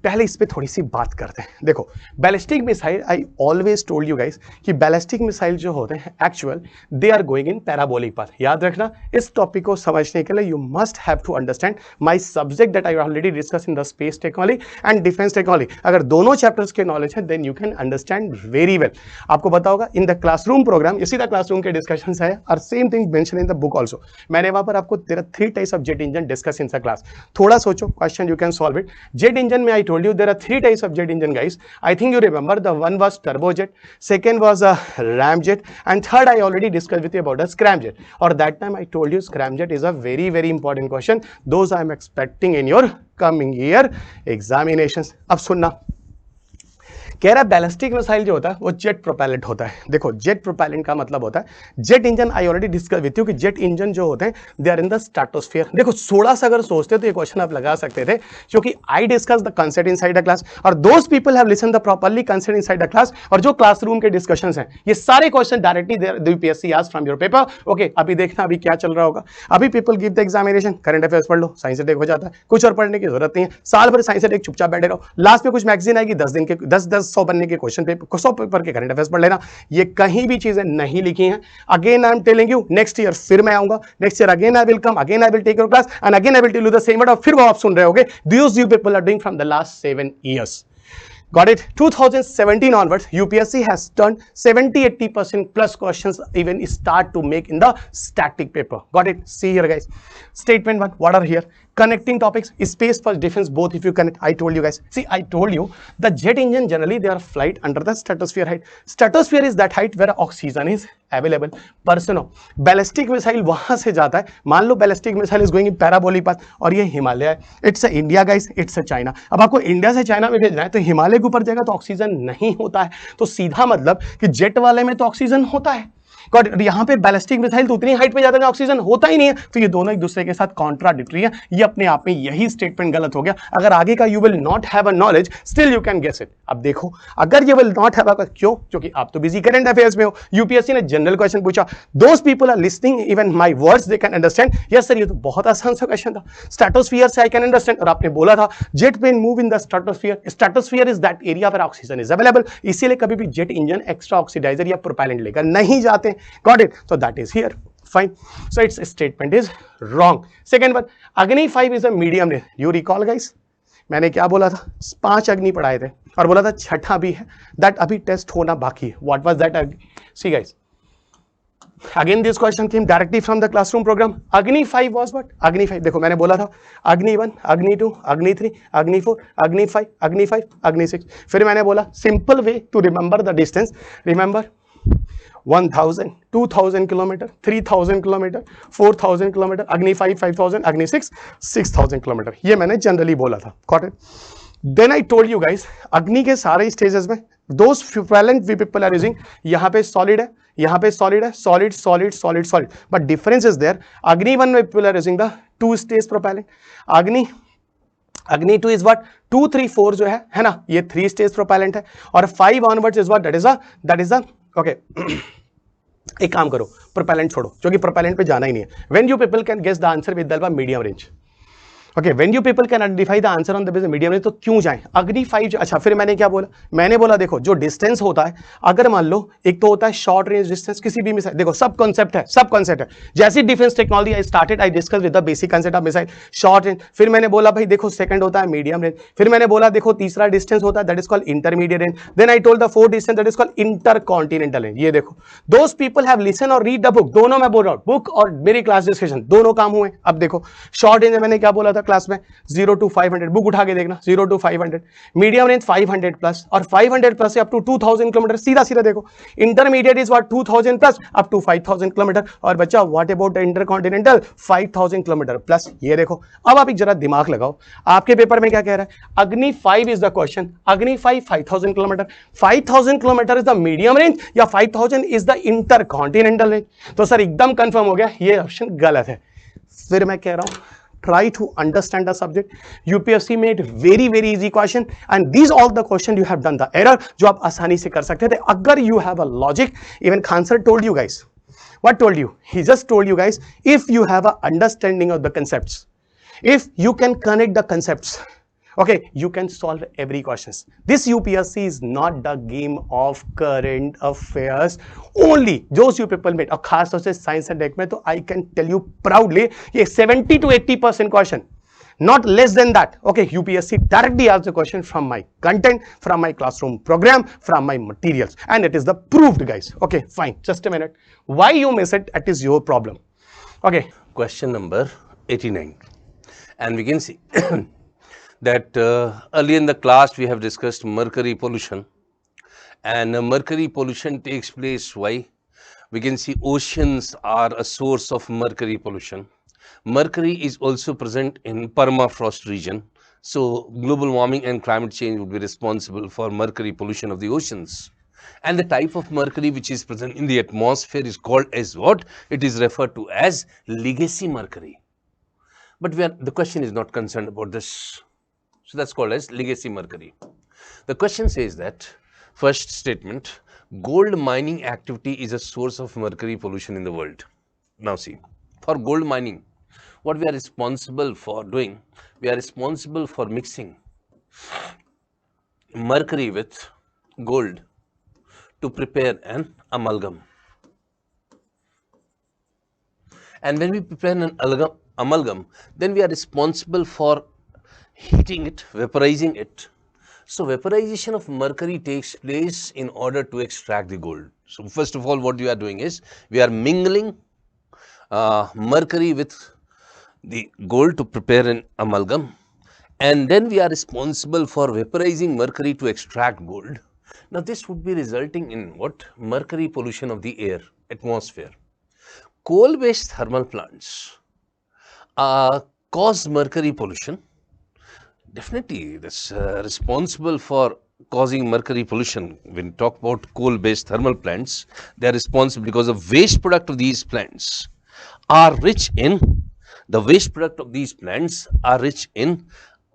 पहले इस पे थोड़ी सी बात करते हैं. देखो, ballistic missile, I always told you guys कि ballistic missile जो होते हैं actual they are going in parabolic path. याद रखना, इस टॉपिक को समझने के लिए you must have to understand my subject that I already discuss in the space technology and defence technology. अगर दोनों चैप्टर्स के नॉलेज है then you can understand very well. आपको पता होगा इन द क्लासरूम प्रोग्राम, इसी द क्लासरूम के discussions है और same thing mention in the book also. मैंने वहां पर आपको 3 types of jet engine discuss in the class. थोड़ा सोचो, question you can solve it. Jet engine में I told you there are 3 types of jet engine guys. I think you remember the one was turbojet, second was a ramjet, and third I already discussed with you about a scramjet. Or that time I told you scramjet is a very very important question. Those I am expecting in your coming year examinations. अब सुनना, कह रहा है ballistic missile जो होता है वो jet propellant होता है. देखो, जेट प्रोपेलेंट का मतलब होता है jet engine. I already discuss with you कि जेट इंजन जो होते हैं they are in the stratosphere. देखो, थोड़ा सा अगर सोचते तो ये क्वेश्चन आप लगा सकते थे, क्योंकि I discuss the concept inside the class और those people have listen the properly concept inside the class. और जो क्लासरूम के डिस्कशंस हैं ये सारे question directly UPSC asked from your paper. Okay, अभी देखना अभी क्या चल रहा होगा. अभी people give the examination, current affairs पढ़ लो, साइंस टेक हो जाता है, कुछ और पढ़ने की जरूरत नहीं है. साल भर साइंस टेक चुपचाप बैठे रहो, लास्ट में कुछ मैगजीन आएगी 10 दिन के 10-100 बनने के क्वेश्चन 100 पेपर के करंट अफेयर्स पढ़ लेना. ये कहीं भी चीजें नहीं लिखी हैं. Again I am telling you, next year फिर मैं आऊंगा, next year again I will come, again I will take your class and again I will tell you the same word. और फिर वो आप सुन रहे होगे this you people are doing from the last 7 years. Got it? 2017 onwards, UPSC has turned 70-80% plus questions even start to make in the static paper. Got it? See here guys. Statement 1, what are here? connecting topics, space for defense, both if you connect. I told you guys, see, I told you the jet engine generally they are flight under the stratosphere height. Stratosphere is that height where oxygen is available. पर सुनो, ballistic missile वहां से जाता है, मान लो ballistic missile is going in parabolic path, और ये हिमालय है, it's India guys, it's China. अब आपको इंडिया से चाइना में भेजना है तो हिमालय के ऊपर जाएगा तो ऑक्सीजन नहीं होता है, तो सीधा मतलब कि जेट वाले में तो ऑक्सीजन होता है. यहाँ पे बैलिस्टिक मिसाइल तो उतनी हाइट पे जाता है ऑक्सीजन होता ही नहीं है, तो ये दोनों एक दूसरे के साथ कॉन्ट्राडिक्टरी है. ये अपने आप में यही स्टेटमेंट गलत हो गया. अगर आगे का you will not have a knowledge still you can guess it. अब देखो, अगर ये विल नॉट हैव अ, क्यों? क्योंकि आप तो बिजी करंट अफेयर्स में हो. यूपीएससी ने जनरल क्वेश्चन पूछा, those people are listening even my words they can understand. Yes sir, ये तो बहुत आसान सा क्वेश्चन था. स्ट्रेटोस्फीयर से आई कैन अंडरस्टैंड, और आपने बोला था jet plane move in the stratosphere. Stratosphere is that area where oxygen is available. इसीलिए कभी भी जेट इंजन एक्स्ट्रा ऑक्सीडाइजर या प्रोपेलेंट लेकर नहीं जाते. Got it? So that is here. Fine. So its statement is wrong. Second one, Agni 5 is a medium range. You recall guys? मैंने क्या बोला था? 5 अग्नि पढ़ाए थे और बोला था छठा भी है, that अभी टेस्ट होना बाकी है. What was that? See guys. Again this question came directly from the classroom program. Agni 5 was what? Agni 5. देखो मैंने बोला था Agni 1, Agni 2, Agni 3, Agni 4, Agni 5, Agni 5, Agni 6. फिर मैंने बोला simple way to remember the distance. Remember 1000, 2000 kilometre, 3000 kilometre, 4000 kilometre, अग्नि 5, 5000, अग्नि 6, 6000 kilometre. ये मैंने जनरली बोला था. Got it? Then I told you guys, अग्नि के सारे स्टेजेस में those propellant we people are using, यहाँ पे सॉलिड है, यहाँ पे सॉलिड है, solid solid solid solid, but difference is there. Agni 1 में people are using the 2 stage propellant. अग्नि 2 इज व्हाट? 2, 3, 4 जो है ना, ये 3 स्टेज प्रोपेलेंट है. और 5 onwards is what? That is the okay. एक काम करो, प्रोपेलेंट छोड़ो, क्योंकि प्रोपेलेंट पे जाना ही नहीं है. When you people can guess the answer with the medium range. Okay, when you people can identify the answer on the basis medium range, तो क्यों जाएं? अग्नि 5. अच्छा, फिर मैंने क्या बोला? मैंने बोला देखो, जो डिस्टेंस होता है, अगर मान लो एक तो होता है शॉर्ट रेंज डिस्टेंस, किसी भी मिसाइल, देखो सब कॉन्सेप्ट है, सब कॉन्सेप्ट है. जैसी defence technology I started, I discuss with the basic concept of missile, short range. फिर मैंने बोला भाई देखो सेकंड होता है मीडियम रेंज. फिर मैंने बोला देखो तीसरा डिस्टेंस होता है, that is called intermediate range. Then I told the fourth distance, that is called intercontinental range. ये देखो, दोस पीपल हैव लिसन और रीड द बुक, दोनों मैं बोल रहा हूं, बुक और मेरी क्लास डिस्कशन दोनों काम हुए. अब देखो, शॉर्ट रेंज में मैंने क्या बोला था क्लास में? 0 to 500, बुक उठा के देखना, 0 to 500. मीडियम रेंज 500 प्लस, और 500 प्लस से अप टू 2000 किलोमीटर. सीधा सीधा देखो, intermediate is what? 2000 plus up to 5000 kilometre. और बच्चा what about the intercontinental? 5000 kilometre plus. ये देखो, अब आप एक जरा दिमाग लगाओ, आपके पेपर में क्या कह रहा है? अग्नि 5 इज द क्वेश्चन. अग्नि 5 5000 kilometre. 5000 kilometre is the medium range या 5000 इज द इंटरकॉन्टिनेंटल रेंज? तो सर एकदम कंफर्म हो गया, ये ऑप्शन गलत है. फिर मैं कह रहा हूं, try to understand the subject. UPSC made very easy question, and these all the question you have done the error जो आप आसानी से कर सकते थे अगर you have a logic. Even Khan sir told you guys, what told you? He just told you guys, if you have a understanding of the concepts, if you can connect the concepts, okay, you can solve every questions. This UPSC is not the game of current affairs only. those you people made, और खास तौर से science and take में तो I can tell you proudly, ये 70 to 80% question, not less than that. Okay, UPSC directly asks the question from my content, from my classroom program, from my materials, and it is the proved guys. Okay, fine, just a minute. Why you miss it? It is your problem. Okay, Question number 89, and we can see that earlier in the class we have discussed mercury pollution, and mercury pollution takes place why? We can see oceans are a source of mercury pollution. Mercury is also present in permafrost region, so global warming and climate change would be responsible for mercury pollution of the oceans. And the type of mercury which is present in the atmosphere is called as what? It is referred to as legacy mercury. But the question is not concerned about this. So that's called as legacy mercury. The question says that, first statement, gold mining activity is a source of mercury pollution in the world. Now see, for gold mining, what we are responsible for doing, we are responsible for mixing mercury with gold to prepare an amalgam. And when we prepare an amalgam, then we are responsible for heating it, vaporizing it. So vaporization of mercury takes place in order to extract the gold. So first of all, what we are doing is we are mingling mercury with the gold to prepare an amalgam, and then we are responsible for vaporizing mercury to extract gold. Now this would be resulting in what? Mercury pollution of the air, atmosphere. Coal-based thermal plants cause mercury pollution. Definitely, that's responsible for causing mercury pollution. When we talk about coal-based thermal plants, they are responsible because the waste product of these plants are rich in,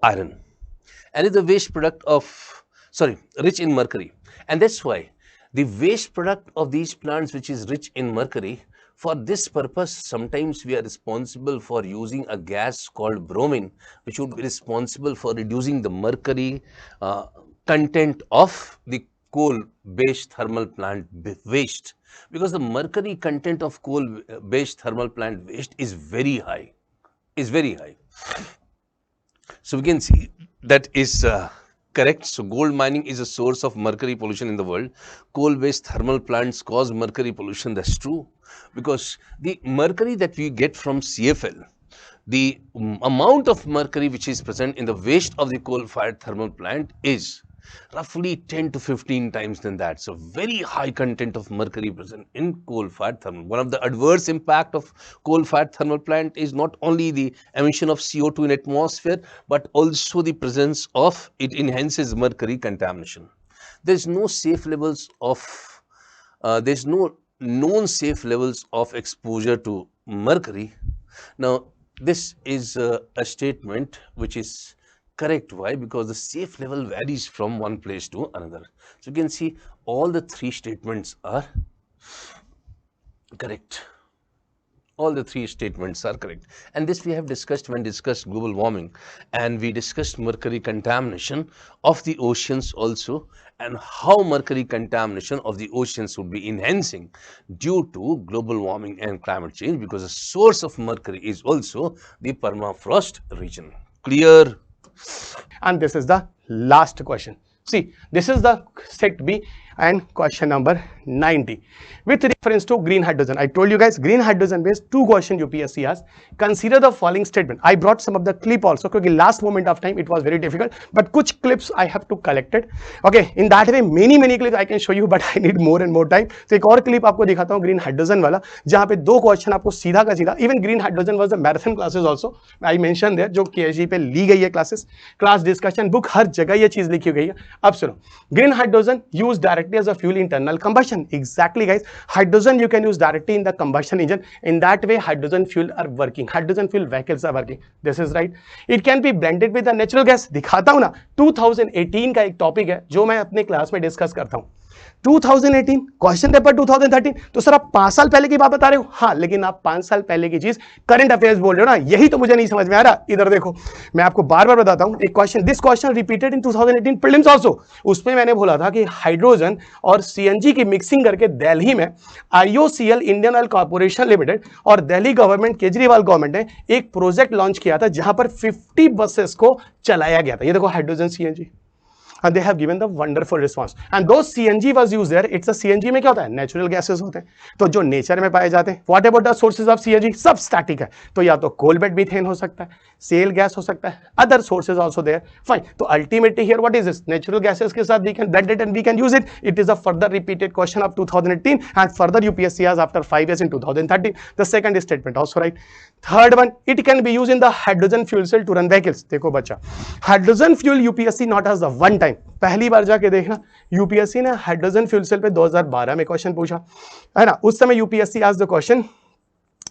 iron, and is the waste product of, rich in mercury. And that's why the waste product of these plants, which is rich in mercury, for this purpose, sometimes we are responsible for using a gas called bromine, which would be responsible for reducing the mercury content of the coal-based thermal plant waste, because the mercury content of coal-based thermal plant waste is very high, So we can see that is correct. So gold mining is a source of mercury pollution in the world. Coal-based thermal plants cause mercury pollution. That's true, because the mercury that we get from CFL, the amount of mercury which is present in the waste of the coal-fired thermal plant is roughly 10 to 15 times than that. So very high content of mercury present in coal-fired thermal. One of the adverse impact of coal-fired thermal plant is not only the emission of CO2 in atmosphere, but also the presence of, it enhances mercury contamination. There's no safe levels of, there's no known safe levels of exposure to mercury. Now, this is a statement which is correct. Why? Because the safe level varies from one place to another. So you can see all the three statements are correct. All the three statements are correct. And this we have discussed when discussed global warming, and we discussed mercury contamination of the oceans also, and how mercury contamination of the oceans would be enhancing due to global warming and climate change, because the source of mercury is also the permafrost region. Clear? And this is the last question. See, this is the set B and question number 90 with reference to green hydrogen. I told you guys green hydrogen based 2 questions UPSC has. Consider the following statement. I brought some of the clip also because last moment of time it was very difficult, but kuch clips I have to collect it. Okay, in that way many clips I can show you, but I need more and more time. So एक और clip आपको दिखाता हूँ green hydrogen वाला, जहाँ पे 2 question आपको सीधा का सीधा. Even green hydrogen was the marathon classes also. I mentioned there जो KSG पे ली गई है classes, class discussion book हर जगह ये चीज लिखी गई है. अब सुनो, green hydrogen used directly as a fuel in internal combustion. Exactly guys, hydrogen you can use directly in the combustion engine. In that way hydrogen fuel are working, hydrogen fuel vehicles are working. This is right. It can be blended with the natural gas. दिखाता हूं ना, 2018 का एक topic है जो मैं अपने class में डिस्कस करता हूं. 2018 क्वेश्चन पेपर 2013. तो सर आप 5 साल पहले की बात बता रहे हो? हाँ, लेकिन आप 5 साल पहले की चीज करंट अफेयर्स बोल रहे हो ना, यही तो मुझे नहीं समझ में आ रहा. इधर देखो, मैं आपको बार बार बताता हूं एक question, this question repeated in 2018 prelims also. उसमें मैंने बोला था कि हाइड्रोजन और सीएनजी की मिक्सिंग करके दिल्ली में IOCL Indian oil corporation limited और दिल्ली गवर्नमेंट, केजरीवाल गवर्नमेंट ने एक प्रोजेक्ट लॉन्च किया था जहां पर 50 बसेस को चलाया गया था. ये देखो hydrogen CNG, and they have given the wonderful response, and those CNG was used there. It's a CNG में क्या होता है? नेचुरल गैसेस होते हैं, तो जो नेचर में पाए जाते हैं. What about the sources of CNG? सब स्टैटिक है, तो या तो कोल बेड मीथेन हो सकता है, सेल गैस हो सकता है, other sources also there. Fine. तो ultimately here what is this? Natural gases के साथ we can blend it and we can use it. It is a further repeated question of 2018 and further UPSC has after 5 years in 2013. The second statement also right. Third one, it can be used in the hydrogen fuel cell to run vehicles. देखो बच्चा, hydrogen fuel UPSC not as the one time. पहली बार जाके देखना, UPSC ने hydrogen fuel cell पे 2012 में question पूछा है ना. उस समय UPSC आज the question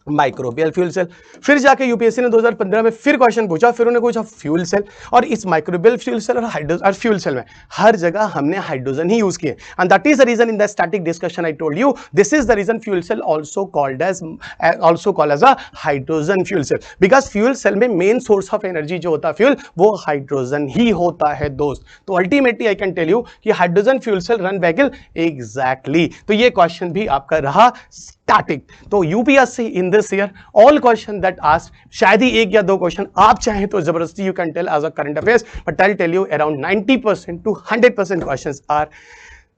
microbial fuel cell. फिर जाके यूपीएससी ने 2015 में फिर क्वेश्चन पूछा, फिर उन्होंने पूछा फ्यूल सेल. और इस माइक्रोबियल फ्यूल सेल और हाइड्रोजन और फ्यूल सेल में हर जगह हमने हाइड्रोजन ही यूज किए. And that is the reason in the static discussion I told you, this is the reason fuel cell also called as a hydrogen fuel cell, because fuel cell में main source of energy जो होता है fuel, वो hydrogen ही होता है दोस्त. तो ultimately I can tell you कि hydrogen fuel cell run vehicle. Exactly. तो ये क्वेश्चन भी आपका रहा स्टैटिक. तो UPSC in this year all question that asked, शायद ही 1 या 2 क्वेश्चन आप चाहें तो जबरदस्ती you can tell as a current affairs, but I will tell you around 90% to 100% questions are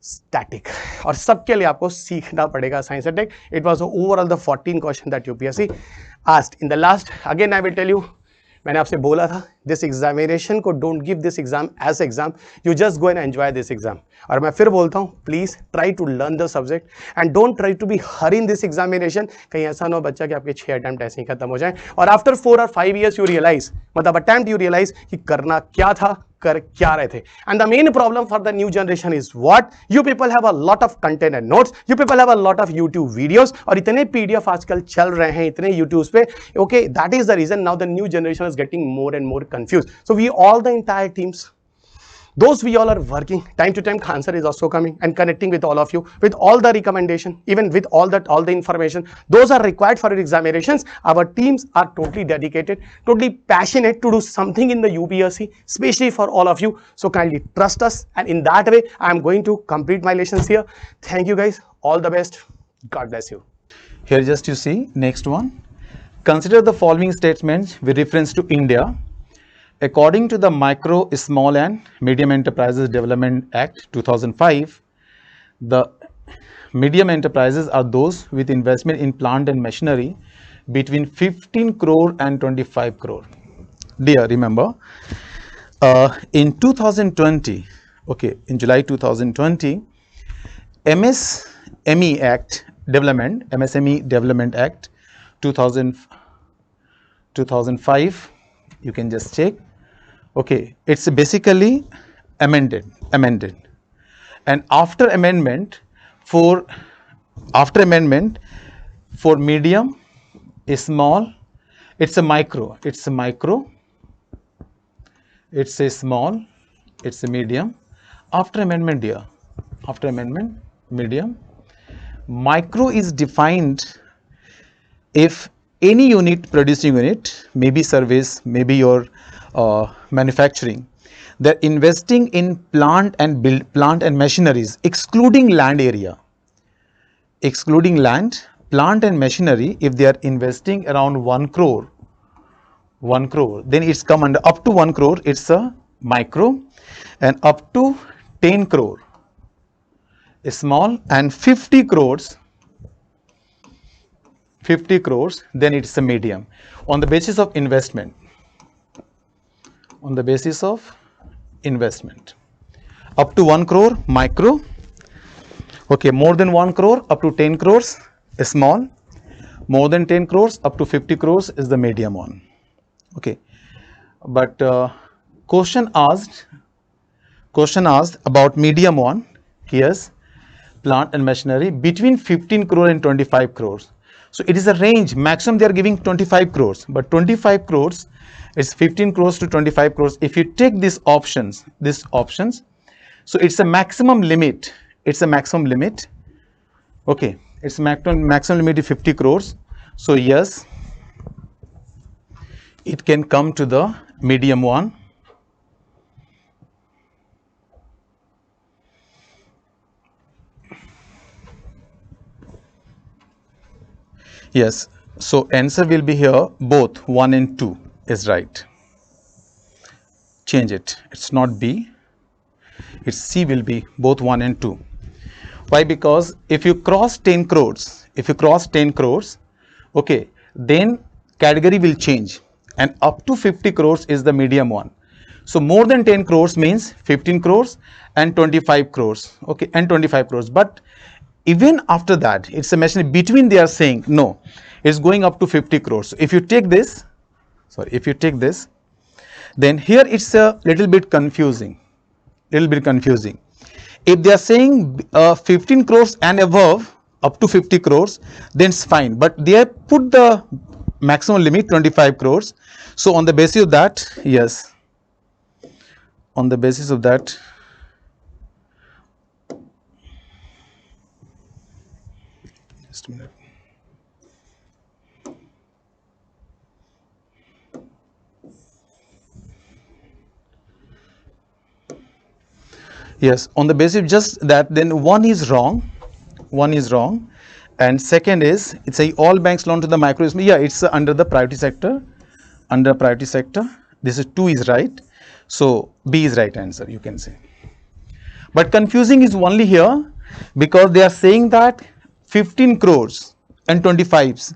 static, और सबके लिए आपको सीखना पड़ेगा science and tech. It was overall the 14 question that UPSC asked in the last. Again I will tell you, मैंने आपसे बोला था दिस एग्जामिनेशन को don't give this exam as exam, you just go and enjoy this exam. और मैं फिर बोलता हूँ, please try to learn the subject and don't try to be hurry in this examination. कहीं ऐसा ना हो बच्चा कि आपके 6 अटेम्प्ट ऐसे ही खत्म हो जाए और आफ्टर 4 और 5 ईयर्स यू रियलाइज, मतलब अटेम्प्ट यू रियलाइज कि करना क्या था, कर क्या रहे थे. And the main problem for the new generation is what, you people have a lot of content and notes, you people have a lot of YouTube videos, और इतने पीडीएफ आजकल चल रहे हैं इतने यूट्यूब पे. Okay, that is the reason now the new generation is getting more and more confused. So we all the entire teams, those we all are working time to time, Khansar is also coming and connecting with all of you with all the recommendation, even with all the information those are required for your examinations. Our teams are totally dedicated, totally passionate to do something in the UPSC, especially for all of you. So kindly trust us, and in that way I am going to complete my lessons here. Thank you guys, all the best, God bless you. Here just you see next one. Consider the following statements with reference to India. According to the Micro, Small and Medium Enterprises Development Act 2005, the medium enterprises are those with investment in plant and machinery between 15 crore and 25 crore. Dear, remember, in 2020, okay, in July 2020, MSME Act Development, MSME Development Act 2005, you can just check. Okay, it's basically amended, and after amendment for medium, small, it's a micro, it's a small, it's a medium. After amendment here, after amendment, medium, micro is defined if any unit, producing unit, maybe service, maybe your manufacturing, they're investing in plant and machineries, excluding land area, excluding land, plant and machinery. If they are investing around 1 crore, then it's come under, up to 1 crore, it's a micro, and up to 10 crore is small, and 50 crores, then it's a medium. On the basis of investment, on the basis of investment, up to 1 crore micro, okay, more than 1 crore up to 10 crores is small, more than 10 crores up to 50 crores is the medium one. Okay, but question asked about medium one. Here's plant and machinery between 15 crore and 25 crores. So it is a range, maximum they are giving 25 crores, but 25 crores is 15 crores to 25 crores. If you take these options, so it's a maximum limit, okay, it's maximum limit is 50 crores. So yes, it can come to the medium one. Yes, so answer will be here, both 1 and 2 is right. Change it, it's not B, it's C will be both 1 and 2. Why? Because if you cross 10 crores, okay, then category will change, and up to 50 crores is the medium one. So more than 10 crores means 15 crores and 25 crores, okay, and 25 crores. But even after that, it's a machine between, they are saying no, it's going up to 50 crores. If you take this, then here it's a little bit confusing. If they are saying 15 crores and above up to 50 crores, then it's fine, but they have put the maximum limit 25 crores. So on the basis of that, yes, on the basis of that, just a minute. Yes, on the basis of just that, then one is wrong, and second is, it's a all banks loan to the micro, yeah, it's under the priority sector, This is 2 is right, so B is right answer, you can say. But confusing is only here because they are saying that 15 crores and 25s.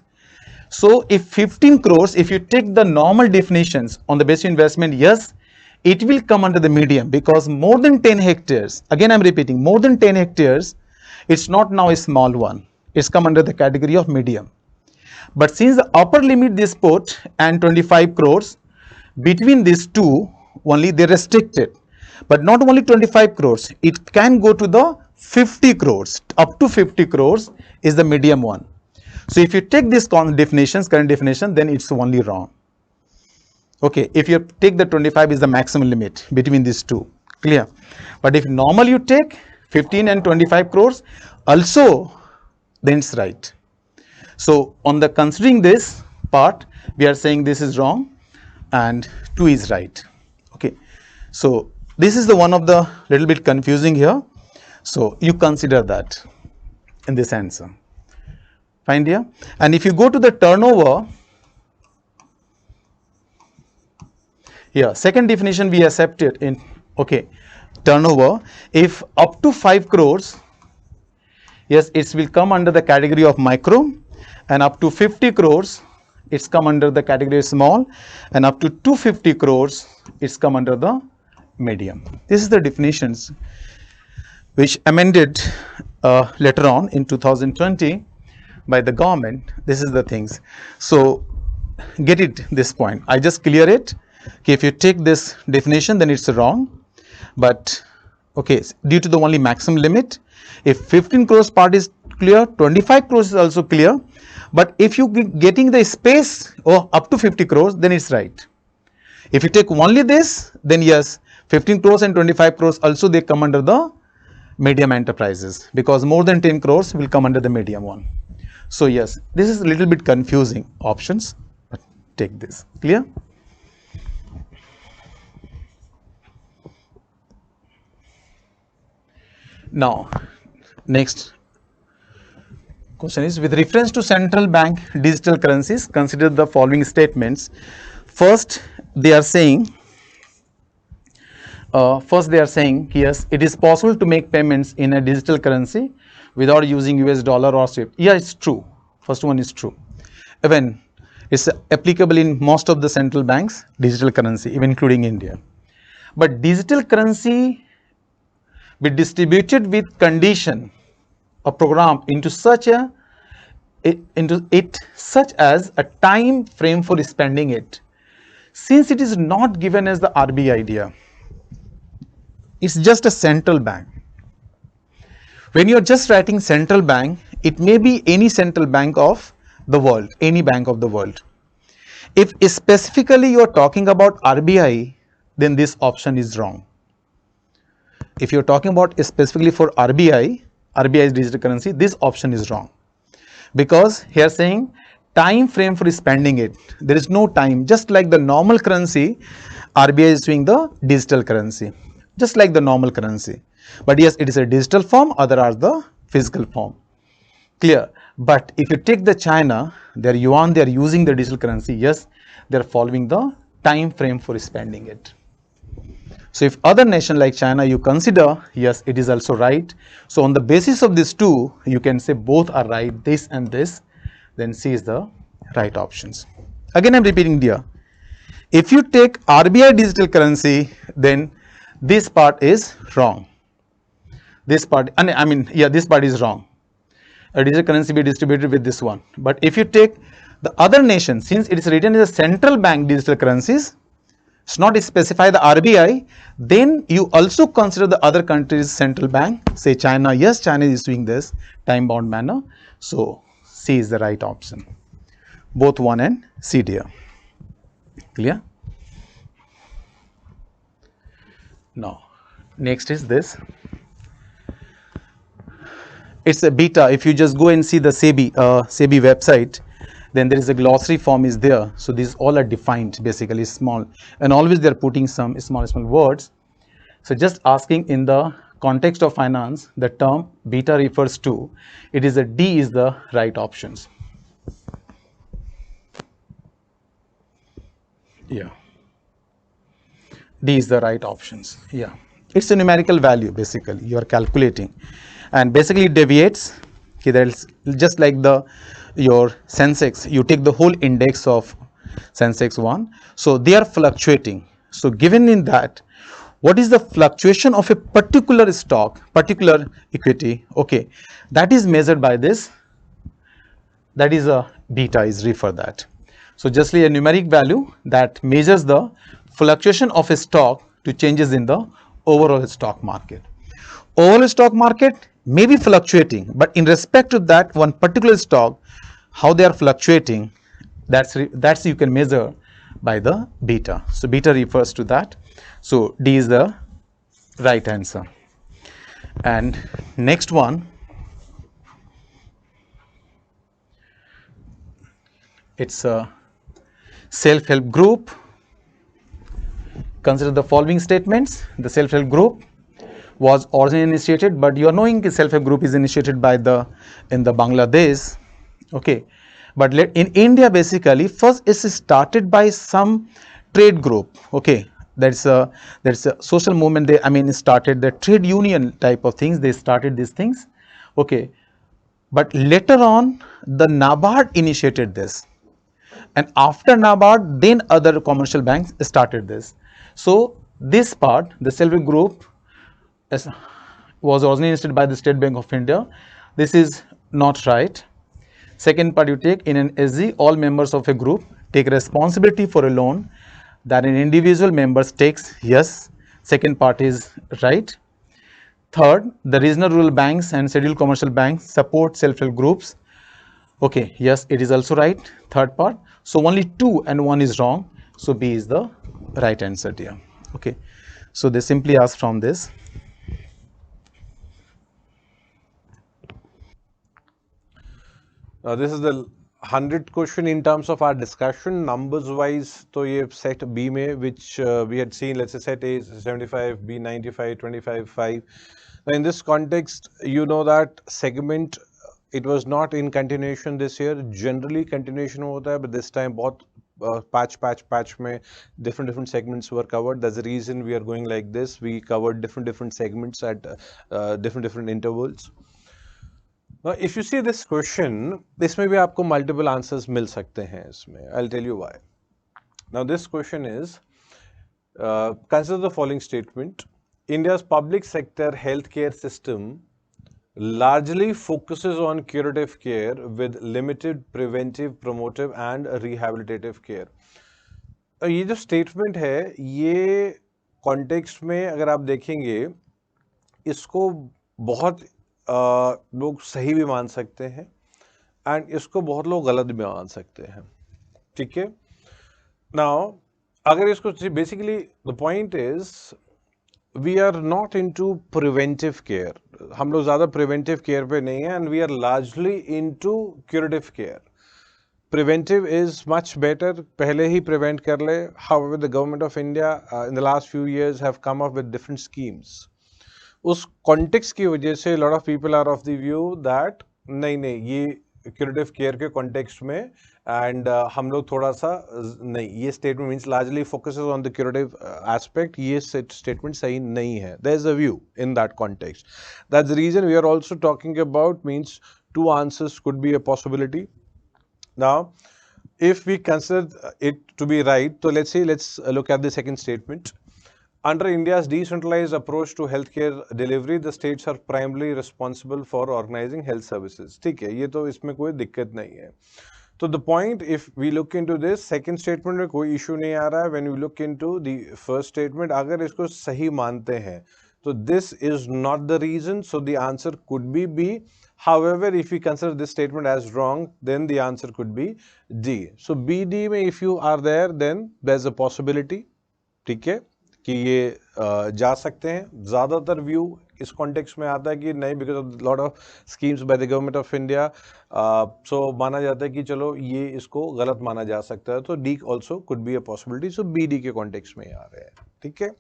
So if 15 crores, if you take the normal definitions on the basic investment, yes, it will come under the medium, because more than 10 hectares, again I'm repeating, more than 10 hectares, it's not now a small one, it's come under the category of medium. But since the upper limit this put and 25 crores, between these two only they restricted, but not only 25 crores, it can go to the 50 crores, up to 50 crores is the medium one. So if you take this definitions, current definition, then it's only wrong. Okay, if you take the 25 is the maximum limit between these two, clear. But if normal you take 15 and 25 crores also, then it's right. So on the considering this part, we are saying this is wrong and 2 is right. Okay, so this is the one of the little bit confusing here. So you consider that in this answer. Fine, dear. And if you go to the turnover, yeah, second definition we accepted in, okay, turnover, if up to 5 crores, yes, it will come under the category of micro, and up to 50 crores, it's come under the category of small, and up to 250 crores, it's come under the medium. This is the definitions which amended later on in 2020 by the government. This is the things. So get it this point. I just clear it. Okay, if you take this definition, then it's wrong. But okay, due to the only maximum limit, if 15 crores part is clear, 25 crores is also clear. But if you getting the space up to 50 crores, then it's right. If you take only this, then yes, 15 crores and 25 crores also they come under the medium enterprises, because more than 10 crores will come under the medium one. So yes, this is a little bit confusing options, but take this, clear? Now, next question is, with reference to central bank digital currencies, consider the following statements. First, they are saying, yes, it is possible to make payments in a digital currency without using US dollar or SWIFT. Yeah, it's true. First one is true. Even it's applicable in most of the central banks, digital currency, even including India. But digital currency be distributed with condition or program into such as a time frame for spending it. Since it is not given as the RBI idea, it's just a central bank. When you are just writing central bank, it may be any central bank of the world, any bank of the world. If specifically you are talking about RBI, then this option is wrong. If you are talking about specifically for RBI's digital currency, this option is wrong, because here saying time frame for spending it. There is no time, just like the normal currency, RBI is doing the digital currency, just like the normal currency. But yes, it is a digital form, other are the physical form. Clear? But if you take the China, their yuan, they are using the digital currency. Yes, they are following the time frame for spending it. So if other nation like China you consider, yes, it is also right. So on the basis of these two, you can say both are right, this and this, then C is the right options. Again, I am repeating dear. If you take RBI digital currency, then this part is wrong. This part, I mean, yeah, this part is wrong. A digital currency be distributed with this one. But if you take the other nation, since it is written as a central bank digital currencies, it's not specify the RBI, then you also consider the other countries central bank, say China. Yes, China is doing this time bound manner. So C is the right option. Both 1 and C, dear. Clear? Now, next is this. It's a beta. If you just go and see the SEBI website, then there is a glossary form is there. So these all are defined, basically small, and always they are putting some small words. So just asking in the context of finance, the term beta refers to, it is a D is the right options. Yeah, D is the right options. Yeah, it's a numerical value basically you are calculating, and basically it deviates. Okay, that's just like your Sensex, you take the whole index of Sensex 1, so they are fluctuating. So given in that, what is the fluctuation of a particular stock, particular equity, okay, that is measured by this, that is a beta is refer that. So just like a numeric value that measures the fluctuation of a stock to changes in the overall stock market. Overall stock market may be fluctuating, but in respect to that one particular stock, how they are fluctuating, that's you can measure by the beta. So beta refers to that. So D is the right answer. And next one, it's a self-help group. Consider the following statements. The self-help group was originally initiated, but you are knowing the self-help group is initiated by in the Bangladesh, okay. But in India, basically, first it's started by some trade group, okay. There's a social movement. They, I mean, started the trade union type of things. They started these things, okay. But later on, the NABARD initiated this, and after NABARD, then other commercial banks started this. So this part, the self-help group, was originally initiated by the State Bank of India. This is not right. Second part, you take in an SG, all members of a group take responsibility for a loan that an individual member takes. Yes, second part is right. Third, the regional rural banks and scheduled commercial banks support self-help groups. Okay, yes, it is also right. Third part. So only 2 and 1 is wrong. So B is the right answer here. Okay, so they simply ask from this. This is the 100th question in terms of our discussion. Numbers wise, तो ये set B में, which we had seen, let's say set A is 75, B 95, 25, 5. Now in this context, you know that segment, it was not in continuation this year. Generally continuation होता है, but this time बहुत patch में different segments were covered. That's the reason we are going like this. We covered different segments at different intervals. Now, if you see this question, इसमें भी आपको multiple answers मिल सकते हैं इसमें. I'll tell you why. Now, this question is, consider the following statement. India's public sector healthcare system largely focuses on curative care with limited preventive, promotive and rehabilitative care. ये जो statement है, ये context में अगर आप देखेंगे, इसको बहुत लोग सही भी मान सकते हैं एंड इसको बहुत लोग गलत भी मान सकते हैं, ठीक है. नाउ अगर इसको basically the point is we are not into preventive care. हम लोग ज़्यादा प्रिवेंटिव केयर पे नहीं है and we are largely into curative care. Preventive is much better, पहले ही प्रिवेंट कर ले. However the government of India in the last few years have come up with different schemes. उस कॉन्टेक्स्ट की वजह से lot of people are of the view that नहीं ये क्यूरेटिव केयर के कॉन्टेक्स्ट में एंड हम लोग थोड़ा सा नहीं, ये statement means largely focuses on the curative aspect. ये स्टेटमेंट सही नहीं है. There is a view in that context. That's the reason we are also talking about means 2 answers could be a possibility. Now if we consider it to be right, so let's look at the second statement. Under India's decentralized approach to healthcare delivery, the states are primarily responsible for organizing health services. ठीक है, ये तो इसमें कोई दिक्कत नहीं है. So the point, if we look into this second statement में कोई issue नहीं आ रहा है. When we look into the first statement, अगर इसको सही मानते हैं, so this is not the reason. So the answer could be B. However, if we consider this statement as wrong, then the answer could be D. So B, D में if you are there, then there's a possibility. ठीक है कि ये जा सकते हैं. ज़्यादातर view इस कॉन्टेक्स्ट में आता है कि नहीं, because of lot of schemes by the government of India, so माना जाता है कि चलो ये इसको गलत माना जा सकता है. तो D also could be a possibility. So B D के कॉन्टेक्स्ट में आ रहे हैं. ठीक है.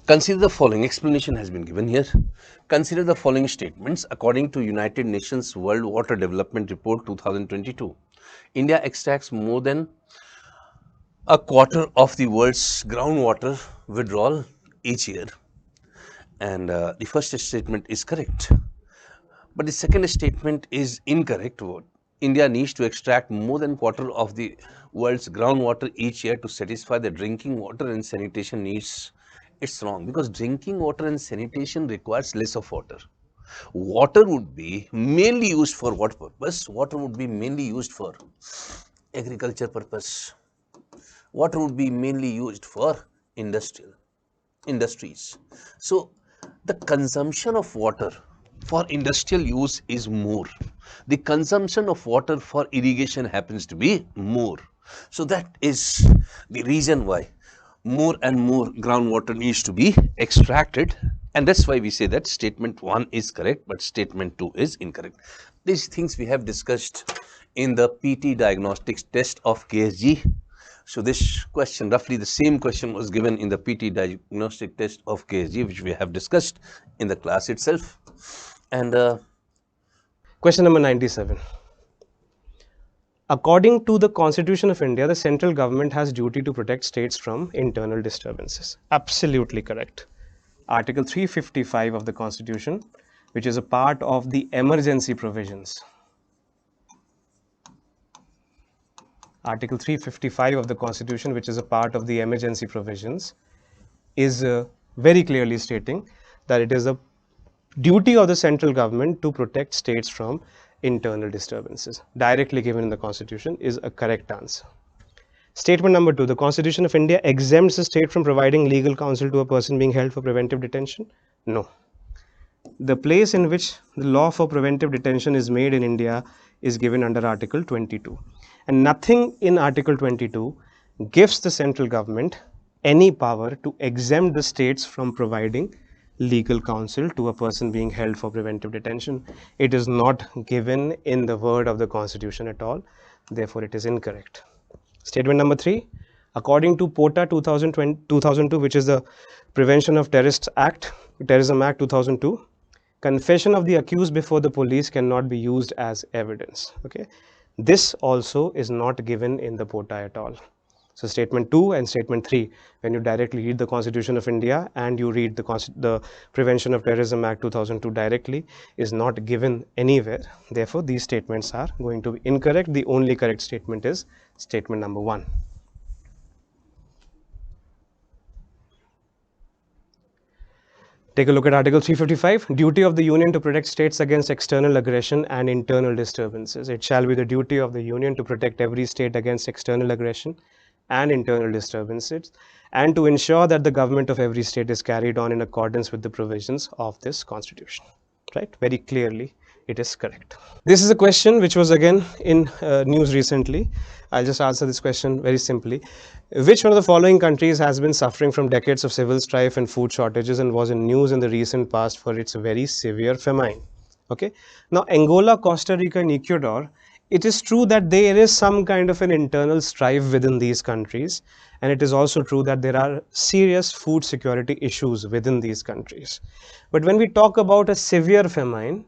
Consider the following. Explanation has been given here. Consider the following statements. According to United Nations World Water Development Report 2022, India extracts more than a quarter of the world's groundwater withdrawal each year. And the first statement is correct. But the second statement is incorrect. India needs to extract more than quarter of the world's groundwater each year to satisfy the drinking water and sanitation needs. It's wrong, because drinking water and sanitation requires less of water. Water would be mainly used for what purpose? Water would be mainly used for agriculture purpose. Water would be mainly used for industries. So the consumption of water for industrial use is more. The consumption of water for irrigation happens to be more. So that is the reason why more and more groundwater needs to be extracted, and that's why we say that statement 1 is correct, but statement 2 is incorrect. These things we have discussed in the PT diagnostics test of KSG. So this question, roughly the same question, was given in the PT diagnostic test of KSG, which we have discussed in the class itself. And Question number 97. According to the Constitution of India, the central government has duty to protect states from internal disturbances. Absolutely correct. Article 355 of the Constitution, which is a part of the emergency provisions. Article 355 of the Constitution, which is a part of the emergency provisions, is very clearly stating that it is a duty of the central government to protect states from internal disturbances. Directly given in the Constitution is a correct answer. Statement number 2, the Constitution of India exempts the state from providing legal counsel to a person being held for preventive detention? No. The place in which the law for preventive detention is made in India is given under Article 22. And nothing in Article 22 gives the central government any power to exempt the states from providing legal counsel to a person being held for preventive detention. It is not given in the word of the Constitution at all. Therefore, it is incorrect. Statement number 3, according to POTA 2002, which is the Prevention of Terrorism Act 2002, confession of the accused before the police cannot be used as evidence. Okay, this also is not given in the POTA at all. So statement 2 and statement 3, when you directly read the Constitution of India and you read the Prevention of Terrorism Act 2002 directly, is not given anywhere. Therefore, these statements are going to be incorrect. The only correct statement is statement number 1. Take a look at Article 355, duty of the Union to protect states against external aggression and internal disturbances. It shall be the duty of the Union to protect every state against external aggression and internal disturbances, and to ensure that the government of every state is carried on in accordance with the provisions of this Constitution. Right? Very clearly, it is correct. This is a question which was again in news recently. I'll just answer this question very simply. Which one of the following countries has been suffering from decades of civil strife and food shortages and was in news in the recent past for its very severe famine? Okay. Now, Angola, Costa Rica and Ecuador, it is true that there is some kind of an internal strife within these countries, and it is also true that there are serious food security issues within these countries. But when we talk about a severe famine,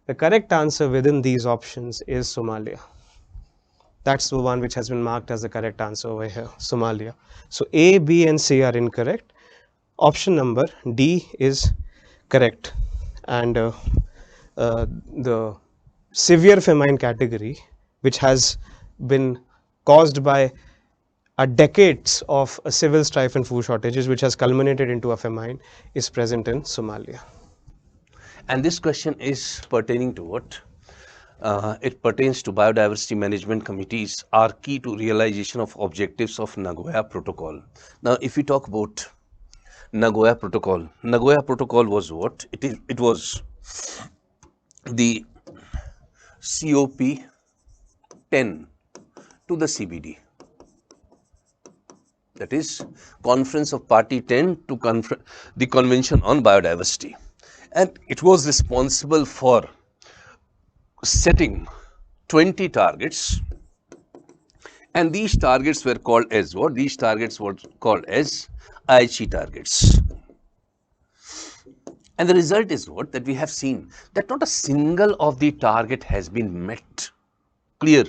the correct answer within these options is Somalia. That's the one which has been marked as the correct answer over here, Somalia. So A, B and C are incorrect. Option number D is correct. And the severe famine category, which has been caused by decades of civil strife and food shortages, which has culminated into a famine, is present in Somalia. And this question is pertaining to what? It pertains to biodiversity management committees are key to realization of objectives of Nagoya Protocol. Now, if we talk about Nagoya Protocol was what? It was the COP 10 to the CBD. That is Conference of Party 10 to the Convention on Biodiversity. And it was responsible for setting 20 targets, and these targets were called as what? These targets were called as Aichi targets. And the result is what? That we have seen that not a single of the target has been met. Clear.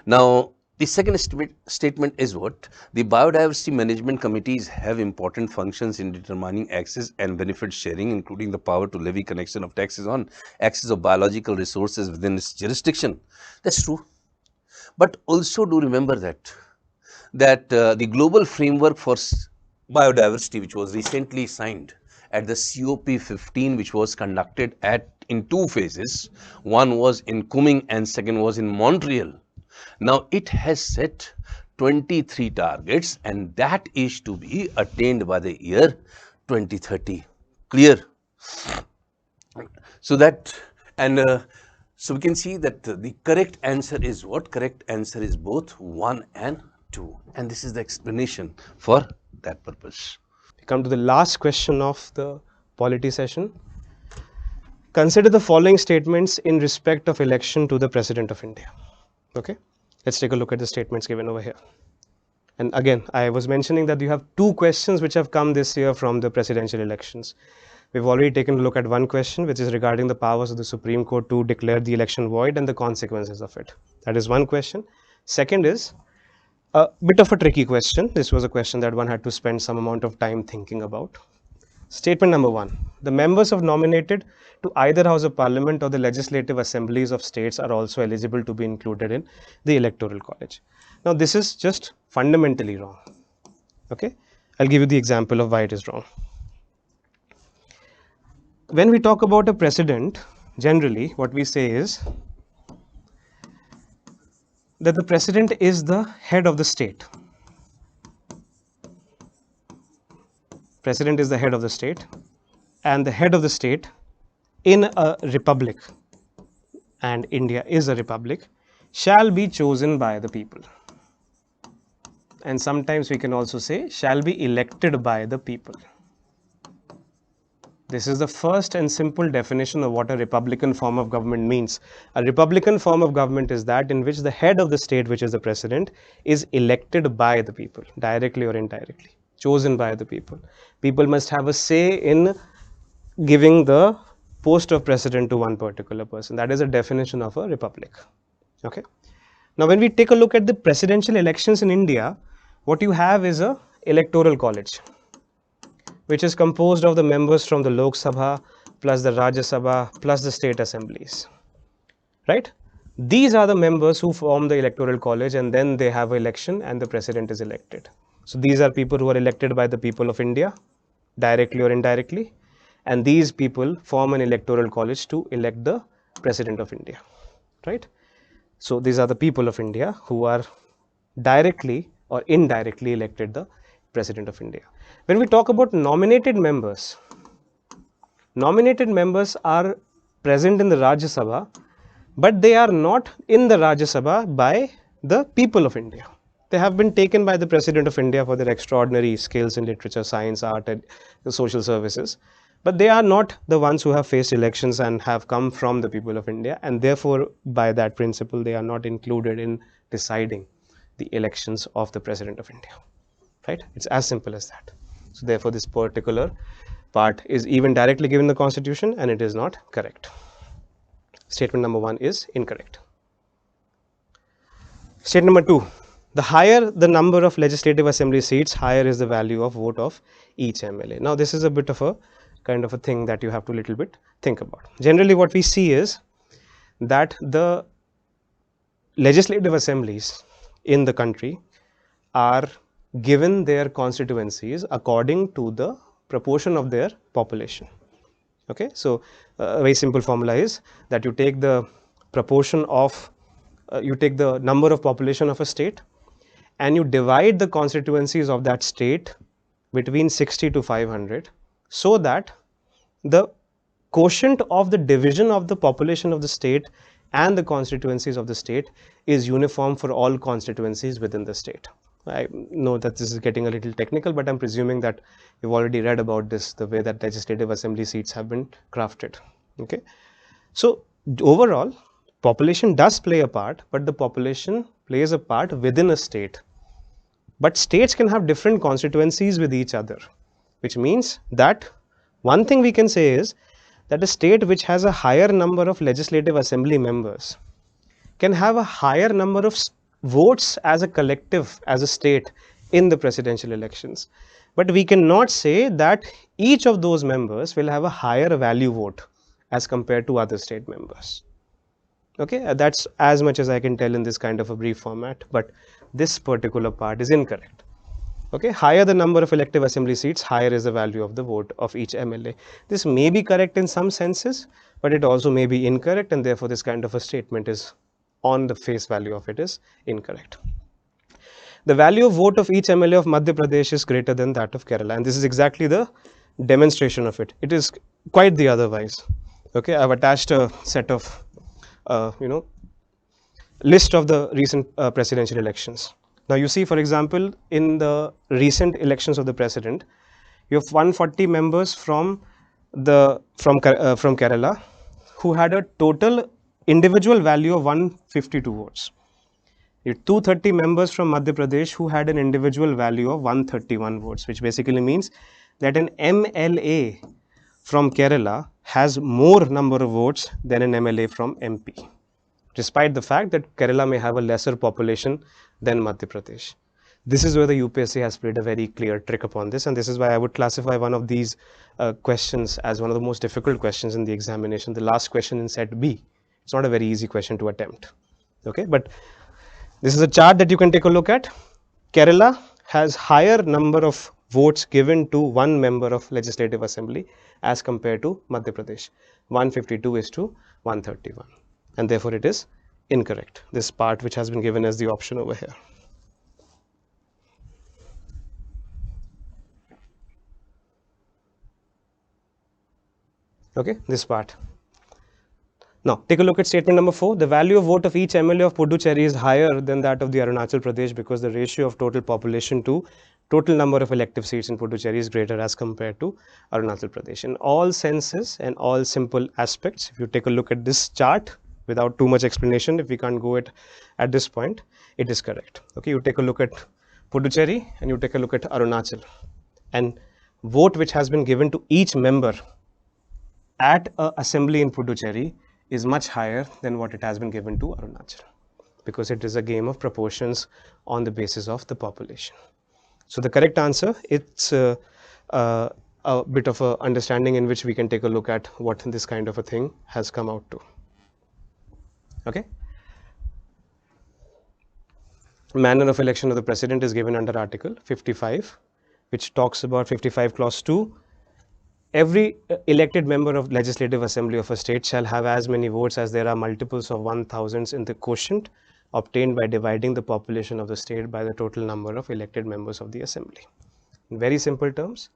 Now, The second statement is what? The biodiversity management committees have important functions in determining access and benefit sharing, including the power to levy collection of taxes on access of biological resources within its jurisdiction. That's true. But also do remember that the global framework for biodiversity, which was recently signed at the COP15, which was conducted in 2 phases, one was in Kunming and second was in Montreal. Now it has set 23 targets, and that is to be attained by the year 2030. Clear? So that, and so we can see that the correct answer is what? Correct answer is both 1 and 2, and this is the explanation for that purpose. We come to the last question of the polity session. Consider the following statements in respect of election to the President of India. Okay, let's take a look at the statements given over here. And again, I was mentioning that you have 2 questions which have come this year from the presidential elections. We've already taken a look at one question, which is regarding the powers of the Supreme Court to declare the election void and the consequences of it. That is one question. Second is a bit of a tricky question. This was a question that one had to spend some amount of time thinking about. Statement number 1. The members of nominated to either House of Parliament or the legislative assemblies of states are also eligible to be included in the electoral college. Now this is just fundamentally wrong. Okay, I'll give you the example of why it is wrong. When we talk about a president, generally what we say is that the president is the head of the state. President is the head of the state, and the head of the state in a republic, and India is a republic, shall be chosen by the people. And sometimes we can also say shall be elected by the people. This is the first and simple definition of what a republican form of government means. A republican form of government is that in which the head of the state, which is the president, is elected by the people, directly or indirectly, chosen by the people. People must have a say in giving the post of president to one particular person. That is a definition of a republic. Okay. Now, when we take a look at the presidential elections in India, what you have is a electoral college, which is composed of the members from the Lok Sabha plus the Rajya Sabha plus the state assemblies, right? These are the members who form the electoral college, and then they have an election and the president is elected. So these are people who are elected by the people of India, directly or indirectly, and these people form an electoral college to elect the president of India, right? So these are the people of India who are directly or indirectly elected the president of India. When we talk about nominated members are present in the Rajya Sabha, but they are not in the Rajya Sabha by the people of India. They have been taken by the President of India for their extraordinary skills in literature, science, art, and social services. But they are not the ones who have faced elections and have come from the people of India, and therefore, by that principle, they are not included in deciding the elections of the President of India. Right? It's as simple as that. So therefore, this particular part is even directly given in the Constitution, and it is not correct. Statement number 1 is incorrect. Statement number 2. The higher the number of legislative assembly seats, higher is the value of vote of each MLA. Now, this is a bit of a kind of a thing that you have to a little bit think about. Generally, what we see is that the legislative assemblies in the country are given their constituencies according to the proportion of their population. Okay, so a very simple formula is that you take the proportion of, you take the number of population of a state and you divide the constituencies of that state between 60 to 500, so that the quotient of the division of the population of the state and the constituencies of the state is uniform for all constituencies within the state. I know that this is getting a little technical, but I'm presuming that you've already read about this, the way that legislative assembly seats have been crafted. Okay, so overall, population does play a part, but the population plays a part within a state. But states can have different constituencies with each other, which means that one thing we can say is that a state which has a higher number of legislative assembly members can have a higher number of votes as a collective, as a state in the presidential elections. But we cannot say that each of those members will have a higher value vote as compared to other state members. Okay, that's as much as I can tell in this kind of a brief format, but this particular part is incorrect. Okay, higher the number of elective assembly seats, higher is the value of the vote of each MLA. This may be correct in some senses, but it also may be incorrect, and therefore this kind of a statement is, on the face value of it, is incorrect. The value of vote of each MLA of Madhya Pradesh is greater than that of Kerala, and this is exactly the demonstration of it. It is quite the otherwise. Okay, I've attached a set of list of the recent presidential elections. Now you see, for example, in the recent elections of the president, you have 140 members from Kerala who had a total individual value of 152 votes. You have 230 members from Madhya Pradesh who had an individual value of 131 votes, which basically means that an MLA from Kerala has more number of votes than an MLA from MP, despite the fact that Kerala may have a lesser population than Madhya Pradesh. This is where the UPSC has played a very clear trick upon this, and this is why I would classify one of these questions as one of the most difficult questions in the examination. The last question in set B. It's not a very easy question to attempt. Okay, but this is a chart that you can take a look at. Kerala has higher number of votes given to one member of Legislative Assembly as compared to Madhya Pradesh. 152 is to 131, and therefore it is incorrect, this part which has been given as the option over here. Okay, this part. Now, take a look at statement number 4. The value of vote of each MLA of Puducherry is higher than that of the Arunachal Pradesh because the ratio of total population to total number of elective seats in Puducherry is greater as compared to Arunachal Pradesh. In all senses and all simple aspects, if you take a look at this chart without too much explanation, if we can't go it at this point, it is correct. Okay, you take a look at Puducherry and you take a look at Arunachal, and vote which has been given to each member at a assembly in Puducherry is much higher than what it has been given to Arunachal, because it is a game of proportions on the basis of the population. So the correct answer, it's a bit of a understanding in which we can take a look at what this kind of a thing has come out to. Okay. Manner of election of the president is given under Article 55, which talks about 55 clause 2. Every elected member of Legislative Assembly of a state shall have as many votes as there are multiples of 1000s in the quotient obtained by dividing the population of the state by the total number of elected members of the assembly. In very simple terms,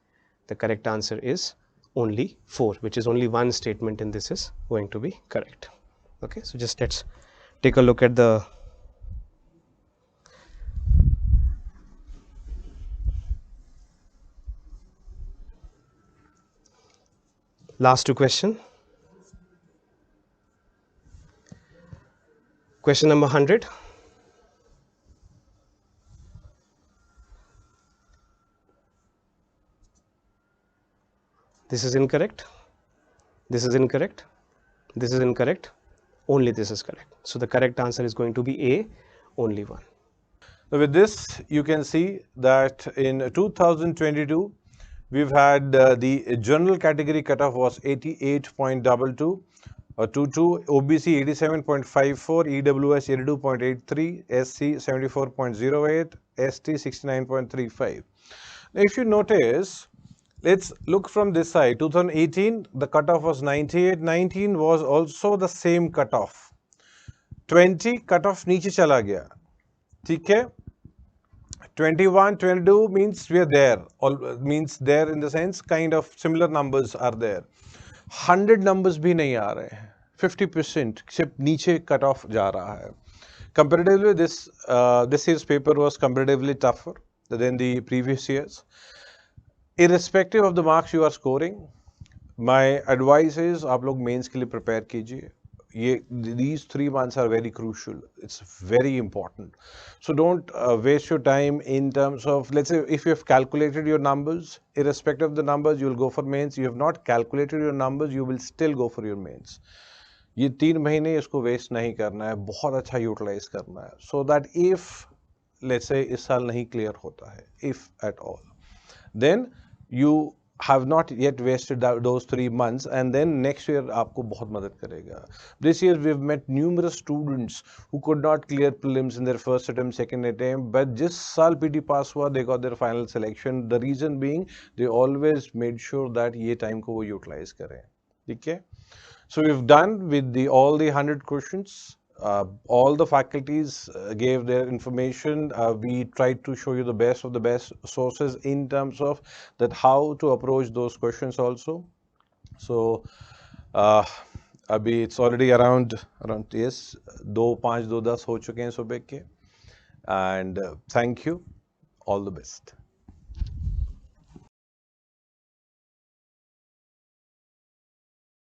the correct answer is only 4, which is only one statement in this is going to be correct. Okay, so just let's take a look at the last two questions. Question number 100. This is incorrect. This is incorrect. This is incorrect. Only this is correct. So the correct answer is going to be A, only one. Now with this, you can see that in 2022, we've had the general category cutoff was 88.22, 22, OBC 87.54, EWS 82.83, SC 74.08, ST 69.35. Now if you notice, let's look from this side. 2018, the cutoff was 98. 19 was also the same cutoff. 20 cutoff नीचे चला गया, ठीक है? 21, 22 means we are there, means there in the sense kind of similar numbers are there. 100 numbers भी नहीं आ रहे हैं, 50% सिर्फ नीचे cut off जा रहा है. Comparatively, this year's paper was comparatively tougher than the previous years. Irrespective of the marks you are scoring, my advice is आप लोग mains के लिए prepare कीजिए. These 3 months are very crucial. It's very important. So don't waste your time in terms of, let's say, if you have calculated your numbers, irrespective of the numbers, you will go for mains. You have not calculated your numbers, you will still go for your mains. ये 3 महीने इसको waste नहीं करना है, बहुत अच्छा utilise करना है, so that if let's say इस साल नहीं क्लियर होता है, if at all, then you have not yet wasted those 3 months, and then next year आपको बहुत मदद करेगा. This year we've met numerous students who could not clear prelims in their first attempt, second attempt, but जिस साल PT pass हुआ, they got their final selection. The reason being they always made sure that ये time को वो utilize करें. ठीक है? So we've done with all the 100 questions. All the faculties gave their information. We tried to show you the best of the best sources in terms of that how to approach those questions also. So अभी it's already around yes 2:05 2:10 हो चुके हैं सुबह के, and thank you, all the best.